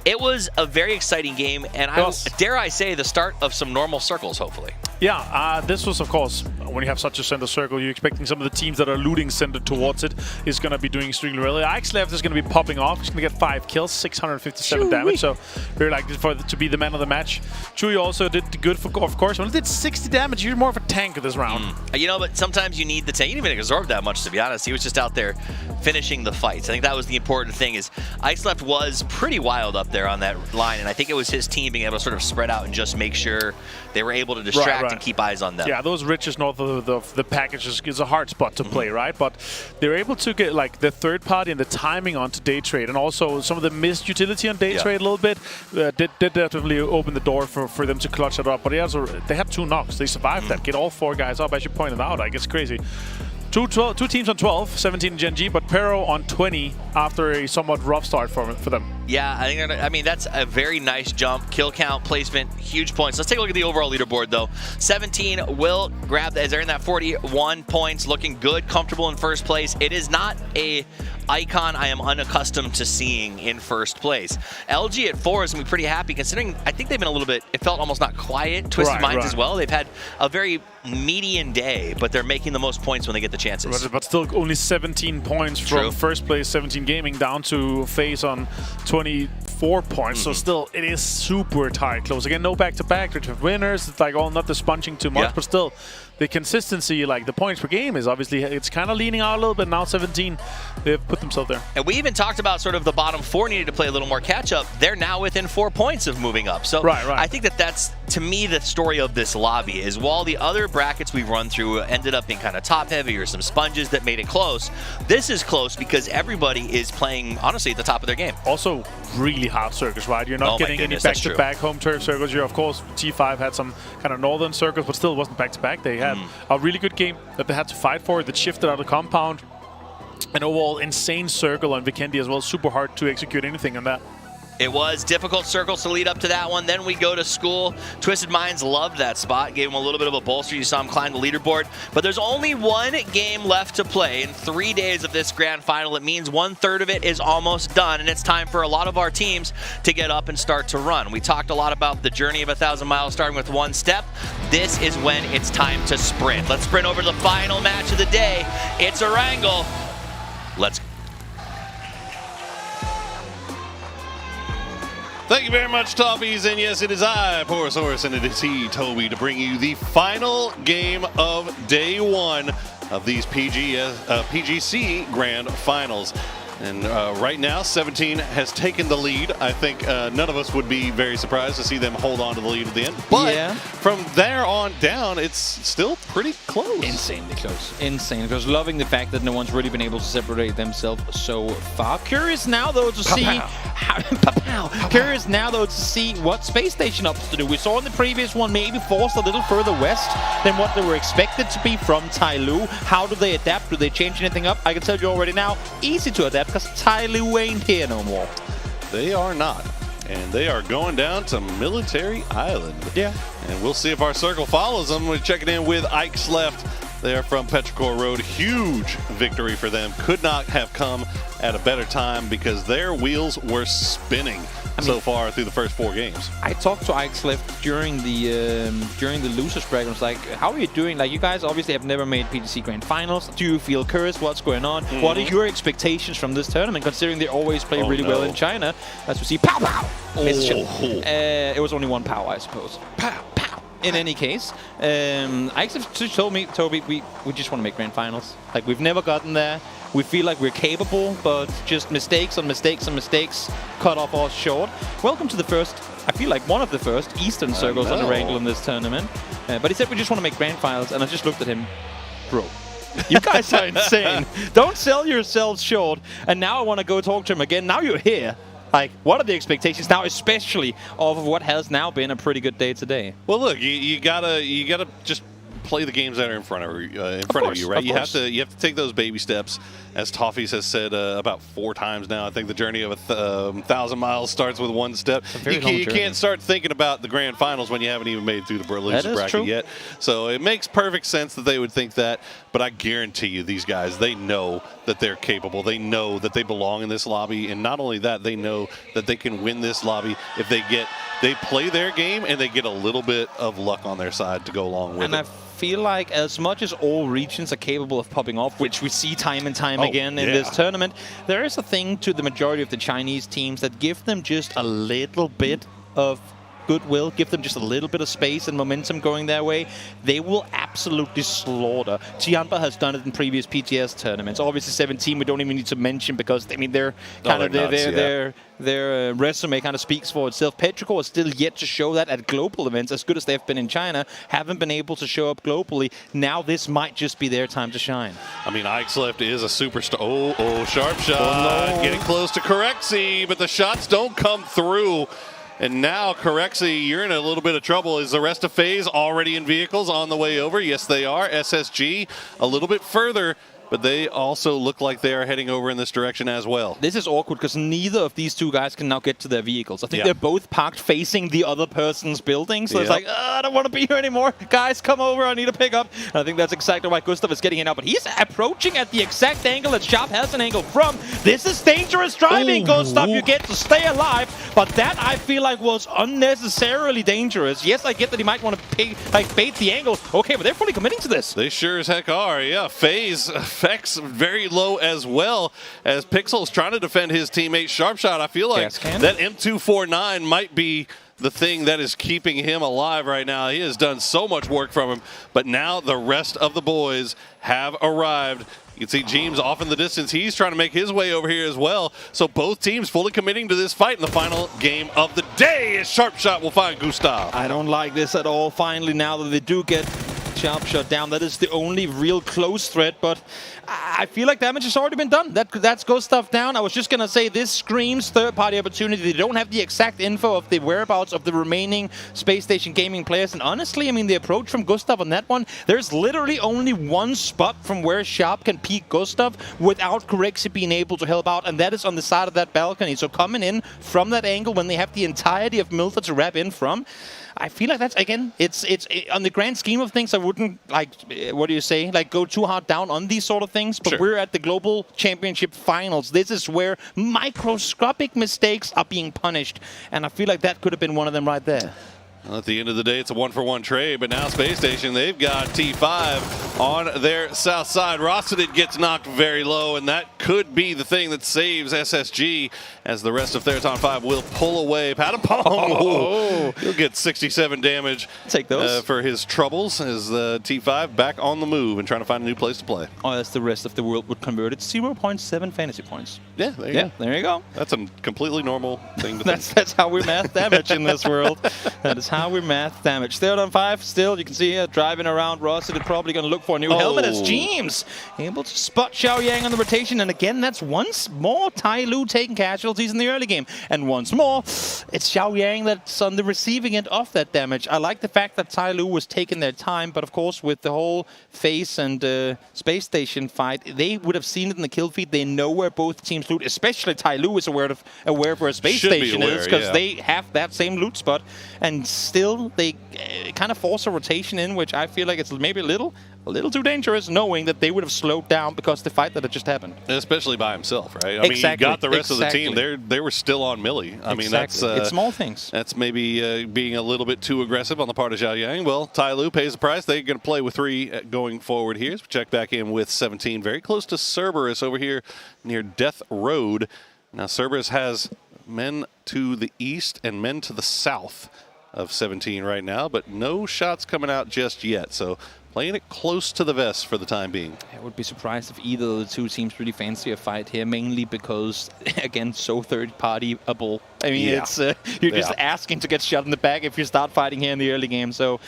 It was a very exciting game, and dare I say, the start of some normal circles, hopefully. Yeah, this was, of course, when you have such a center circle, you're expecting some of the teams that are looting center towards it is going to be doing extremely well. Ixleft is going to be popping off. He's going to get 5 kills, 657 damage, so very likely to be the man of the match. Chewy also did good, of course. Only did 60 damage. You're more of a tank this round. You know, but sometimes you need the tank. He didn't even absorb that much, to be honest. He was just out there finishing the fights. I think that was the important thing is Ixleft was pretty wild up there on that line, and I think it was his team being able to sort of spread out and just make sure they were able to distract and keep eyes on them. Yeah, those ridges north of the package is a hard spot to play, right? But they're able to get like the third party and the timing onto day trade, and also some of the missed utility on day trade a little bit did definitely open the door for them to clutch it up. But they had 2 knocks. They survived that. Get all 4 guys up, as you pointed out. Like, it's crazy. Two teams on 12, 17 Genji, but Pero on 20 after a somewhat rough start for them. Yeah, I mean, that's a very nice jump. Kill count, placement, huge points. Let's take a look at the overall leaderboard, though. 17 will grab, as they're in that 41 points, looking good, comfortable in first place. It is not a icon I am unaccustomed to seeing in first place. LG at 4 is going to be pretty happy, considering I think they've been a little bit, it felt almost not quiet. Twisted Minds as well. They've had a very median day, but they're making the most points when they get the chances. But still only 17 points from first place, 17 Gaming, down to FaZe on 24 points. So still, it is super tight close. Again, no back-to-back. They're winners. It's like all not the sponging too much, but still, the consistency, like the points per game is obviously, it's kind of leaning out a little bit. Now 17, they've put themselves there. And we even talked about sort of the bottom 4 needed to play a little more catch-up. They're now within 4 points of moving up. So I think that's, to me, the story of this lobby is while the other brackets we run through ended up being kind of top-heavy or some sponges that made it close, this is close because everybody is playing, honestly, at the top of their game. Also, really hard circles, right? You're not getting any back-to-back home turf circles. You're, of course, T5 had some kind of northern circles, but still wasn't back-to-back. They had a really good game that they had to fight for that shifted out of the compound. An overall insane circle on Vikendi as well. Super hard to execute anything on that. It was difficult circles to lead up to that one. Then we go to school. Twisted Minds loved that spot. Gave him a little bit of a bolster. You saw him climb the leaderboard. But there's only 1 game left to play in 3 days of this grand final. It means 1/3 of it is almost done. And it's time for a lot of our teams to get up and start to run. We talked a lot about the journey of 1,000 miles starting with 1 step. This is when it's time to sprint. Let's sprint over to the final match of the day. It's a wrangle. Let's go. Thank you very much, Toppies. And yes, it is I, Porosaurus, and it is he, Toby, to bring you the final game of day 1 of these PGC Grand Finals. And right now, 17 has taken the lead. I think none of us would be very surprised to see them hold on to the lead at the end. But from there on down, it's still pretty close. Insanely close. Insane. Because loving the fact that no one's really been able to separate themselves so far. Curious now, though, to see Curious now, though, to see what Space Station opts to do. We saw in the previous one maybe forced a little further west than what they were expected to be from Tai Lu. How do they adapt? Do they change anything up? I can tell you already now, easy to adapt because Tai Lu ain't here no more. They are not. And they are going down to Military Island. Yeah. And we'll see if our circle follows them. We're checking in with Ixleft. They are from Petrichor Road. Huge victory for them. Could not have come at a better time because their wheels were spinning so far through the first 4 games. I talked to Ixleft during the losers bracket. I was like, how are you doing? Like, you guys obviously have never made PGC Grand Finals. Do you feel cursed? What's going on? What are your expectations from this tournament, considering they always play really well in China? As we see, pow, pow! It was only 1 pow, I suppose. Pow, pow. in any case. I actually told me, Toby, we just want to make grand finals. Like, we've never gotten there. We feel like we're capable, but just mistakes on mistakes on mistakes cut off us short. Welcome to the first, I feel like one of the first Eastern circles on the Wrangle in this tournament. But he said we just want to make grand finals, and I just looked at him, bro. You guys are insane. Don't sell yourselves short. And now I want to go talk to him again. Now you're here. Like, what are the expectations now, especially off of what has now been a pretty good day today? Well, look, you gotta just play the games that are in front of you, right? You have to take those baby steps, as Toffees has said about 4 times now. I think the journey of 1,000 miles starts with one step. You can't start thinking about the grand finals when you haven't even made it through the Berlitz bracket yet. So it makes perfect sense that they would think that. But I guarantee you, these guys, they know that they're capable. They know that they belong in this lobby, and not only that, they know that they can win this lobby if they play their game and they get a little bit of luck on their side to go along with it. I feel like as much as all regions are capable of popping off, which we see time and time again in this tournament, there is a thing to the majority of the Chinese teams that give them just a little bit of goodwill, give them just a little bit of space and momentum going their way. They will absolutely slaughter. Tianpa has done it in previous PTS tournaments. Obviously 17 we don't even need to mention because, I mean, they're kind of their resume kind of speaks for itself. Petrichor is still yet to show that at global events, as good as they've been in China, haven't been able to show up globally. Now this might just be their time to shine. I mean, Ixleft is a superstar. Oh, sharp shot. Getting close to Correxy, but the shots don't come through. And now, Correxy, you're in a little bit of trouble. Is the rest of FaZe already in vehicles on the way over? Yes, they are. SSG a little bit further, but they also look like they are heading over in this direction as well. This is awkward because neither of these two guys can now get to their vehicles. I think they're both parked facing the other person's building. So it's like, I don't want to be here anymore. Guys, come over. I need a pickup. And I think that's exactly why Gustav is getting in now. But he's approaching at the exact angle that Sharp has an angle from. This is dangerous driving, Gustav. You get to stay alive. But that, I feel like, was unnecessarily dangerous. Yes, I get that he might want to bait the angle. Okay, but they're fully committing to this. They sure as heck are. Yeah, FaZe effects very low as well, as Pixel's trying to defend his teammate Sharpshot. I feel like that M249 might be the thing that is keeping him alive right now. He has done so much work from him, but now the rest of the boys have arrived. You can see James off in the distance. He's trying to make his way over here as well. So both teams fully committing to this fight in the final game of the day, as Sharpshot will find Gustav. I don't like this at all. Finally, now that they do get Sharpshot down, that is the only real close threat, but I feel like damage has already been done. That's Gustav down. I was just going to say this screams third-party opportunity. They don't have the exact info of the whereabouts of the remaining Space Station Gaming players, and honestly, I mean, the approach from Gustav on that one, there's literally only one spot from where Sharp can peek Gustav without Correxy being able to help out, and that is on the side of that balcony. So coming in from that angle when they have the entirety of Milta to wrap in from, I feel like that's, again, it's on the grand scheme of things, I wouldn't, like, what do you say, like, go too hard down on these sort of things, but we're at the Global Championship Finals. This is where microscopic mistakes are being punished, and I feel like that could have been one of them right there. Well, at the end of the day, it's a 1-for-1 trade, but now Space Station, they've got T5 on their south side. Rossadid gets knocked very low, and that could be the thing that saves SSG, as the rest of Theraton 5 will pull away. Patapong, he'll get 67 damage. Take those. For his troubles, as T5 back on the move and trying to find a new place to play. Oh, as the rest of the world would convert it, 0.7 fantasy points. Yeah, there you go. There you go. That's a completely normal thing to think. That's how we math damage in this world. That is how we math damage. Theraton 5 still, you can see here, driving around. Rossadid probably going to look for a new helmet as James able to spot Xiaoyang on the rotation. And again, that's once more Tai Lu taking casualties in the early game. And once more, it's Xiaoyang that's on the receiving end of that damage. I like the fact that Tai Lu was taking their time, but of course, with the whole FaZe and Space Station fight, they would have seen it in the kill feed. They know where both teams loot, especially Tai Lu is aware of where Space Station is, because they have that same loot spot. And still, they kind of force a rotation in, which I feel like it's maybe a little too dangerous, knowing that they would have slowed down because the fight that had just happened. Especially by himself, right? I mean, you got the rest of the team. They were still on Millie. I mean, that's it's small things. That's maybe being a little bit too aggressive on the part of Xiaoyang. Well, Tai Lu pays the price. They're going to play with 3 going forward here. So check back in with 17, very close to Cerberus over here near Death Road. Now Cerberus has men to the east and men to the south. of 17 right now, but no shots coming out just yet. So playing it close to the vest for the time being. I would be surprised if either of the two teams really fancy a fight here, mainly because, again, so third-party-able. I mean, it's you're just asking to get shot in the back if you start fighting here in the early game. So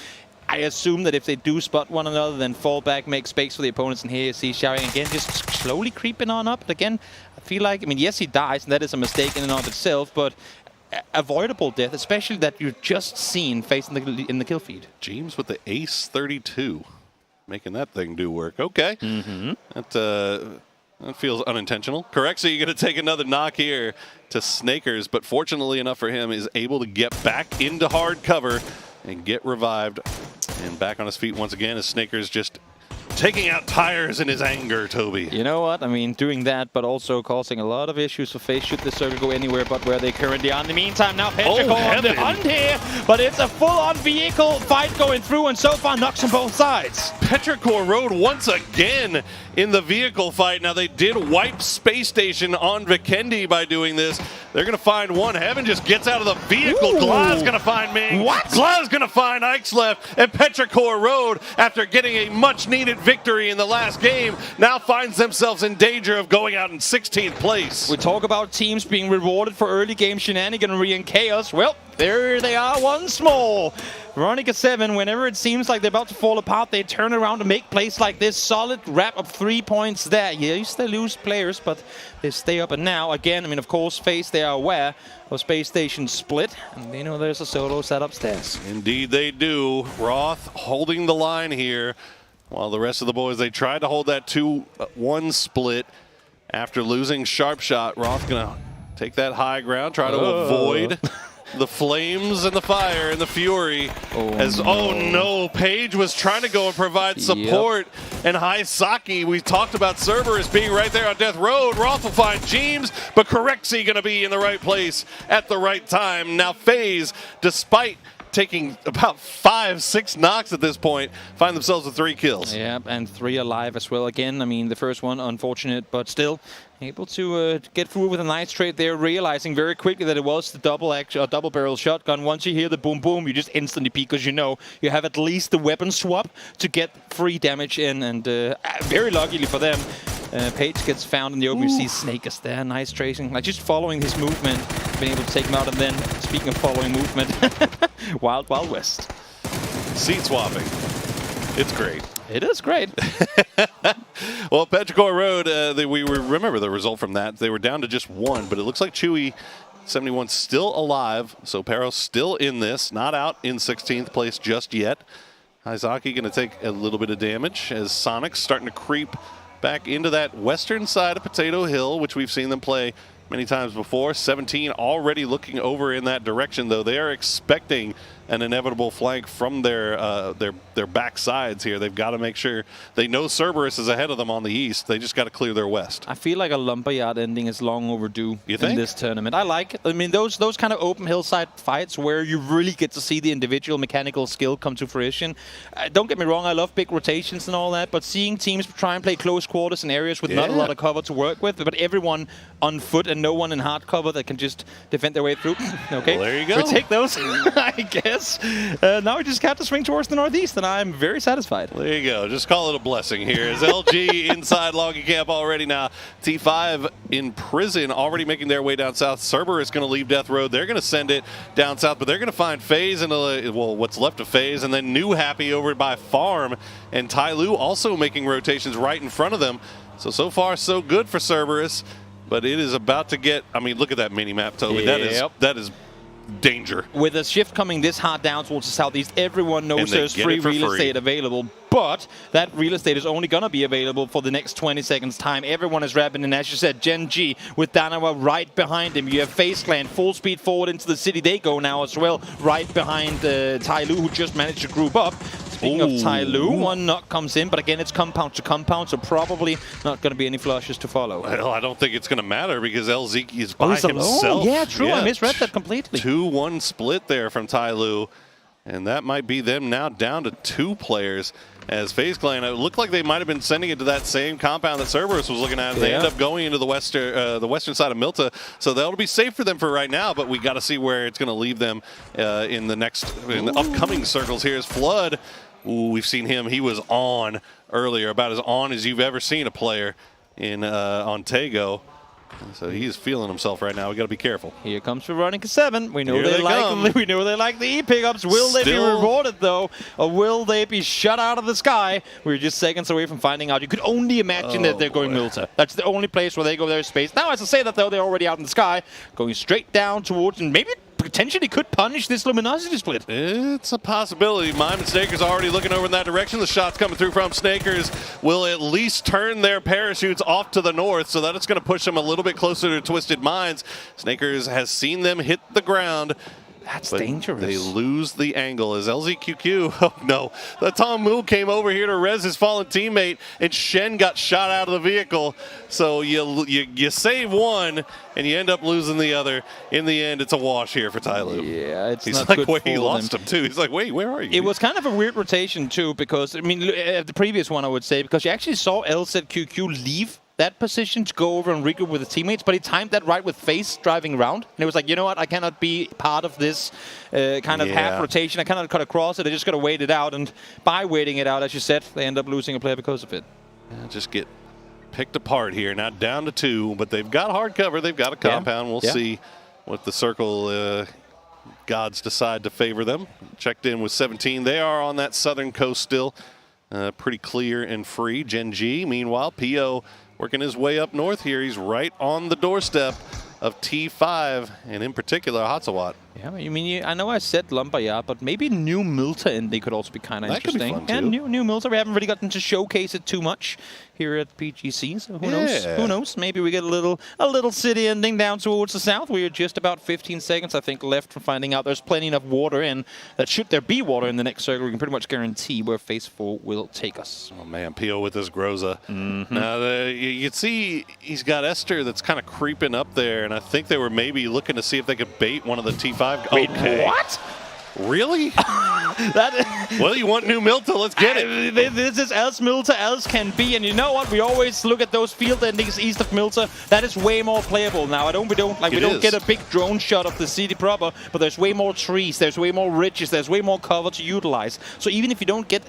I assume that if they do spot one another, then fall back, make space for the opponents, and here you see Xiaoying again just slowly creeping on up. But again, I feel like, I mean, yes, he dies, and that is a mistake in and of itself, but avoidable death, especially that you've just seen facing in the kill feed. James with the ace 32, making that thing do work. Okay, that feels unintentional. Correct, so you're going to take another knock here to Snakers, but fortunately enough for him, is able to get back into hard cover and get revived and back on his feet once again as Snakers just taking out tires in his anger, Toby. You know what? I mean, doing that, but also causing a lot of issues for FaZe should the circle go anywhere but where they currently are. In the meantime, now Petrichor on the hunt here, but it's a full-on vehicle fight going through, and so far knocks on both sides. Petrichor Road once again in the vehicle fight. Now, they did wipe Space Station on Vikendi by doing this. They're going to find one. Heaven just gets out of the vehicle. Glaz going to find Ming. What? Glaz going to find Ikeslef. And Petrichor Road, after getting a much-needed victory in the last game, now finds themselves in danger of going out in 16th place. We talk about teams being rewarded for early game shenaniganry and chaos. Well, there they are once more. Veronica 7, whenever it seems like they're about to fall apart, they turn around to make plays like this. Solid wrap of 3 points there. Yes, they lose players, but they stay up. And now, again, I mean, of course, FaZe, they are aware of Space Station split, and they know there's a solo set upstairs. Indeed they do. Roth holding the line here, while the rest of the boys, they tried to hold that 2-1 split after losing Sharp Shot. Roth gonna take that high ground, try to avoid the flames and the fire and the fury. Oh no, Paige was trying to go and provide support. And Haisaki, we talked about Cerberus being right there on Death Road. Roth will find James, but Correxy gonna be in the right place at the right time. Now FaZe, despite taking about 5-6 knocks at this point, find themselves with 3 kills. Yeah, and 3 alive as well. Again, I mean, the first one unfortunate, but still able to get through with a nice trade there, realizing very quickly that it was the double barrel shotgun. Once you hear the boom boom, you just instantly peek because you know you have at least the weapon swap to get free damage in, and very luckily for them, Paige gets found in the open. You see Snakers there, nice tracing, like just following his movement, being able to take him out. And then, speaking of following movement, Wild Wild West. Seat swapping. It's great. It is great. Well, Petrichor Road, we remember the result from that. They were down to just 1, but it looks like Chewy 71 still alive. So Peros still in this, not out in 16th place just yet. Haizaki going to take a little bit of damage as Sonic's starting to creep back into that western side of Potato Hill, which we've seen them play many times before. 17 already looking over in that direction, though. They are expecting an inevitable flank from their back sides here. They've got to make sure they know Cerberus is ahead of them on the east. They just got to clear their west. I feel like a lumberyard ending is long overdue in this tournament. I like it. I mean, those kind of open hillside fights where you really get to see the individual mechanical skill come to fruition. Don't get me wrong, I love big rotations and all that, but seeing teams try and play close quarters in areas with not a lot of cover to work with, but everyone on foot and no one in hard cover that can just defend their way through. Okay, well, there you go. We take those, I guess. Now we just got to swing towards the northeast, and I'm very satisfied. There you go. Just call it a blessing here. As LG inside logging camp already now. T5 in prison, already making their way down south. Cerberus going to leave Death Road. They're going to send it down south, but they're going to find FaZe and well, what's left of FaZe, and then New Happy over by Farm, and Ty Lu also making rotations right in front of them. So far so good for Cerberus, but it is about to get. I mean, look at that mini map, Toby. That is danger. With a shift coming this hard down towards the southeast, everyone knows there's free real estate available, but that real estate is only going to be available for the next 20 seconds time. Everyone is wrapping in, as you said, Gen G with Danawa right behind him. You have FaZe Clan full speed forward into the city. They go now as well, right behind Ty Lu, who just managed to group up. Speaking of Ty Lu, one knock comes in, but again, it's compound to compound, so probably not going to be any flushes to follow. Well, I don't think it's going to matter because LZiki is by himself. Yeah, true. I misread that completely. 2-1 split there from Ty Lu. And that might be them now down to 2 players. As FaZe Clan, it looked like they might have been sending it to that same compound that Cerberus was looking at. They end up going into the western side of Milta, so that'll be safe for them for right now. But we got to see where it's going to leave them in the upcoming circles. Here's Flood. Ooh, we've seen him. He was on earlier, about as on as you've ever seen a player in on Tego. So he's feeling himself right now. We got to be careful. Here comes Veronica 7. We know they like the E pickups. Will they be rewarded though, or will they be shut out of the sky? We're just seconds away from finding out. You could only imagine that they're going Milta. That's the only place where they go there is space. Now, as I say that though, they're already out in the sky, going straight down towards, and maybe potentially could punish this luminosity split. It's a possibility. Mime and Snakers already looking over in that direction. The shots coming through from Snakers will at least turn their parachutes off to the north, so that it's going to push them a little bit closer to Twisted Minds. Snakers has seen them hit the ground. That's dangerous. They lose the angle as LZQQ. Oh no. The Tom Moo came over here to res his fallen teammate, and Shen got shot out of the vehicle. So you save one, and you end up losing the other. In the end, it's a wash here for Tyloo. Yeah, it's He's not like, good wait, for he lost them. him too. He's like, wait, where are you? It was kind of a weird rotation too, because I mean, the previous one I would say, because you actually saw LZQQ leave that position to go over and regroup with his teammates, but he timed that right with FaZe driving around. And it was like, you know what, I cannot be part of this kind of half rotation. I cannot cut across it. I just got to wait it out. And by waiting it out, as you said, they end up losing a player because of it. Yeah, just get picked apart here. Now down to 2, but they've got hard cover. They've got a compound. We'll see what the circle gods decide to favor them. Checked in with 17. They are on that southern coast still. Pretty clear and free. Gen G, meanwhile, PO working his way up north here. He's right on the doorstep of T5, and in particular, Hatsawat. Yeah, I mean, I know I said Lumberyard, but maybe New Milta ending could also be kind of interesting. That could be fun, and too. New Milta, we haven't really gotten to showcase it too much here at PGC, so who knows? Who knows? Maybe we get a little city ending down towards the south. We are just about 15 seconds, I think, left from finding out. There's plenty enough water in that should there be water in the next circle, we can pretty much guarantee where Phase 4 will take us. Oh, man, PO with his Groza. Now, you can see he's got Esther that's kind of creeping up there, and I think they were maybe looking to see if they could bait one of the T5. Wait, okay. what? Really? Well, you want New Milta? Let's get it. This is as Milta as can be, and you know what? We always look at those field endings east of Milta. That is way more playable now. We don't get a big drone shot of the city proper, but there's way more trees, there's way more ridges, there's way more cover to utilize. So even if you don't get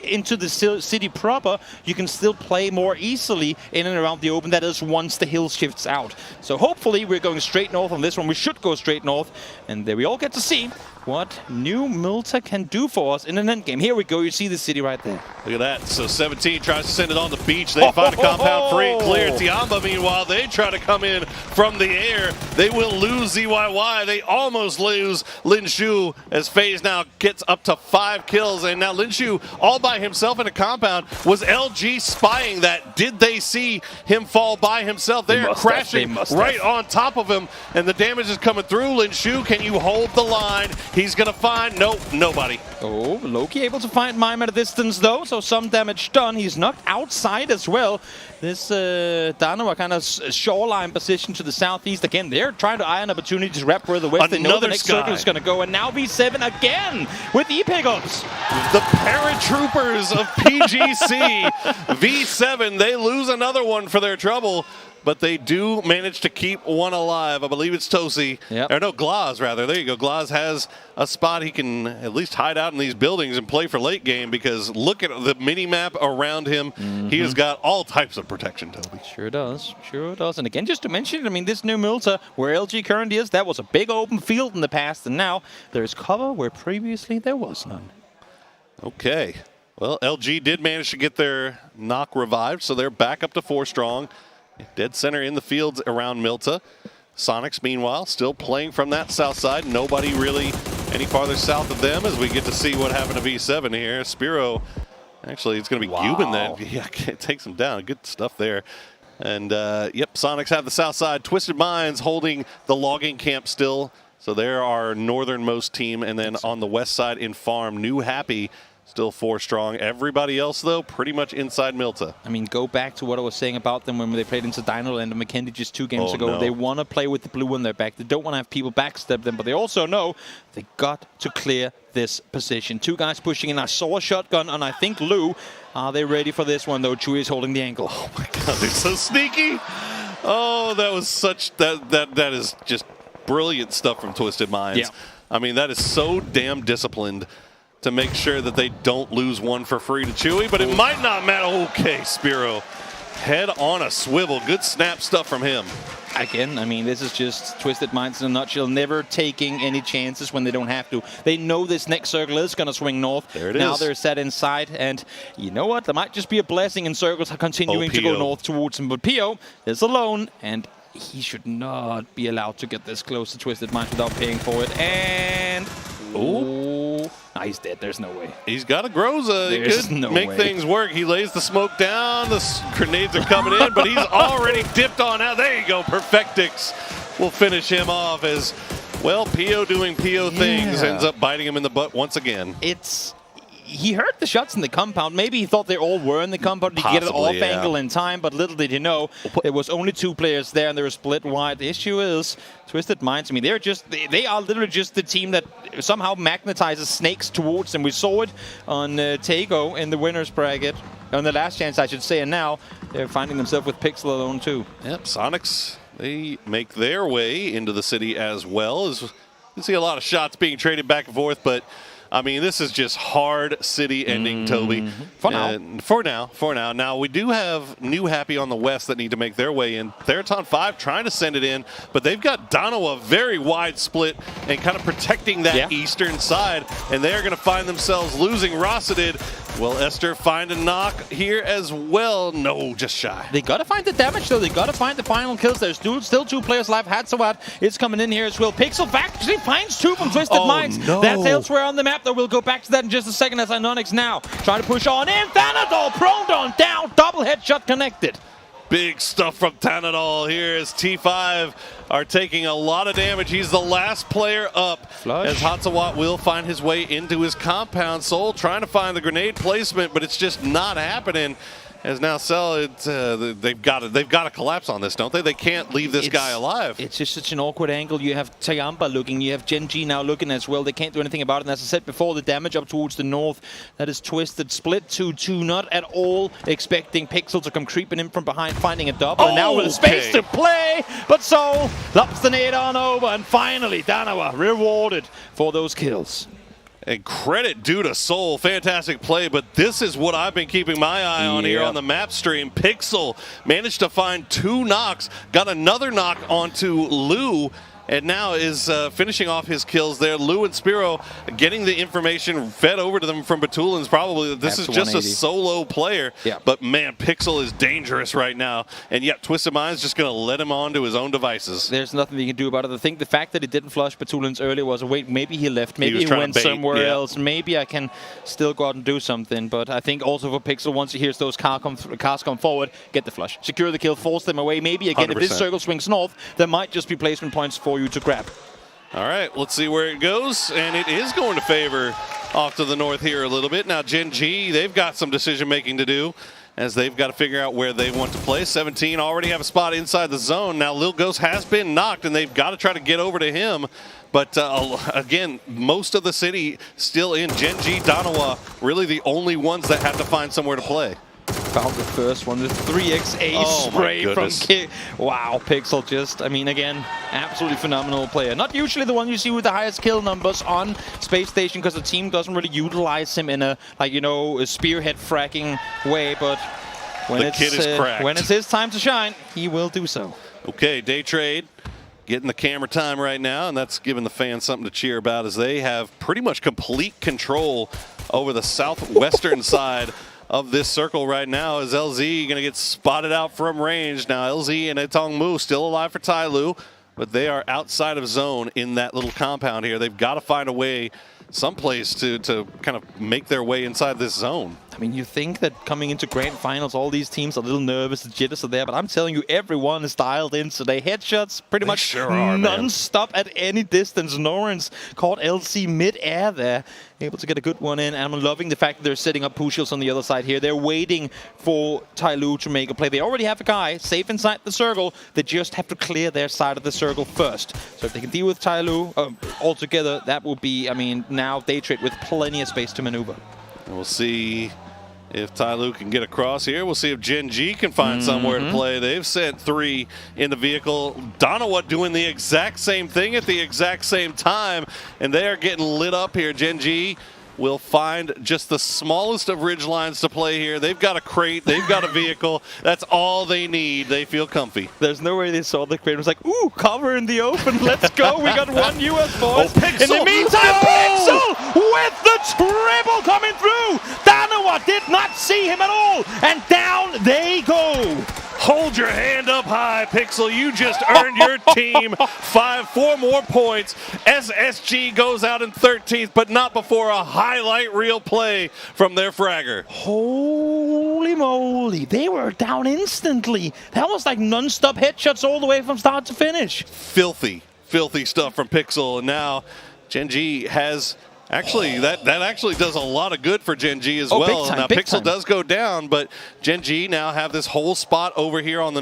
into the city proper, you can still play more easily in and around the open. That is once the hill shifts out. So hopefully we're going straight north on this one. We should go straight north, and there we all get to see what New Milta can do for us in an endgame. Here we go. You see the city right there. Look at that. So 17 tries to send it on the beach. They find a compound free and clear. Tiamba, meanwhile, they try to come in from the air. They will lose ZYY. They almost lose Lin Shu as FaZe now gets up to 5 kills. And now Lin Shu all by himself in a compound. Was LG spying that? Did they see him fall by himself? They are crashing right on top of him. And the damage is coming through. Lin Shu, can you hold the line? He's going to find, nope, nobody. Oh, Loki able to find Mime at a distance, though, so some damage done. He's knocked outside as well. This Dano kind of shoreline position to the southeast. Again, they're trying to eye an opportunity to wrap where the west. They know the next circle is going to go, and now V7 again with E-Pickups. The paratroopers of PGC. V7, they lose another one for their trouble. But they do manage to keep one alive. I believe it's Tosi. Or no, Glaz, rather. There you go. Glaz has a spot he can at least hide out in these buildings and play for late game, because look at the mini-map around him. He has got all types of protection, Toby. Sure does. Sure does. And again, just to mention, I mean, this New Milta, where LG currently is, that was a big open field in the past, and now there's cover where previously there was none. Okay. Well, LG did manage to get their knock revived, so they're back up to 4 strong. Dead center in the fields around Milta. Sonics, meanwhile, still playing from that south side. Nobody really any farther south of them as we get to see what happened to V7 here. Spiro, actually, it's going to be Cuban that takes him down. Good stuff there. And, yep, Sonics have the south side. Twisted Minds holding the logging camp still. So they're our northernmost team. And then on the west side in Farm, New Happy Still 4 strong. Everybody else, though, pretty much inside Milta. I mean, go back to what I was saying about them when they played into Dino and McKendy just 2 games ago. No. They want to play with the blue on their back. They don't want to have people backstep them, but they also know they got to clear this position. 2 guys pushing in. I saw a shotgun, and I think Lou. Are they ready for this one, though? Chewie is holding the ankle. Oh, my God. They're so sneaky. Oh, that was such... That is just brilliant stuff from Twisted Minds. Yeah. I mean, that is so damn disciplined to make sure that they don't lose one for free to Chewie, but it might not matter. Okay, Spiro. Head on a swivel. Good snap stuff from him. Again, I mean, this is just Twisted Minds in a nutshell, never taking any chances when they don't have to. They know this next circle is going to swing north. There it now is. they're set inside, and you know what? There might just be a blessing in circles continuing to go north towards him. But Pio is alone, and he should not be allowed to get this close to Twisted Minds without paying for it. And... oh, no, he's dead. There's no way. He's got a Groza. He There's could no make way. things work. He lays the smoke down. The grenades are coming in, but he's already dipped on out. There you go. Perfectix will finish him off as, well, Pio doing Pio things ends up biting him in the butt once again. He heard the shots in the compound. Maybe he thought they all were in the compound. He could get it off angle in time, but little did he know, there was only 2 players there, and they were split wide. The issue is, Twisted Minds, I mean, they are literally just the team that somehow magnetizes snakes towards them. We saw it on Tego in the winner's bracket, on the last chance, I should say, and now they're finding themselves with Pixel alone, too. Yep, Sonics, they make their way into the city as well. As you see a lot of shots being traded back and forth, but I mean, this is just hard city ending, Toby. For now. For now. Now, we do have New Happy on the west that need to make their way in. Theraton 5 trying to send it in, but they've got Dono a very wide split and kind of protecting that eastern side, and they're going to find themselves losing Rossadid. Will Esther find a knock here as well? No, just shy. They got to find the damage, though. They got to find the final kills. There's still 2 players live. Hatsawat is coming in here as well. Pixel back. She finds 2 from Twisted Minds. No. That's elsewhere on the map, though. We'll go back to that in just a second as Inonix now trying to push on in. Thanadol prone on down. Double headshot connected. Big stuff from Tanadol here as T5 are taking a lot of damage. He's the last player up as Hatsawat will find his way into his compound. Soul trying to find the grenade placement, but it's just not happening. As now Cell, they've got to collapse on this, don't they? They can't leave this guy alive. It's just such an awkward angle. You have Tayamba looking, you have Gen G now looking as well. They can't do anything about it. And as I said before, the damage up towards the north, that is Twisted. Split 2-2, not at all expecting Pixel to come creeping in from behind, finding a double. And now with space to play, but Soul lops the nade on over. And finally, Danawa rewarded for those kills. And credit due to Soul, fantastic play, but this is what I've been keeping my eye on here on the map stream. Pixel managed to find 2 knocks, got another knock onto Lou, and now is finishing off his kills there. Lou and Spiro getting the information fed over to them from Batulins probably. This is just a solo player, but man, Pixel is dangerous right now. And yet Twisted Mind's just going to let him onto his own devices. There's nothing you can do about it. I think the fact that he didn't flush Batulins earlier was, wait, maybe he left, maybe he went somewhere else, maybe I can still go out and do something. But I think also for Pixel, once he hears those cars come forward, get the flush. Secure the kill, force them away. Maybe again, 100%. If this circle swings north, there might just be placement points for you to grab. All right, let's see where it goes, and it is going to favor off to the north here a little bit. Now Gen G, they've got some decision making to do as they've got to figure out where they want to play. 17 already have a spot inside the zone. Now Lil Ghost has been knocked, and they've got to try to get over to him. But again, most of the city still in. Gen G, Danawa, really the only ones that have to find somewhere to play. Found the first one, the 3x ace spray from Kick. Wow, Pixel just, I mean, again, absolutely phenomenal player. Not usually the one you see with the highest kill numbers on Space Station because the team doesn't really utilize him in a, like, you know, a spearhead fracking way, but when it's his time to shine, he will do so. Okay, Day Trade getting the camera time right now, and that's giving the fans something to cheer about as they have pretty much complete control over the southwestern side of this circle right now. Is LZ going to get spotted out from range. Now LZ and Etong Mu still alive for Tai Lu, but they are outside of zone in that little compound here. They've got to find a way someplace to kind of make their way inside this zone. I mean, you think that coming into grand finals, all these teams are a little nervous, the jitters are there, but I'm telling you, everyone is dialed in today. Headshots pretty much sure are, non-stop at any distance. Norrens caught LC mid-air there, able to get a good one in. And I'm loving the fact that they're setting up push-shields on the other side here. They're waiting for Tyloo to make a play. They already have a guy safe inside the circle. They just have to clear their side of the circle first. So if they can deal with Tyloo altogether, that will be, I mean, now they trade with plenty of space to maneuver. We'll see if Tyloo can get across here. We'll see if Gen G can find somewhere to play. They've sent 3 in the vehicle. Donawa doing the exact same thing at the exact same time, and they are getting lit up here. Gen G will find just the smallest of ridge lines to play here. They've got a crate, they've got a vehicle. That's all they need. They feel comfy. There's no way they saw the crate. It was like, ooh, cover in the open. Let's go. We got one US boys. Pixel. In the meantime, Pixel with the triple coming through. Donawa did not see him at all. And down they go. Hold your hand up high, Pixel. You just earned your team 4 more points. SSG goes out in 13th, but not before a highlight reel play from their fragger. Holy moly. They were down instantly. That was like non-stop headshots all the way from start to finish. Filthy, filthy stuff from Pixel. And now Gen G has... Actually, that actually does a lot of good for Gen G as well. Big time, now big Pixel time. does go down, but Gen G now have this whole spot over here on the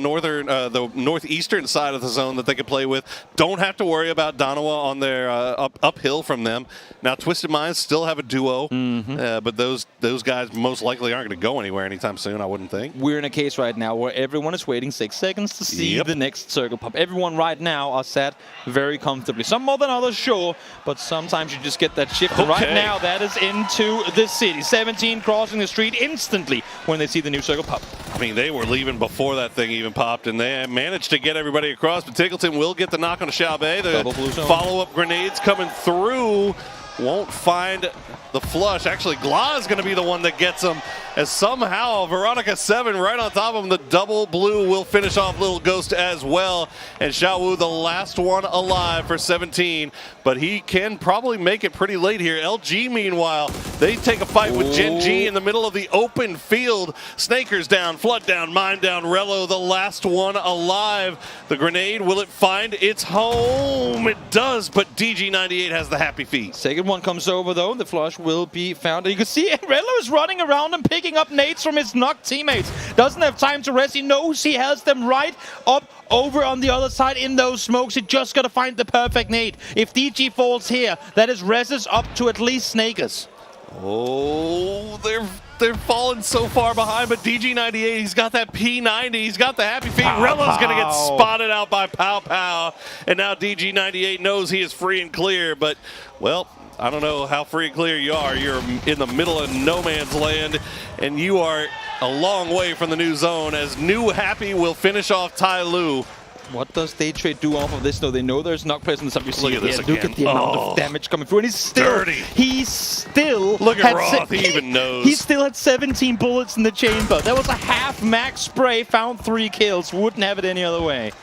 northeastern side of the zone that they can play with. Don't have to worry about Donawa on their uphill from them. Now Twisted Minds still have a duo, but those guys most likely aren't going to go anywhere anytime soon, I wouldn't think. We're in a case right now where everyone is waiting 6 seconds to see the next circle pop. Everyone right now are sat very comfortably. Some more than others, sure, but sometimes you just get that shift. Okay. Right now, that is into the city. 17 crossing the street instantly when they see the new circle pop. I mean, they were leaving before that thing even popped, and they managed to get everybody across, but Tickleton will get the knock on Xiaobei. The follow-up grenades coming through. Won't find the flush. Actually, Gla is going to be the one that gets him, as somehow Veronica 7 right on top of him. The double blue will finish off Little Ghost as well. And Xiaowu, the last one alive for 17, but he can probably make it pretty late here. LG, meanwhile, they take a fight with Gen G in the middle of the open field. Snakers down, Flood down, Mine down, Rello, the last one alive. The grenade, will it find its home? It does, but DG98 has the happy feet. Second one comes over, though. The flush will be found. You can see Rello is running around and picking up nades from his knocked teammates. Doesn't have time to rest. He knows he has them right up over on the other side in those smokes. He just got to find the perfect nade. If DG falls here, that is reses up to at least Snakers. Oh, they're falling so far behind, but DG98, he's got that P90, he's got the happy feet. Rello's going to get spotted out by Pow Pow, and now DG98 knows he is free and clear, but, well, I don't know how free and clear you are. You're in the middle of no man's land, and you are a long way from the new zone, as New Happy will finish off Tyloo. What does Daytrade do off of this, though? They know there's knock players on the sub. You see Look at this Look again. at the amount of damage coming through, and he's still Dirty. He still Look at had Roth, he even knows. He still had 17 bullets in the chamber. That was a half max spray. Found 3 kills. Wouldn't have it any other way.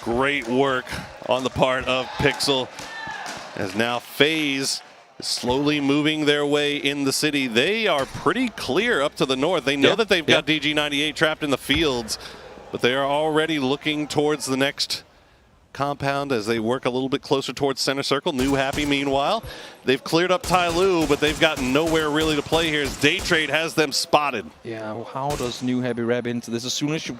Great work on the part of Pixel, as now FaZe is slowly moving their way in the city. They are pretty clear up to the north. They know that they've got DG98 trapped in the fields, but they are already looking towards the next compound as they work a little bit closer towards center circle. New Happy, meanwhile, they've cleared up Tyloo, but they've got nowhere really to play here as Daytrade has them spotted. Yeah, well, how does New Happy wrap into this? As soon as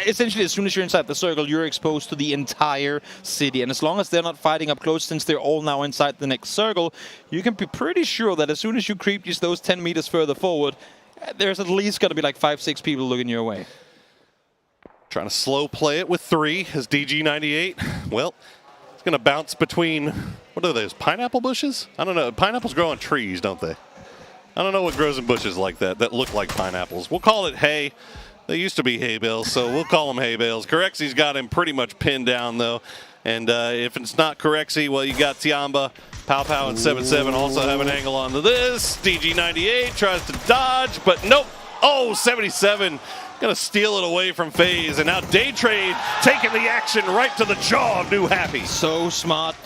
essentially, as soon as you're inside the circle, you're exposed to the entire city. And as long as they're not fighting up close, since they're all now inside the next circle, you can be pretty sure that as soon as you creep just those 10 meters further forward, there's at least going to be like 5-6 people looking your way. Trying to slow play it with 3 as DG98. Well, it's going to bounce between, what are those, pineapple bushes? I don't know. Pineapples grow on trees, don't they? I don't know what grows in bushes like that look like pineapples. We'll call it hay. They used to be hay bales, so we'll call them hay bales. Correxi's got him pretty much pinned down, though. And if it's not Correxi, well, you got Tiamba, Pow Pow, and 7-7 also have an angle onto this. DG98 tries to dodge, but nope. Oh, 77 Gonna steal it away from FaZe, and now Day Trade taking the action right to the jaw of New Happy. So smart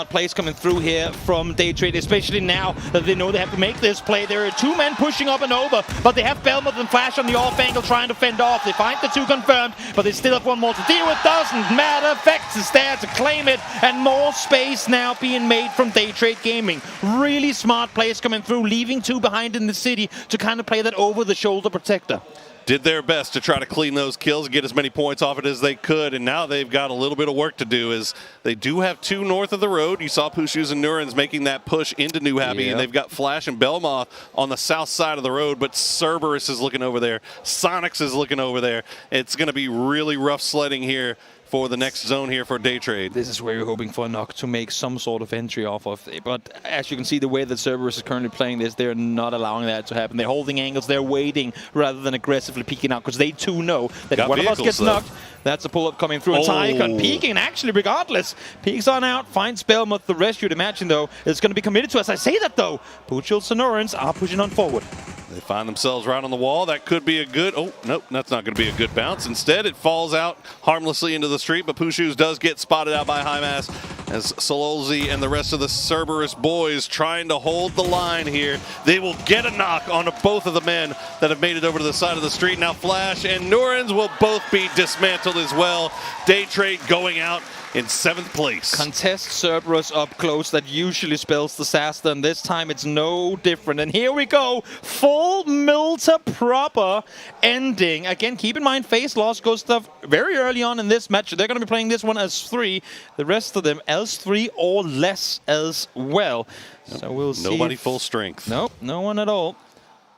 plays coming through here from Day Trade, especially now that they know they have to make this play. There are two men pushing up and over, but they have Belmont and Flash on the off angle trying to fend off. They find the two confirmed, but they still have one more to deal with. Doesn't matter. Vex is there to claim it, and more space now being made from Day Trade Gaming. Really smart plays coming through, leaving two behind in the city to kind of play that over-the-shoulder protector. Did their best to try to clean those kills, get as many points off it as they could, and now they've got a little bit of work to do as they do have two north of the road. You saw Pushus and Nurans making that push into New Happy, and they've got Flash and Belmoth on the south side of the road, but Cerberus is looking over there. Sonics is looking over there. It's going to be really rough sledding here for the next zone here for Day Trade. This is where you're hoping for Nock to make some sort of entry off of it. But as you can see, the way that Cerberus is currently playing this, they're not allowing that to happen. They're holding angles, they're waiting rather than aggressively peeking out, because they too know that if one of us gets knocked, that's a pull-up coming through. And Tycon peeking, actually, regardless. Peeks on out, finds Belmoth. The rest, you'd imagine, though, is going to be committed to. As I say that, though, Puchil and Norans are pushing on forward. They find themselves right on the wall. That could be a good... Oh, nope, that's not going to be a good bounce. Instead, it falls out harmlessly into the street, but Pushus does get spotted out by Hymas as Sololzi and the rest of the Cerberus boys trying to hold the line here. They will get a knock on both of the men that have made it over to the side of the street. Now Flash and Nurans will both be dismantled as well. Day Trade going out in 7th place. Contest Cerberus up close. That usually spells disaster, and this time it's no different. And here we go. Full Milta proper ending. Again, keep in mind, FaZe lost Gustav very early on in this match. They're going to be playing this one as 3. The rest of them as 3 or less as well. So we'll see. Nobody full strength. Nope, no one at all.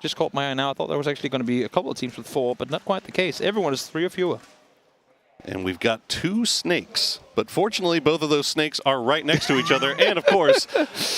Just caught my eye now. I thought there was actually going to be a couple of teams with 4, but not quite the case. Everyone is 3 or fewer. And we've got 2 snakes, but fortunately both of those snakes are right next to each other. And of course,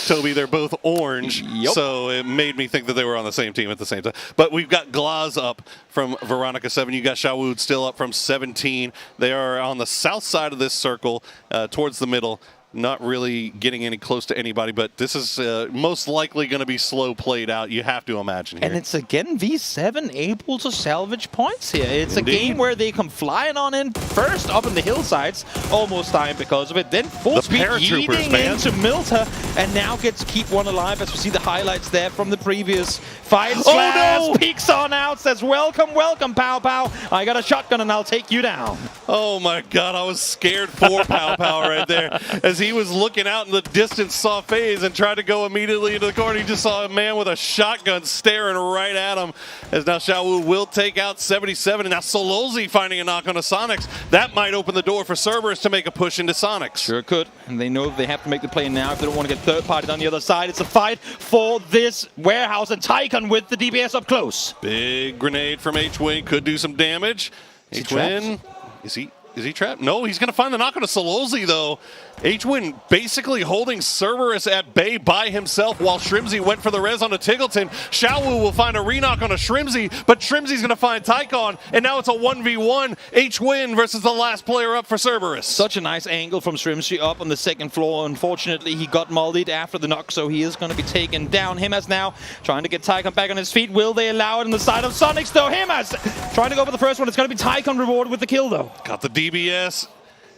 Toby, they're both orange, so it made me think that they were on the same team at the same time. But we've got Glaz up from Veronica 7. You got Shawood still up from 17. They are on the south side of this circle, towards the middle. Not really getting any close to anybody, but this is most likely going to be slow played out, you have to imagine here. And it's again V7 able to salvage points here. It's a game where they come flying on in first up in the hillsides, almost dying because of it. Then full speed yeeting into Milta, and now gets to keep one alive as we see the highlights there from the previous fight. Oh no! Peeks on out, says welcome, welcome, Pow Pow. I got a shotgun and I'll take you down. Oh my god, I was scared for Pow Pow right there. As he was looking out in the distance, saw FaZe and tried to go immediately into the corner. He just saw a man with a shotgun staring right at him. As now Shawu will take out 77, and now Sololzi finding a knock on the Sonics. That might open the door for Cerberus to make a push into Sonics. Sure could, and they know they have to make the play now if they don't want to get third-partied on the other side. It's a fight for this warehouse, and Tycon with the DBS up close. Big grenade from H-Wing could do some damage. H-Wing, is he trapped? No, he's going to find the knock on a Sololzi, though. H-Win basically holding Cerberus at bay by himself while Shrimzy went for the res on a Tiggleton. Shawu will find a re-knock on a Shrimzy, but Shrimzy's going to find Tycon, and now it's a 1v1. H-Win versus the last player up for Cerberus. Such a nice angle from Shrimzy up on the second floor. Unfortunately, he got mullied after the knock, so he is going to be taken down. Himas now trying to get Tycon back on his feet. Will they allow it on the side of Sonics, though? Himas trying to go for the first one. It's going to be Tycon rewarded with the kill, though. Got the DBS.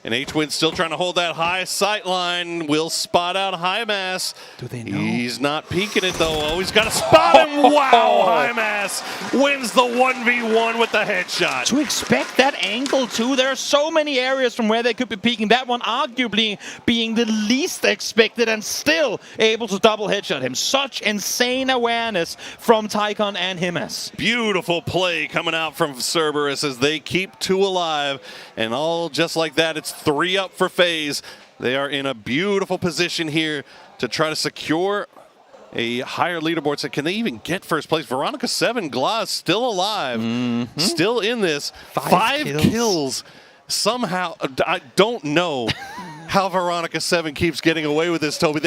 And H-Win still trying to hold that high sight line. Will spot out Hymas. Do they know? He's not peeking it, though. Oh, he's got a spot him. Wow, Hymas wins the 1v1 with the headshot. To expect that angle, too. There are so many areas from where they could be peeking. That one arguably being the least expected, and still able to double headshot him. Such insane awareness from Tycon and Himas. Beautiful play coming out from Cerberus as they keep 2 alive. And all just like that, it's 3 up for FaZe. They are in a beautiful position here to try to secure a higher leaderboard. So can they even get first place? Veronica 7, Glass still alive, still in this. 5 kills. Somehow, I don't know how Veronica 7 keeps getting away with this, Toby.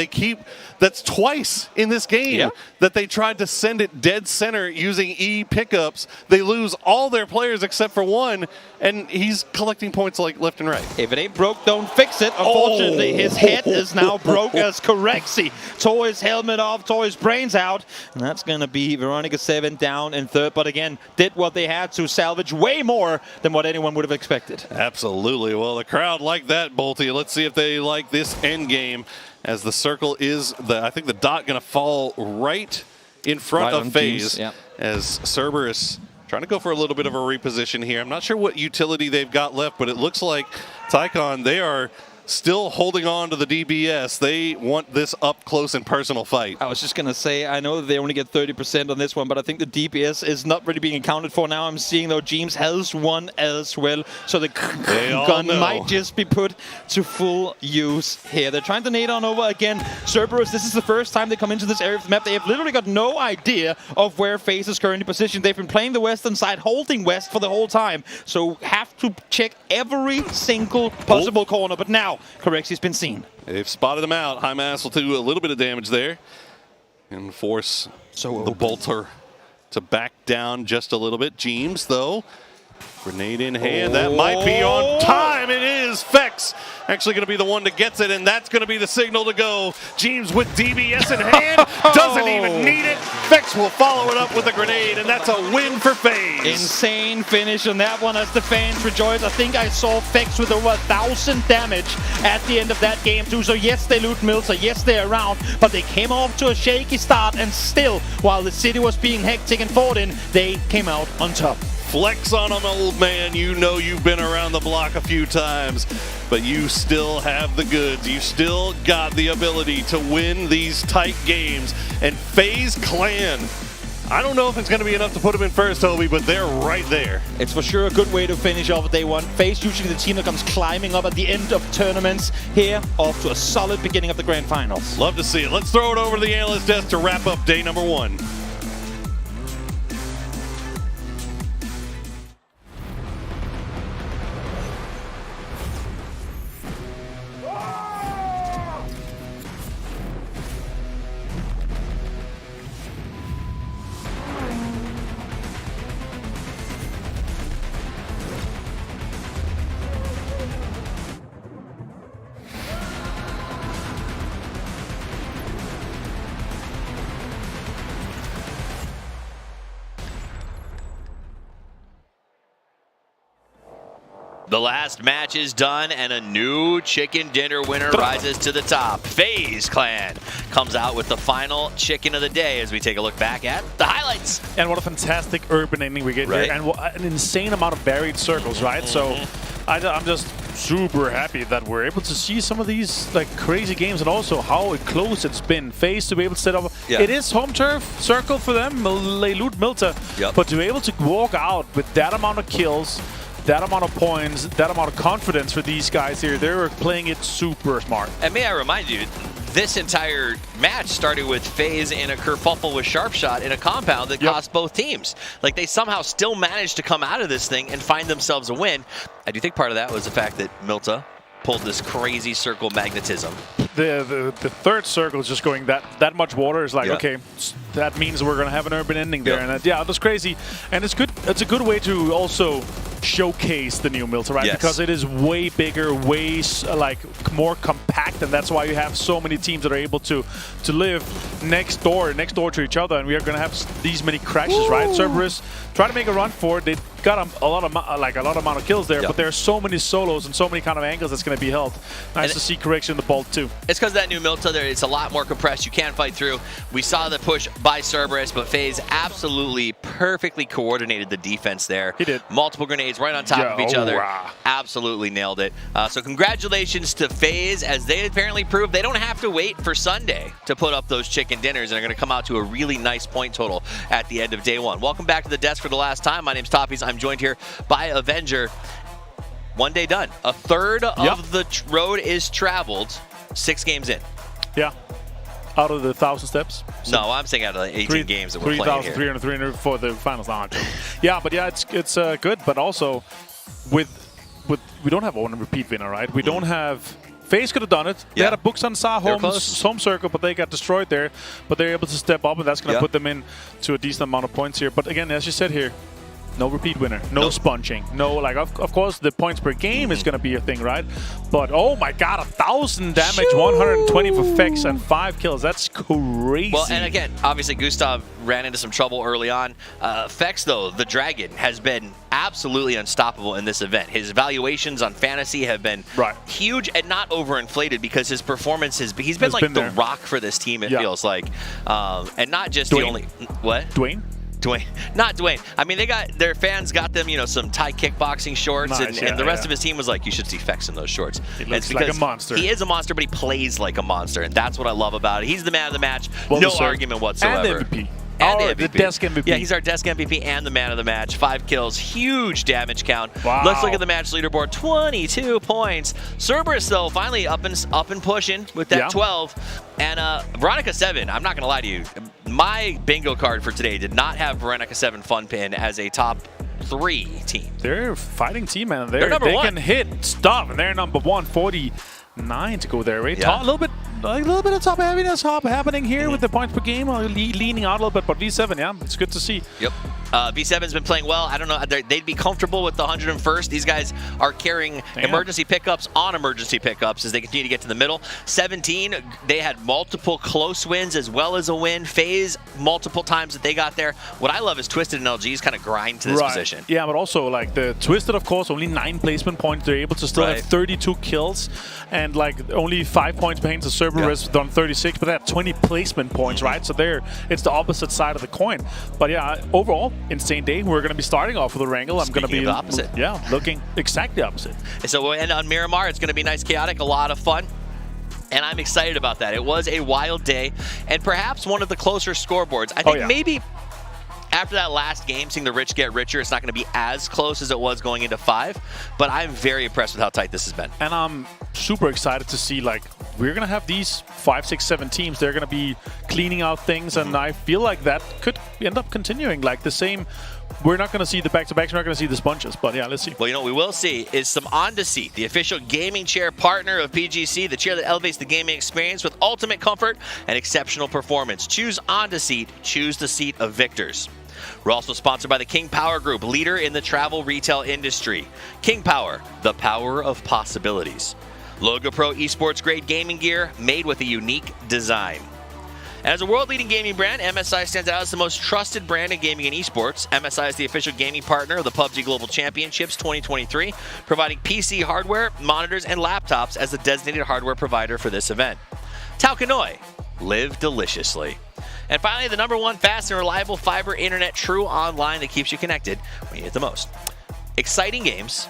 That's twice in this game that they tried to send it dead center using E pickups. They lose all their players except for one, and he's collecting points like left and right. If it ain't broke, don't fix it. Unfortunately, his head is now broke as Correxy tore his helmet off, tore his brains out, and that's going to be Veronica 7 down in third, but again, did what they had to salvage way more than what anyone would have expected. Absolutely. Well, the crowd liked that, Bolty. Let's see if they like this end game, as the circle is I think the dot going to fall right in front of FaZe, as Cerberus trying to go for a little bit of a reposition here. I'm not sure what utility they've got left, but it looks like Tycon, they are still holding on to the DBS. They want this up close and personal fight. I was just going to say, I know that they only get 30% on this one, but I think the DBS is not really being accounted for now. I'm seeing, though, James has one as well, so the gun might just be put to full use here. They're trying to nade on over again. Cerberus, this is the first time they come into this area of the map. They have literally got no idea of where FaZe is currently positioned. They've been playing the western side, holding west for the whole time, so have to check every single possible corner. But now, Correxy's been seen. They've spotted him out. High Mass will do a little bit of damage there and force the bolter to back down just a little bit. James, though, grenade in hand. That might be on time. It is. Fex actually going to be the one that gets it, and that's going to be the signal to go. James with DBS in hand. Doesn't even need it. Fex will follow it up with a grenade, and that's a win for FaZe. Insane finish on that one as the fans rejoice. I think I saw Fex with over 1,000 damage at the end of that game too. So yes, they loot Milter. Yes, they're around, but they came off to a shaky start, and still, while the city was being hectic and fought in, they came out on top. Flex on an old man. You know you've been around the block a few times, but you still have the goods. You still got the ability to win these tight games. And FaZe Clan, I don't know if it's going to be enough to put them in first, Toby, but they're right there. It's for sure a good way to finish off day one. FaZe usually the team that comes climbing up at the end of tournaments. Here, off to a solid beginning of the grand finals. Love to see it. Let's throw it over to the analyst desk to wrap up day number one. The last match is done, and a new chicken dinner winner rises to the top. FaZe Clan comes out with the final chicken of the day as we take a look back at the highlights. And what a fantastic urban ending we get here, and an insane amount of buried circles, right? So I'm just super happy that we're able to see some of these like crazy games, and also how close it's been. FaZe to be able to set up. It is home turf circle for them. They loot Milta, but to be able to walk out with that amount of kills, that amount of points, that amount of confidence for these guys here, they're playing it super smart. And may I remind you, this entire match started with FaZe in a kerfuffle with Sharpshot in a compound that cost both teams. Like, they somehow still managed to come out of this thing and find themselves a win. I do think part of that was the fact that Milta pulled this crazy circle magnetism. The third circle is just going that much water is like, okay, that means we're going to have an urban ending there. And it was crazy. And it's good. It's a good way to also showcase the new Milta, right? Because it is way bigger, way like more compact, and that's why you have so many teams that are able to live next door to each other, and we are going to have these many crashes, right? Cerberus try to make a run for it. They got a lot amount of kills there, but there are so many solos and so many kind of angles that's going to be held. Nice to see correction in the bolt too. It's because that new Milta there, it's a lot more compressed. You can't fight through. We saw the push by Cerberus, but FaZe absolutely perfectly coordinated the defense there. He did. Multiple grenades right on top of each other. Absolutely nailed it. So congratulations to FaZe, as they apparently proved they don't have to wait for Sunday to put up those chicken dinners, and are going to come out to a really nice point total at the end of day one. Welcome back to the desk for the last time. My name's Toppies. I'm joined here by Avenger. One day done. A third of the road is traveled. 6 games in. Yeah. Out of the 1,000 steps? So no, I'm saying out of the 18 games that we're playing here. 3,300 for the finals. Yeah, but yeah, it's good. But also, with we don't have one repeat winner, right? We don't have FaZe could have done it. They had a Buxansa home circle, but they got destroyed there. But they're able to step up, and that's going to put them in to a decent amount of points here. But again, as you said here, no repeat winner, no sponging, no like. Of course, the points per game is going to be a thing, right? But oh my God, 1,000 damage, 120 for Fex, and 5 kills. That's crazy. Well, and again, obviously Gustav ran into some trouble early on. Fex, though, the Dragon, has been absolutely unstoppable in this event. His valuations on Fantasy have been huge and not overinflated because his performance he's been like the rock for this team. It feels like, and not just the only Dwayne. Not Dwayne. I mean, their fans got them, some Thai kickboxing shorts, and the rest of his team was like, you should see Fex in those shorts. He looks like a monster. He is a monster, but he plays like a monster, and that's what I love about it. He's the man of the match, no argument whatsoever. And the MVP. And the desk MVP. Yeah, he's our desk MVP and the man of the match. 5 kills, huge damage count. Wow. Let's look at the match leaderboard. 22 points. Cerberus, though, finally up and pushing with that 12. And Veronica 7, I'm not going to lie to you. My bingo card for today did not have Veronica 7 Fun Pin as a top 3 team. They're a fighting team, man. They're number 1. They can hit stuff, and they're number 1, 49 to go there, right? Yeah. A little bit of top heaviness happening here with the points per game, leaning out a little bit, but V7, yeah, it's good to see. Yep. V7's been playing well. I don't know. They'd be comfortable with the 101st. These guys are carrying emergency pickups on emergency pickups as they continue to get to the middle. 17, they had multiple close wins as well as a win. FaZe, multiple times that they got there. What I love is Twisted and LG's kind of grind to this position. Yeah, but also like the Twisted, of course, only 9 placement points. They're able to still have 32 kills and like only 5 points behind the Cerberus done 36, but they have 20 placement points, right? So it's the opposite side of the coin. But yeah, overall, insane day. We're going to be starting off with a Wrangle. I'm going to be the opposite. Yeah, looking exactly opposite. So we'll end on Miramar. It's going to be nice, chaotic, a lot of fun. And I'm excited about that. It was a wild day and perhaps one of the closer scoreboards. I think maybe after that last game, seeing the rich get richer, it's not going to be as close as it was going into 5. But I'm very impressed with how tight this has been. And I'm super excited to see, like, we're going to have these 5, 6, 7 teams. They're going to be cleaning out things. And I feel like that could end up continuing. Like the same, we're not going to see the back-to-backs. We're not going to see the sponges. But yeah, let's see. Well, what we will see is some On to Seat, the official gaming chair partner of PGC, the chair that elevates the gaming experience with ultimate comfort and exceptional performance. Choose On to Seat. Choose the seat of victors. We're also sponsored by the King Power Group, leader in the travel retail industry. King Power, the power of possibilities. Logo Pro esports grade gaming gear made with a unique design. And as a world-leading gaming brand, MSI stands out as the most trusted brand in gaming and esports. MSI is the official gaming partner of the PUBG Global Championships 2023, providing PC hardware, monitors, and laptops as the designated hardware provider for this event. Tao Kanoi, live deliciously. And finally, the #1 fast and reliable fiber internet, true online that keeps you connected when you need it the most. Exciting games,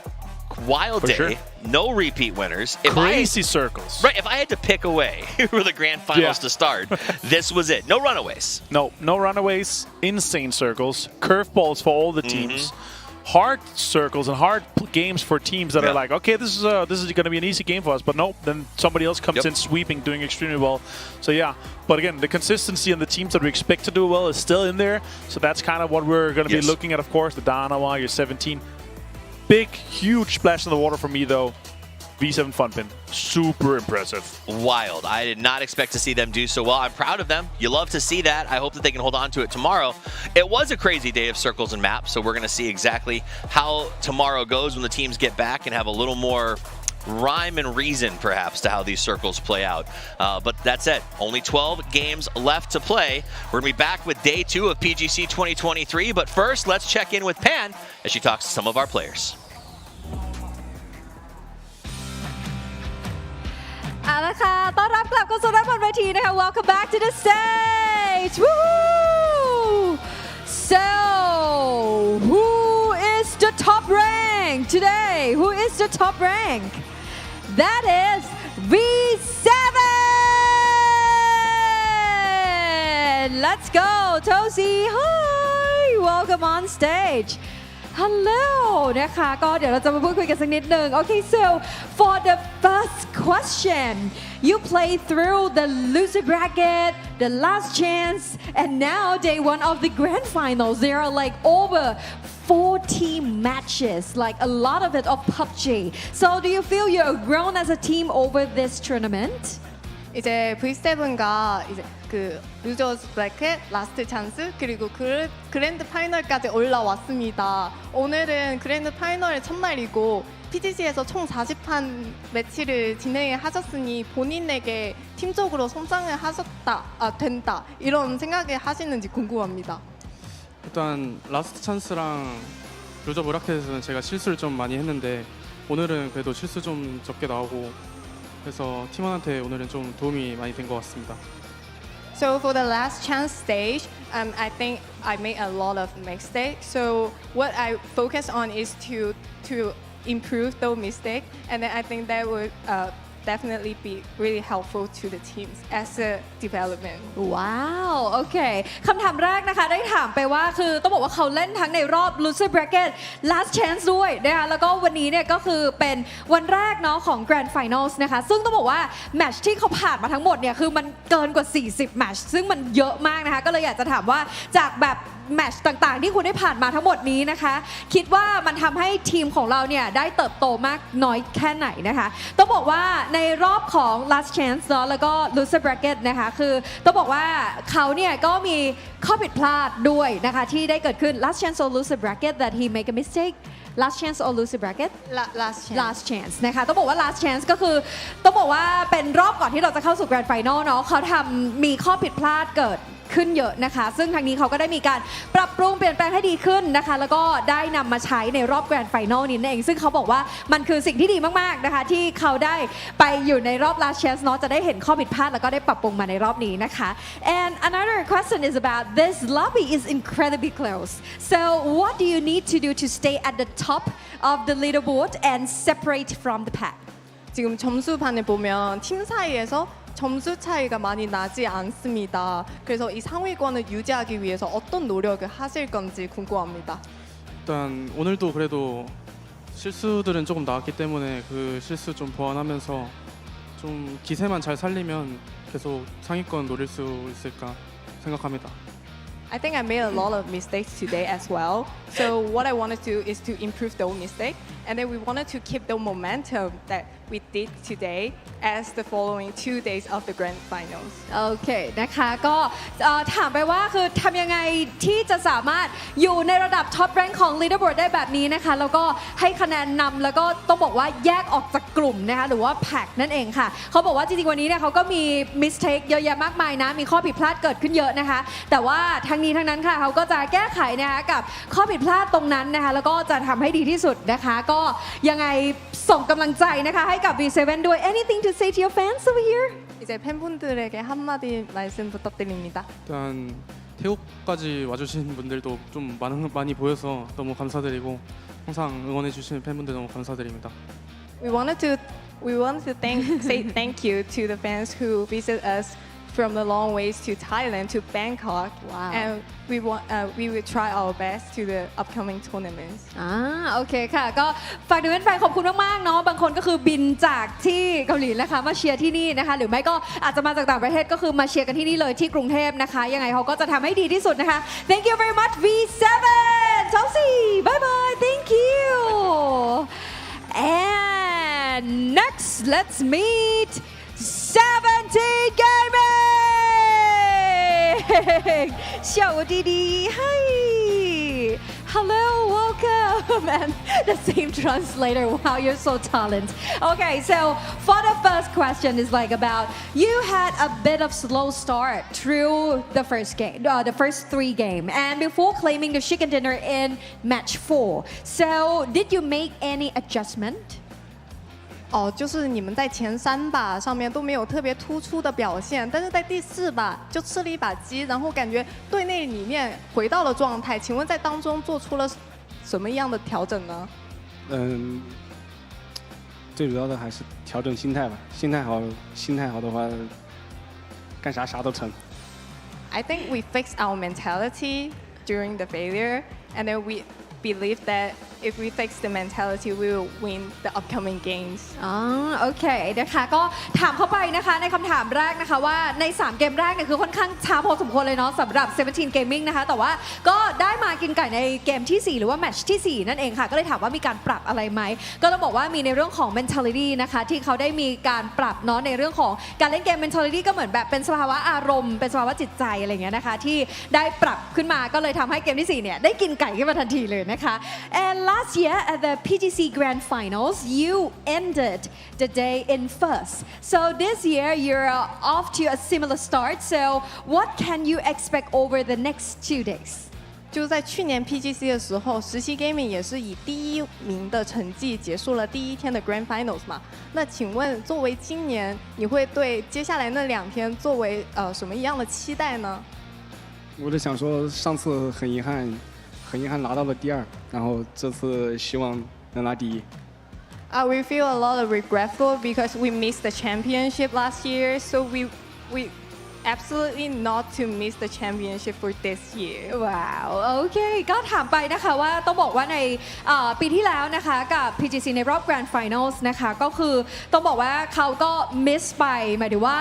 wild day, no repeat winners. Crazy circles. Right, if I had to pick away for the grand finals to start, this was it. No runaways. No runaways, insane circles, curveballs for all the teams. Hard circles and hard games for teams that are like, okay, this is going to be an easy game for us, but nope, then somebody else comes in sweeping, doing extremely well. So yeah, but again, the consistency and the teams that we expect to do well is still in there. So that's kind of what we're going to be looking at, of course. The Danawa, your 17. Big, huge splash in the water for me, though. V7 Fun Pin. Super impressive. Wild. I did not expect to see them do so well. I'm proud of them. You love to see that. I hope that they can hold on to it tomorrow. It was a crazy day of circles and maps, so we're going to see exactly how tomorrow goes when the teams get back and have a little more rhyme and reason, perhaps, to how these circles play out. But that's it. Only 12 games left to play. We're going to be back with day 2 of PGC 2023. But first, let's check in with Pan as she talks to some of our players. เอาละค่ะต้อนรับกลับเข้าสู่ด้านบนเวทีนะคะ Welcome back to the stage. Woo! So, who is the top rank today? Who is the top rank? That is V7. Let's go, Tosi. Hi, welcome on stage. Hello นะคะก็เดี๋ยวเราจะมาพูดคุยกันสักนิดหนึ่ง Okay, so for the first question, you played through the loser bracket, the last chance, and now day one of the grand finals. There are like over 40 matches, like a lot of it of PUBG. So do you feel you're grown as a team over this tournament? 이제 V7과 이제 그 루저스 브래켓, 라스트 찬스 그리고 그랜드 파이널까지 올라왔습니다. 오늘은 그랜드 파이널의 첫날이고 PGC에서 총 40판 매치를 진행하셨으니 본인에게 팀적으로 성장을 된다 이런 생각을 하시는지 궁금합니다. 일단 라스트 찬스랑 루저 브라켓에서는 제가 실수를 좀 많이 했는데 오늘은 그래도 실수 좀 적게 나오고 그래서 팀원한테 오늘은 좀 도움이 많이 된 것 같습니다. So for the last chance stage, I think I made a lot of mistakes. So what I focus on is to improve those mistakes, and then I think that would definitely be really helpful to the teams as a development. ว้าวโอเคคำถามแรกนะคะได้ถามไปว่าคือต้องบอกว่าเขาเล่นทั้งในรอบ loser bracket last chance ด้วยนะคะแล้วก็วันนี้เนี่ยก็คือเป็นวันแรกเนาะของ grand finals นะคะซึ่งต้องบอกว่าแมตช์ที่เขาผ่านมาทั้งหมดเนี่ยคือมันเกินกว่า40แมตช์ซึ่งมันเยอะมากนะคะก็เลยอยากจะถามว่าจากแบบแมตช์ต่างๆที่คุณได้ผ่านมาทั้งหมดนี้นะคะคิดว่ามันทำให้ทีมของเราเนี่ยได้เติบโตมากน้อยแค่ไหนนะคะต้องบอกว่าในรอบของ last chance เนาะแล้วก็ loser bracket นะคะคือต้องบอกว่าเขาเนี่ยก็มีข้อผิดพลาดด้วยนะคะที่ได้เกิดขึ้น last chance or loser bracket that he make a mistake last chance or loser bracket last chance นะคะต้องบอกว่า last chance ก็คือต้องบอกว่าเป็นรอบก่อนที่เราจะเข้าสู่ grand final เนาะเขามีข้อผิดพลาดเกิดขึ้นเยอะนะคะซึ่งทางนี้เขาก็ได้มีการปรับปรุงเปลี่ยนแปลงให้ดีขึ้นนะคะแล้วก็ได้นำมาใช้ในรอบแกรนด์ไฟนอลนี้เองซึ่งเขาบอกว่ามันคือสิ่งที่ดีมากๆนะคะที่เขาได้ไปอยู่ในรอบ last chance เนาะจะได้เห็นข้อผิดพลาดแล้วก็ได้ปรับปรุงมาในรอบนี้นะคะ and another question is about this lobby is incredibly close so what do you need to do to stay at the top of the leaderboard and separate from the pack 지금 점수판을 보면 팀 사이에서 점수 차이가 많이 나지 않습니다. 그래서 이 상위권을 유지하기 위해서 어떤 노력을 하실 건지 궁금합니다. 일단 오늘도 그래도 실수들은 조금 나왔기 때문에 그 실수 좀 보완하면서 좀 기세만 잘 살리면 계속 상위권 노릴 수 있을까 생각합니다. I think I made a lot of mistakes today as well. So what I want to do is to improve those mistakes, and then we wanted to keep the momentum that we did today as the following 2 days of the grand finals. โอเคนะคะก็ถามไปว่าคือทำยังไงที่จะสามารถอยู่ในระดับท็อปแรงของ leaderboard ได้แบบนี้นะคะแล้วก็ให้คะแนนนำแล้วก็ต้องบอกว่าแยกออกจากกลุ่มนะคะหรือว่าแพ็กนั่นเองค่ะเขาบอกว่าจริงๆวันนี้เนี่ยเขาก็มี mistake เยอะแยะมากมายนะมีข้อผิดพลาดเกิดขึ้นเยอะนะคะแต่ว่าทั้งนี้ทั้งนั้นค่ะเขาก็จะแก้ไขนะคะกับข้อผิดพลาดตรงนั้นนะคะแล้วก็จะทำให้ดีที่สุดนะคะก็ยังไงส่งกำลังใจนะคะให้กับ V7 ด้วย anything to say to your fans over here? 이제 팬분들에게 한마디 말씀 부탁드립니다. 일단 태국까지 와주신 분들도 좀 많이 보여서 너무 감사드리고 항상 응원해 주시는 팬분들 너무 감사드립니다. We want to say thank you to the fans who visit us from the long ways to Thailand to Bangkok. Wow. And we will try our best to the upcoming tournaments. โอเคค่ะก็ฝากถึงแฟนๆขอบคุณมากๆเนาะบางคนก็คือบินจากที่เกาหลีนะคะมาเชียร์ที่นี่นะคะหรือไม่ก็อาจจะมาจากต่างประเทศก็คือมาเชียร์กันที่นี่เลยที่กรุงเทพนะคะยังไงเขาก็จะทำให้ดีที่สุดนะคะ Thank you very much V7 Chelsea bye bye thank you and next let's meet 17 Gaming 小弟弟 hi hello welcome and the same translator wow you're so talented okay so for the first question is like about you had a bit of slow start through the first game the first 3 games and before claiming the chicken dinner in match 4 so did you make any adjustment就是你们在前3把上面都没有特别突出的表现，但是在第4把就吃了一把鸡，然后感觉队内里面回到了状态。请问在当中做出了什么样的调整呢？最主要的还是调整心态吧，心态好的话，干啥都成。I think we fixed our mentality during the failure, and then we believe that if we fix the mentality we will win the upcoming games โอเคนะคะก็ถามเข้าไปนะคะในคำถามแรกนะคะว่าใน3เกมแรกเนี่ยคือค่อนข้างช้าพอสมควรเลยเนาะสำหรับ17 Gaming นะคะแต่ว่าก็ได้มากินไก่ในเกมที่4หรือว่าแมตช์ที่4นั่นเองค่ะก็เลยถามว่ามีการปรับอะไรไหมก็ต้องบอกว่ามีในเรื่องของ mentality นะคะที่เขาได้มีการปรับเนาะในเรื่องของการเล่นเกม mentality ก็เหมือนแบบเป็นสภาวะอารมณ์เป็นสภาวะจิตใจอะไรอย่างเงี้ยนะคะที่ได้ปรับขึ้นมาก็เลยทำให้เกมที่4เนี่ยได้กินไก่ขึ้นมาทันทีเลยนะคะ and last year at the PGC Grand Finals you ended the day in first so this year you're off to a similar start so what can you expect over the next 2 days就在去年 PGC 的时候，实习 Gaming 也是以第一名的成绩结束了第一天的 Grand Finals 嘛。那请问，作为今年，你会对接下来那2天作为什么一样的期待呢？我就想说，上次很遗憾拿到了第2，然后这次希望能拿第1。We feel a lot of regretful because we missed the championship last year, so we absolutely not to miss the championship for this year ว้าวโอเคก็ถามไปนะคะว่าต้องบอกว่าในปีที่แล้วนะคะกับ PGC ในรอบ Grand Finals นะคะก็คือต้องบอกว่าเขาก็ miss ไปหมายถึงว่า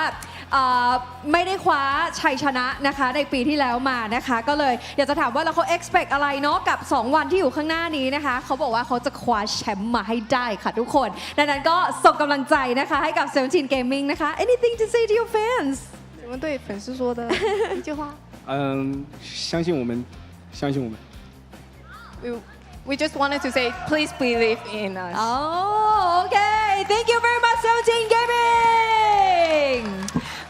ไม่ได้คว้าชัยชนะนะคะในปีที่แล้วมานะคะก็เลยอยากจะถามว่าแล้วเขา expect อะไรเนาะกับ2วันที่อยู่ข้างหน้านี้นะคะเขาบอกว่าเขาจะคว้าแชมป์มาให้ได้ค่ะทุกคนดังนั้นก็ส่งกำลังใจนะคะให้กับ17 Gaming นะคะ anything to say to your fans我们对粉丝说的一句话相信我们 We just wanted to say please believe in us okay thank you very much 17 Gaming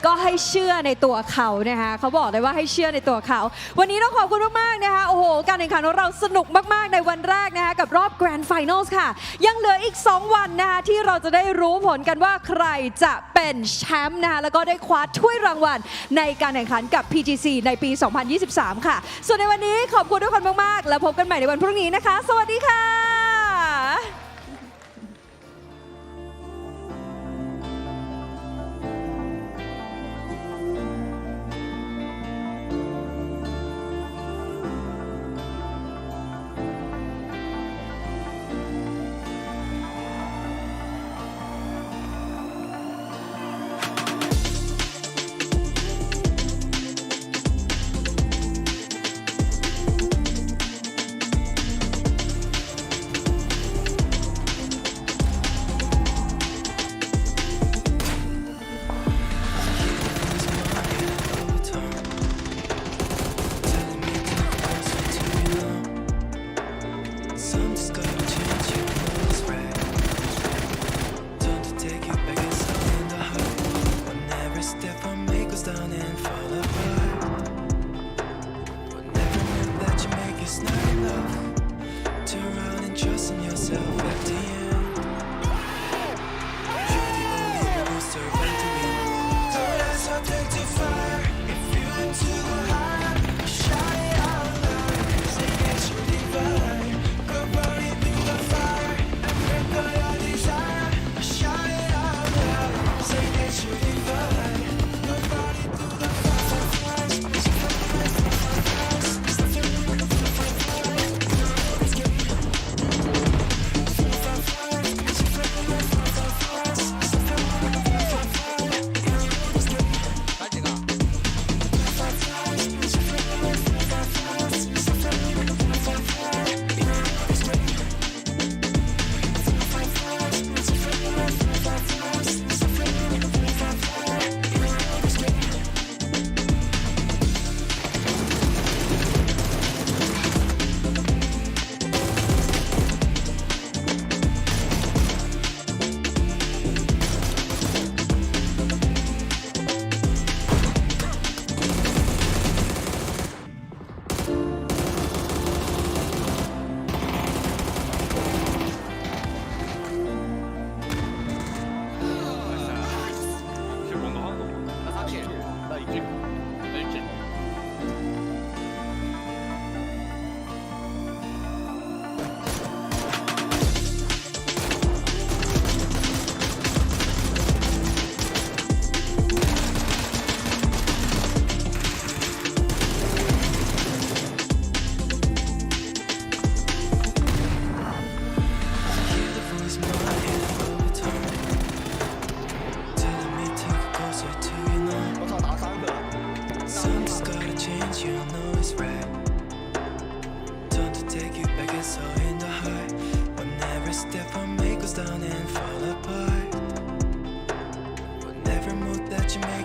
ก็ให้เชื่อในตัวเขานะคะเขาบอกเลยว่าให้เชื่อในตัวเขาวันนี้ต้องขอบคุณมากๆนะคะโอ้โหการแข่งขันของเราสนุกมากๆในวันแรกนะคะกับรอบ Grand Finals ค่ะยังเหลืออีก2วันนะคะที่เราจะได้รู้ผลกันว่าใครจะเป็นแชมป์นะคะแล้วก็ได้คว้าถ้วยรางวัลในการแข่งขันกับ PGC ในปี 2023 ค่ะส่วนในวันนี้ขอบคุณทุกคนมากๆแล้วพบกันใหม่ในวันพรุ่งนี้นะคะสวัสดีค่ะ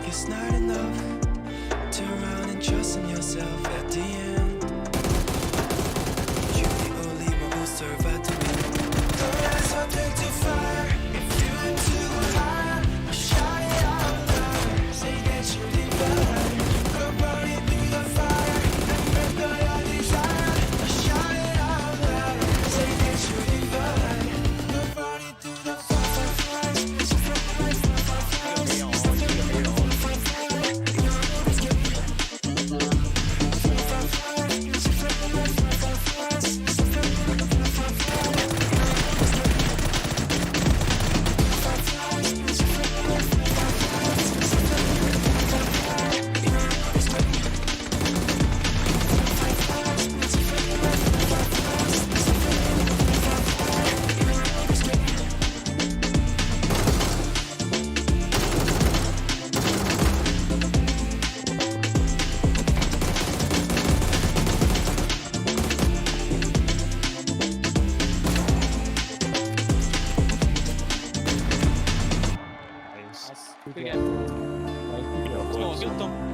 it's not enough. Turn around and trust in yourself at the end. You the only one who survived to win. Don't let something to fire. If you too high, shout it out louder. Say that you divine. Go burning through the fire. Remember your desire. Shout it out louder. Say that you divine. Go burning through the fire. Good game. Nice.